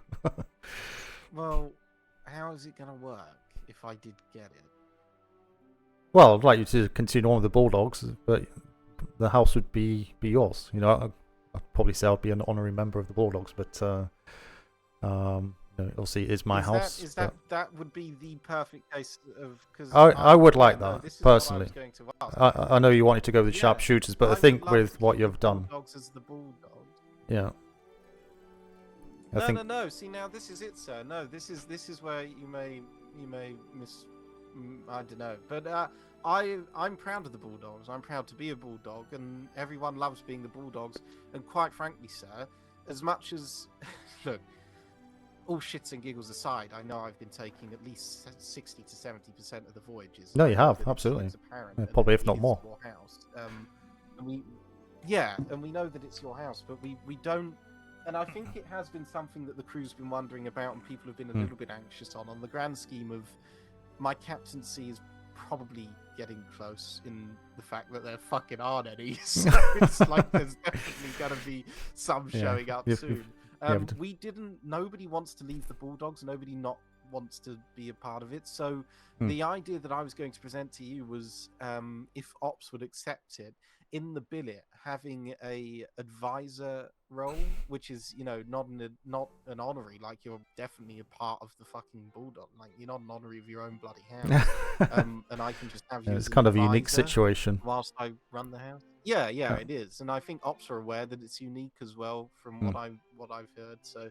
Speaker 2: Well, how is it going to work if I did get it?
Speaker 1: Well, I'd like you to continue on with the Bulldogs, but the house would be yours. You know, I'd probably say I'd be an honorary member of the Bulldogs, but you know, obviously it is my house.
Speaker 2: That would be the perfect case of because
Speaker 1: I would like that
Speaker 2: this is what I was
Speaker 1: personally.
Speaker 2: going to ask.
Speaker 1: I know you wanted to go with the sharpshooters, but I
Speaker 2: would
Speaker 1: think
Speaker 2: love
Speaker 1: with
Speaker 2: to
Speaker 1: what
Speaker 2: keep
Speaker 1: you've
Speaker 2: the
Speaker 1: done,
Speaker 2: Bulldogs as the Bulldogs.
Speaker 1: yeah. I think
Speaker 2: No. See, now this is it, sir. No, this is where you may miss. I don't know, but I'm proud of the Bulldogs. I'm proud to be a Bulldog, and everyone loves being the Bulldogs. And quite frankly, sir, as much as look, all shits and giggles aside, I know I've been taking at least 60 to 70% of the voyages.
Speaker 1: No, you have,
Speaker 2: That it
Speaker 1: absolutely.
Speaker 2: seems apparent
Speaker 1: Yeah,
Speaker 2: that
Speaker 1: probably
Speaker 2: it
Speaker 1: if not
Speaker 2: is
Speaker 1: more.
Speaker 2: your house. And we know that it's your house, but we don't. And I think it has been something that the crew's been wondering about, and people have been a little bit anxious on. On the grand scheme of my captaincy is probably getting close in the fact that there fucking aren't any. So it's like there's definitely going to be some
Speaker 1: Yeah,
Speaker 2: showing up
Speaker 1: you've-
Speaker 2: soon.
Speaker 1: yeah,
Speaker 2: Nobody wants to leave the Bulldogs. Nobody not wants to be a part of it. So
Speaker 1: Hmm.
Speaker 2: the idea that I was going to present to you was, if Ops would accept it, in the billet having a advisor role, which is, you know, not an honorary, like you're definitely a part of the fucking Bulldog, like you're not an honorary of your own bloody house. And I can just have you
Speaker 1: Yeah,
Speaker 2: as
Speaker 1: it's
Speaker 2: an
Speaker 1: kind of a unique
Speaker 2: advisor
Speaker 1: situation.
Speaker 2: whilst I run the house. Yeah,
Speaker 1: Yeah.
Speaker 2: it is, and I think Ops are aware that it's unique as well from what I've heard. So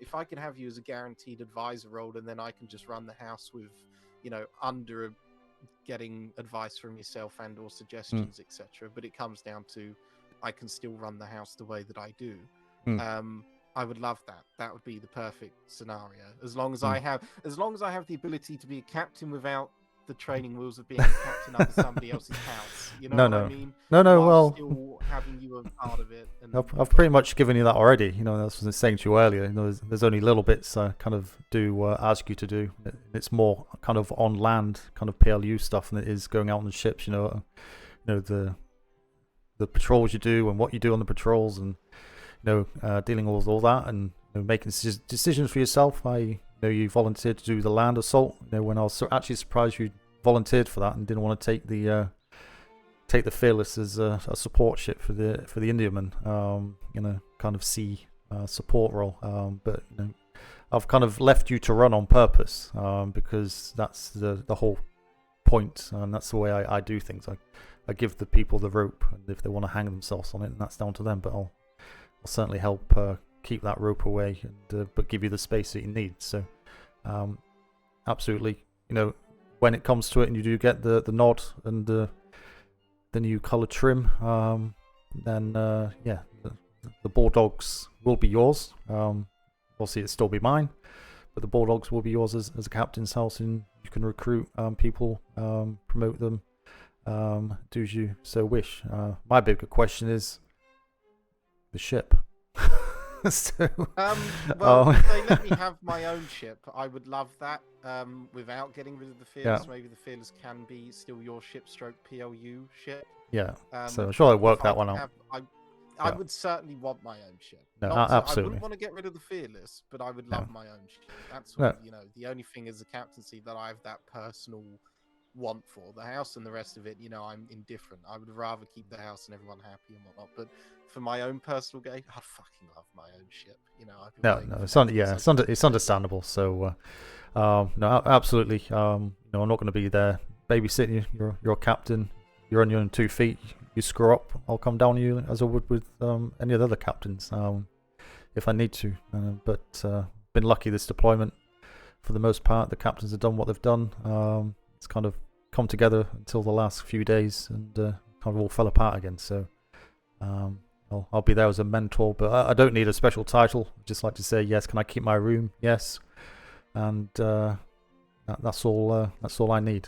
Speaker 2: if I can have you as a guaranteed advisor role, and then I can just run the house with, you know, under a getting advice from yourself and or suggestions, etc. But it comes down to I can still run the house the way that I do. I would love that. That would be the perfect scenario. As long as I have the ability to be a captain without the training wheels of being a captain under somebody else's house. You know what I mean?
Speaker 1: No.
Speaker 2: While
Speaker 1: Well,
Speaker 2: still having you a part of it. And
Speaker 1: I've pretty much given you that already. You know, that's what I was saying to you earlier. You know, there's only little bits I kind of do ask you to do. It's more kind of on land, kind of PLU stuff, than it is going out on the ships. You know the patrols you do and what you do on the patrols, and dealing with all that, and making decisions for yourself. You volunteered to do the land assault. When I was actually surprised you volunteered for that and didn't want to take the Fearless as a support ship for the Indiaman. Kind of sea support role. But I've kind of left you to run on purpose because that's the whole point, and that's the way I do things. I give the people the rope, and if they want to hang themselves on it, and that's down to them. But I'll certainly help keep that rope away, and but give you the space that you need. So, absolutely, when it comes to it, and you do get the nod and the new color trim, then the Bulldogs will be yours. Obviously, it'll still be mine, but the Bulldogs will be yours as a captain's house, and you can recruit people, promote them, do as you so wish. My bigger question is the ship. So,
Speaker 2: if they let me have my own ship, I would love that. Without getting rid of the Fearless, maybe the Fearless can be still your ship stroke PLU ship.
Speaker 1: Yeah. So I'm sure I'll work that one out.
Speaker 2: I would certainly want my own ship.
Speaker 1: No,
Speaker 2: I
Speaker 1: absolutely.
Speaker 2: wouldn't want to get rid of the Fearless, but I would love my own ship. That's what, the only thing as a captaincy that I have that personal want for. The house and the rest of it, I'm indifferent. I would rather keep the house and everyone happy and whatnot. But for my own personal gain, I'd fucking love my own ship.
Speaker 1: It's understandable. So, no, absolutely. I'm not going to be there babysitting you. You're a captain. You're on your own 2 feet. You screw up, I'll come down on you as I would with any of the other captains if I need to. But been lucky this deployment. For the most part, the captains have done what they've done. It's kind of come together until the last few days, and kind of all fell apart again. So I'll be there as a mentor, but I don't need a special title. I'd just like to say yes. Can I keep my room? Yes, and that's all. That's all I need.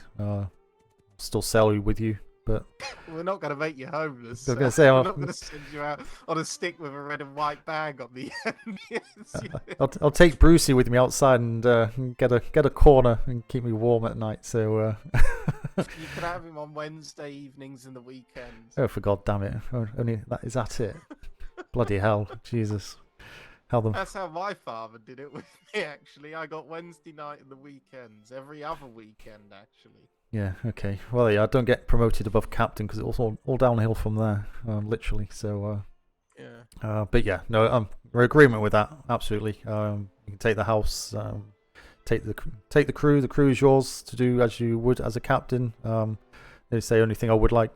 Speaker 1: Still sail with you, but
Speaker 2: we're not going to make you homeless.
Speaker 1: I was going to say,
Speaker 2: we're not going to send you out on a stick with a red and white bag on the end.
Speaker 1: I'll take Brucey with me outside and get a corner and keep me warm at night. So
Speaker 2: you can have him on Wednesday evenings and the weekends.
Speaker 1: Oh, for God damn it! Only is that it? Bloody hell, Jesus!
Speaker 2: That's how my father did it with me. Actually, I got Wednesday night and the weekends every other weekend. Actually.
Speaker 1: Yeah. Okay. Well, yeah. I don't get promoted above captain because it's all downhill from there, literally. So.
Speaker 2: Yeah.
Speaker 1: But yeah, no, we're in agreement with that. Absolutely. You can take the house, take the crew. The crew is yours to do as you would as a captain. They say only thing I would like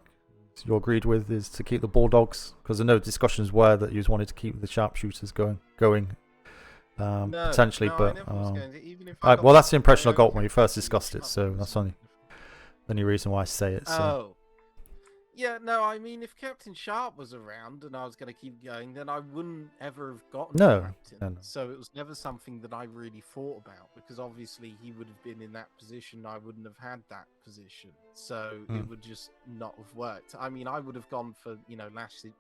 Speaker 1: you agreed with is to keep the Bulldogs, because I know discussions were that you wanted to keep the sharpshooters going. Potentially, but well, that's the impression I got when you first discussed it. So that's the only reason why I say it. So.
Speaker 2: Yeah, no, I mean, if Captain Sharp was around and I was going to keep going, then I wouldn't ever have gotten captain.
Speaker 1: No.
Speaker 2: So it was never something that I really thought about, because obviously he would have been in that position, I wouldn't have had that position. So it would just not have worked. I mean, I would have gone for,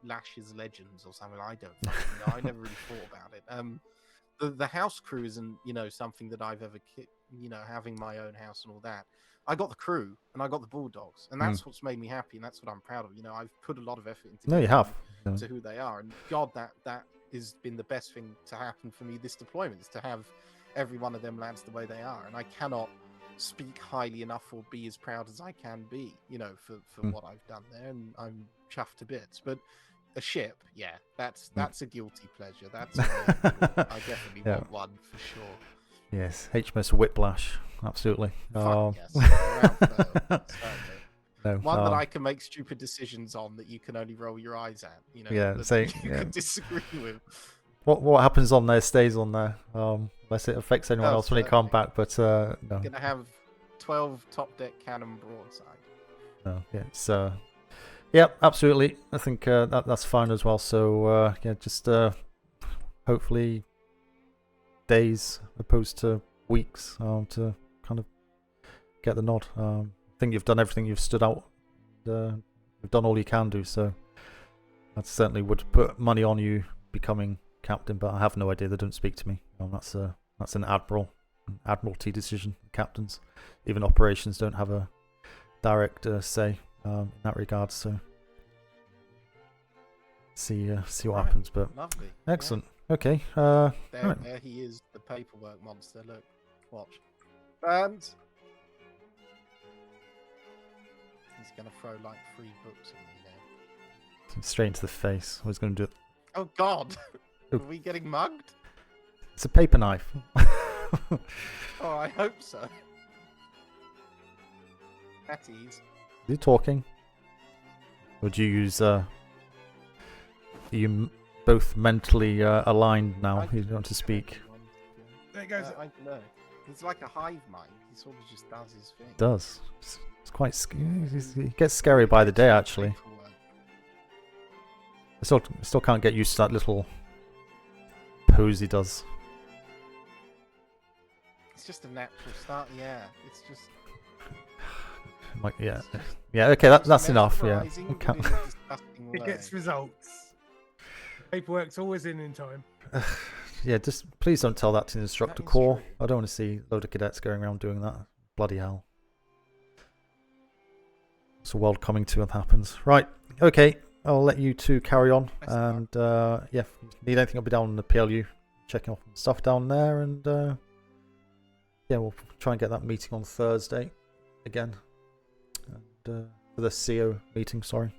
Speaker 2: Lash's Legends or something. I don't fucking know. I never really thought about it. The house crew isn't, something that I've ever, having my own house and all that. I got the crew and I got the Bulldogs, and that's what's made me happy, and that's what I'm proud of. I've put a lot of effort into.
Speaker 1: No, you have.
Speaker 2: To who they are, and God, that has been the best thing to happen for me this deployment, is to have every one of them lads the way they are, and I cannot speak highly enough or be as proud as I can be, for what I've done there, and I'm chuffed to bits. But a ship, yeah, that's a guilty pleasure. That's I definitely want one for sure.
Speaker 1: Yes, HMS Whiplash, absolutely.
Speaker 2: Yes. One that I can make stupid decisions on that you can only roll your eyes at. That you can disagree with.
Speaker 1: What happens on there stays on there, unless it affects anyone else when they come back. But no.
Speaker 2: Gonna have 12 top deck cannon broadside.
Speaker 1: Oh, yeah, it's yeah, absolutely. I think that's fine as well. So yeah, just hopefully days opposed to weeks to kind of get the nod. I think you've done everything. You've stood out. You've done all you can do. So I certainly would put money on you becoming captain, but I have no idea. They don't speak to me. That's an admiralty decision. Captains, even operations, don't have a direct say in that regard. So see what happens. But
Speaker 2: Lovely.
Speaker 1: Excellent. Yeah. Okay.
Speaker 2: There he is, the paperwork monster. Look, watch. And he's gonna throw like 3 books at me now.
Speaker 1: Straight into the face. I was going to do it.
Speaker 2: Oh God!
Speaker 1: Oh.
Speaker 2: Are we getting mugged?
Speaker 1: It's a paper knife.
Speaker 2: Oh, I hope so. At ease.
Speaker 1: Are you talking? Or do you use are you both mentally aligned now? You don't want to speak.
Speaker 18: There it goes.
Speaker 2: I don't know. He's like a hive mind. He sort of just does his thing.
Speaker 1: Does. It's quite he gets scary by the day, actually. I still can't get used to that little pose he does.
Speaker 2: It's just a natural start. Yeah, it's just.
Speaker 1: Like, yeah, yeah. Okay, that's enough. Yeah.
Speaker 18: It gets results. Paperwork's always in time.
Speaker 1: Yeah, just please don't tell that to the instructor corps. I don't want to see a load of cadets going around doing that. Bloody hell. It's a world coming to when it happens. Right, okay. I'll let you two carry on. And yeah, if you need anything, I'll be down in the PLU, checking off stuff down there. And yeah, we'll try and get that meeting on Thursday again. And for the CO meeting, sorry.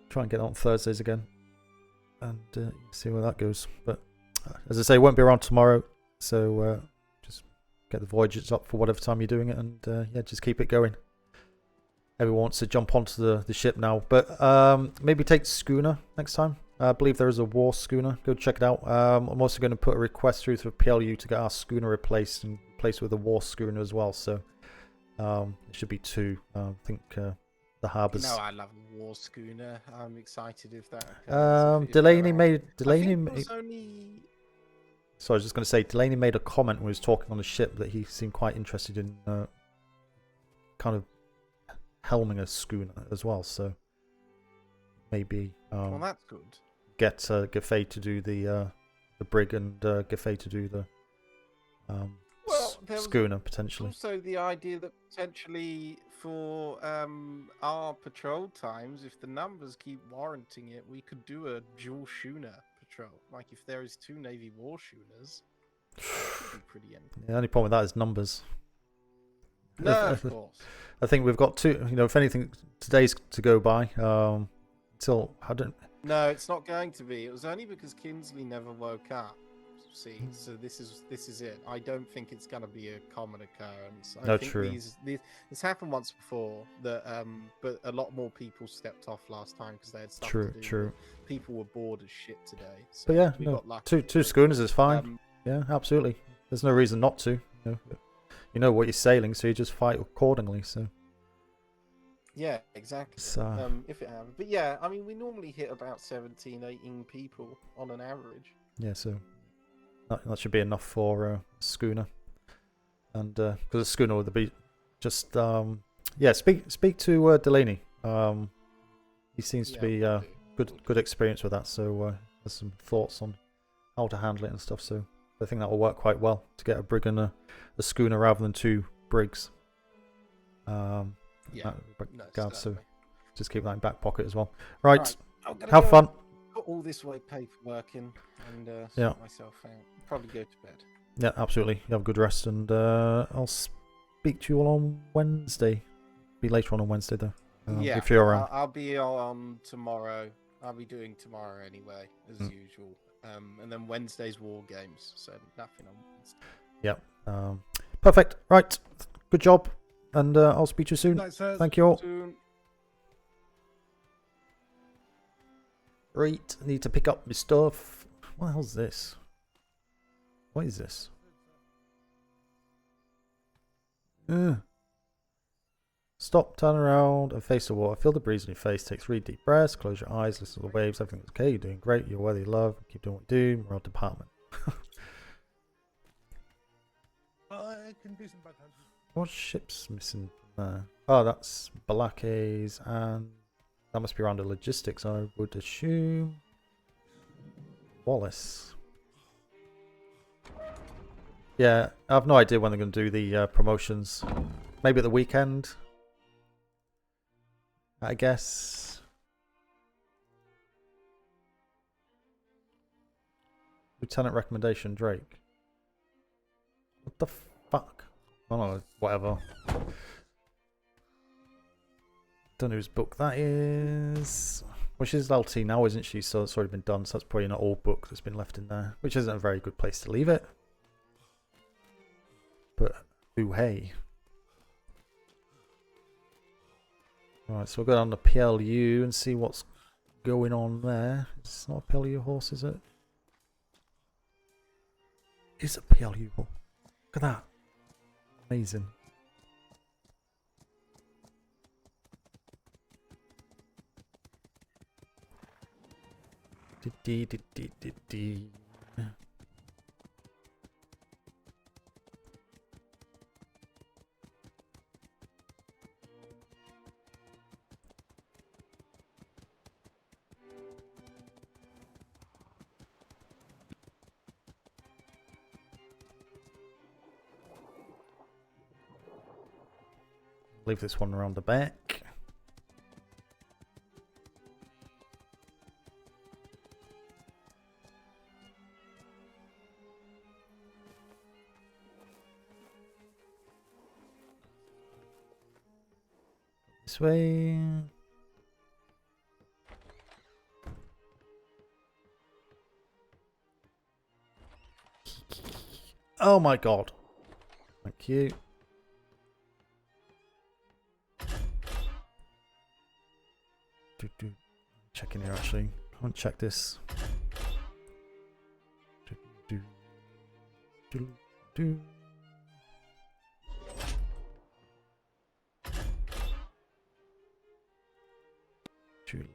Speaker 1: Try and get that on Thursdays again. And see where that goes. But as I say, won't be around tomorrow. So just get the voyages up for whatever time you're doing it. And yeah, just keep it going. Everyone wants to jump onto the ship now. But maybe take schooner next time. I believe there is a war schooner. Go check it out. I'm also going to put a request through to the PLU to get our schooner replaced and replaced with a war schooner as well. So it should be 2. I think the harbours.
Speaker 2: No, I love a war schooner. I'm excited if that occurs.
Speaker 1: Delaney made.
Speaker 2: Only...
Speaker 1: So I was just going to say, Delaney made a comment when he was talking on the ship that he seemed quite interested in kind of helming a schooner as well. So maybe
Speaker 2: well, that's good.
Speaker 1: Get Gaffey to do the brig and Gaffey to do the schooner potentially.
Speaker 2: Also, the idea that potentially for our patrol times, if the numbers keep warranting it, we could do a dual schooner patrol. Like if there is 2 Navy war schooners, it could be pretty empty.
Speaker 1: The only problem with that is numbers.
Speaker 2: No, of course.
Speaker 1: I think we've got 2. You know, if anything, today's to go by. Until I don't.
Speaker 2: No, it's not going to be. It was only because Kinsley never woke up. See, so this is it. I don't think it's going to be a common occurrence. I think
Speaker 1: true.
Speaker 2: This happened once before, that but a lot more people stepped off last time because they had stuff to do.
Speaker 1: True.
Speaker 2: People were bored as shit today. So
Speaker 1: but yeah,
Speaker 2: we
Speaker 1: no,
Speaker 2: got lucky.
Speaker 1: two schooners is fine. Yeah, absolutely. There's no reason not to. You know what you're sailing, so you just fight accordingly. So.
Speaker 2: Yeah, exactly.
Speaker 1: So,
Speaker 2: if it happens, but yeah, I mean, we normally hit about 17, 18 people on an average.
Speaker 1: Yeah, so that should be enough for a schooner, and because a schooner would be just yeah. Speak to Delaney. He seems to be good experience with that. So there's some thoughts on how to handle it and stuff. So I think that will work quite well to get a brig and a schooner rather than 2 brigs.
Speaker 2: Yeah,
Speaker 1: so just keep that in back pocket as well. Right,
Speaker 2: have
Speaker 1: fun.
Speaker 2: Put all this way paperwork in and
Speaker 1: yeah.
Speaker 2: sort myself out. Probably go to bed.
Speaker 1: Yeah, absolutely. You have a good rest, and I'll speak to you all on Wednesday. Be later on Wednesday though.
Speaker 2: Yeah,
Speaker 1: if you're around.
Speaker 2: I'll be on tomorrow. I'll be doing tomorrow anyway, as usual. And then Wednesday's war games, so nothing on Wednesday.
Speaker 1: Yep. Perfect. Right. Good job. And I'll speak to you soon.
Speaker 18: Night, sirs.
Speaker 1: Thank you all.
Speaker 2: Soon.
Speaker 1: Right, need to pick up my stuff. What the hell's this? What is this? Stop, turn around, and face the water. Feel the breeze on your face. Take 3 deep breaths. Close your eyes. Listen to the waves. Everything's okay. You're doing great. You're worthy of love. Keep doing what you do. We're on department.
Speaker 18: I can do some backhand.
Speaker 1: What ship's missing from there? Oh, that's Balake's, and that must be around the logistics, I would assume. Wallace. Yeah, I have no idea when they're going to do the promotions. Maybe at the weekend, I guess. Lieutenant recommendation, Drake. What the fuck? Oh no, whatever. Don't know whose book that is. Well, she's LT now, isn't she? So it's already been done, so that's probably an old book that's been left in there, which isn't a very good place to leave it. But, ooh, hey. Right, so we'll go down to PLU and see what's going on there. It's not a PLU horse, is it? It's a PLU horse. Look at that. Amazing. Leave this one around the back. This way. Oh my god. Thank you. Check in here actually. I haven't checked this.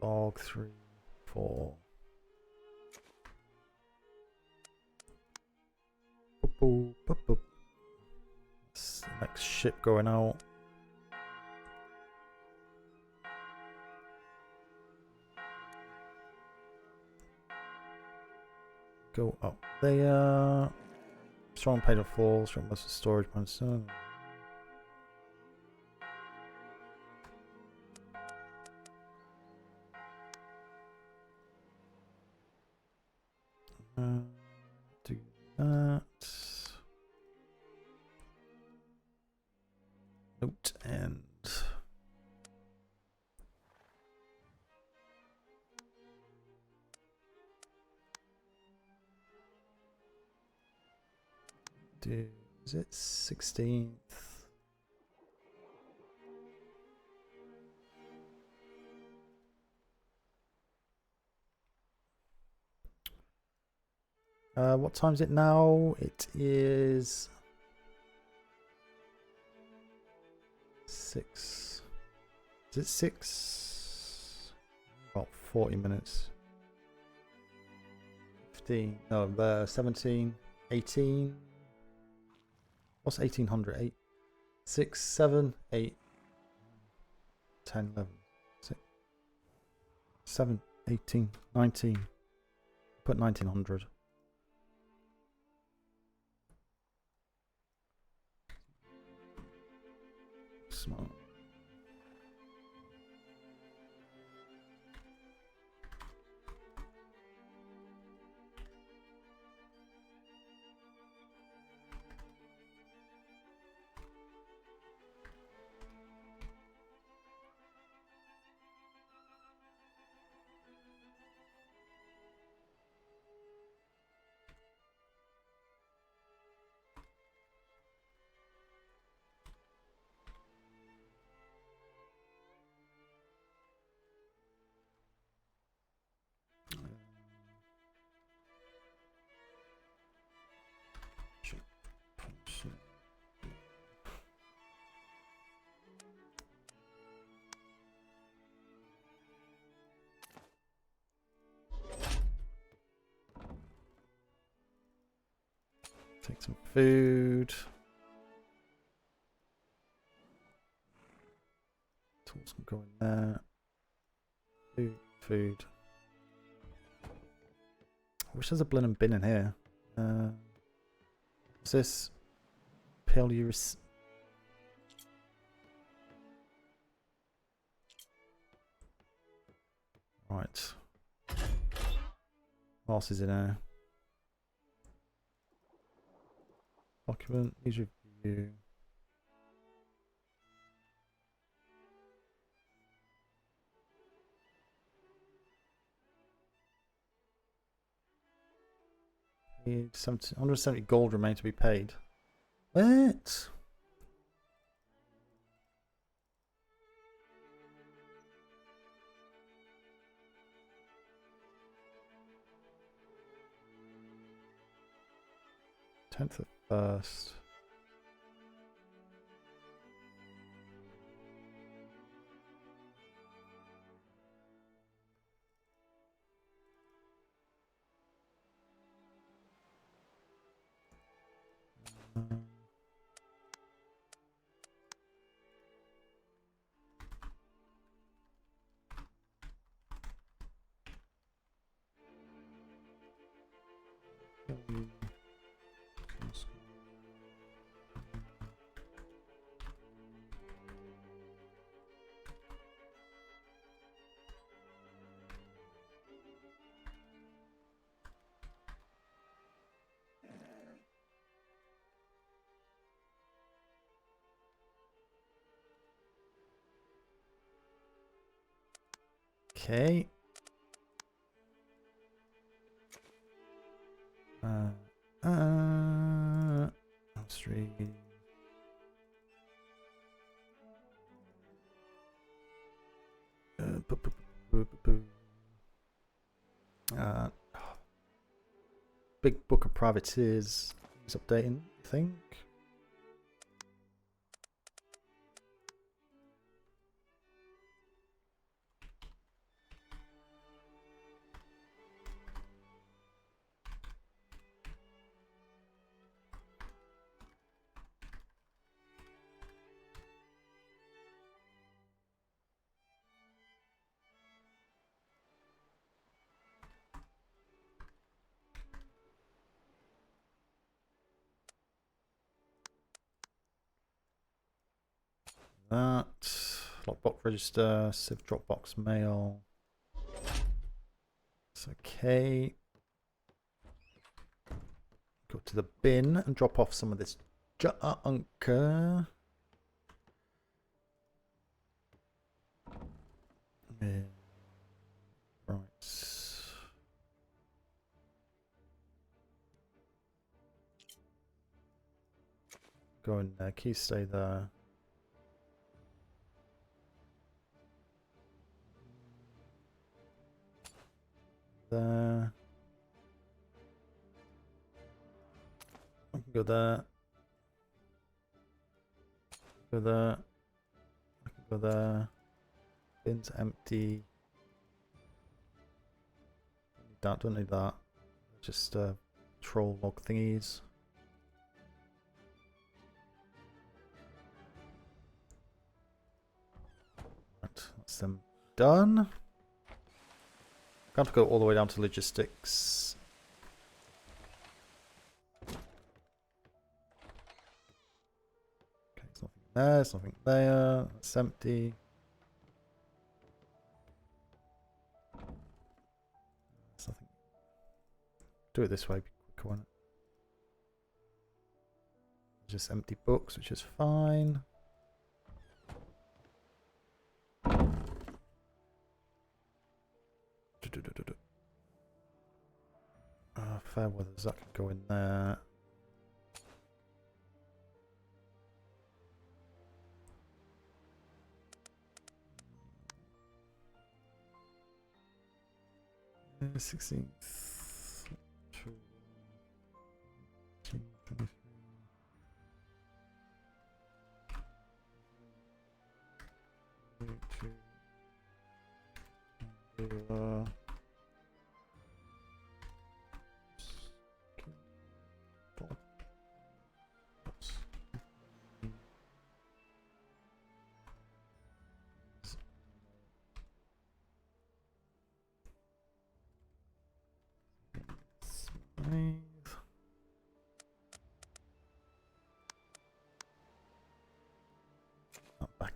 Speaker 1: Log 3, 4. Boop, boop, boop. That's the next ship going out. Go up there. Strong paid of falls from most of the storage points. Do that. Note and is it 16th? What time is it now? It is 6. Is it 6? About 40 minutes. 15. No, 17, 18. What's 1800? 8, 6, 7, 8, 10, 11, 6, 7, 18, 19. Put 1900. Smart. Take some food. Tools can go in there. Food. I wish there's a blending bin in here. What's this? PLU. Right. What else is in there? Document. Needs review. Paid 170 gold remain to be paid. What? Tenth of first. Okay. Street. Big Book of Privateers is updating, I think. That lockbox register, Civ Dropbox mail. It's okay. Go to the bin and drop off some of this junk. Yeah. Right. Go in there. Keys stay there. There. I can go there. Go there. I can go there. Bin's empty. Don't need that. Just troll log thingies. Right, that's them done. Got to go all the way down to logistics. Okay, there's nothing there, there's nothing there. It's empty. There's nothing. Do it this way, be quicker, won't it? Just empty books, which is fine. Fair weathers, that can go in there. Yeah, 16th. 23.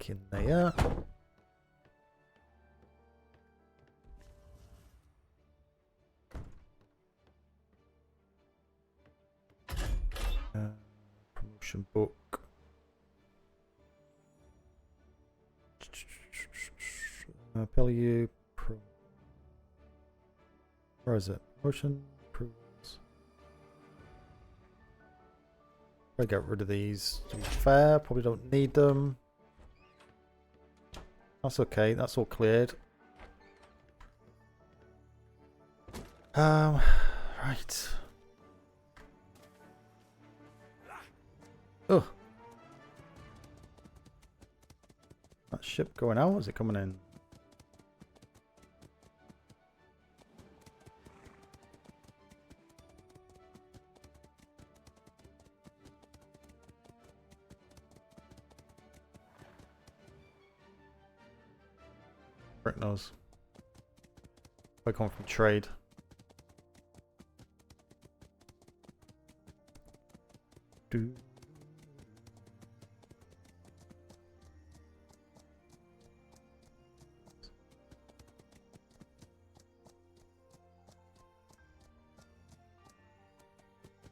Speaker 1: back in there. Promotion book. PLU. Where is it? Promotion. Approvals. I get rid of these. To be fair, probably don't need them. That's okay. That's all cleared. Right. Oh. That ship going out? Is it coming in? Frick knows. I come from trade. Do.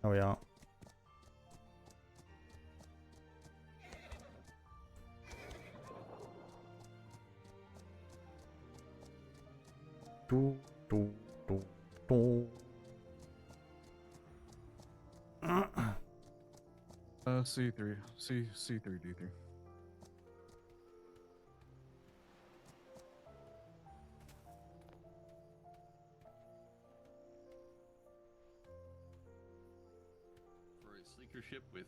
Speaker 1: There we are. Do, do, do, do.
Speaker 20: C3, C3, D3.
Speaker 5: For a sleeker ship with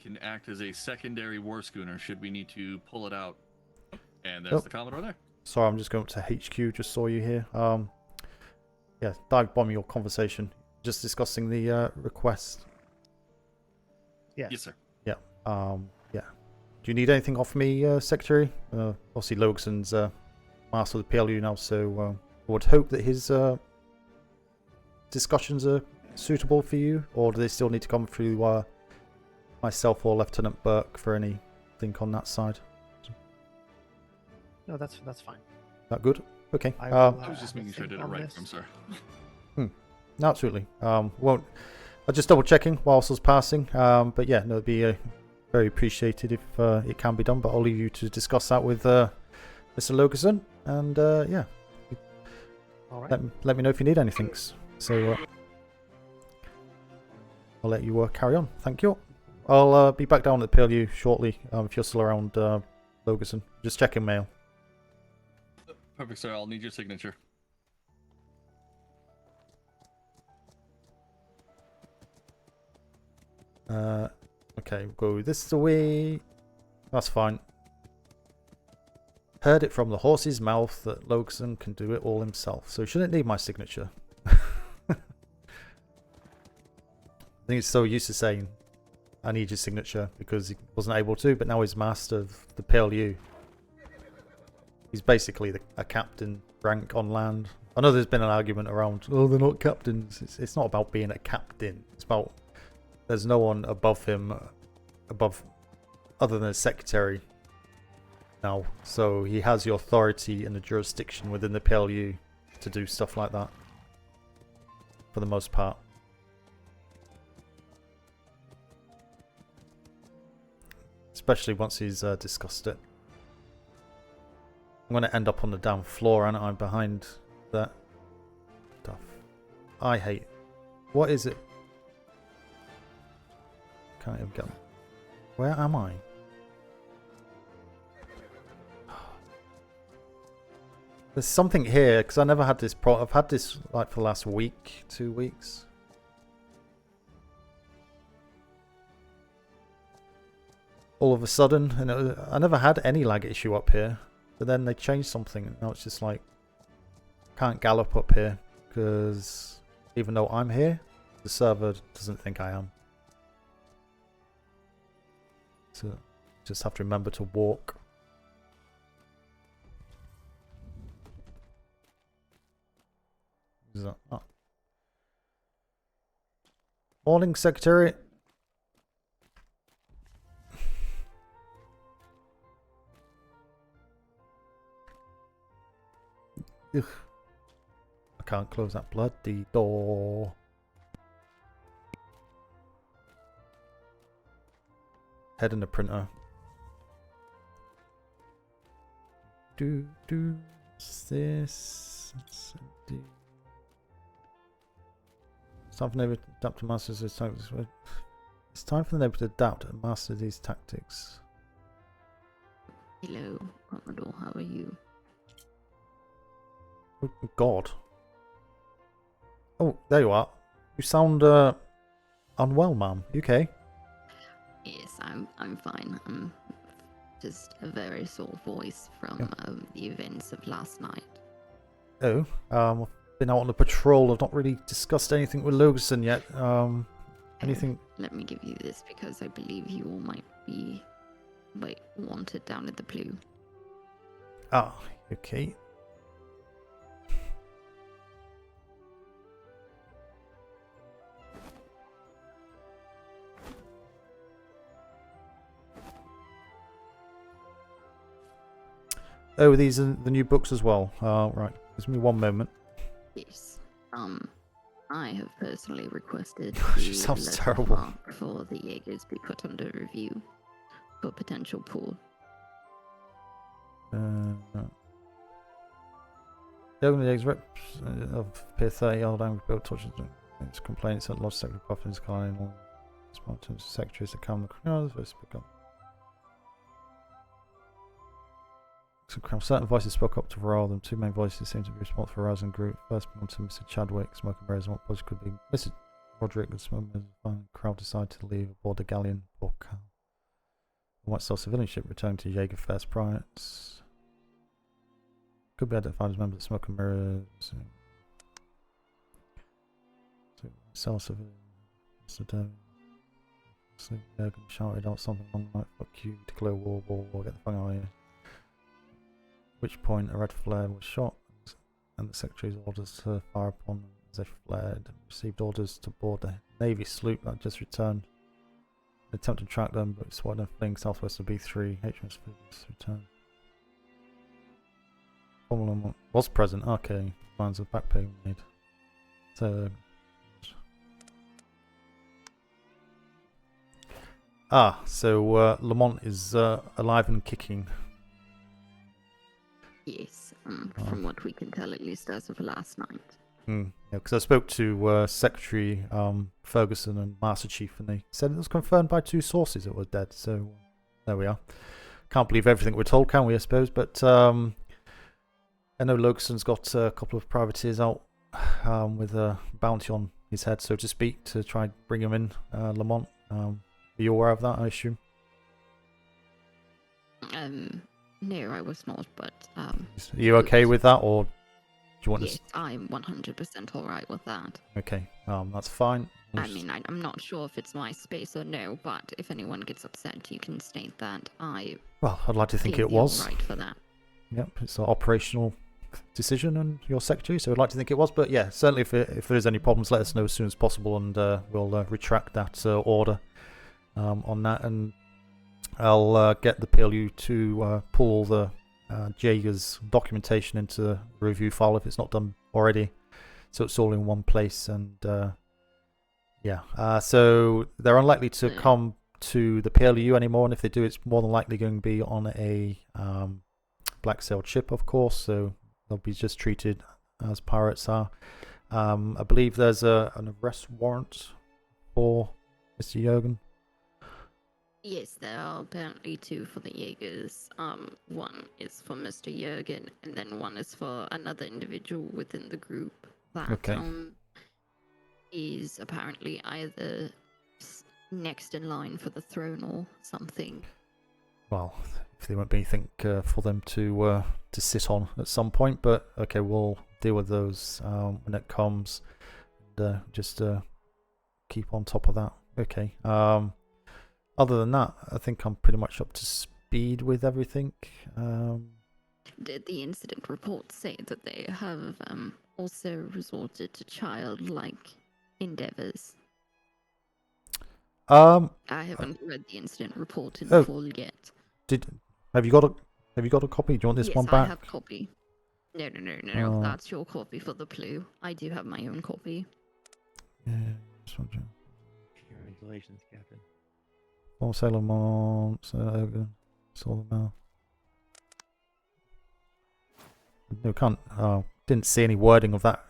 Speaker 5: can act as a secondary war schooner should we need to pull it out. And there's
Speaker 1: Yep.
Speaker 5: the Commodore there.
Speaker 1: Sorry, I'm just going up to HQ. Just saw you here. Yeah, dive bomb your conversation. Just discussing the request.
Speaker 5: Yes, sir.
Speaker 1: Yeah. Yeah. Do you need anything off me, Secretary? Obviously, Logson's master of the PLU now, so I would hope that his discussions are suitable for you, or do they still need to come through myself or Lieutenant Burke for anything on that side?
Speaker 21: No, that's fine.
Speaker 1: That good? Okay.
Speaker 5: I was just making sure I did it right. I'm sorry.
Speaker 1: No, absolutely. Won't. I'm just double checking whilst I was passing. But yeah, no, it'd be very appreciated if it can be done. But I'll leave you to discuss that with Mr. Logerson, and yeah.
Speaker 21: All right.
Speaker 1: Let me know if you need anything. So I'll let you carry on. Thank you. I'll be back down at the PLU shortly if you're still around, Logerson. Just checking mail.
Speaker 5: Perfect, sir. I'll need your signature.
Speaker 1: Okay, go this way. That's fine. Heard it from the horse's mouth that Logerson can do it all himself, so he shouldn't need my signature. I think he's so used to saying, I need your signature, because he wasn't able to, but now he's master of the PLU. He's basically a captain rank on land. I know there's been an argument around, oh, they're not captains. It's not about being a captain. It's about there's no one above him, other than a secretary now. So he has the authority and the jurisdiction within the PLU to do stuff like that, for the most part. Especially once he's discussed it. I'm going to end up on the damn floor, and I'm behind that stuff. I hate. What is it? Can't even get. Where am I? There's something here, because I never had this I've had this like for the last week, 2 weeks. All of a sudden, and I never had any lag issue up here, but then they changed something, and now it's just like can't gallop up here, because even though I'm here, the server doesn't think I am. So just have to remember to walk. Is that, oh. Morning, Secretary. Ugh. I can't close that bloody door. Head in the printer. What's this? It's time for the neighbor to adapt to master these tactics. It's time for the neighbor to adapt and master these tactics.
Speaker 8: Hello, Commodore. How are you?
Speaker 1: Oh, God. Oh, there you are. You sound unwell, ma'am. You okay?
Speaker 8: Yes, I'm fine. I'm just a very sore voice from the events of last night.
Speaker 1: Oh, I've been out on a patrol. I've not really discussed anything with Logan yet. Anything?
Speaker 8: Let me give you this because I believe you all might be wanted down at the PLU.
Speaker 1: Ah, okay. Oh, these are the new books as well. Right. Give me one moment.
Speaker 8: Yes. I have personally requested
Speaker 1: She sounds terrible.
Speaker 8: for the Jaegers be put under review for potential pull.
Speaker 1: The only reps of Pier 30 old angry built touches its complaints that Lodge Secretary Puffins calling all responsive secretaries to calm the criminals voices spoke up. Certain voices spoke up to Varel. The two main voices seemed to be responsible for rousing the group. First belonged to Mr. Chadwick, smoking berries, and what was could be Mr. Roderick, the smoking berries. The crowd decided to leave aboard the galleon. The White Star civilian ship returned to Jaeger First Privates. Could be identified as members of Smoke and Mirrors. Cell civilian. Jurgen shouted out something along like "fuck you," declare war, get the fuck out of here. At which point a red flare was shot, and the Secretary's orders to fire upon them as they flared. Received orders to board the Navy sloop that just returned. They attempted to track them, but spotted them fleeing southwest of B3. HMS returned. Formula 1 was present. Okay, lines of back pay made. So. So Lamont is alive and kicking.
Speaker 8: Yes, from what we can tell, at least as of last night.
Speaker 1: Yeah, because I spoke to Secretary Ferguson and Master Chief, and they said it was confirmed by two sources it was dead. So there we are. Can't believe everything we're told, can we? I suppose, but I know Logson's got a couple of privateers out with a bounty on his head, so to speak, to try and bring him in. Lamont, are you aware of that? I assume.
Speaker 8: No, I was not, but
Speaker 1: Are you okay with that, or do you want
Speaker 8: yes,
Speaker 1: to?
Speaker 8: I'm 100% alright with that.
Speaker 1: Okay, that's fine.
Speaker 8: I mean, I'm not sure if it's my space or no, but if anyone gets upset, you can state that.
Speaker 1: Well, I'd like to think
Speaker 8: feel
Speaker 1: it was.
Speaker 8: alright for that.
Speaker 1: Yep, it's an operational decision, and your secretary, so I'd like to think it was. But yeah, certainly if there is any problems, let us know as soon as possible, and we'll retract that order on that, and I'll get the PLU to pull all the Jaeger's documentation into the review file if it's not done already, so it's all in one place. And so they're unlikely to come to the PLU anymore, and if they do, it's more than likely going to be on a black sailed ship, of course, so they'll be just treated as pirates are. I believe there's an arrest warrant for Mr. Jurgen.
Speaker 8: Yes, there are apparently two for the Jaegers. One is for Mr. Jurgen, and then one is for another individual within the group that is apparently either next in line for the throne or something.
Speaker 1: Well, if there won't be anything for them to sit on at some point, but okay, we'll deal with those when it comes. And, just keep on top of that. Okay. Other than that, I think I'm pretty much up to speed with everything.
Speaker 8: Did the incident report say that they have also resorted to childlike endeavors? I haven't read the incident report in full yet.
Speaker 1: Have you got a copy? Do you want this
Speaker 8: yes,
Speaker 1: one back?
Speaker 8: I have a copy. No. That's your copy for the PLU. I do have my own copy.
Speaker 1: Yeah, this one, Jim.
Speaker 16: Congratulations, Captain.
Speaker 1: All Sailor Mom, saw them out. No, can't. Didn't see any wording of that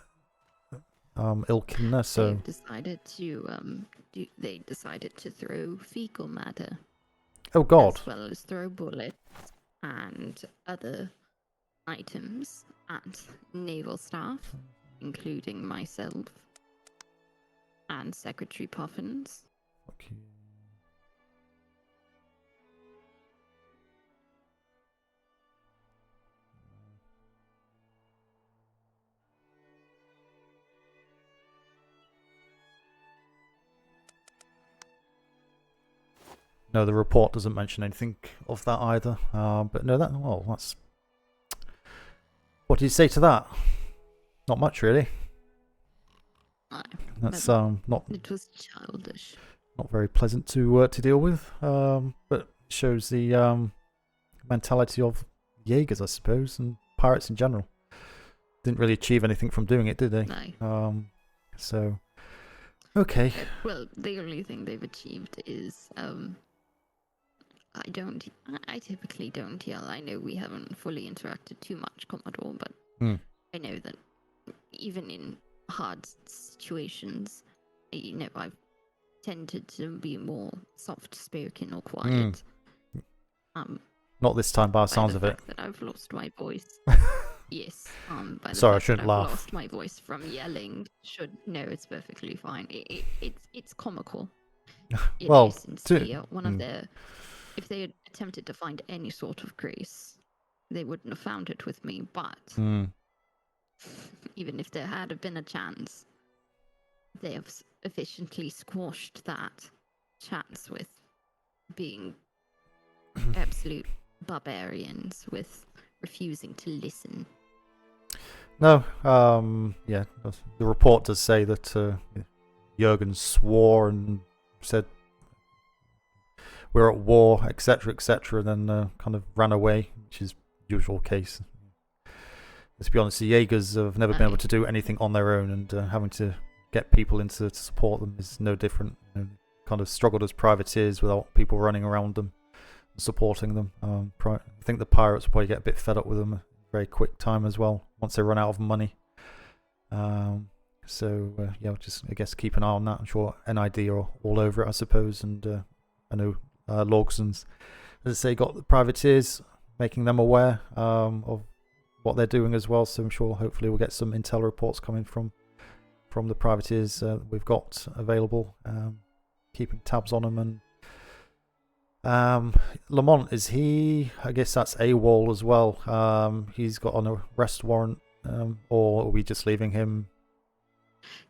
Speaker 1: ilk in there, so.
Speaker 8: They decided to throw fecal matter.
Speaker 1: Oh God.
Speaker 8: As well as throw bullets and other items at naval staff, including myself and Secretary Puffins.
Speaker 1: Okay. No, the report doesn't mention anything of that either. But no, that's. What do you say to that? Not much, really. That's not.
Speaker 8: It was childish.
Speaker 1: Not very pleasant to deal with. But shows the mentality of Jaegers, I suppose, and pirates in general. Didn't really achieve anything from doing it, did they?
Speaker 8: No.
Speaker 1: So. Okay.
Speaker 8: Well, the only thing they've achieved is I typically don't yell. I know we haven't fully interacted too much, Commodore, but I know that even in hard situations, I've tended to be more soft-spoken or quiet.
Speaker 1: Not this time, by the sounds of it.
Speaker 8: That I've lost my voice. Yes. By the
Speaker 1: Sorry, I
Speaker 8: fact
Speaker 1: shouldn't
Speaker 8: that I've
Speaker 1: laugh.
Speaker 8: lost my voice from yelling. It's perfectly fine. It's comical.
Speaker 1: Well,
Speaker 8: If they had attempted to find any sort of grace, they wouldn't have found it with me. But even if there had been a chance, they have efficiently squashed that chance with being absolute barbarians with refusing to listen.
Speaker 1: No, yeah, the report does say that Jurgen swore and said we're at war, etc., etc., and then kind of ran away, which is usual case. Let's be honest, the Jaegers have never been able to do anything on their own, and having to get people in to support them is no different. Kind of struggled as privateers without people running around them and supporting them. I think the pirates will probably get a bit fed up with them very quick time as well once they run out of money. So yeah, just I guess keep an eye on that. I'm sure NID are all over it, I suppose, and I know Logson's, as I say, got the privateers, making them aware of what they're doing as well. So I'm sure hopefully we'll get some intel reports coming from the privateers we've got available, keeping tabs on them. And Lamont, is he? I guess that's AWOL as well. He's got an arrest warrant, or are we just leaving him?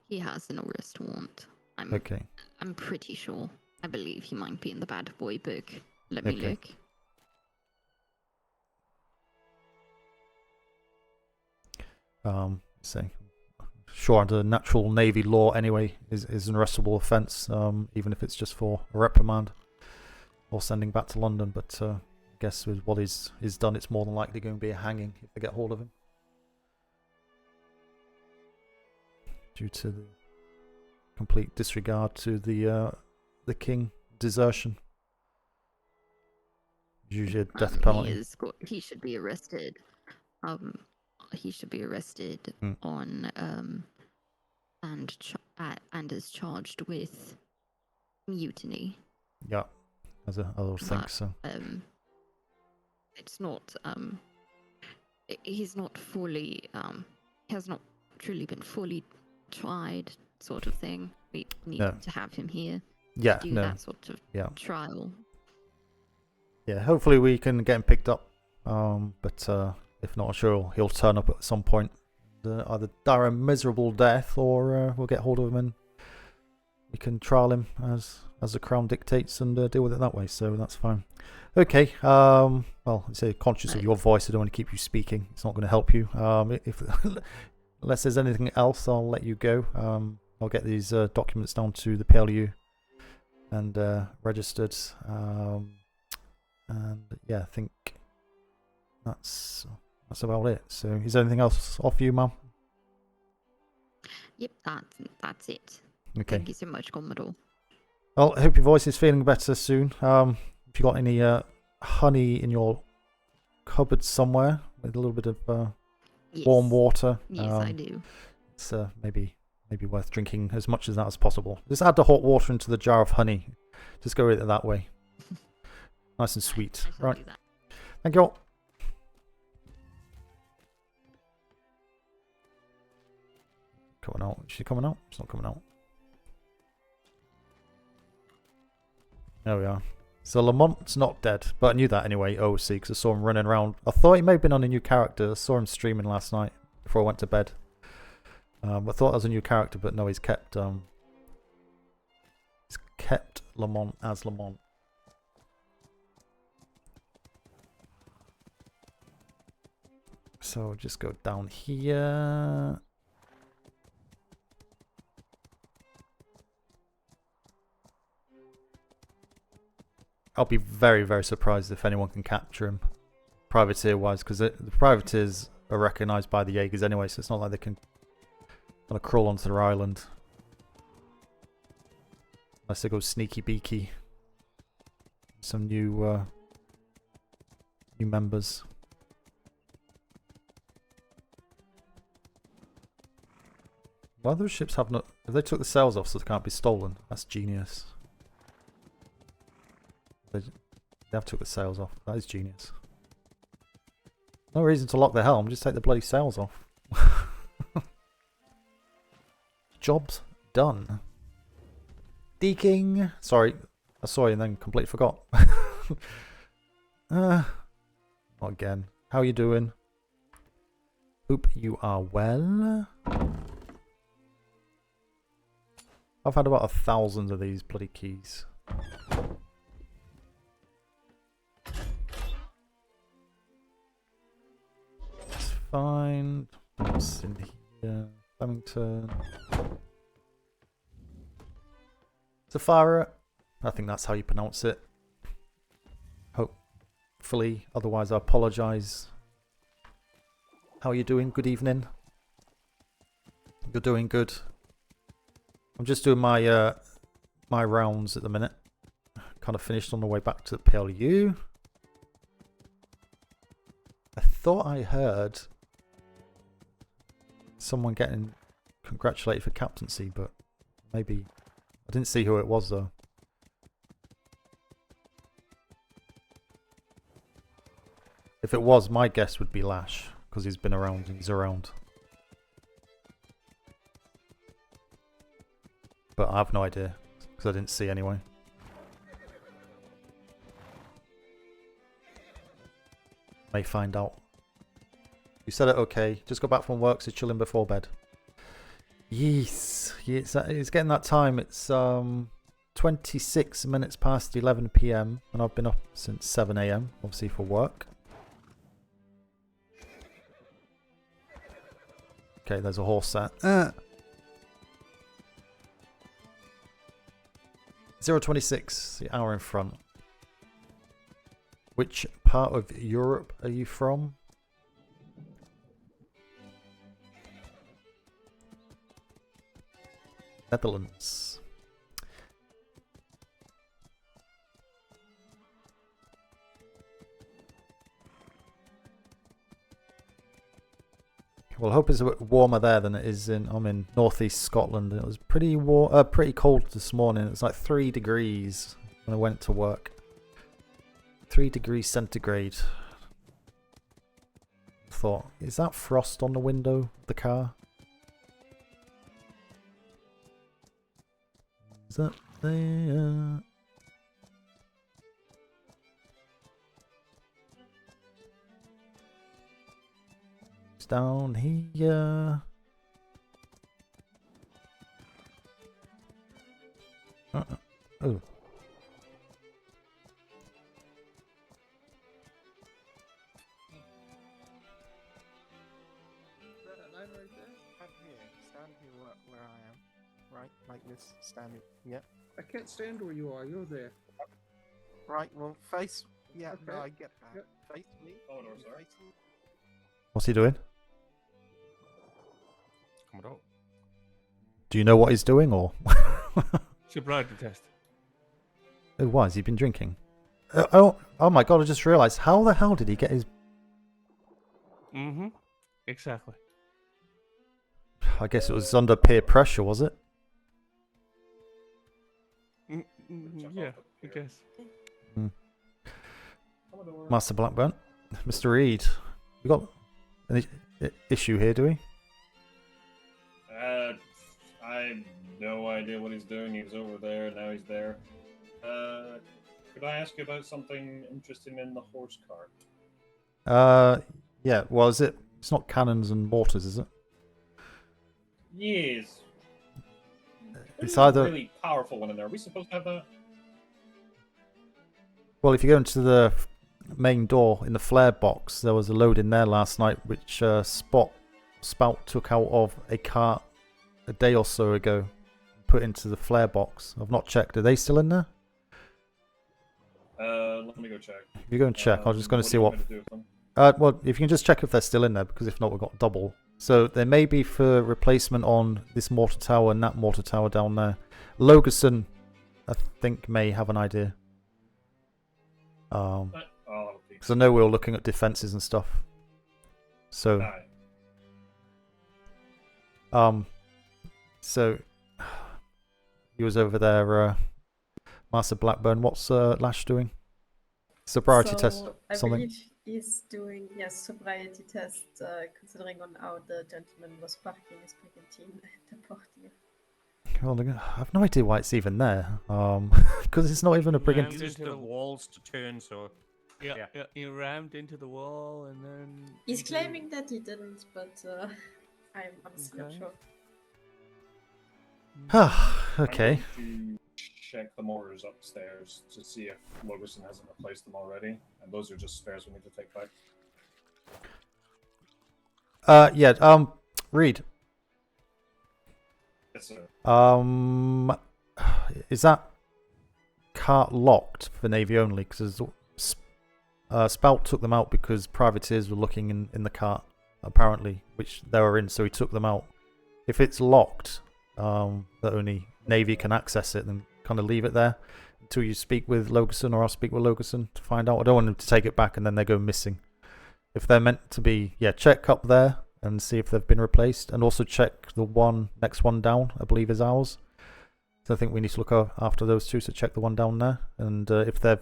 Speaker 8: He has an arrest warrant.
Speaker 1: Okay.
Speaker 8: I'm pretty sure. I believe he might be in the bad boy book. Let me look.
Speaker 1: Sure, under natural Navy law anyway, is an arrestable offence, even if it's just for a reprimand or sending back to London. But I guess with what is done, it's more than likely going to be a hanging if they get hold of him, due to the complete disregard to the king desertion. Usually a death penalty.
Speaker 8: He should be arrested. He should be arrested on and is charged with mutiny.
Speaker 1: Yeah, I would think so.
Speaker 8: It's not. He's not fully. Has not truly been fully tried, sort of thing. We need to have him here.
Speaker 1: Yeah,
Speaker 8: to do that sort of trial.
Speaker 1: Yeah, hopefully we can get him picked up. But if not, I'm sure he'll turn up at some point. Either die a miserable death, or we'll get hold of him and we can trial him as the crown dictates and deal with it that way. So that's fine. Okay. Well, I say conscious of your voice, I don't want to keep you speaking. It's not going to help you. Unless there's anything else, I'll let you go. I'll get these documents down to the PLU and registered. And yeah, I think that's that's about it. So, is there anything else off you, Mum?
Speaker 8: Yep, that's it.
Speaker 1: Okay.
Speaker 8: Thank you so much, Commodore.
Speaker 1: Well, I hope your voice is feeling better soon. If you got any honey in your cupboard somewhere with a little bit of warm water,
Speaker 8: Yes, I do.
Speaker 1: It's maybe worth drinking as much of that as possible. Just add the hot water into the jar of honey. Just go with it that way. Nice and sweet. Right. Thank you all. Coming out. Is she coming out? It's not coming out. There we are. So Lamont's not dead, but I knew that anyway, OC, because I saw him running around. I thought he may have been on a new character. I saw him streaming last night before I went to bed. I thought that was a new character, but no, he's kept Lamont as Lamont. So just go down here. I'll be very, very surprised if anyone can capture him, privateer-wise, because the privateers are recognised by the Jaegers anyway, so it's not like they can kind of crawl onto their island. Unless they go sneaky beaky. Some new members. Why those ships have not... If they took the sails off so they can't be stolen, that's genius. They have took the sails off. That is genius. No reason to lock the helm, just take the bloody sails off. Job's done. Deking. Sorry, I saw you and then completely forgot. Not again. How you doing? Hope you are well. I've had about 1,000 of these bloody keys. It's fine. What's in here? Flemington. Safara. I think that's how you pronounce it. Hopefully. Otherwise, I apologise. How are you doing? Good evening. You're doing good. I'm just doing my my rounds at the minute. Kind of finished on the way back to the PLU. I thought I heard someone getting congratulated for captaincy, but maybe I didn't see who it was though. If it was, my guess would be Lash, because he's been around and he's around. But I have no idea, because I didn't see anyway. May find out. You said it okay. Just got back from work, so chilling before bed. Yes. It's getting that time. It's 26 minutes past 11 PM, and I've been up since 7 AM, obviously for work. Okay, there's a horse there. 026, the hour in front. Which part of Europe are you from? Netherlands. Well, I hope it's a bit warmer there than it is in. I'm in northeast Scotland. It was pretty warm, pretty cold this morning. It was like 3 degrees when I went to work. 3 degrees centigrade. Thought, is that frost on the window of the car? Is that there? It's down here. Oh.
Speaker 2: Stand here where I am. Right, like this. Stand it. Yep.
Speaker 15: I can't stand where you are. You're there.
Speaker 2: Right, well, face. Yeah,
Speaker 15: Okay.
Speaker 2: no, I get that.
Speaker 15: Yep.
Speaker 2: Face me.
Speaker 14: Oh, no,
Speaker 2: You
Speaker 14: sorry.
Speaker 2: face me.
Speaker 1: What's he doing?
Speaker 10: Commodore.
Speaker 1: Do you know what he's doing, or?
Speaker 10: Sobriety test.
Speaker 1: Oh, why has he been drinking? Oh my god! I just realised. How the hell did he get his?
Speaker 10: Mm-hmm. Exactly.
Speaker 1: I guess it was under peer pressure, was it?
Speaker 10: Yeah, I guess.
Speaker 1: Master Blackburn, Mr. Reed, we got an issue here, do we?
Speaker 22: I have no idea what he's doing. He was over there, now he's there. Could I ask you about something interesting in the horse cart?
Speaker 1: Yeah. Well, is it? It's not cannons and mortars, is it?
Speaker 22: Yes.
Speaker 1: It's
Speaker 22: There's a
Speaker 1: either.
Speaker 22: really powerful one in there. Are we supposed to have that?
Speaker 1: Well, if you go into the main door in the flare box, there was a load in there last night, which Spout took out of a cart a day or so ago, put into the flare box. I've not checked. Are they still in there?
Speaker 22: Let me go check.
Speaker 1: If you go and check, I was just going to see what.
Speaker 22: do you want me to do with them?
Speaker 1: Well, if you can just check if they're still in there, because if not, we've got double. So there may be for replacement on this mortar tower and that mortar tower down there. Logerson, I think, may have an idea. Because I know we were looking at defenses and stuff. So, so he was over there, Master Blackburn. What's Lash doing? Sobriety test.
Speaker 23: I
Speaker 1: Something.
Speaker 23: believe he's doing sobriety test, considering on how the gentleman was parking his brigantine at the party.
Speaker 1: Well, I have no idea why it's even there. Because it's not even a brigand.
Speaker 22: Uses the walls to turn, so.
Speaker 10: Yeah, he rammed into the wall and then.
Speaker 23: He's claiming that he didn't, but I'm honestly not sure.
Speaker 1: Okay.
Speaker 22: I'm going to check the mortars upstairs to see if Logerson hasn't replaced them already, and those are just spares we need to take back.
Speaker 1: Yeah. Reed.
Speaker 22: Yes, sir.
Speaker 1: Is that cart locked for Navy only? Because Spout took them out because privateers were looking in the cart, apparently, which they were in, so he took them out. If it's locked, that only Navy can access it, then kind of leave it there until you speak with Logerson, or I'll speak with Logerson to find out. I don't want them to take it back and then they go missing. If they're meant to be, yeah, check up there and see if they've been replaced, and also check the next one down, I believe is ours. So I think we need to look after those two, so check the one down there, and if they've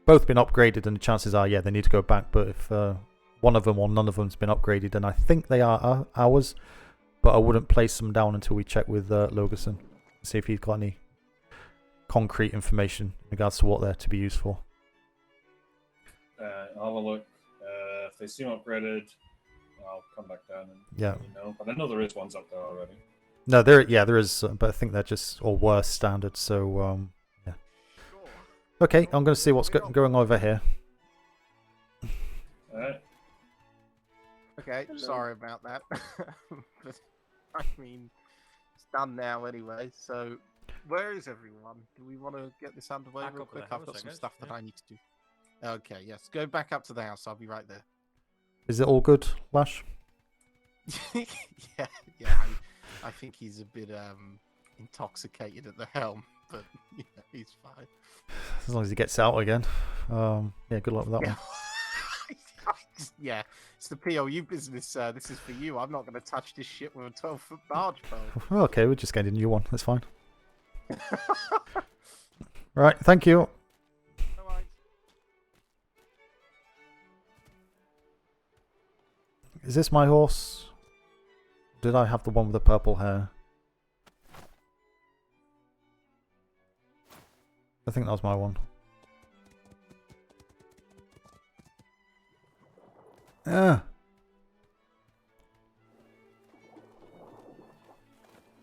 Speaker 1: both been upgraded, then the chances are, yeah, they need to go back. But if one of them or none of them's been upgraded, then I think they are ours, but I wouldn't place them down until we check with Logerson, see if he's got any concrete information in regards to what they're to be used for.
Speaker 22: I'll have a look. If they seem upgraded, I'll come back down and
Speaker 1: Yeah.
Speaker 22: let you know. But I know there is ones up there already.
Speaker 1: No, there is, but I think they're just or worse standard. So yeah. Okay, I'm going to see what's going over here.
Speaker 22: Alright.
Speaker 2: Okay,
Speaker 23: Hello.
Speaker 2: sorry about that. But, I mean, it's done now anyway, so where is everyone? Do we want to get this underway
Speaker 22: Back
Speaker 2: real
Speaker 22: up to the
Speaker 2: quick? I've
Speaker 22: house,
Speaker 2: got
Speaker 22: I
Speaker 2: some
Speaker 22: guess,
Speaker 2: stuff that
Speaker 22: yeah.
Speaker 2: I need to do. Okay, yes, go back up to the house. I'll be right there.
Speaker 1: Is it all good, Lash?
Speaker 2: yeah, I think he's a bit intoxicated at the helm, but yeah, he's fine.
Speaker 1: As long as he gets out again. Yeah, good luck with that one.
Speaker 2: Yeah, it's the PLU business. This is for you. I'm not going to touch this shit with a 12-foot barge pole.
Speaker 1: Well, okay, we're just getting a new one. That's fine. Right, thank you. Is this my horse? Did I have the one with the purple hair? I think that was my one. Ah.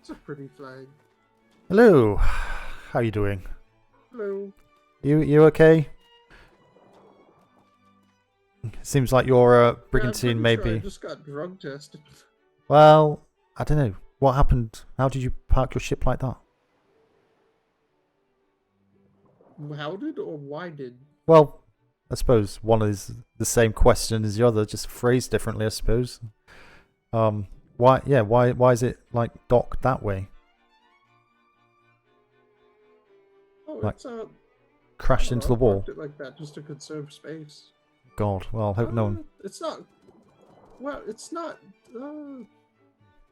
Speaker 24: It's a pretty flag.
Speaker 1: Hello. How you doing?
Speaker 24: Hello.
Speaker 1: You okay? Seems like your brigantine
Speaker 24: I'm
Speaker 1: may
Speaker 24: pretty sure
Speaker 1: be.
Speaker 24: I just got drug tested.
Speaker 1: Well, I don't know. What happened? How did you park your ship like that?
Speaker 24: How did or why did?
Speaker 1: Well, I suppose one is the same question as the other, just phrased differently, I suppose. Why? Yeah, why is it like docked that way?
Speaker 24: Oh,
Speaker 1: Like,
Speaker 24: it's
Speaker 1: crashed into the wall.
Speaker 24: Parked it like that just to conserve space.
Speaker 1: God, well, I hope no one
Speaker 24: It's not. Well, it's not.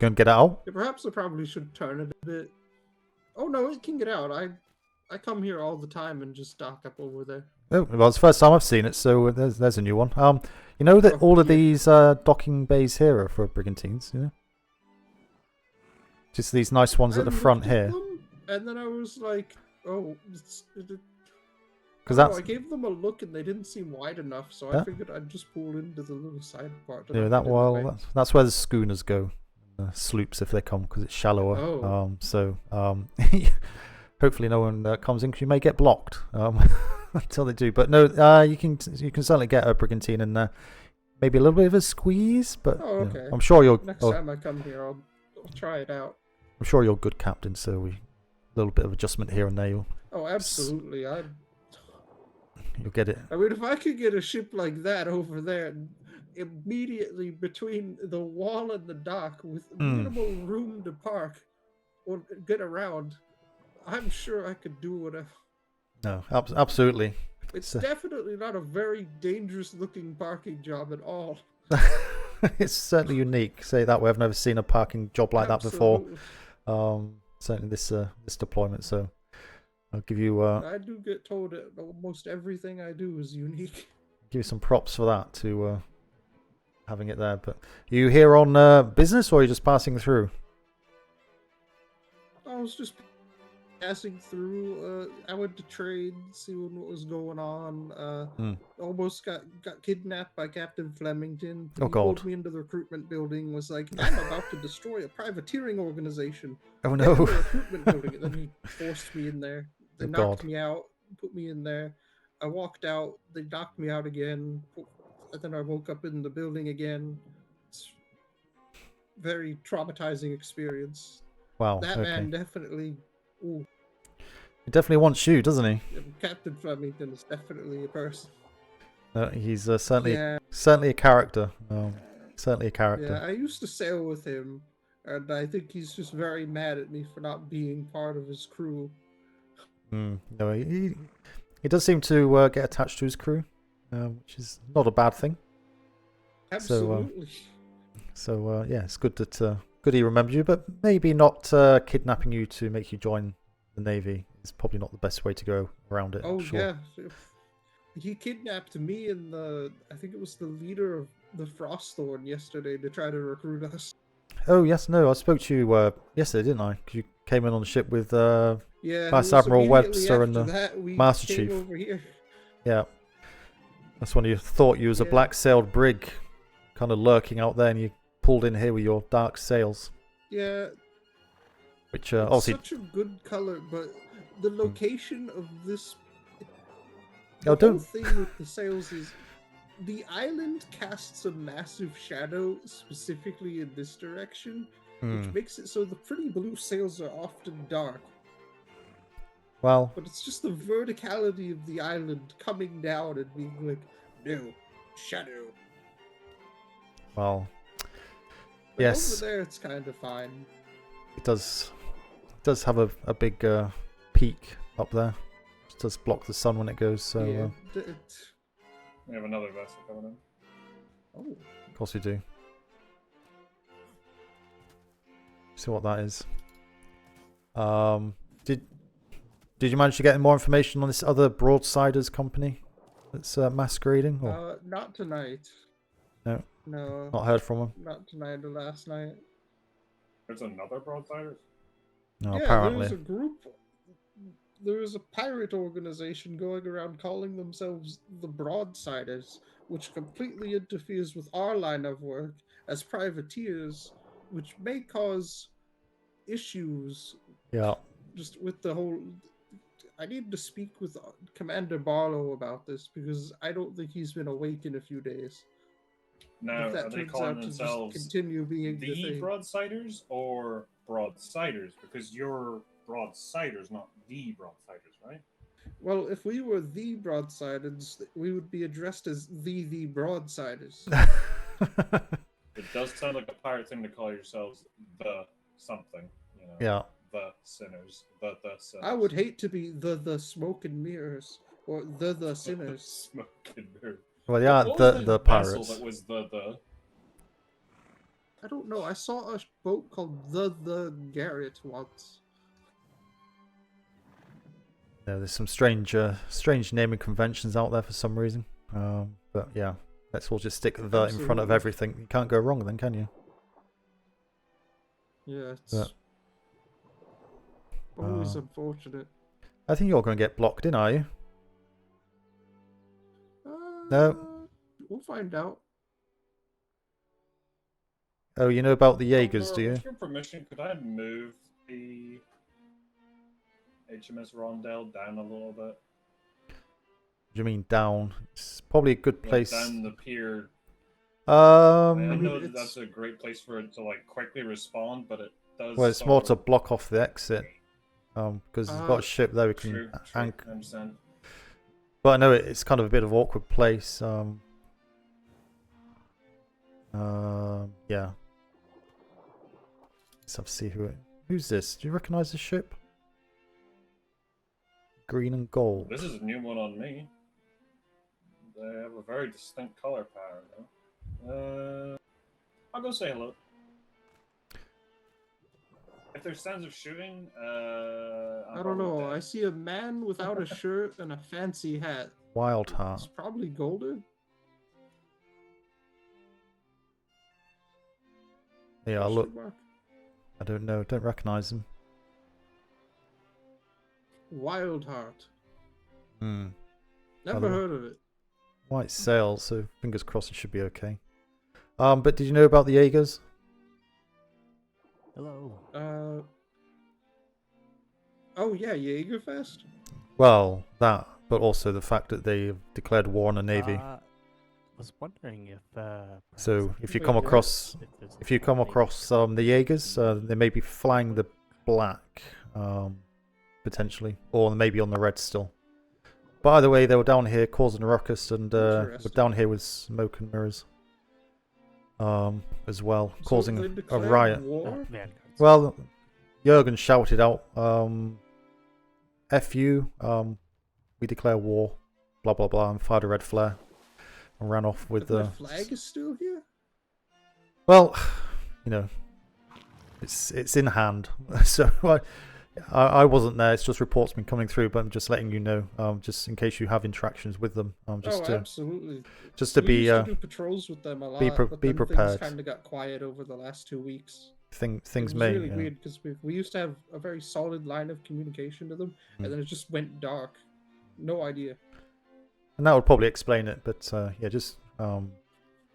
Speaker 1: gonna get out.
Speaker 24: Yeah, perhaps I probably should turn it a bit. Oh no, it can get out. I come here all the time and just dock up over there.
Speaker 1: Oh, well, it's the first time I've seen it, so there's a new one. You know that all of these docking bays here are for brigantines, you know? Just these nice ones at the front here.
Speaker 24: And then I was like, oh,
Speaker 1: Because
Speaker 24: I gave them a look and they didn't seem wide enough, so I figured I'd just pull into the little side part.
Speaker 1: Yeah, that's where the schooners go, sloops if they come, because it's shallower.
Speaker 24: Oh.
Speaker 1: Hopefully no one comes in, because you may get blocked until they do. But no, you can certainly get a brigantine in there. Maybe a little bit of a squeeze, but
Speaker 24: Oh, okay.
Speaker 1: I'm sure you're.
Speaker 24: Next time I come here, I'll try it out.
Speaker 1: I'm sure you're a good captain, so a little bit of adjustment here and there.
Speaker 24: Oh, absolutely.
Speaker 1: You'll get it.
Speaker 24: I mean, if I could get a ship like that over there, immediately between the wall and the dock, with minimal room to park or get around, I'm sure I could do whatever.
Speaker 1: No, absolutely.
Speaker 24: It's definitely not a very dangerous-looking parking job at all.
Speaker 1: It's certainly unique. Say it that way. I've never seen a parking job like that before. Certainly this deployment. So I'll give you.
Speaker 24: I do get told that almost everything I do is unique.
Speaker 1: Give you some props for that to having it there. But are you here on business, or are you just passing through?
Speaker 24: I was just passing through. I went to trade, see what was going on. Almost got kidnapped by Captain Flemington.
Speaker 1: Oh,
Speaker 24: He
Speaker 1: God.
Speaker 24: pulled me into the recruitment building. Was like, I'm about to destroy a privateering organization.
Speaker 1: Oh,
Speaker 24: Get
Speaker 1: no.
Speaker 24: in the recruitment building. And then he forced me in there. They
Speaker 1: Oh,
Speaker 24: knocked
Speaker 1: God.
Speaker 24: me out, put me in there. I walked out. They knocked me out again. And then I woke up in the building again. It's very traumatizing experience.
Speaker 1: Wow,
Speaker 24: That
Speaker 1: okay.
Speaker 24: man definitely. Ooh,
Speaker 1: He definitely wants you, doesn't he?
Speaker 24: Captain Flemington is definitely a person.
Speaker 1: He's certainly
Speaker 24: Yeah.
Speaker 1: certainly a character. Certainly a character.
Speaker 24: Yeah, I used to sail with him, and I think he's just very mad at me for not being part of his crew.
Speaker 1: No, he does seem to get attached to his crew, which is not a bad thing.
Speaker 24: Absolutely.
Speaker 1: So yeah, it's good that good he remembered you, but maybe not kidnapping you to make you join the Navy is probably not the best way to go around it.
Speaker 24: Oh
Speaker 1: I'm sure.
Speaker 24: yeah, he kidnapped me and I think it was the leader of the Frostthorn yesterday to try to recruit us.
Speaker 1: Oh yes, no, I spoke to you yesterday, didn't I? 'Cause you came in on the ship with
Speaker 24: Yeah, it
Speaker 1: Vice
Speaker 24: was
Speaker 1: Admiral
Speaker 24: immediately
Speaker 1: Webster and the
Speaker 24: after that we
Speaker 1: Master
Speaker 24: came
Speaker 1: Chief.
Speaker 24: over here.
Speaker 1: Yeah, that's when you thought you was a
Speaker 24: Yeah.
Speaker 1: black-sailed brig, kind of lurking out there, and you pulled in here with your dark sails,
Speaker 24: Yeah,
Speaker 1: which
Speaker 24: it's
Speaker 1: obviously.
Speaker 24: such a good color, but the location of this. The
Speaker 1: Oh,
Speaker 24: whole
Speaker 1: don't.
Speaker 24: thing with the sails is the island casts a massive shadow specifically in this direction, which makes it so the pretty blue sails are often dark.
Speaker 1: Well,
Speaker 24: But it's just the verticality of the island coming down and being like, no, shadow.
Speaker 1: well,
Speaker 24: But
Speaker 1: yes,
Speaker 24: over there it's kind of fine.
Speaker 1: it does have a big peak up there. It does block the sun when it goes. So
Speaker 24: Yeah,
Speaker 22: We have another vessel coming in.
Speaker 24: Oh.
Speaker 1: of course we do. See what that is. Did you manage to get more information on this other Broadsiders company that's masquerading? Or?
Speaker 24: Not tonight.
Speaker 1: No.
Speaker 24: No.
Speaker 1: Not heard from them.
Speaker 24: Not tonight or last night.
Speaker 22: There's another Broadsiders?
Speaker 1: No,
Speaker 24: Yeah,
Speaker 1: apparently.
Speaker 24: there's a group. There's a pirate organization going around calling themselves the Broadsiders, which completely interferes with our line of work as privateers, which may cause issues.
Speaker 1: Yeah.
Speaker 24: Just with the whole. I need to speak with Commander Barlow about this because I don't think he's been awake in a few days.
Speaker 22: Now,
Speaker 24: If that
Speaker 22: are they
Speaker 24: turns
Speaker 22: calling
Speaker 24: out to just
Speaker 22: themselves
Speaker 24: continue being the
Speaker 22: the
Speaker 24: thing.
Speaker 22: Broadsiders or Broadsiders? Because you're Broadsiders, not the Broadsiders, right?
Speaker 24: Well, if we were the Broadsiders, we would be addressed as the Broadsiders.
Speaker 22: It does sound like a pirate thing to call yourselves the something, you know.
Speaker 1: Yeah.
Speaker 22: The sinners. The sinners.
Speaker 24: I would hate to be the smoke and mirrors or the sinners.
Speaker 22: Smoke and mirrors.
Speaker 1: Well, they aren't
Speaker 22: What was
Speaker 1: the
Speaker 22: vessel
Speaker 1: pirates.
Speaker 22: that was the?
Speaker 24: I don't know. I saw a boat called the Garrett once.
Speaker 1: Yeah, there's some strange naming conventions out there for some reason. But yeah, let's all just stick the in front of
Speaker 24: Absolutely.
Speaker 1: everything. You can't go wrong then, can you?
Speaker 24: Yeah, it's
Speaker 1: But,
Speaker 24: always unfortunate.
Speaker 1: I think you're going to get blocked in, are you? No.
Speaker 24: We'll find out.
Speaker 1: Oh, you know about the Jaegers, do you?
Speaker 22: With your permission, could I move the HMS Rondell down a little bit?
Speaker 1: Do you mean down? It's probably a good
Speaker 22: Like
Speaker 1: place.
Speaker 22: down the pier.
Speaker 1: Um,
Speaker 22: I know that that's a great place for it to like quickly respond, but it does.
Speaker 1: Well, it's
Speaker 22: sort
Speaker 1: more
Speaker 22: of-
Speaker 1: to block off the exit. Because we've got a ship there we can
Speaker 22: True,
Speaker 1: anchor.
Speaker 22: I understand.
Speaker 1: But I know it's kind of a bit of an awkward place. Yeah. Let's have to see who's this. Do you recognise the ship? Green and gold.
Speaker 22: This is a new one on me. They have a very distinct color pattern, though. I'll go say hello. If there's sounds of shooting,
Speaker 24: I don't know. I see a man without a shirt and a fancy hat.
Speaker 1: Wild Heart.
Speaker 24: It's probably golden.
Speaker 1: Yeah, I'll look.
Speaker 24: Question mark?
Speaker 1: I don't know. Don't recognise him.
Speaker 24: Wild Heart.
Speaker 1: Hmm.
Speaker 24: Never
Speaker 1: Hello.
Speaker 24: heard of it.
Speaker 1: White sails, so fingers crossed it should be okay. But did you know about the Jaegers?
Speaker 16: Hello.
Speaker 24: Oh yeah, Jaegerfest.
Speaker 1: Well, that, but also the fact that they've declared war on the navy.
Speaker 16: I was wondering if.
Speaker 1: So if you
Speaker 24: Wait,
Speaker 1: come
Speaker 24: what?
Speaker 1: across,
Speaker 16: there's
Speaker 1: if you come across the Jaegers, they may be flying the black, potentially, or maybe on the red still. But either way, they were down here causing a ruckus, and we're down here with smoke and mirrors, as well,
Speaker 24: So
Speaker 1: causing
Speaker 24: they
Speaker 1: a
Speaker 24: declared
Speaker 1: riot.
Speaker 24: war?
Speaker 1: Well, Jurgen shouted out, "F you, we declare war," blah blah blah, and fired a red flare, and ran off with
Speaker 24: The
Speaker 1: the.
Speaker 24: flag is still here.
Speaker 1: Well, you know, it's in hand, so I wasn't there. It's just reports been coming through, but I'm just letting you know, just in case you have interactions with them, just to
Speaker 24: Absolutely.
Speaker 1: just to
Speaker 24: We
Speaker 1: be
Speaker 24: used to do patrols with them a lot, but
Speaker 1: be
Speaker 24: then
Speaker 1: prepared.
Speaker 24: Things kind of got quiet over the last 2 weeks.
Speaker 1: Things
Speaker 24: It was
Speaker 1: may.
Speaker 24: really
Speaker 1: Yeah.
Speaker 24: weird because we used to have a very solid line of communication to them, and then it just went dark. No idea.
Speaker 1: And that would probably explain it, but yeah,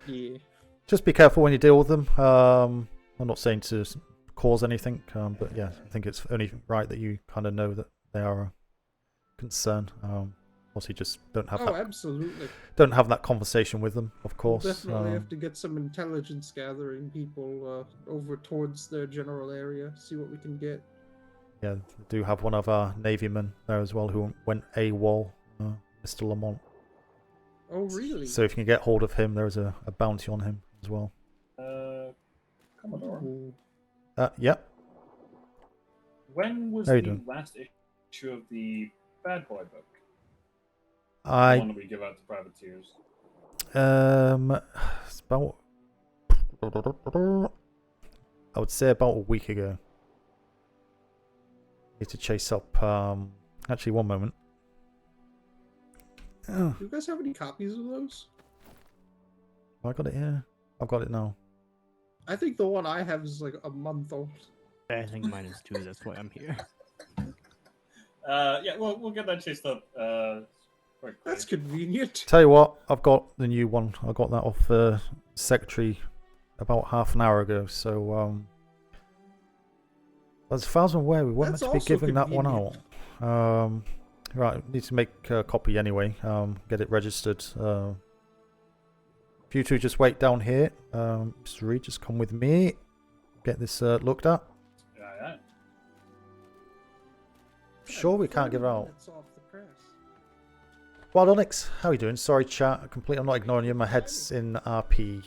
Speaker 24: Yeah.
Speaker 1: just be careful when you deal with them. I'm not saying to cause anything, but yeah, I think it's only right that you kind of know that they are a concern. Also, just don't have
Speaker 24: Absolutely.
Speaker 1: don't have that conversation with them, of
Speaker 24: We'll
Speaker 1: course.
Speaker 24: definitely have to get some intelligence gathering people over towards their general area, see what we can get.
Speaker 1: Yeah, we do have one of our navymen there as well who went AWOL, Mr. Lamont.
Speaker 24: Oh, really?
Speaker 1: So if you can get hold of him, there is a bounty on him as well.
Speaker 22: Commodore.
Speaker 1: Yep.
Speaker 22: When was
Speaker 1: How you
Speaker 22: the
Speaker 1: doing?
Speaker 22: last issue of the Bad Boy book? The
Speaker 1: I
Speaker 22: one that we give out to privateers.
Speaker 1: it's about I would say about a week ago. Need to chase up. Actually, one moment. Oh,
Speaker 24: Do you guys have any copies of those?
Speaker 1: I got it here. I've got it now.
Speaker 24: I think the one I have is like a month old.
Speaker 16: I think mine is too. That's why I'm here.
Speaker 22: Yeah, we'll get that chased up. Quickly.
Speaker 24: That's convenient.
Speaker 1: Tell you what, I've got the new one. I got that off secretary about half an hour ago. So as far as I'm aware, we weren't meant
Speaker 24: That's
Speaker 1: to be
Speaker 24: also
Speaker 1: giving that one out.
Speaker 24: convenient.
Speaker 1: Right, need to make a copy anyway. Get it registered. If you two just wait down here, Mr. Reed, just come with me. Get this looked at.
Speaker 22: Yeah.
Speaker 1: Sure, we can't give it out.
Speaker 24: It's off the press.
Speaker 1: Wild Onyx, how are you doing? Sorry, chat. I'm not ignoring you. My head's in RP.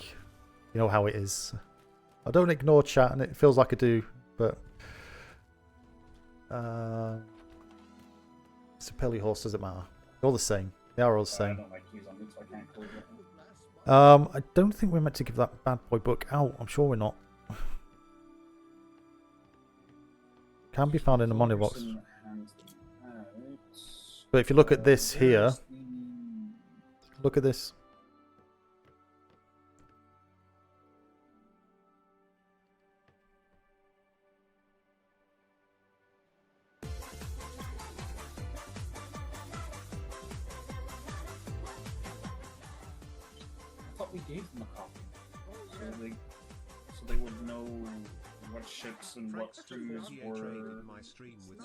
Speaker 1: You know how it is. I don't ignore chat, and it feels like I do, but it's a Pelly horse. Doesn't matter. They're all the same. They are all the
Speaker 22: I
Speaker 1: same.
Speaker 22: don't like keys on it, so I can't close it.
Speaker 1: I don't think we're meant to give that bad boy book out. I'm sure we're not. Can be found in the money box. But if you look at this here, look at this.
Speaker 22: I thought we gave them a copy, so they would know what ships and what crews were.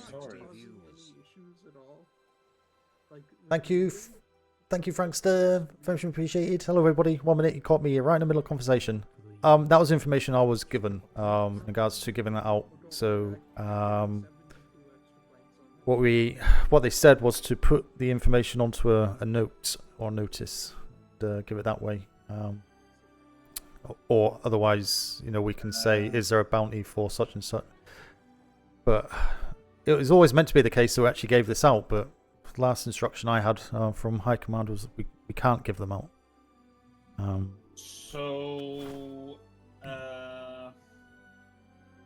Speaker 22: Sorry.
Speaker 1: Thank you, Frankster. Very much appreciated. Hello, everybody. 1 minute, you caught me right in the middle of conversation. That was information I was given in regards to giving that out. So, what they said was to put the information onto a note or notice, and, give it that way. Or otherwise, you know, we can say, is there a bounty for such and such? But it was always meant to be the case that we actually gave this out, but the last instruction I had from High Command was we can't give them out.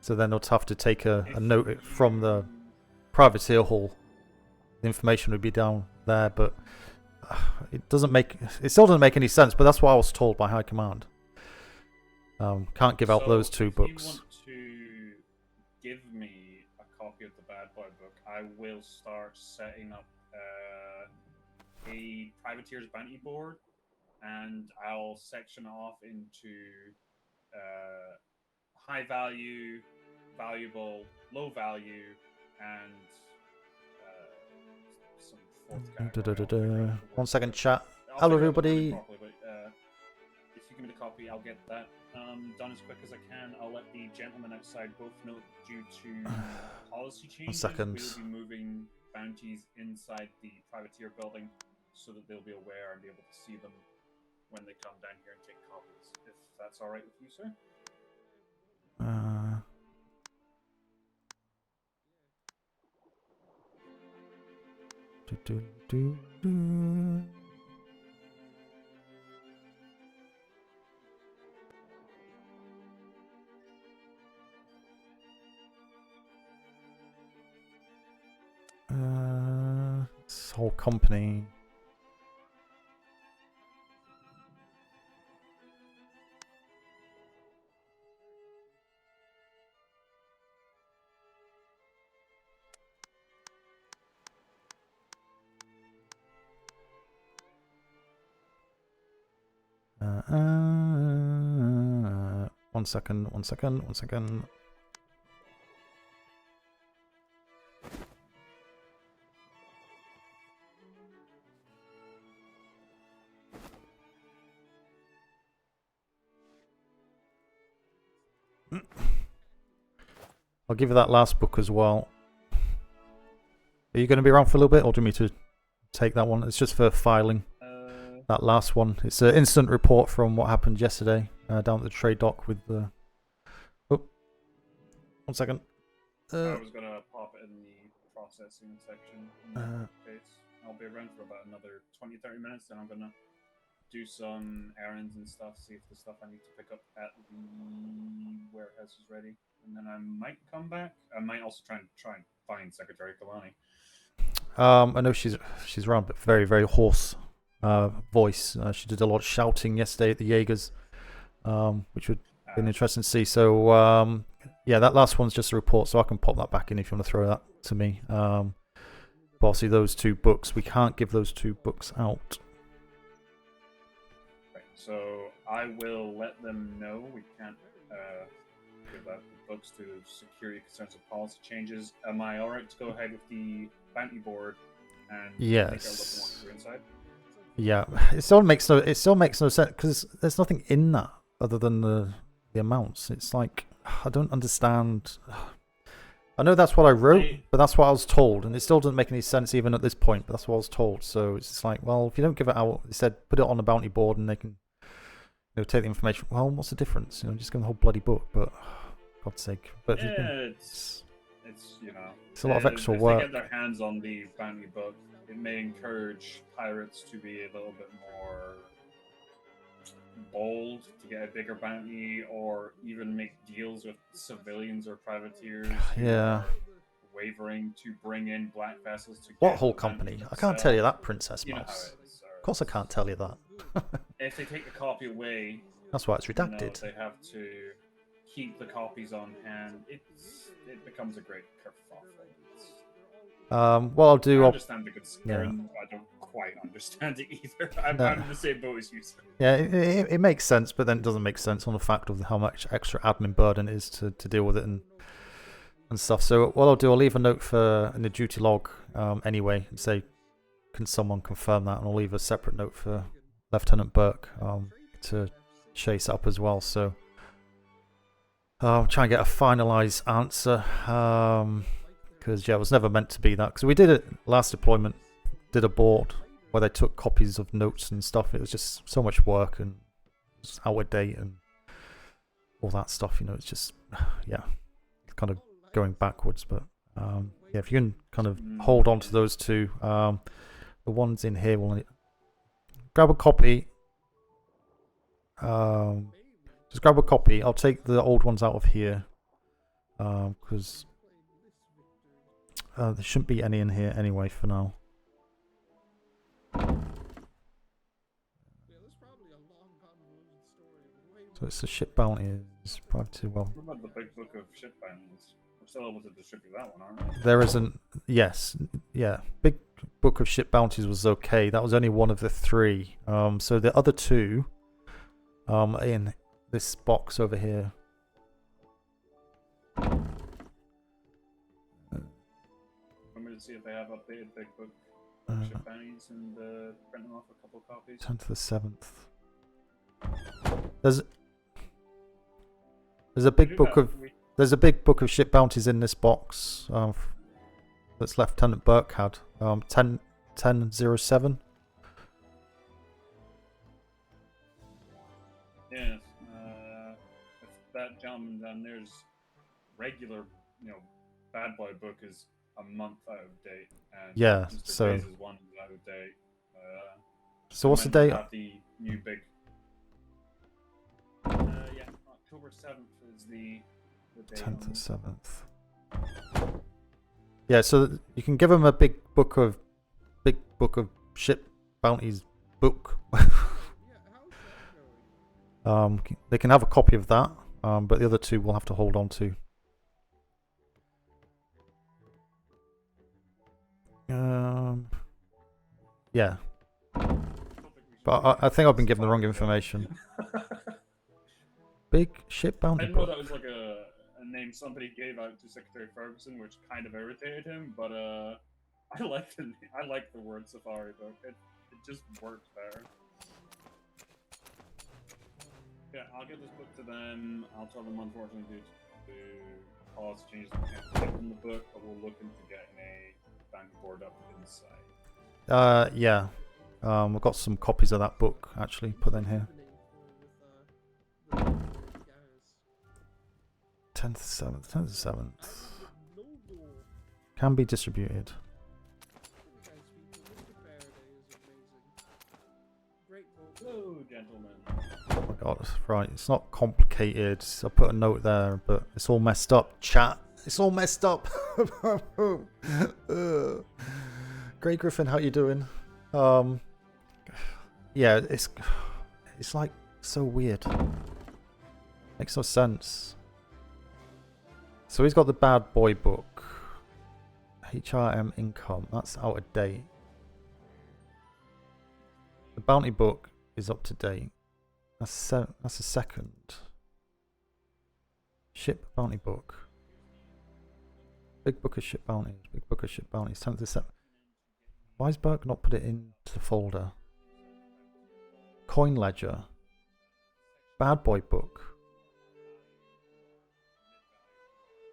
Speaker 1: So then they'll have to take a note from the privateer hall. The information would be down there, but it still doesn't make any sense, but that's what I was told by High Command. Can't give out those two books.
Speaker 22: If you want to give me a copy of the Bad Boy book, I will start setting up a privateer's bounty board, and I'll section off into high value, valuable, low value, and some fourth category.
Speaker 1: 1 second, chat.
Speaker 22: I'll
Speaker 1: Hello,
Speaker 22: figure out the wording
Speaker 1: everybody.
Speaker 22: properly, but, if you give me the copy, I'll get that done as quick as I can. I'll let the gentlemen outside both know due to policy changes,
Speaker 1: second.
Speaker 22: we'll be moving bounties inside the privateer building so that they'll be aware and be able to see them when they come down here and take copies. If that's all right with you, sir?
Speaker 1: This whole company. One second. I'll give you that last book as well. Are you going to be around for a little bit, or do you want me to take that one? It's just for filing. That last one. It's an instant report from what happened yesterday down at the trade dock with the... Oh, 1 second.
Speaker 22: I was going to pop it in the processing section. I'll be around for about another 20-30 minutes, then I'm going to do some errands and stuff, see if the stuff I need to pick up at the warehouse is ready. And then I might come back. I might also try and find Secretary Kalani.
Speaker 1: I know she's around, but very, very hoarse voice. She did a lot of shouting yesterday at the Jaegers, which would be interesting to see. So yeah, that last one's just a report, so I can pop that back in if you want to throw that to me. But obviously those two books, we can't give those two books out.
Speaker 22: Right, so I will let them know we can't give out the books to security concerns of policy changes. Am I alright to go ahead with the bounty board and
Speaker 1: Yes.
Speaker 22: take a look inside?
Speaker 1: Yeah, it still makes no sense because there's nothing in that other than the amounts. It's like I don't understand. I know that's what I wrote, but that's what I was told, and it still doesn't make any sense even at this point. But that's what I was told. So it's just like, well, if you don't give it out, they said put it on the bounty board, and they can, take the information. Well, what's the difference? Just give them the whole bloody book. But God's sake, but
Speaker 22: it's
Speaker 1: it's a lot of extra
Speaker 22: if
Speaker 1: work.
Speaker 22: they get their hands on the bounty book, it may encourage pirates to be a little bit more bold to get a bigger bounty, or even make deals with civilians or privateers who
Speaker 1: Yeah.
Speaker 22: are wavering to bring in black vessels to
Speaker 1: What
Speaker 22: get
Speaker 1: whole
Speaker 22: the bounty
Speaker 1: company? I can't tell you that, Princess
Speaker 22: You know how
Speaker 1: Mouse.
Speaker 22: it is,
Speaker 1: Of course I can't tell you that.
Speaker 22: if they take the copy away,
Speaker 1: That's why it's redacted.
Speaker 22: they have to keep the copies on hand. It becomes a great kerfuffle.
Speaker 1: What I'll do,
Speaker 22: I
Speaker 1: I'll
Speaker 22: understand the concern. I don't quite understand it either. I'm
Speaker 1: No.
Speaker 22: in the same boat as you. Sir.
Speaker 1: Yeah, it makes sense, but then it doesn't make sense on the fact of how much extra admin burden it is to deal with it and stuff. So what I'll do, I'll leave a note in the duty log anyway, and say, can someone confirm that? And I'll leave a separate note for Lieutenant Burke to chase up as well. So I'll try and get a finalised answer, because it was never meant to be that. Because we did it last deployment, did a board where they took copies of notes and stuff. It was just so much work and it's out of date and all that stuff. It's just kind of going backwards. But if you can kind of hold on to those two, the ones in here will grab a copy. Just grab a copy. I'll take the old ones out of here because there shouldn't be any in here anyway for now. So it's the ship bounties. Privateer, well,
Speaker 22: What about the big book of ship bounties? We're still able to distribute that one, aren't we?
Speaker 1: there isn't. Yes, yeah. Big book of ship bounties was okay. That was only one of the three. So the other two, in this box over here.
Speaker 22: I'm going to see if they have updated big book ship bounties and print them off a couple copies.
Speaker 1: 10th to the 7th. There's a big book of ship bounties in this box that's Lieutenant Burke had. 1007.
Speaker 22: Yes, if that gentleman down there's regular, bad boy book is a month out of date, and
Speaker 1: Yeah,
Speaker 22: Mr.
Speaker 1: so-
Speaker 22: Gray's is one out of date.
Speaker 1: So what's the
Speaker 22: meant to
Speaker 1: date?
Speaker 22: have the new big. October 7th is the date.
Speaker 1: 10th and 7th. Yeah, so you can give them a big book of ship bounties book. They can have a copy of that, but the other two we'll have to hold on to. Yeah. But I think I've been given the wrong information. Big ship bounty
Speaker 22: I know
Speaker 1: book.
Speaker 22: that was like a name somebody gave out to Secretary Ferguson, which kind of irritated him. But I like the word Safari book. It just works better. Yeah, I'll get this book to them. I'll tell them, unfortunately, to pause changes in the book, but we'll look into getting a bounty board up inside.
Speaker 1: Yeah. We've got some copies of that book actually put in here. 10th, 7th. Can be distributed.
Speaker 22: Hello, gentlemen.
Speaker 1: Oh my god, right, it's not complicated. I put a note there, but it's all messed up. Chat, it's all messed up. Grey Griffin, how you doing? Yeah, it's like so weird. Makes no sense. So he's got the bad boy book. HRM income, that's out of date. The bounty book is up to date. That's a second. Ship bounty book. Big book of ship bounties. Big book of ship bounties. 10th to 7th. Why has Burke not put it into the folder? Coin ledger. Bad boy book.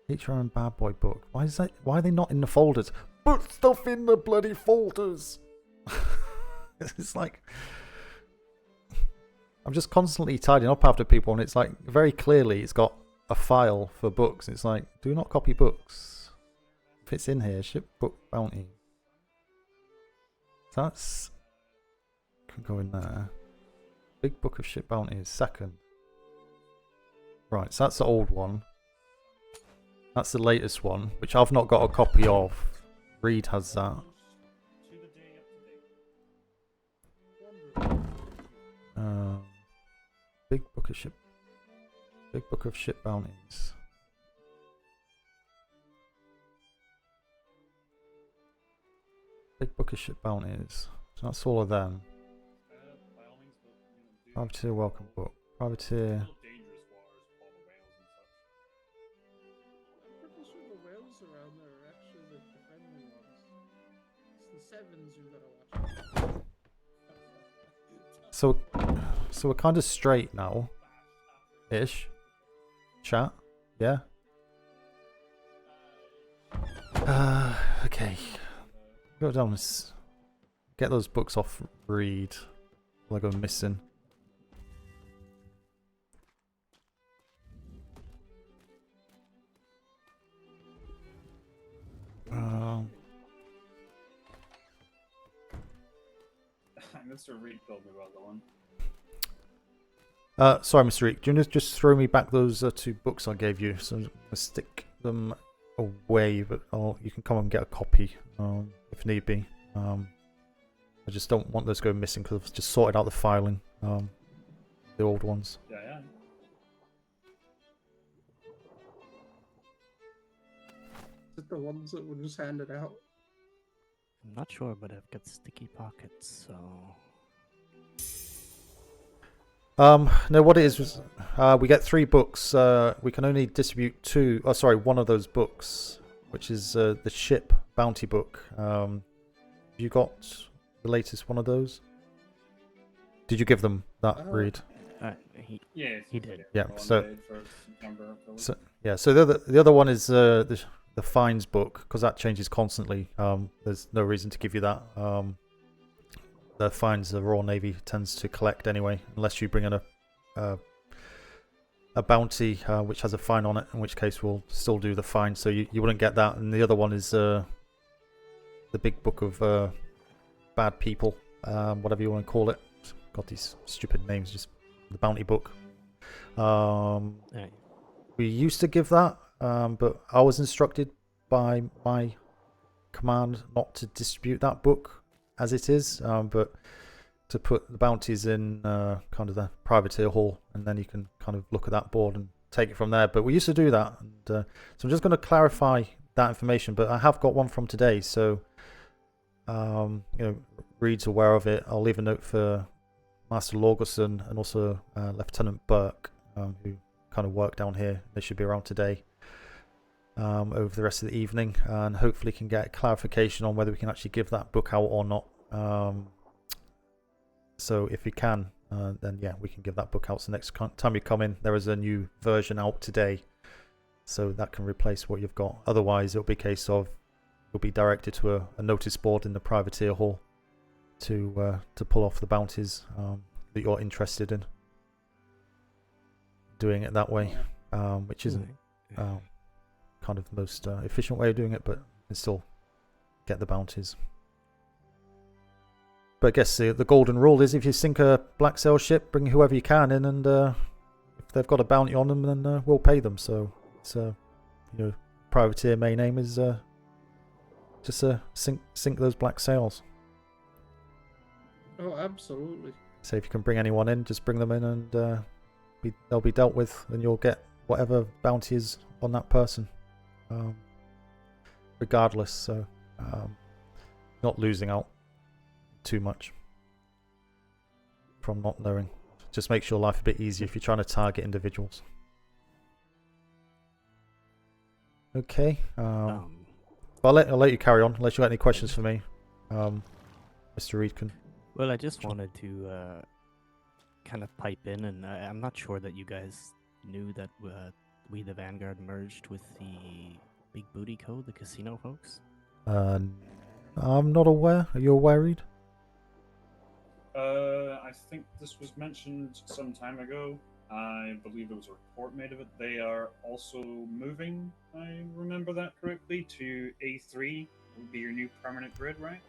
Speaker 1: HMRN Bad Boy book. Why is that? Why are they not in the folders? Put stuff in the bloody folders. It's like I'm just constantly tidying up after people, and it's like very clearly it's got a file for books. It's like, do not copy books. If it's in here, ship book bounty. That's can go in there. Big book of ship bounties, second. Right, so that's the old one. That's the latest one, which I've not got a copy of. Reed has that. Big book of ship. Big book of ship bounties. Big book of ship bounties. So that's all of them. Privateer welcome book. Privateer.
Speaker 24: I'm pretty sure the whales around there are actually the friendly ones. It's the sevens you gotta watch.
Speaker 1: So we're kind of straight now. Ish. Chat. Yeah. Okay. Go down this. Get those books off Reed. Like I'm missing.
Speaker 22: Mr. Reed told me about the one.
Speaker 1: Sorry, Mr. Reed. Do you want to just throw me back those 2 books I gave you? So I'm gonna stick them away, but you can come and get a copy if need be. I just don't want those going missing because I've just sorted out the filing, the old ones.
Speaker 22: Yeah.
Speaker 24: Is it the ones that were just handed out?
Speaker 16: I'm not sure, but I've got sticky pockets, so.
Speaker 1: No, what it is was we get 3 books. We can only distribute 2. Oh, sorry, one of those books, which is the ship bounty book. You got the latest one of those? Did you give them that, Reed?
Speaker 16: He did.
Speaker 1: Yeah. So the other one is the fines book, because that changes constantly. There's no reason to give you that. The fines the Royal Navy tends to collect anyway, unless you bring in a bounty which has a fine on it, in which case we'll still do the fine, so you wouldn't get that. And the other one is the big book of bad people, whatever you want to call it. Got these stupid names, just the bounty book. We used to give that, but I was instructed by my command not to distribute that book as it is, but to put the bounties in kind of the privateer hall, and then you can kind of look at that board and take it from there. But we used to do that, and so I'm just going to clarify that information. But I have got one from today, so Reed's aware of it. I'll leave a note for Master Lorgerson and also Lieutenant Burke, who kind of work down here. They should be around today over the rest of the evening, and hopefully can get clarification on whether we can actually give that book out or not. So if we can, then yeah, we can give that book out. So next time you come in, there is a new version out today, so that can replace what you've got. Otherwise, it'll be a case of you'll be directed to a notice board in the privateer hall to pull off the bounties that you're interested in. Doing it that way, which isn't kind of the most efficient way of doing it, but you can still get the bounties. But I guess the golden rule is if you sink a black sail ship, bring whoever you can in, and if they've got a bounty on them, then we'll pay them. So it's privateer main aim is just sink those black sails.
Speaker 24: Oh, absolutely.
Speaker 1: So if you can bring anyone in, just bring them in, and they'll be dealt with, and you'll get whatever bounty is on that person, regardless. So not losing out too much from not knowing. Just makes your life a bit easier if you're trying to target individuals. Okay. But I'll let you carry on, unless you got any questions for me, Mr. Reedkin.
Speaker 16: Well, I just wanted to kind of pipe in, and I'm not sure that you guys knew that we the Vanguard merged with the Big Booty Code, the casino folks?
Speaker 1: I'm not aware. Are you aware, Reed?
Speaker 22: I think this was mentioned some time ago. I believe there was a report made of it. They are also moving, I remember that correctly, to A3 would be your new permanent grid, right?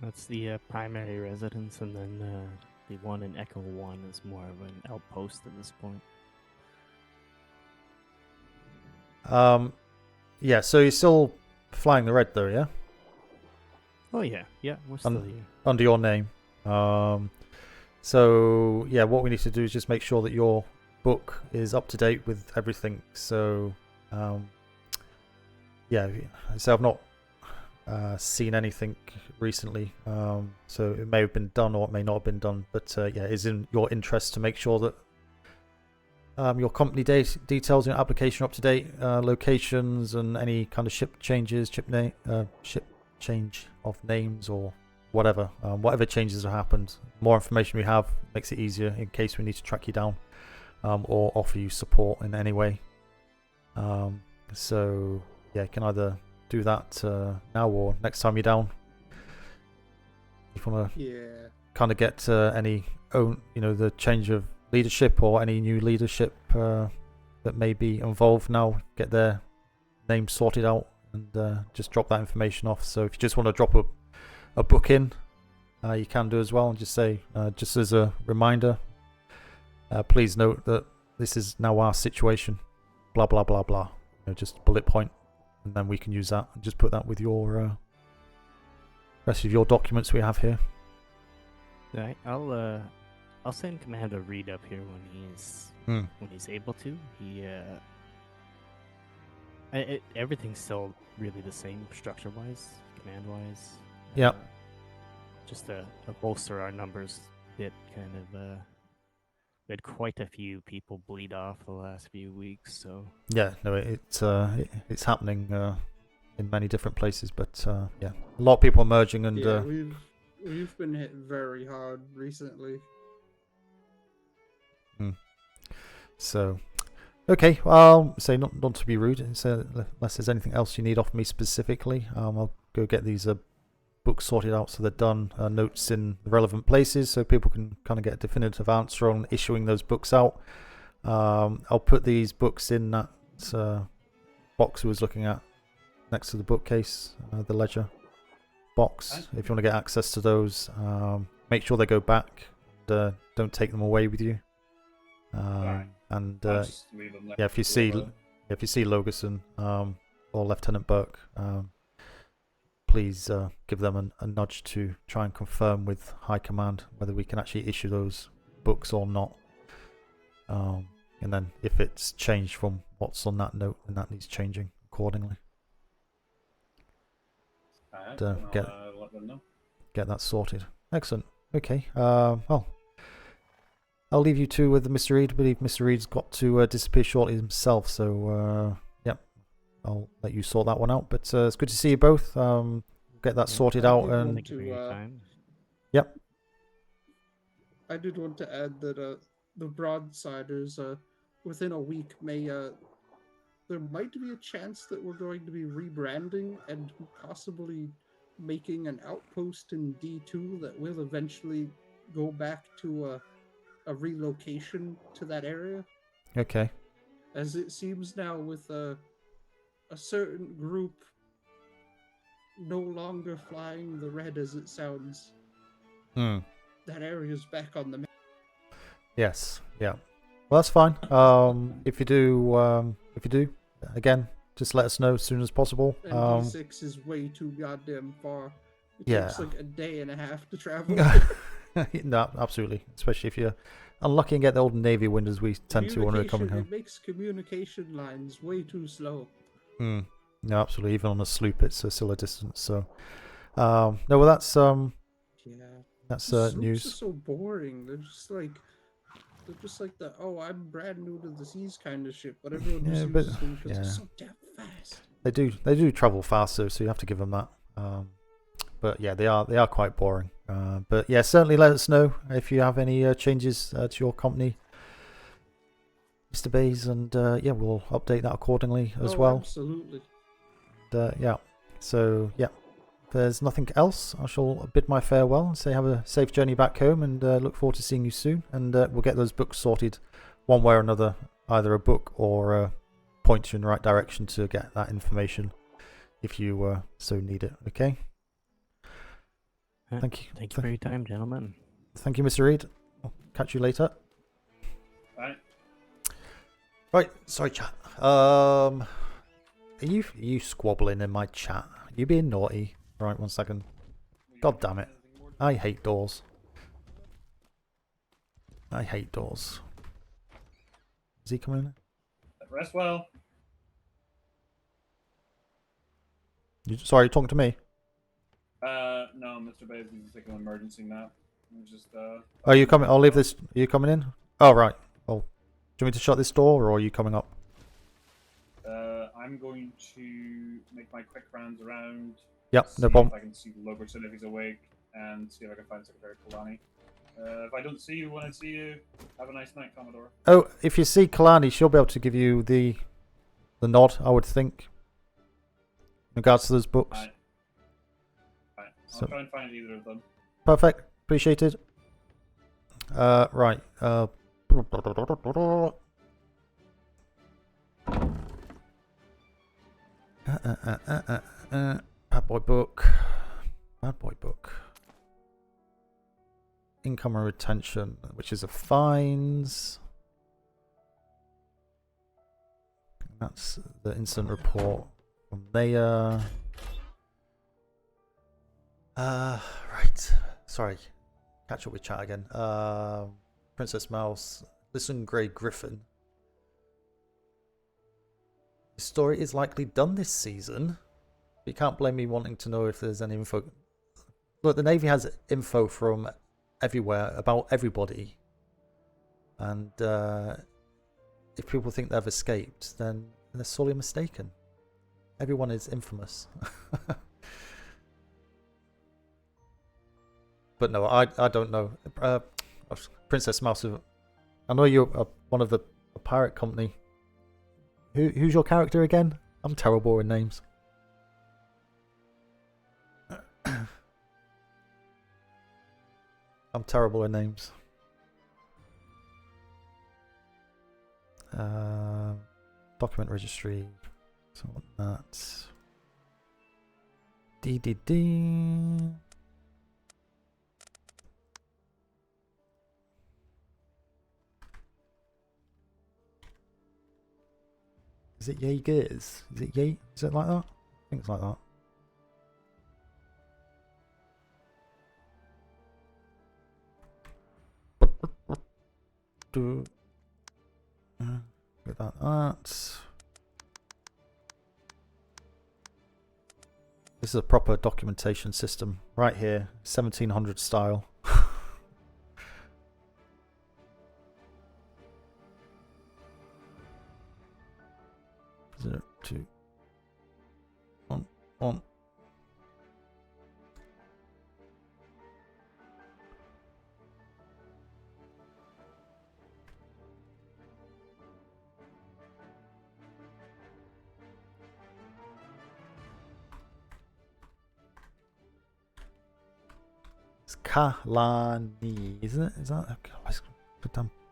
Speaker 16: That's the primary residence, and then the one in Echo 1 is more of an outpost at this point.
Speaker 1: Yeah, so you're still flying the red though, yeah?
Speaker 16: Oh yeah, we're still here.
Speaker 1: Under your name. So yeah, what we need to do is just make sure that your book is up to date with everything. So yeah, so I've not seen anything recently. So it may have been done or it may not have been done, but yeah, it's in your interest to make sure that your company details, your application are up to date, locations, and any kind of ship changes, ship change of names or whatever. Whatever changes have happened, more information we have makes it easier in case we need to track you down or offer you support in any way. So yeah, you can either do that now or next time you're down. If you want to kind of get any the change of leadership or any new leadership that may be involved now, get their names sorted out and just drop that information off. So if you just want to drop a book in, you can do as well, and just say, just as a reminder, please note that this is now our situation, blah blah blah blah. Just bullet point, and then we can use that and just put that with your rest of your documents we have here.
Speaker 16: Right, I'll send Commander Reed up here when he's able to. Everything's still really the same structure-wise, command-wise.
Speaker 1: Yeah.
Speaker 16: Just to bolster our numbers, it kind of we had quite a few people bleed off the last few weeks. So
Speaker 1: yeah, no, it's happening in many different places, but yeah, a lot of people are merging and
Speaker 24: we've been hit very hard recently.
Speaker 1: So, okay, well, say not to be rude, so unless there's anything else you need off me specifically, I'll go get these books sorted out so they're done, notes in the relevant places so people can kind of get a definitive answer on issuing those books out. I'll put these books in that box I was looking at next to the bookcase, the ledger box. If you want to get access to those, make sure they go back. Don't take them away with you. And yeah, if you see Logerson or Lieutenant Burke, please give them a nudge to try and confirm with High Command whether we can actually issue those books or not. And then if it's changed from what's on that note, then that needs changing accordingly. Get that sorted. Excellent. Okay. Well, I'll leave you two with Mr. Reed. I believe Mr. Reed's got to disappear shortly himself, so yep, I'll let you sort that one out. But it's good to see you both. Get that sorted out and
Speaker 16: thank you for your time.
Speaker 1: Yep.
Speaker 24: I did want to add that the Broadsiders within a week may there might be a chance that we're going to be rebranding and possibly making an outpost in D2 that will eventually go back to a relocation to that area.
Speaker 1: Okay.
Speaker 24: As it seems now, with a certain group no longer flying the red as it sounds, that area's back on the map.
Speaker 1: Yes. Yeah. Well, that's fine. If you do, again, just let us know as soon as possible.
Speaker 24: And D6 is way too goddamn far. It takes like a day and a half to travel.
Speaker 1: No, absolutely. Especially if you're unlucky and get the old Navy wind as we tend to when we're coming home.
Speaker 24: It makes communication lines way too slow.
Speaker 1: No, absolutely. Even on a sloop, it's still a distance. So, no, well, that's that's
Speaker 24: Sloops
Speaker 1: news.
Speaker 24: are so boring. They're just like the I'm brand new to the seas kind of ship, but everyone just uses them because they're so damn fast.
Speaker 1: They do travel faster, so you have to give them that. But yeah, they are quite boring. But yeah, certainly let us know if you have any changes to your company. Mr. Bays, and yeah, we'll update that accordingly as
Speaker 24: Oh,
Speaker 1: well.
Speaker 24: Absolutely.
Speaker 1: Yeah. So yeah, if there's nothing else, I shall bid my farewell and say have a safe journey back home, and look forward to seeing you soon. And we'll get those books sorted one way or another, either a book or point you in the right direction to get that information if you so need it. Okay. Thank you.
Speaker 16: Thank you for your time, gentlemen.
Speaker 1: Thank you, Mr. Reed. I'll catch you later.
Speaker 22: Bye.
Speaker 1: Right, sorry, chat. Are you squabbling in my chat? You being naughty? Right, 1 second. God damn it! I hate doors. I hate doors. Is he coming in?
Speaker 22: Rest well.
Speaker 1: Sorry, you talking to me?
Speaker 22: No, Mr. Bays needs to take an emergency nap. I'm just
Speaker 1: Are you coming? I'll leave this. Are you coming in? Oh, right. Oh, do you want me to shut this door, or are you coming up?
Speaker 22: I'm going to make my quick rounds around.
Speaker 1: Yep,
Speaker 22: see
Speaker 1: no problem.
Speaker 22: If I can see the local if he's awake, and see if I can find Secretary Kalani. If I don't see you when I see you, have a nice night, Commodore.
Speaker 1: Oh, if you see Kalani, she'll be able to give you the nod, I would think, in regards to those books.
Speaker 22: Right. I'll try and find either of them.
Speaker 1: Perfect. Appreciated. Right. Bad boy book. Bad boy book. Income and retention, which is a fines. That's the incident report from there. Right. Sorry. Catch up with chat again. Princess Mouse. Listen, Grey Griffin. The story is likely done this season. But you can't blame me wanting to know if there's any info. Look, the Navy has info from everywhere about everybody. And if people think they've escaped, then they're sorely mistaken. Everyone is infamous. But no, I don't know. Princess Mouse, I know you're one of the pirate company. Who's your character again? I'm terrible with names. I'm terrible with names. Document registry. So that. DDD. Is it Jaegers? Is it Is it like that? I think it's like that. Get that. This is a proper documentation system right here, 1700 style. 0, 2, 1, 1. It's Kalani, isn't it? Is that? Okay.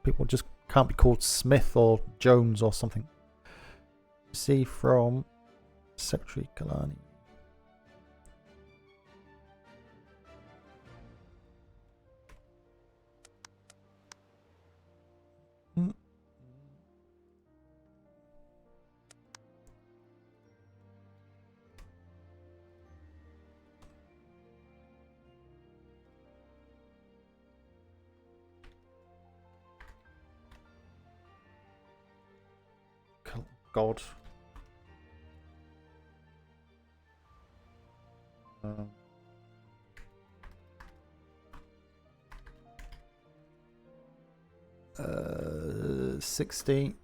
Speaker 1: People just can't be called Smith or Jones or something. See from Secretary Kalani. God. Um, 16th.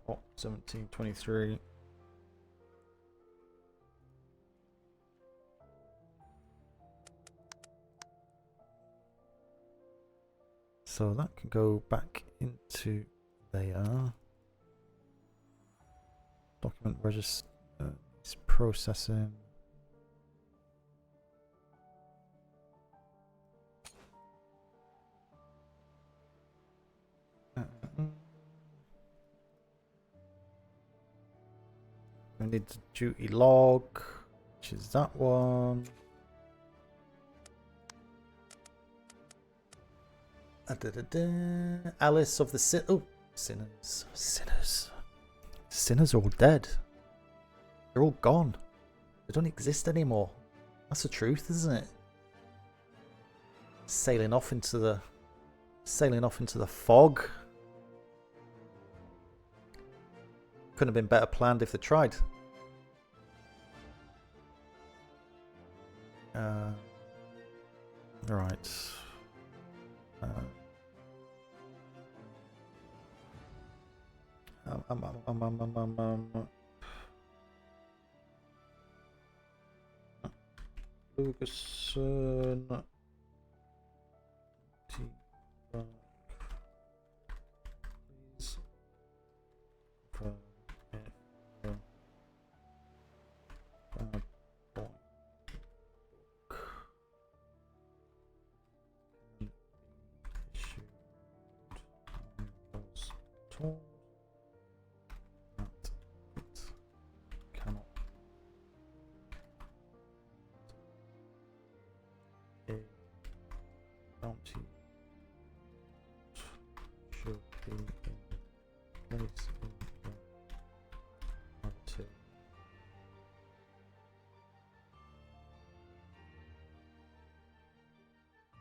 Speaker 1: Oh, 1723. So that can go back into there. Document register is processing. We need the duty log, which is that one. Alice of the Sinners. Sinners are all dead. They're all gone. They don't exist anymore. That's the truth, isn't it? Sailing off into the fog. Couldn't have been better planned if they tried. Right. Lugerson. Please. Told that it cannot a bounty should be in place in the until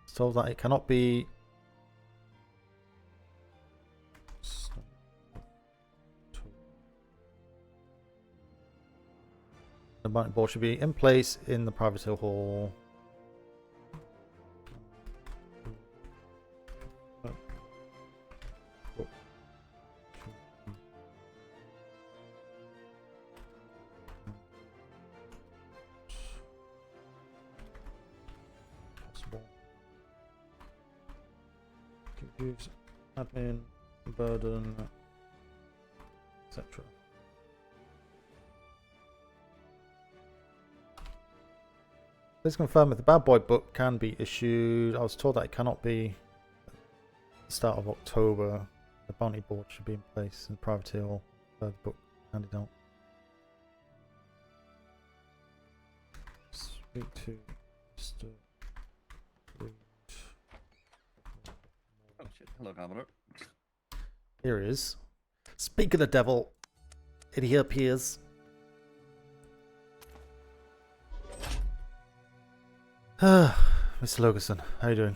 Speaker 1: so that it cannot be the bounty board should be in place in the private hall. Possible. Confuse admin, burden, etc. Please confirm if the Bad Boy book can be issued. I was told that it cannot be at the start of October. The bounty board should be in place in private hall. Third book handed out. Speak to Mr. Reed.
Speaker 5: Oh shit, hello Commodore.
Speaker 1: Here he is. Speak of the devil. It here appears. Mr. Logerson, how you doing?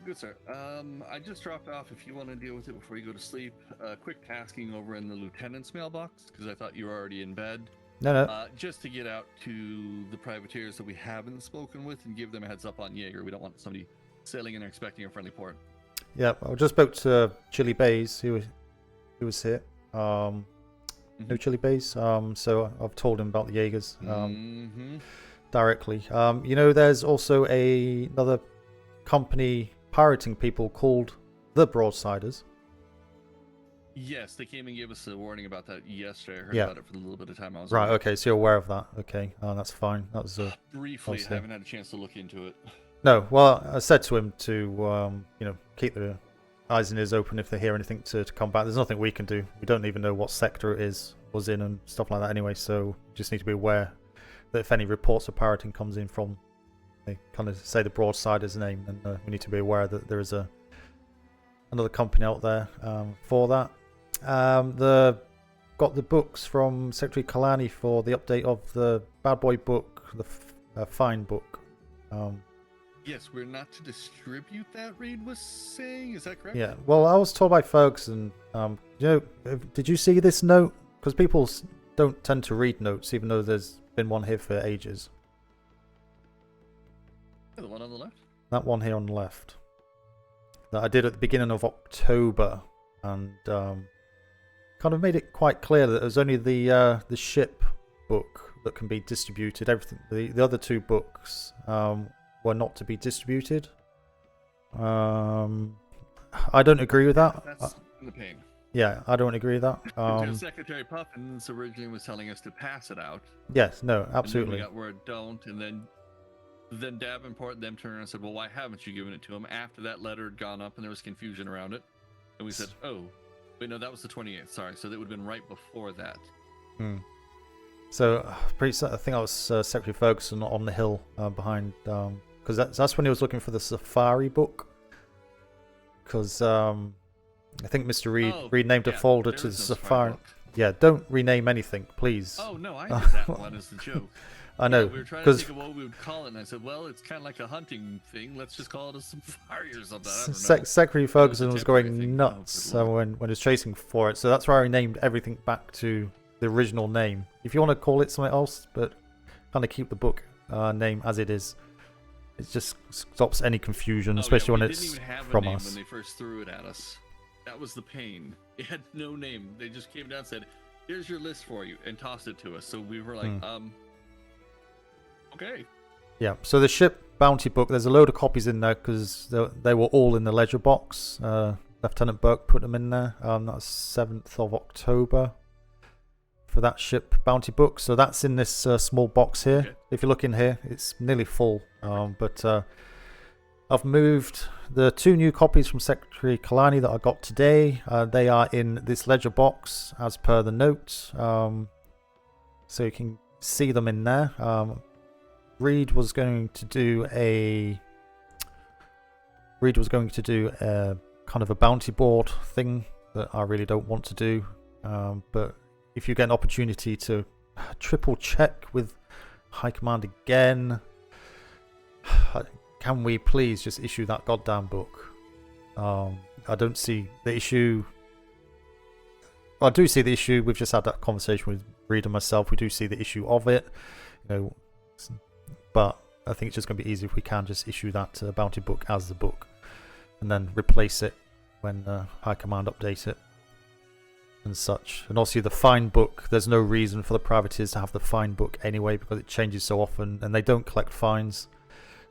Speaker 5: Good sir. I just dropped off if you want to deal with it before you go to sleep. Quick tasking over in the lieutenant's mailbox, because I thought you were already in bed.
Speaker 1: No.
Speaker 5: Just to get out to the privateers that we haven't spoken with and give them a heads up on Jaeger. We don't want somebody sailing in or expecting a friendly port.
Speaker 1: Yeah, I just spoke to Chili Bays. He was here. No Chili Bays. So I've told him about the Jaegers. Directly. You know, there's also another company pirating people called the Broadsiders.
Speaker 5: Yes, they came and gave us a warning about that yesterday. I heard
Speaker 1: Yeah.
Speaker 5: about it for the little bit of time I was
Speaker 1: Right,
Speaker 5: away.
Speaker 1: okay, so you're aware of that. Okay, that's fine. That was
Speaker 5: Briefly,
Speaker 1: obviously.
Speaker 5: haven't had a chance to look into it.
Speaker 1: No, well, I said to him to, keep the eyes and ears open if they hear anything to come back. There's nothing we can do. We don't even know what sector it was in and stuff like that anyway, so just need to be aware that if any reports of pirating comes in from, they kind of say the Broadsider's name, and we need to be aware that there is another company out there for that. Got the books from Secretary Kalani for the update of the Bad Boy book, the Fine book.
Speaker 5: Yes, we're not to distribute that, Reed was saying. Is that correct?
Speaker 1: Yeah, well, I was told by Ferguson, did you see this note? Because people don't tend to read notes, even though there's been one here for ages.
Speaker 5: The one on the left?
Speaker 1: That one here on the left. That I did at the beginning of October, and kind of made it quite clear that it was only the ship book that can be distributed. Everything, the other two books were not to be distributed. I don't agree with that.
Speaker 5: That's the pain.
Speaker 1: Yeah, I don't agree with that.
Speaker 5: Secretary Puffins originally was telling us to pass it out.
Speaker 1: Yes, no,
Speaker 5: And
Speaker 1: absolutely.
Speaker 5: then we got word don't, and then Davenport them turned around and said, well, why haven't you given it to him? After that letter had gone up and there was confusion around it. And we said, oh, wait, no, that was the 28th, sorry. So that would have been right before that.
Speaker 1: So, I think I was Secretary Ferguson on the hill behind, because that's when he was looking for the Safari book. Because I think Mr. Reed renamed a folder to the Safari. Yeah, don't rename anything, please.
Speaker 5: Oh, no, I did that one as a joke.
Speaker 1: I know.
Speaker 5: Yeah, we were trying to think of what we would call it, and I said, well, it's kind of like a hunting thing. Let's just call it a safari or something. I don't know.
Speaker 1: Secretary Ferguson was going nuts when he was chasing for it, so that's why I renamed everything back to the original name. If you want to call it something else, but kind of keep the book name as it is. It just stops any confusion, especially when it's
Speaker 5: didn't even have
Speaker 1: from
Speaker 5: a name
Speaker 1: us.
Speaker 5: when they first threw it at us. That was the pain. It had no name. They just came down and said, here's your list for you, and tossed it to us. So we were like, okay.
Speaker 1: Yeah, so the ship bounty book, there's a load of copies in there because they were all in the ledger box. Lieutenant Burke put them in there. That's 7th of October for that ship bounty book. So that's in this small box here. Okay. If you look in here, it's nearly full. But I've moved the 2 new copies from Secretary Kalani that I got today. They are in this ledger box as per the note. So you can see them in there. Reed was going to do a kind of a bounty board thing that I really don't want to do. But if you get an opportunity to triple check with High Command again, can we please just issue that goddamn book? I don't see the issue. I do see the issue. We've just had that conversation with Reed and myself. We do see the issue of it, but I think it's just going to be easy if we can just issue that bounty book as the book, and then replace it when High Command update it and such. And obviously the fine book, there's no reason for the privateers to have the fine book anyway, because it changes so often, and they don't collect fines.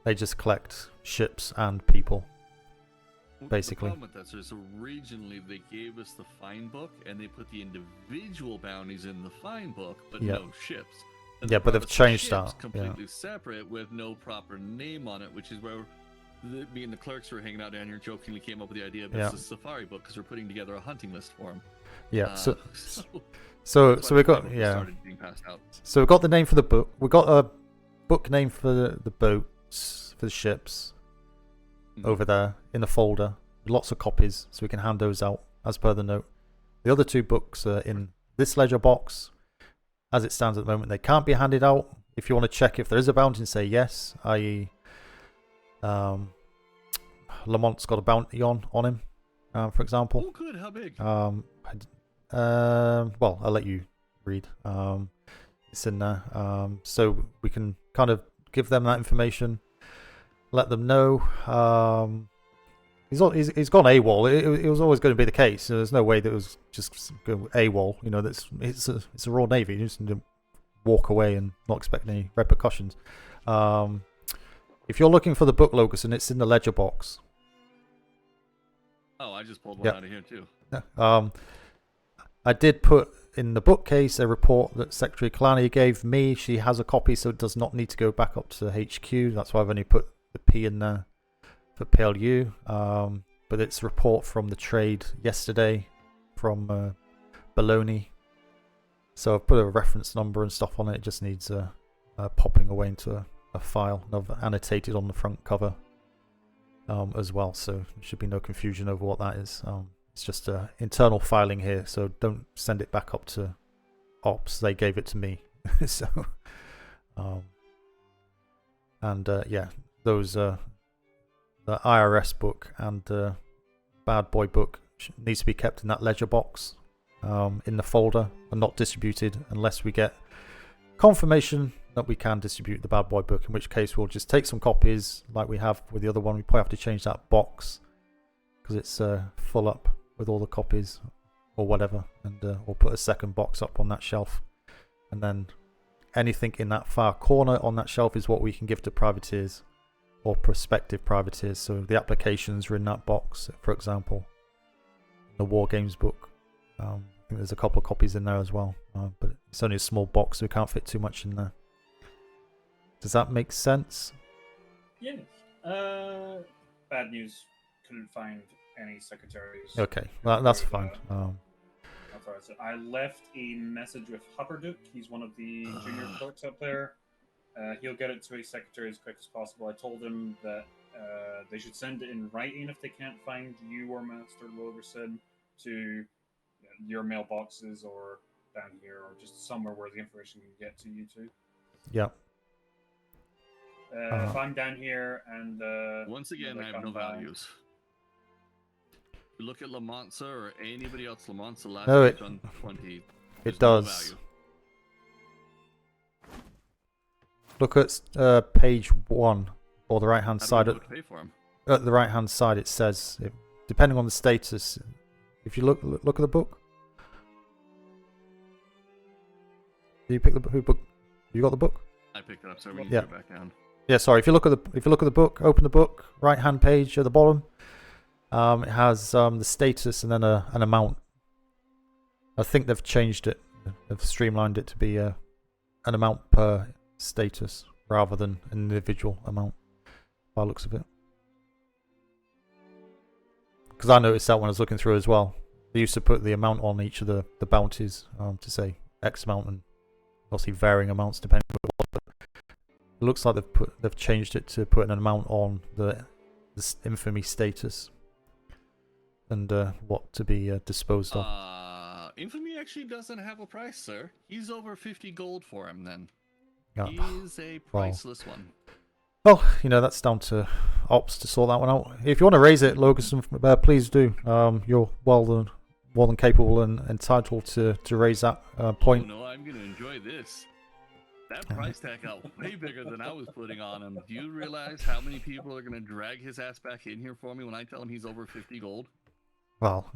Speaker 1: They just collect ships and people, basically.
Speaker 5: The problem with that is originally they gave us the fine book, and they put the individual bounties in the fine book, but no ships. And
Speaker 1: yeah, but they've changed that.
Speaker 5: Completely separate with no proper name on it, which is where me and the clerks were hanging out down here, jokingly came up with the idea of it's a safari book because we're putting together a hunting list for them.
Speaker 1: Yeah, so we got So we got the name for the book. We got a book name for the boats, for the ships, over there in the folder. Lots of copies, so we can hand those out as per the note. The other 2 books are in this ledger box. As it stands at the moment, they can't be handed out. If you want to check if there is a bounty and say yes, i.e. Lamont's got a bounty on him, for example.
Speaker 5: Oh, good. How big?
Speaker 1: Well, I'll let you read. It's in there. So we can kind of give them that information, let them know. He's gone AWOL. It was always going to be the case. So there's no way that it was just going AWOL. It's a Royal Navy. You just need to walk away and not expect any repercussions. If you're looking for the book, Locuson, it's in the ledger box.
Speaker 5: Oh, I just pulled one out of here too.
Speaker 1: I did put in the bookcase a report that Secretary Kalani gave me. She has a copy, so it does not need to go back up to HQ. That's why I've only put the P in there for PLU. But it's a report from the trade yesterday from Bologna. So I've put a reference number and stuff on it. It just needs popping away into a file. And I've annotated on the front cover as well, so there should be no confusion over what that is. It's just internal filing here, so don't send it back up to Ops. They gave it to me. So, yeah, those the IRS book and the Bad Boy book needs to be kept in that ledger box in the folder and not distributed unless we get confirmation that we can distribute the Bad Boy book, in which case we'll just take some copies like we have with the other one. We probably have to change that box because it's full up with all the copies or whatever, and we'll put a second box up on that shelf, and then anything in that far corner on that shelf is what we can give to privateers or prospective privateers. So the applications are in that box, for example. The War Games book. I think there's a couple of copies in there as well, but it's only a small box, so we can't fit too much in there. Does that make sense?
Speaker 22: Yes. Bad news. Couldn't find any secretaries.
Speaker 1: Okay, that's fine.
Speaker 22: That's all right. So I left a message with Hupperduck. He's one of the junior clerks up there. He'll get it to his secretary as quick as possible. I told him that they should send it in writing if they can't find you or Master Wilgerson to your mailboxes or down here or just somewhere where the information can get to you two.
Speaker 1: Yeah.
Speaker 22: If I'm down here and
Speaker 5: once again, I have no values. If you look at Lamont, or anybody else, Lamont's the last page on 20.
Speaker 1: It does. Look at page 1 or the right hand side. At the right hand side, it says, depending on the status. If you look at the book. Do you pick the book? You got the book?
Speaker 5: I picked it up, so we need to go back down.
Speaker 1: Yeah, sorry. If you look at the book, open the book, right hand page at the bottom. It has the status and then an amount. I think they've changed it. They've streamlined it to be an amount per status rather than an individual amount. By the looks of it. Because I noticed that when I was looking through as well. They used to put the amount on each of the bounties to say X amount and obviously varying amounts depending on what it was. But it looks like they've changed it to put an amount on the infamy status and what to be disposed of.
Speaker 5: Infamy actually doesn't have a price, sir. He's over 50 gold for him then.
Speaker 1: Yeah.
Speaker 5: He's a priceless one.
Speaker 1: Well, that's down to ops to sort that one out. If you want to raise it, Logan, please do. You're more than capable and entitled to raise that point.
Speaker 5: Oh, no, I'm going to enjoy this. That price tag got way bigger than I was putting on him. Do you realize how many people are going to drag his ass back in here for me when I tell him he's over 50 gold?
Speaker 1: Well,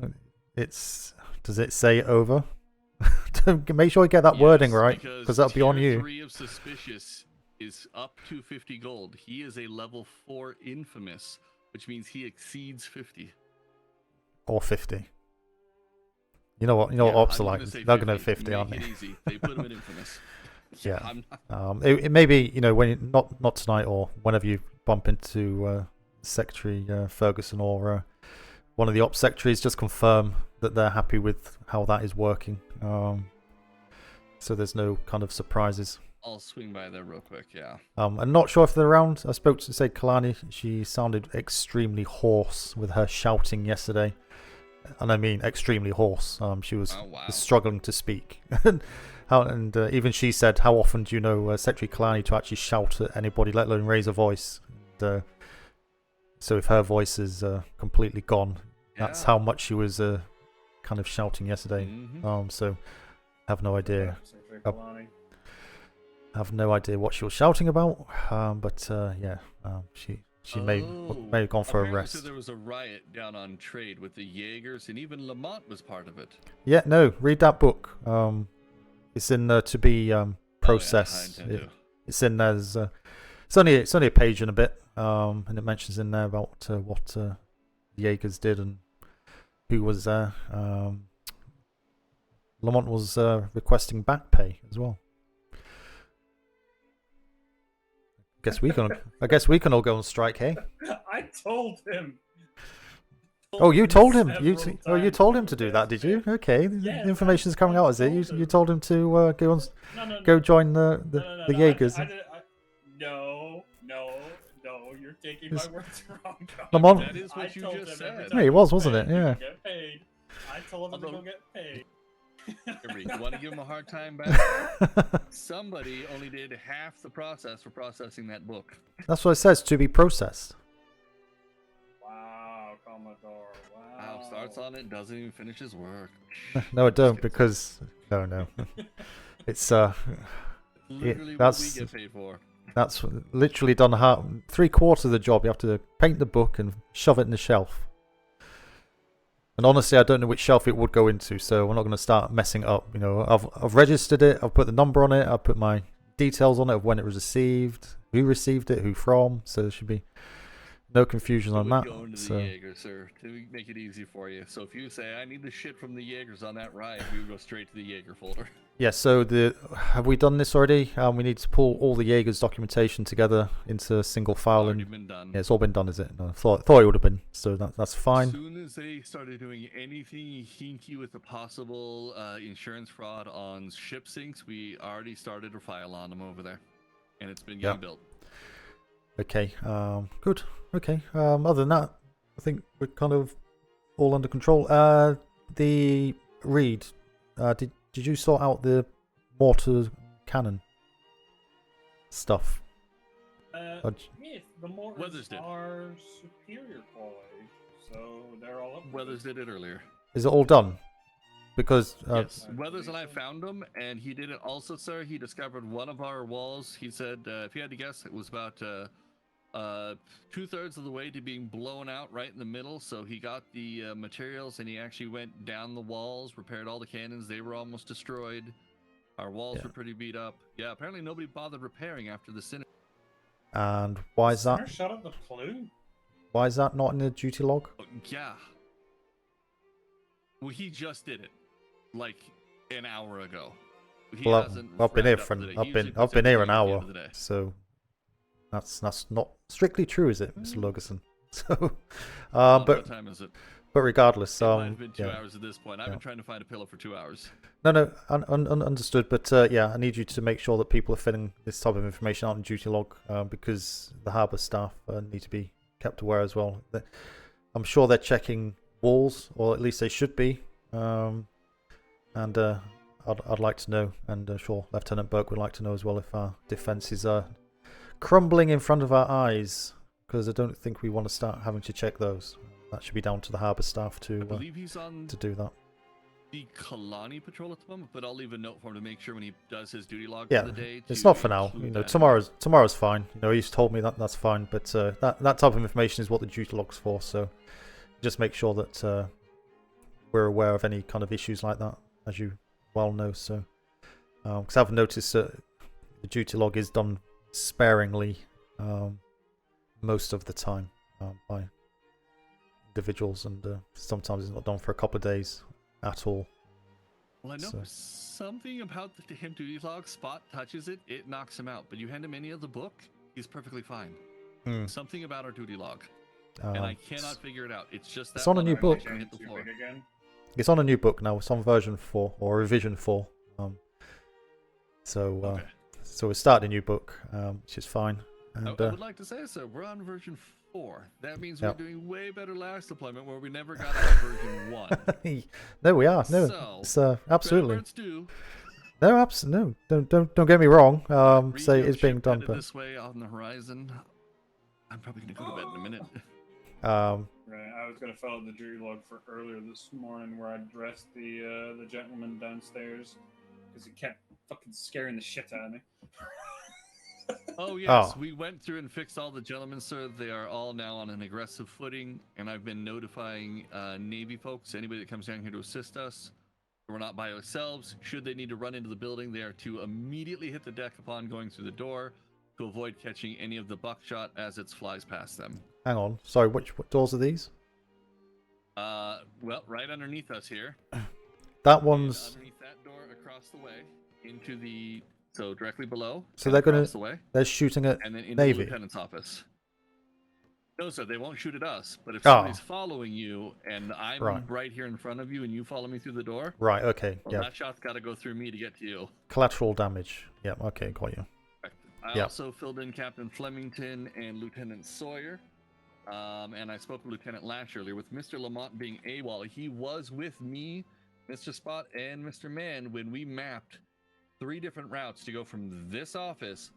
Speaker 1: does it say over? Make sure you get that wording right, because that'll be on you.
Speaker 5: 3 of suspicious is up to 50 gold. He is a level 4 infamous, which means he exceeds 50.
Speaker 1: Or 50. You know what ops are like. They're going to 50, aren't they?
Speaker 5: Easy. They put him in infamous.
Speaker 1: Yeah. It may be, when not tonight or whenever you bump into Secretary Ferguson or one of the ops secretaries, just confirm that they're happy with how that is working. So there's no kind of surprises.
Speaker 5: I'll swing by there real quick, yeah.
Speaker 1: I'm not sure if they're around. I spoke to, Kalani. She sounded extremely hoarse with her shouting yesterday. And I mean extremely hoarse. She was struggling to speak. And even she said, how often do you know Secretary Kalani to actually shout at anybody, let alone raise a voice? And, so if her voice is completely gone, that's how much she was kind of shouting yesterday. So I have no idea. I have no idea what she was shouting about. She may have gone for a rest.
Speaker 5: So there was a riot down on Trade with the Jaegers, and even Lamont was part of it.
Speaker 1: Yeah, no, read that book. It's in there to be processed. It's in there. It's only a page and a bit, and it mentions in there about what the Jaegers did and who was there. Lamont was requesting back pay as well. I guess we can all go on strike, hey?
Speaker 22: I told him.
Speaker 1: You told him. You told him to do that, did you? Okay, the information's coming out, is it? You told him to go join the Jaegers.
Speaker 22: No, you're taking my words wrong.
Speaker 1: Lamont.
Speaker 5: That is what you just said.
Speaker 1: Yeah, it was, wasn't it? Yeah.
Speaker 22: Get paid. I told him to go get paid.
Speaker 5: You want to give him a hard time back? Somebody only did half the process for processing that book.
Speaker 1: That's what it says, to be processed.
Speaker 22: Wow, Commodore. Wow.
Speaker 5: Starts on it, doesn't even finish his work.
Speaker 1: No, I don't, because no. It's
Speaker 5: literally
Speaker 1: that's
Speaker 5: what we get paid for.
Speaker 1: That's literally done 3/4 of the job. You have to paint the book and shove it in the shelf. And honestly, I don't know which shelf it would go into, so we're not going to start messing it up. I've registered it. I've put the number on it. I've put my details on it of when it was received, who received it, who from. So there should be no confusion on that.
Speaker 5: Going to
Speaker 1: So
Speaker 5: the Jaeger, sir, to make it easy for you. So if you say I need the shit from the Jaegers on that ride, we would go straight to the Jaeger folder.
Speaker 1: yeah. So have we done this already? We need to pull all the Jaeger's documentation together into a single file.
Speaker 5: Already
Speaker 1: And
Speaker 5: been done.
Speaker 1: yeah, it's all been done, is it? No, I thought it would have been. So that's fine.
Speaker 5: As soon as they started doing anything hinky with the possible insurance fraud on ship sinks, we already started a file on them over there, and it's been getting built.
Speaker 1: Okay. Good. Okay. Other than that, I think we're kind of all under control. The Reed, did you sort out the mortar cannon stuff?
Speaker 22: Yes, the mortars are superior quality, so they're all up.
Speaker 5: Weathers did it earlier.
Speaker 1: Is it all done? Because
Speaker 5: yes, Weathers and I found him, and he did it also, sir. He discovered one of our walls. He said, if you had to guess, it was about 2/3 of the way to being blown out right in the middle. So he got the materials, and he actually went down the walls, repaired all the cannons. They were almost destroyed. Our walls were pretty beat up. Yeah, apparently nobody bothered repairing after the Sinner.
Speaker 1: And why is that?
Speaker 22: Shut up the PLU.
Speaker 1: Why is that not in the duty log?
Speaker 5: Yeah. Well, he just did it, like an hour ago. He
Speaker 1: Well,
Speaker 5: hasn't
Speaker 1: I've been here
Speaker 5: wrapped
Speaker 1: for
Speaker 5: up today. He
Speaker 1: I've
Speaker 5: usually
Speaker 1: been
Speaker 5: puts
Speaker 1: here an
Speaker 5: everything at the
Speaker 1: hour,
Speaker 5: end of the day.
Speaker 1: so that's not strictly true, is it, Mr. Lugerson? So, but
Speaker 5: what time is it?
Speaker 1: But regardless,
Speaker 5: It might have been 2
Speaker 1: yeah.
Speaker 5: hours at this point. I've been trying to find a pillow for 2 hours.
Speaker 1: No, understood. But yeah, I need you to make sure that people are filling this type of information out in duty log because the harbour staff need to be kept aware as well. I'm sure they're checking walls, or at least they should be. And I'd like to know, and sure, Lieutenant Burke would like to know as well if our defences are crumbling in front of our eyes, because I don't think we want to start having to check those. That should be down to the harbour staff to
Speaker 5: I believe he's on
Speaker 1: to do that.
Speaker 5: the Kalani patrol at the moment, but I'll leave a note for him to make sure when he does his duty log
Speaker 1: Yeah,
Speaker 5: for the day.
Speaker 1: it's
Speaker 5: to
Speaker 1: not for now.
Speaker 5: include
Speaker 1: You know,
Speaker 5: that.
Speaker 1: tomorrow's fine. You know, he's told me that's fine. But that type of information is what the duty log's for. So just make sure that we're aware of any kind of issues like that, as you well know. So because I've noticed that the duty log is done sparingly most of the time by individuals, and sometimes it's not done for a couple of days at all.
Speaker 5: Well, I know
Speaker 1: So-
Speaker 5: something about the him duty log. Spot touches it, it knocks him out. But you hand him any of the book, he's perfectly fine.
Speaker 1: Hmm.
Speaker 5: Something about our duty log, and I cannot figure it out. It's just that
Speaker 1: It's on a
Speaker 5: one
Speaker 1: new
Speaker 5: where
Speaker 1: book.
Speaker 5: I hit the floor.
Speaker 1: It's on a new book now. It's on version 4 or revision 4. So we started a new book, which is fine. And
Speaker 5: I would like to say so. We're on version 4. That means
Speaker 1: Yeah.
Speaker 5: we're doing way better last deployment, where we never got out of version 1.
Speaker 1: no, we are. No,
Speaker 5: So,
Speaker 1: it's absolutely.
Speaker 5: credit where it's due.
Speaker 1: No, don't get me wrong. Say it's being done,
Speaker 5: Headed
Speaker 1: but
Speaker 5: this way on the horizon. I'm probably gonna go to bed in a minute.
Speaker 22: Right, I was gonna follow the duty log for earlier this morning, where I dressed the gentleman downstairs because he kept fucking scaring the shit out of me.
Speaker 5: Oh yes,
Speaker 1: Oh.
Speaker 5: we went through and fixed all the gentlemen, sir. They are all now on an aggressive footing, and I've been notifying Navy folks, anybody that comes down here to assist us. We're not by ourselves. Should they need to run into the building, they are to immediately hit the deck upon going through the door to avoid catching any of the buckshot as it flies past them.
Speaker 1: hang on. Sorry, what doors are these?
Speaker 5: Well, right underneath us here.
Speaker 1: That one's.
Speaker 5: Underneath that door across the way into the directly below.
Speaker 1: So they're gonna.
Speaker 5: across the way,
Speaker 1: They're shooting at
Speaker 5: and then into
Speaker 1: Navy.
Speaker 5: the lieutenant's office. No, sir, they won't shoot at us. But if
Speaker 1: Oh.
Speaker 5: somebody's following you and I'm
Speaker 1: Right.
Speaker 5: right here in front of you and you follow me through the door,
Speaker 1: Right. Okay.
Speaker 5: well,
Speaker 1: Yeah.
Speaker 5: that shot's got to go through me to get to you.
Speaker 1: Collateral damage. Yeah. Okay. Got you.
Speaker 5: I
Speaker 1: Yeah.
Speaker 5: also filled in Captain Flemington and Lieutenant Sawyer. And I spoke with Lieutenant Lash earlier. With Mr. Lamont being AWOL, he was with me, Mr. Spot, and Mr. Man when we mapped 3 different routes to go from this office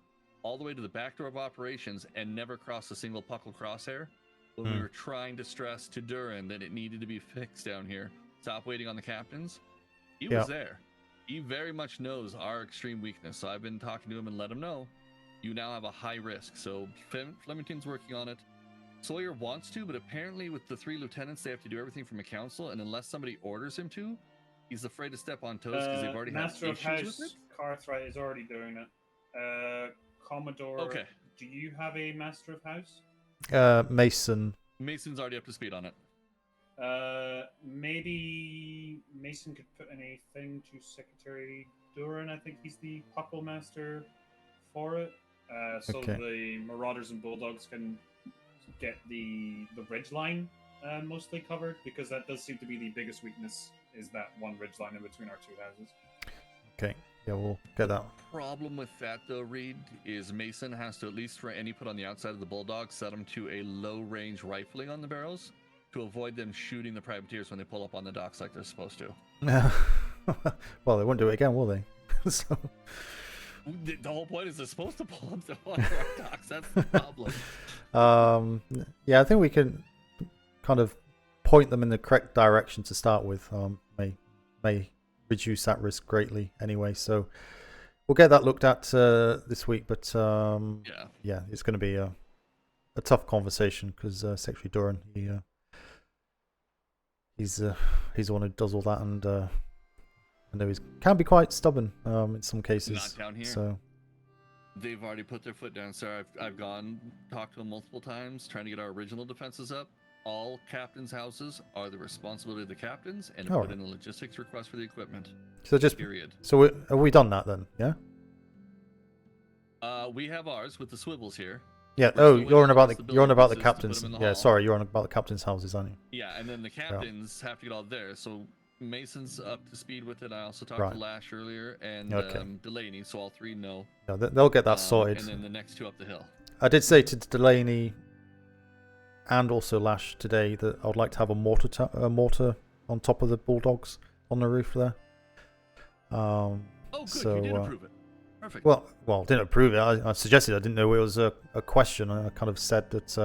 Speaker 5: all the way to the back door of operations and never cross a single puckle crosshair. When we were trying to stress to Duran that it needed to be fixed down here. Stop waiting on the captains. He was there. He very much knows our extreme weakness. So I've been talking to him and let him know you now have a high risk. So Flemington's working on it. Sawyer wants to, but apparently with the 3 lieutenants, they have to do everything from a council, and unless somebody orders him to, he's afraid to step on toes because they've already had
Speaker 22: Master of
Speaker 5: issues
Speaker 22: House
Speaker 5: with it.
Speaker 22: Cartwright is already doing it. Commodore.
Speaker 5: Okay.
Speaker 22: Do you have a Master of House?
Speaker 1: Mason.
Speaker 5: Mason's already up to speed on it.
Speaker 22: Maybe Mason could put in a thing to Secretary Duran. I think he's the Puckle Master for it. So
Speaker 1: Okay.
Speaker 22: the Marauders and Bulldogs can get the ridge line mostly covered, because that does seem to be the biggest weakness, is that one ridge line in between our two houses.
Speaker 1: Okay. Yeah, we'll get that.
Speaker 5: Problem with that though, Reed, is Mason has to, at least for any put on the outside of the Bulldog, set them to a low range rifling on the barrels to avoid them shooting the privateers when they pull up on the docks like they're supposed to.
Speaker 1: Well, they won't do it again, will they? So
Speaker 5: The whole point is they're supposed to pull up on our docks. That's the problem.
Speaker 1: yeah, I think we can kind of point them in the correct direction to start with. May reduce that risk greatly anyway. So we'll get that looked at this week. But yeah, it's going to be a tough conversation because Secretary Duran, he's the one who does all that, and I know he can be quite stubborn in some cases.
Speaker 5: Not down here.
Speaker 1: So
Speaker 5: they've already put their foot down, sir. I've gone, talked to them multiple times, trying to get our original defenses up. All captains' houses are the responsibility of the captains, and put in a logistics request for the equipment.
Speaker 1: So just
Speaker 5: period.
Speaker 1: So have we done that then? Yeah.
Speaker 5: We have ours with the swivels here.
Speaker 1: Yeah.
Speaker 5: We're
Speaker 1: You're on about the
Speaker 5: pieces to put
Speaker 1: captains.
Speaker 5: them in the
Speaker 1: Yeah.
Speaker 5: hall.
Speaker 1: Sorry, you're on about the captains' houses, aren't you?
Speaker 5: Yeah, and then the captains have to get all theirs. So Mason's up to speed with it. I also talked
Speaker 1: Right.
Speaker 5: to Lash earlier and Delaney, so all three know.
Speaker 1: Yeah, they'll get that sorted.
Speaker 5: And then the next two up the hill.
Speaker 1: I did say to Delaney and also Lash today that I would like to have a mortar on top of the Bulldogs on the roof there.
Speaker 5: Oh, good.
Speaker 1: So,
Speaker 5: You did approve it. Perfect.
Speaker 1: Well, didn't approve it. I suggested. I didn't know it was a question. I kind of said that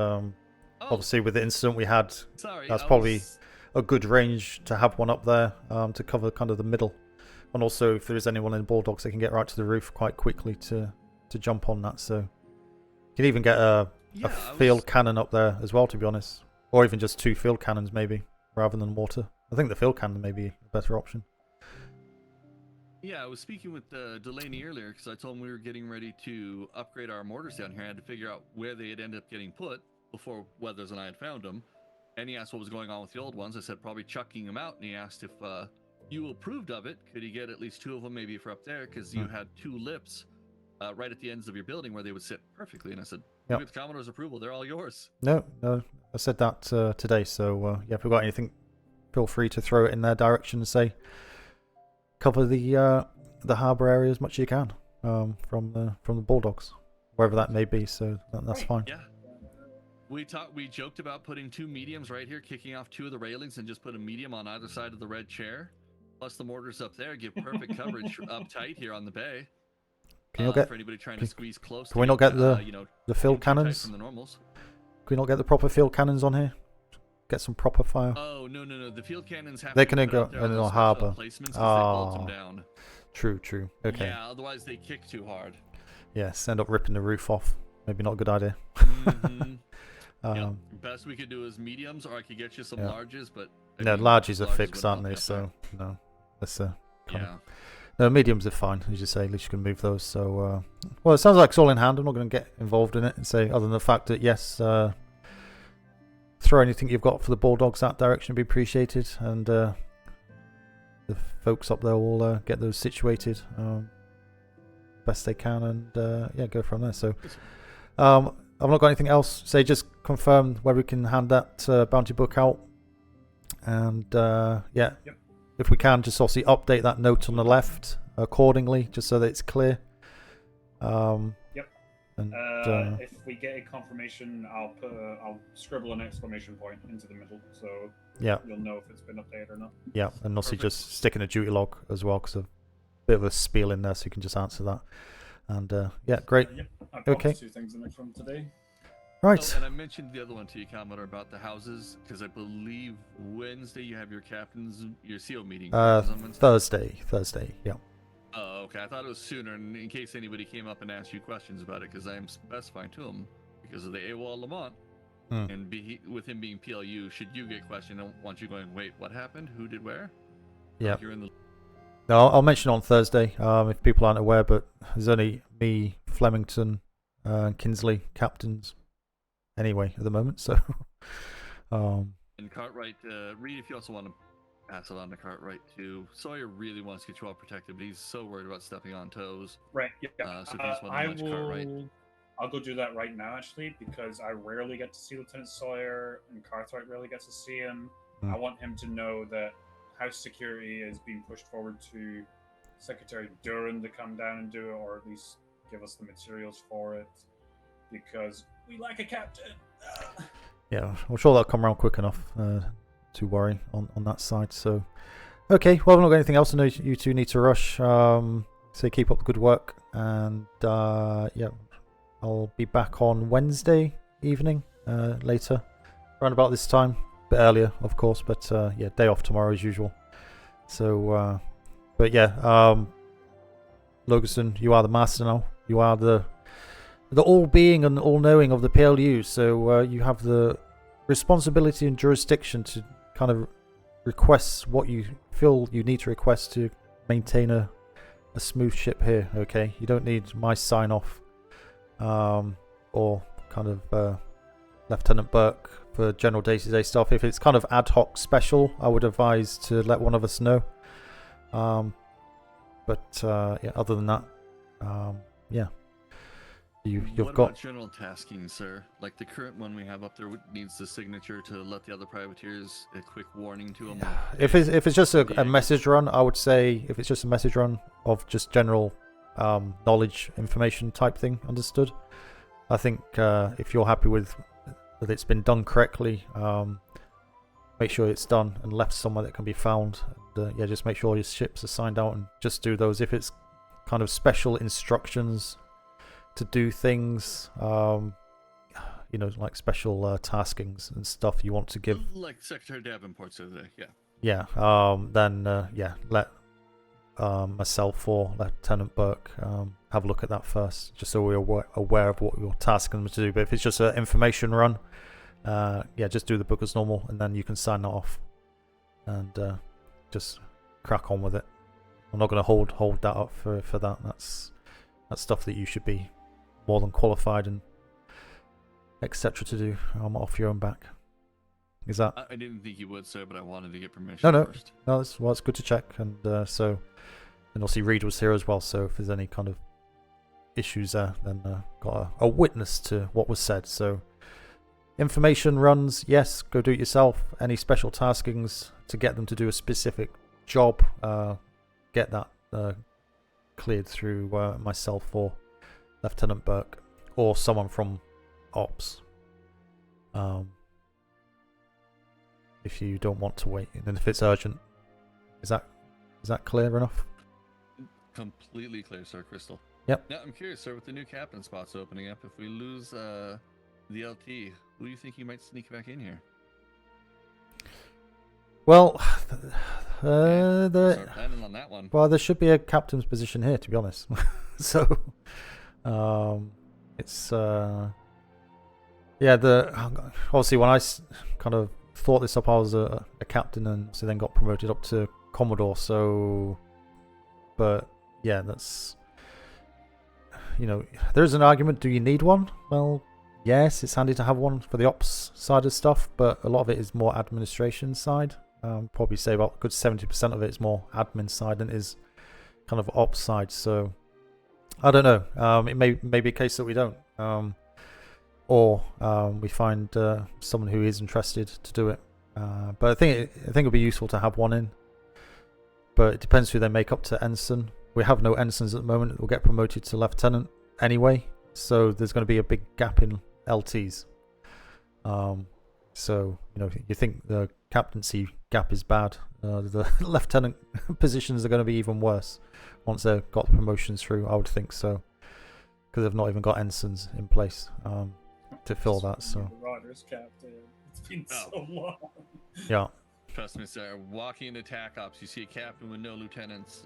Speaker 1: obviously with the incident we had, that's probably a good range to have one up there to cover kind of the middle. And also, if there is anyone in Bulldogs, they can get right to the roof quite quickly to jump on that. So you can even get a field cannon up there as well, to be honest. Or even just 2 field cannons maybe, rather than mortar. I think the field cannon may be a better option.
Speaker 5: Yeah, I was speaking with Delaney earlier because I told him we were getting ready to upgrade our mortars down here. I had to figure out where they had ended up getting put before Weathers and I had found them. And he asked what was going on with the old ones. I said probably chucking them out. And he asked if you approved of it. Could he get at least 2 of them maybe for up there? Because you had 2 lips right at the ends of your building where they would sit perfectly. And I said, with the Commodore's approval, they're all yours.
Speaker 1: No, I said that today. So yeah, if we've got anything, feel free to throw it in their direction and say, cover the harbour area as much as you can from the Bulldogs, wherever that may be. So that's fine.
Speaker 5: Yeah. We joked about putting 2 mediums right here, kicking off 2 of the railings, and just put a medium on either side of the red chair. Plus the mortars up there give perfect coverage up tight here on the bay.
Speaker 1: Can you not get
Speaker 5: for anybody trying to squeeze close?
Speaker 1: Can we not get the field cannons?
Speaker 5: From the normals.
Speaker 1: Can we not get the proper field cannons on here? Get some proper fire.
Speaker 5: Oh no! The field cannons have.
Speaker 1: They
Speaker 5: to
Speaker 1: can
Speaker 5: be
Speaker 1: go
Speaker 5: put out there on
Speaker 1: in
Speaker 5: those
Speaker 1: the harbour.
Speaker 5: placements 'cause they bolt them
Speaker 1: Oh,
Speaker 5: down.
Speaker 1: true. Okay.
Speaker 5: Yeah, otherwise they kick too hard.
Speaker 1: Yes, end up ripping the roof off. Maybe not a good idea.
Speaker 5: Best we could do is mediums, or I could get you some
Speaker 1: Yeah.
Speaker 5: larges, but
Speaker 1: No, larges are fixed, aren't they? So no, that's no, mediums are fine. As you say, at least you can move those. So well, it sounds like it's all in hand. I'm not going to get involved in it and say other than the fact that yes, throw anything you've got for the Bulldogs that direction would be appreciated, and the folks up there will get those situated best they can, and yeah, go from there. So I've not got anything else. Say just confirm where we can hand that bounty book out, and yeah, if we can, just obviously update that note on the left accordingly, just so that it's clear. And,
Speaker 22: if we get a confirmation, I'll scribble an exclamation point into the middle, so you'll know if it's been updated or not.
Speaker 1: Yeah, and also just stick in a duty log as well, because a bit of a spiel in there, so you can just answer that. And yeah, great.
Speaker 22: I popped
Speaker 1: Okay.
Speaker 22: 2 things in there from today.
Speaker 1: Right.
Speaker 5: Oh, and I mentioned the other one to you, Commodore, about the houses, because I believe Wednesday you have your captains, your CO meeting.
Speaker 1: Thursday, yeah.
Speaker 5: Oh, okay. I thought it was sooner, and in case anybody came up and asked you questions about it, because I am specifying to them, because of the AWOL Lamont, and with him being PLU, should you get questioned, I don't want you going, wait, what happened? Who did where?
Speaker 1: Yeah.
Speaker 5: You're in the...
Speaker 1: No, I'll mention it on Thursday if people aren't aware, but there's only me, Flemington, and Kinsley captains anyway at the moment, so...
Speaker 5: And Cartwright, Reed, if you also want to pass it on to Cartwright too. Sawyer really wants to get you all protected, but he's so worried about stepping on toes.
Speaker 22: Right. Yeah.
Speaker 5: So if you just want to nudge Cartwright.
Speaker 22: I'll go do that right now, actually, because I rarely get to see Lieutenant Sawyer, and Cartwright rarely gets to see him. I want him to know that House Security is being pushed forward to Secretary Duran to come down and do it, or at least give us the materials for it, because we lack a captain.
Speaker 1: Yeah, I'm sure that'll come around quick enough to worry on that side. So, okay, well, I've not got anything else. I know you two need to rush. So keep up the good work, and yeah, I'll be back on Wednesday evening later, around about this time. A bit earlier, of course, but yeah, day off tomorrow as usual. So, but yeah, Logan, you are the master now. You are the all-being and all-knowing of the PLU, so you have the responsibility and jurisdiction to kind of request what you feel you need to request to maintain a smooth ship here, okay? You don't need my sign-off or kind of Lieutenant Burke for general day-to-day stuff. If it's kind of ad hoc special, I would advise to let one of us know. But yeah, other than that, yeah. You've
Speaker 5: what
Speaker 1: got
Speaker 5: about general tasking, sir? Like the current one we have up there needs the signature to let the other privateers a quick warning to them.
Speaker 1: if it's just a message run, I would say if it's just a message run of just general knowledge information type thing, understood. I think if you're happy with that it's been done correctly, make sure it's done and left somewhere that can be found. And, yeah, just make sure your ships are signed out and just do those. If it's kind of special instructions to do things, you know, like special taskings and stuff you want to give,
Speaker 5: like Secretary Davenport said today, yeah.
Speaker 1: Yeah, then yeah, let myself or Lieutenant Burke have a look at that first, just so we're aware of what you're tasking them to do. But if it's just an information run, yeah, just do the book as normal, and then you can sign that off, and just crack on with it. I'm not going to hold that up for that. That's stuff that you should be more than qualified and etc. to do off your own back. Is that?
Speaker 5: I didn't think you would, sir, but I wanted to get permission first.
Speaker 1: No, it's good to check, and so, and obviously Reed was here as well. So if there's any kind of issues there, then got a witness to what was said. So information runs, yes, go do it yourself. Any special taskings to get them to do a specific job, get that cleared through myself or Lieutenant Burke or someone from Ops. If you don't want to wait, and then if it's urgent, is that clear enough?
Speaker 5: Completely clear, sir, Crystal.
Speaker 1: Yep.
Speaker 5: Now I'm curious, sir, with the new captain spots opening up, if we lose the LT, who do you think you might sneak back in here?
Speaker 1: Well,
Speaker 5: start planning on that one.
Speaker 1: Well, there should be a captain's position here, to be honest. So, it's yeah. Obviously when I kind of thought this up, I was a captain, and so then got promoted up to Commodore. So, but yeah, that's, you know, there is an argument. Do you need one? Well, yes, it's handy to have one for the ops side of stuff, but a lot of it is more administration side. Probably say about a good 70% of it is more admin side than it is kind of ops side. So I don't know. It may be a case that we don't, or we find someone who is interested to do it. But I think it'd be useful to have one in. But it depends who they make up to ensign. We have no ensigns at the moment. We'll get promoted to lieutenant anyway, so there's going to be a big gap in LTs. So, you know, you think the captaincy gap is bad, the lieutenant positions are going to be even worse once they've got the promotions through. I would think so, because they've not even got ensigns in place to fill that. So
Speaker 22: Rogers captain. It's been so long.
Speaker 1: Yeah.
Speaker 5: Trust me, sir. Walking into TAC Ops, you see a captain with no lieutenants,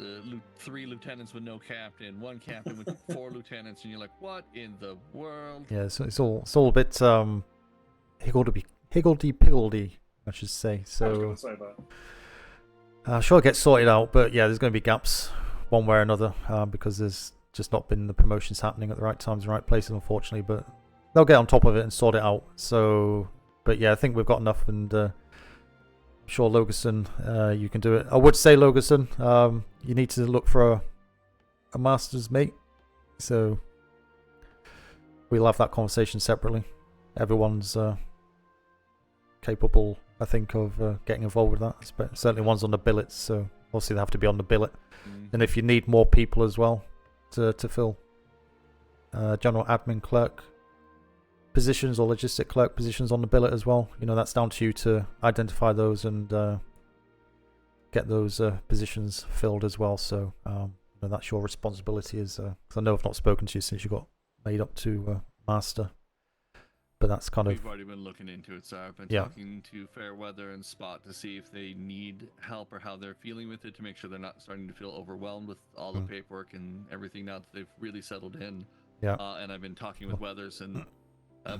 Speaker 5: 3 lieutenants with no captain, 1 captain with 4 lieutenants, and you're like, what in the world?
Speaker 1: Yeah, so it's all a bit higgledy-piggledy, I should say. So
Speaker 22: I was going to say that.
Speaker 1: Sure, it gets sorted out, but yeah, there's going to be gaps one way or another because there's just not been the promotions happening at the right times, the right places, unfortunately. But they'll get on top of it and sort it out. So, but yeah, I think we've got enough, and I'm sure Logerson, you can do it. I would say Logerson, you need to look for a master's mate. So we'll have that conversation separately. Everyone's capable, I think, of getting involved with that. Certainly one's on the billets, so obviously they have to be on the billet. And if you need more people as well to fill general admin clerk positions or logistic clerk positions on the billet as well, that's down to you to identify those and get those positions filled as well. So that's your responsibility. Because I know I've not spoken to you since you got made up to master. But that's kind of...
Speaker 5: We've already been looking into it, so I've been
Speaker 1: Yeah.
Speaker 5: talking to Fairweather and Spot to see if they need help or how they're feeling with it, to make sure they're not starting to feel overwhelmed with all the paperwork and everything now that they've really settled in.
Speaker 1: Yeah.
Speaker 5: And I've been talking with Weathers, and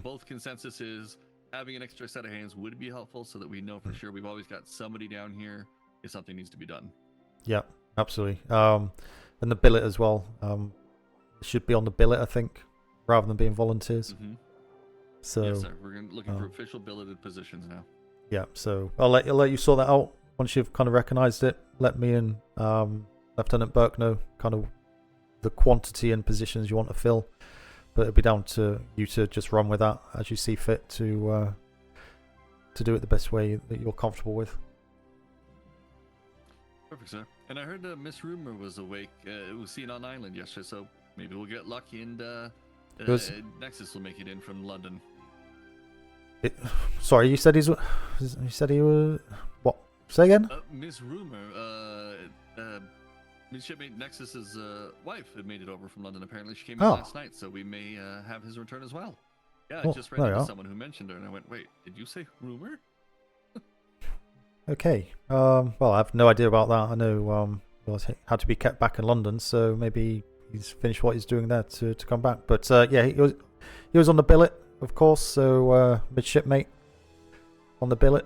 Speaker 5: both consensus is having an extra set of hands would be helpful so that we know for sure we've always got somebody down here if something needs to be done.
Speaker 1: Yeah, absolutely. And the billet as well. It should be on the billet, I think, rather than being volunteers.
Speaker 5: Mm-hmm.
Speaker 1: So
Speaker 5: yes, sir. We're looking for official billeted positions now.
Speaker 1: Yeah, so I'll let you sort that out once you've kind of recognised it. Let me and Lieutenant Burke know kind of the quantity and positions you want to fill, but it'll be down to you to just run with that as you see fit to do it the best way that you're comfortable with.
Speaker 5: Perfect, sir. And I heard Miss Rumor was awake. It was seen on island yesterday, so maybe we'll get lucky and Nexus will make it in from London.
Speaker 1: Sorry, you said he was what? Say again?
Speaker 5: Miss Rumor, Miss Shipmate Nexus's wife had made it over from London. Apparently, she came in last night, so we may have his return as well. Yeah, I just ran into someone who mentioned her, and I went, "Wait, did you say Rumor?"
Speaker 1: Okay. Well, I have no idea about that. I know he had to be kept back in London, so maybe he's finished what he's doing there to come back. But yeah, he was on the billet, of course. So midshipmate on the billet.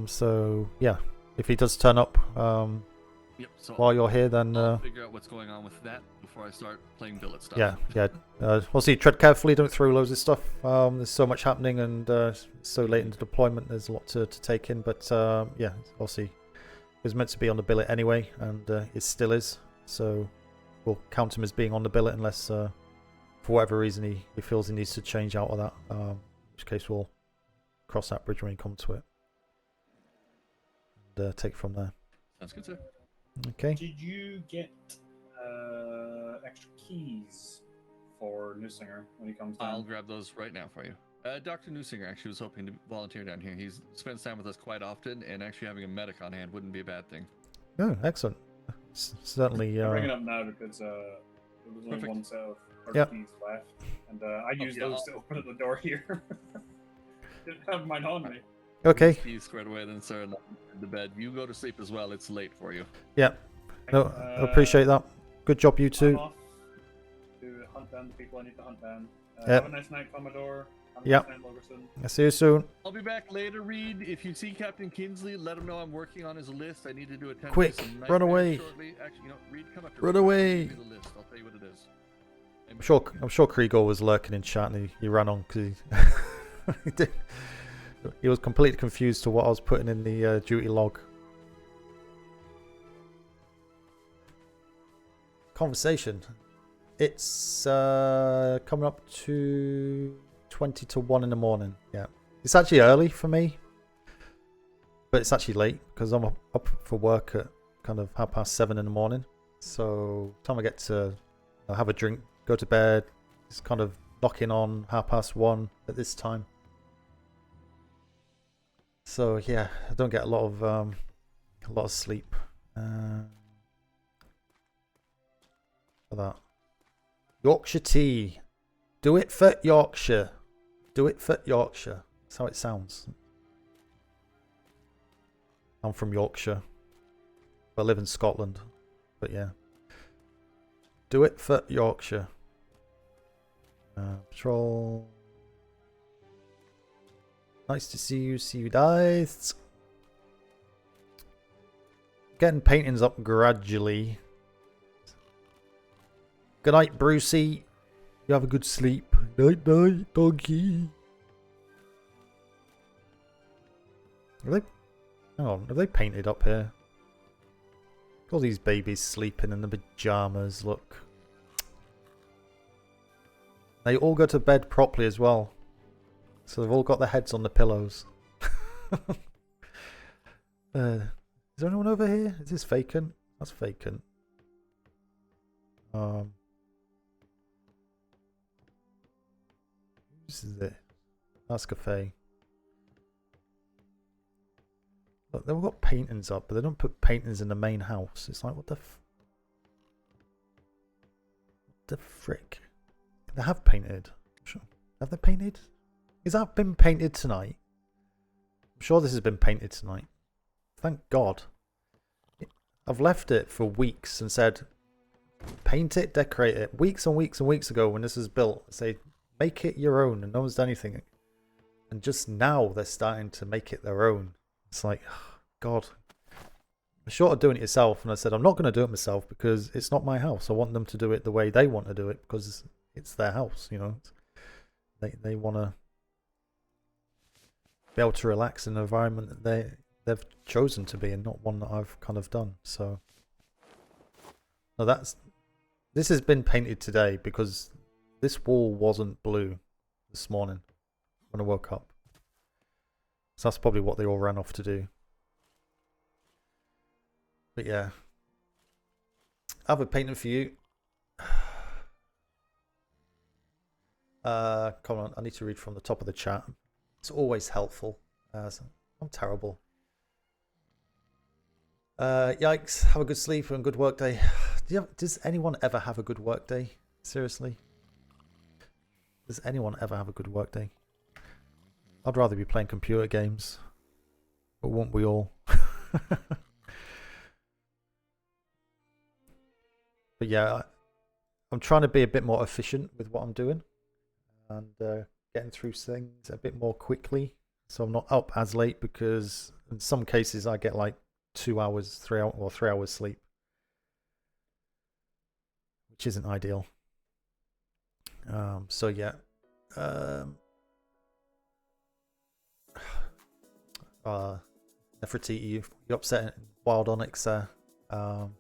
Speaker 1: So yeah, if he does turn up
Speaker 5: so
Speaker 1: while you're here, then
Speaker 5: I'll figure out what's going on with that before I start playing billet stuff.
Speaker 1: Yeah. Obviously, tread carefully. Don't throw loads of stuff. There's so much happening, and so late into deployment, there's a lot to take in. But yeah, obviously, it was meant to be on the billet anyway, and it still is. So we'll count him as being on the billet unless, for whatever reason, he feels he needs to change out of that. In which case, we'll cross that bridge when we come to it, and take from there.
Speaker 5: Sounds good, sir.
Speaker 1: Okay.
Speaker 22: Did you get extra keys for Nusinger when he comes down?
Speaker 5: I'll grab those right now for you. Dr. Nusinger actually was hoping to volunteer down here. He spends time with us quite often, and actually having a medic on hand wouldn't be a bad thing.
Speaker 1: Oh, excellent. Certainly.
Speaker 22: I'm bringing it up now because there was only one set of keys left, and I used those to open the door here. Didn't have mine on me.
Speaker 1: Okay.
Speaker 5: Keys squared away, then sir, in the bed. You go to sleep as well. It's late for you.
Speaker 1: Yeah. No, I appreciate that. Good job, you two.
Speaker 22: I'm off to hunt down the people I need to hunt down. Have a nice night, Commodore. Have a nice night, Logerson.
Speaker 1: I'll see you soon.
Speaker 5: I'll be back later, Reed. If you see Captain Kinsley, let him know I'm working on his list. I need to do a 10
Speaker 1: Quick, run away.
Speaker 5: Shortly. Actually, Reed, come up to
Speaker 1: Run
Speaker 5: me.
Speaker 1: away.
Speaker 5: Give me the list. I'll tell you what it is.
Speaker 1: I'm sure Kriegel was lurking in chat and he ran on because he was completely confused to what I was putting in the duty log. Conversation. It's coming up to 20 to 1 in the morning. Yeah. It's actually early for me. But it's actually late because I'm up for work at kind of 7:30 in the morning. So time I get to have a drink, go to bed, it's kind of knocking on 1:30 at this time. So yeah, I don't get a lot of sleep. For that. Yorkshire tea. Do it for Yorkshire. Do it for Yorkshire. That's how it sounds. I'm from Yorkshire. I live in Scotland. But yeah. Do it for Yorkshire. Patrol. Nice to see you. See you guys. getting paintings up gradually. Good night, Brucey. You have a good sleep. Night, night, doggy. Hang on, have they painted up here? All these babies sleeping in the pajamas, look. They all go to bed properly as well. So they've all got their heads on the pillows. Is there anyone over here? Is this vacant? That's vacant. This is it. That's cafe. Look, they've all got paintings up, but they don't put paintings in the main house. It's like, what the frick? They have painted. Sure. Have they painted? Has that been painted tonight? I'm sure this has been painted tonight. Thank God. I've left it for weeks and said, paint it, decorate it. Weeks and weeks and weeks ago when this was built, I say, make it your own, and no one's done anything. And just now they're starting to make it their own. It's like, oh, God. I'm short of doing it yourself, and I said, I'm not going to do it myself because it's not my house. I want them to do it the way they want to do it because it's their house, you know. They want to be able to relax in an environment that they've chosen to be and not one that I've kind of done. So, no, this has been painted today because this wall wasn't blue this morning when I woke up. So that's probably what they all ran off to do. But yeah, I have a painting for you. Come on, I need to read from the top of the chat. It's always helpful. So I'm terrible. Yikes, have a good sleep and good work day. Does anyone ever have a good work day? Seriously? Does anyone ever have a good work day? I'd rather be playing computer games. But won't we all? But yeah, I'm trying to be a bit more efficient with what I'm doing. And getting through things a bit more quickly. So I'm not up as late because in some cases I get like 2 hours, 3 hours, or 3 hours sleep. Which isn't ideal. So yeah. Nefertiti, you upset Wild Onyx there. Got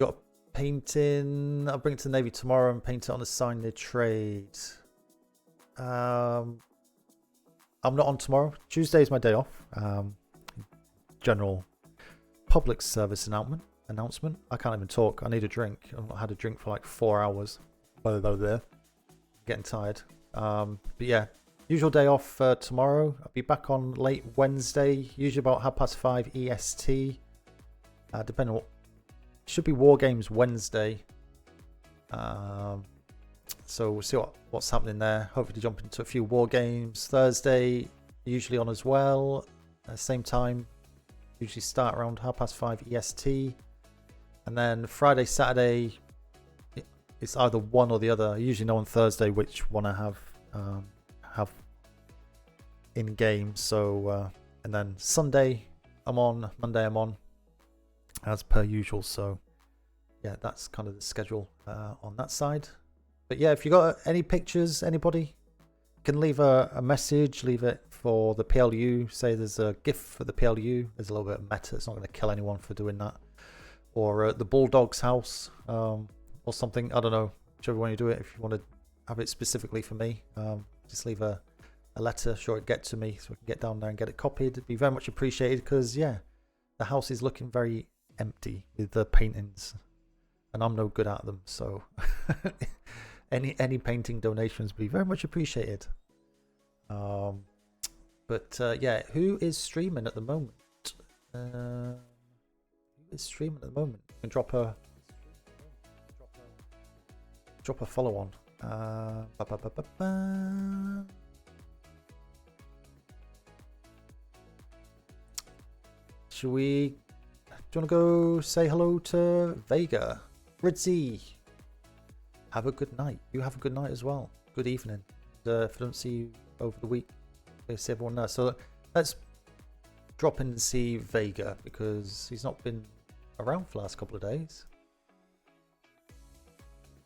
Speaker 1: a painting. I'll bring it to the Navy tomorrow and paint it on a sign near trade. I'm not on tomorrow. Tuesday is my day off. General public service announcement. I can't even talk. I need a drink. I've not had a drink for like 4 hours. Although there, getting tired. But yeah, usual day off tomorrow. I'll be back on late Wednesday, usually about 5:30 EST. Depending on what, should be War Games Wednesday. So we'll see what's happening there. Hopefully jump into a few War Games. Thursday usually on as well. Same time. Usually start around 5:30 EST. And then Friday, Saturday, it's either one or the other. I usually know on Thursday which one I have in game. So and then Sunday I'm on, Monday I'm on, as per usual. So yeah, that's kind of the schedule on that side. But yeah, if you got any pictures, anybody can leave a message, leave it for the PLU. Say there's a GIF for the PLU. There's a little bit of meta. It's not going to kill anyone for doing that. Or the Bulldog's house. Or something, I don't know, whichever one you do it. If you want to have it specifically for me, just leave a letter, sure it get to me so I can get down there and get it copied. It'd be very much appreciated because yeah, the house is looking very empty with the paintings and I'm no good at them, so any painting donations would be very much appreciated. But yeah, who is streaming at the moment? You can drop a follow on. Should we? Do you want to go say hello to Vega? Ritzy, have a good night. You have a good night as well. Good evening. If I don't see you over the week, I see everyone there. So let's drop in and see Vega because he's not been around for the last couple of days.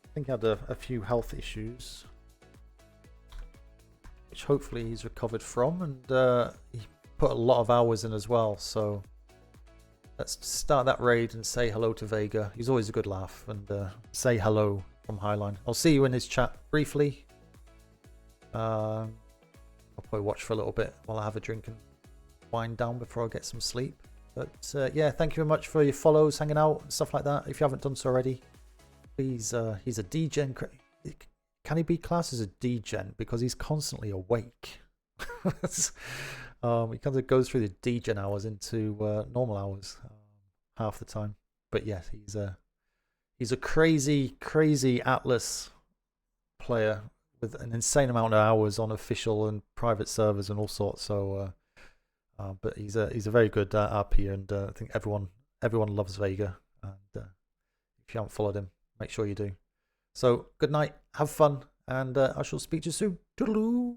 Speaker 1: I think he had a few health issues, which hopefully he's recovered from, and he put a lot of hours in as well. So let's start that raid and say hello to Vega. He's always a good laugh, and say hello from Highline. I'll see you in his chat briefly. I'll probably watch for a little bit while I have a drink and wind down before I get some sleep. But yeah, thank you very much for your follows, hanging out and stuff like that. If you haven't done so already, please, he's a D-Gen. Can he be classed as a D-Gen? Because he's constantly awake. He kind of goes through the D-Gen hours into normal hours half the time. But yeah, he's a crazy, crazy Atlas player with an insane amount of hours on official and private servers and all sorts. So, but he's a very good RP, and I think everyone loves Vega. And if you haven't followed him, make sure you do. So good night, have fun, and I shall speak to you soon. Toodaloo.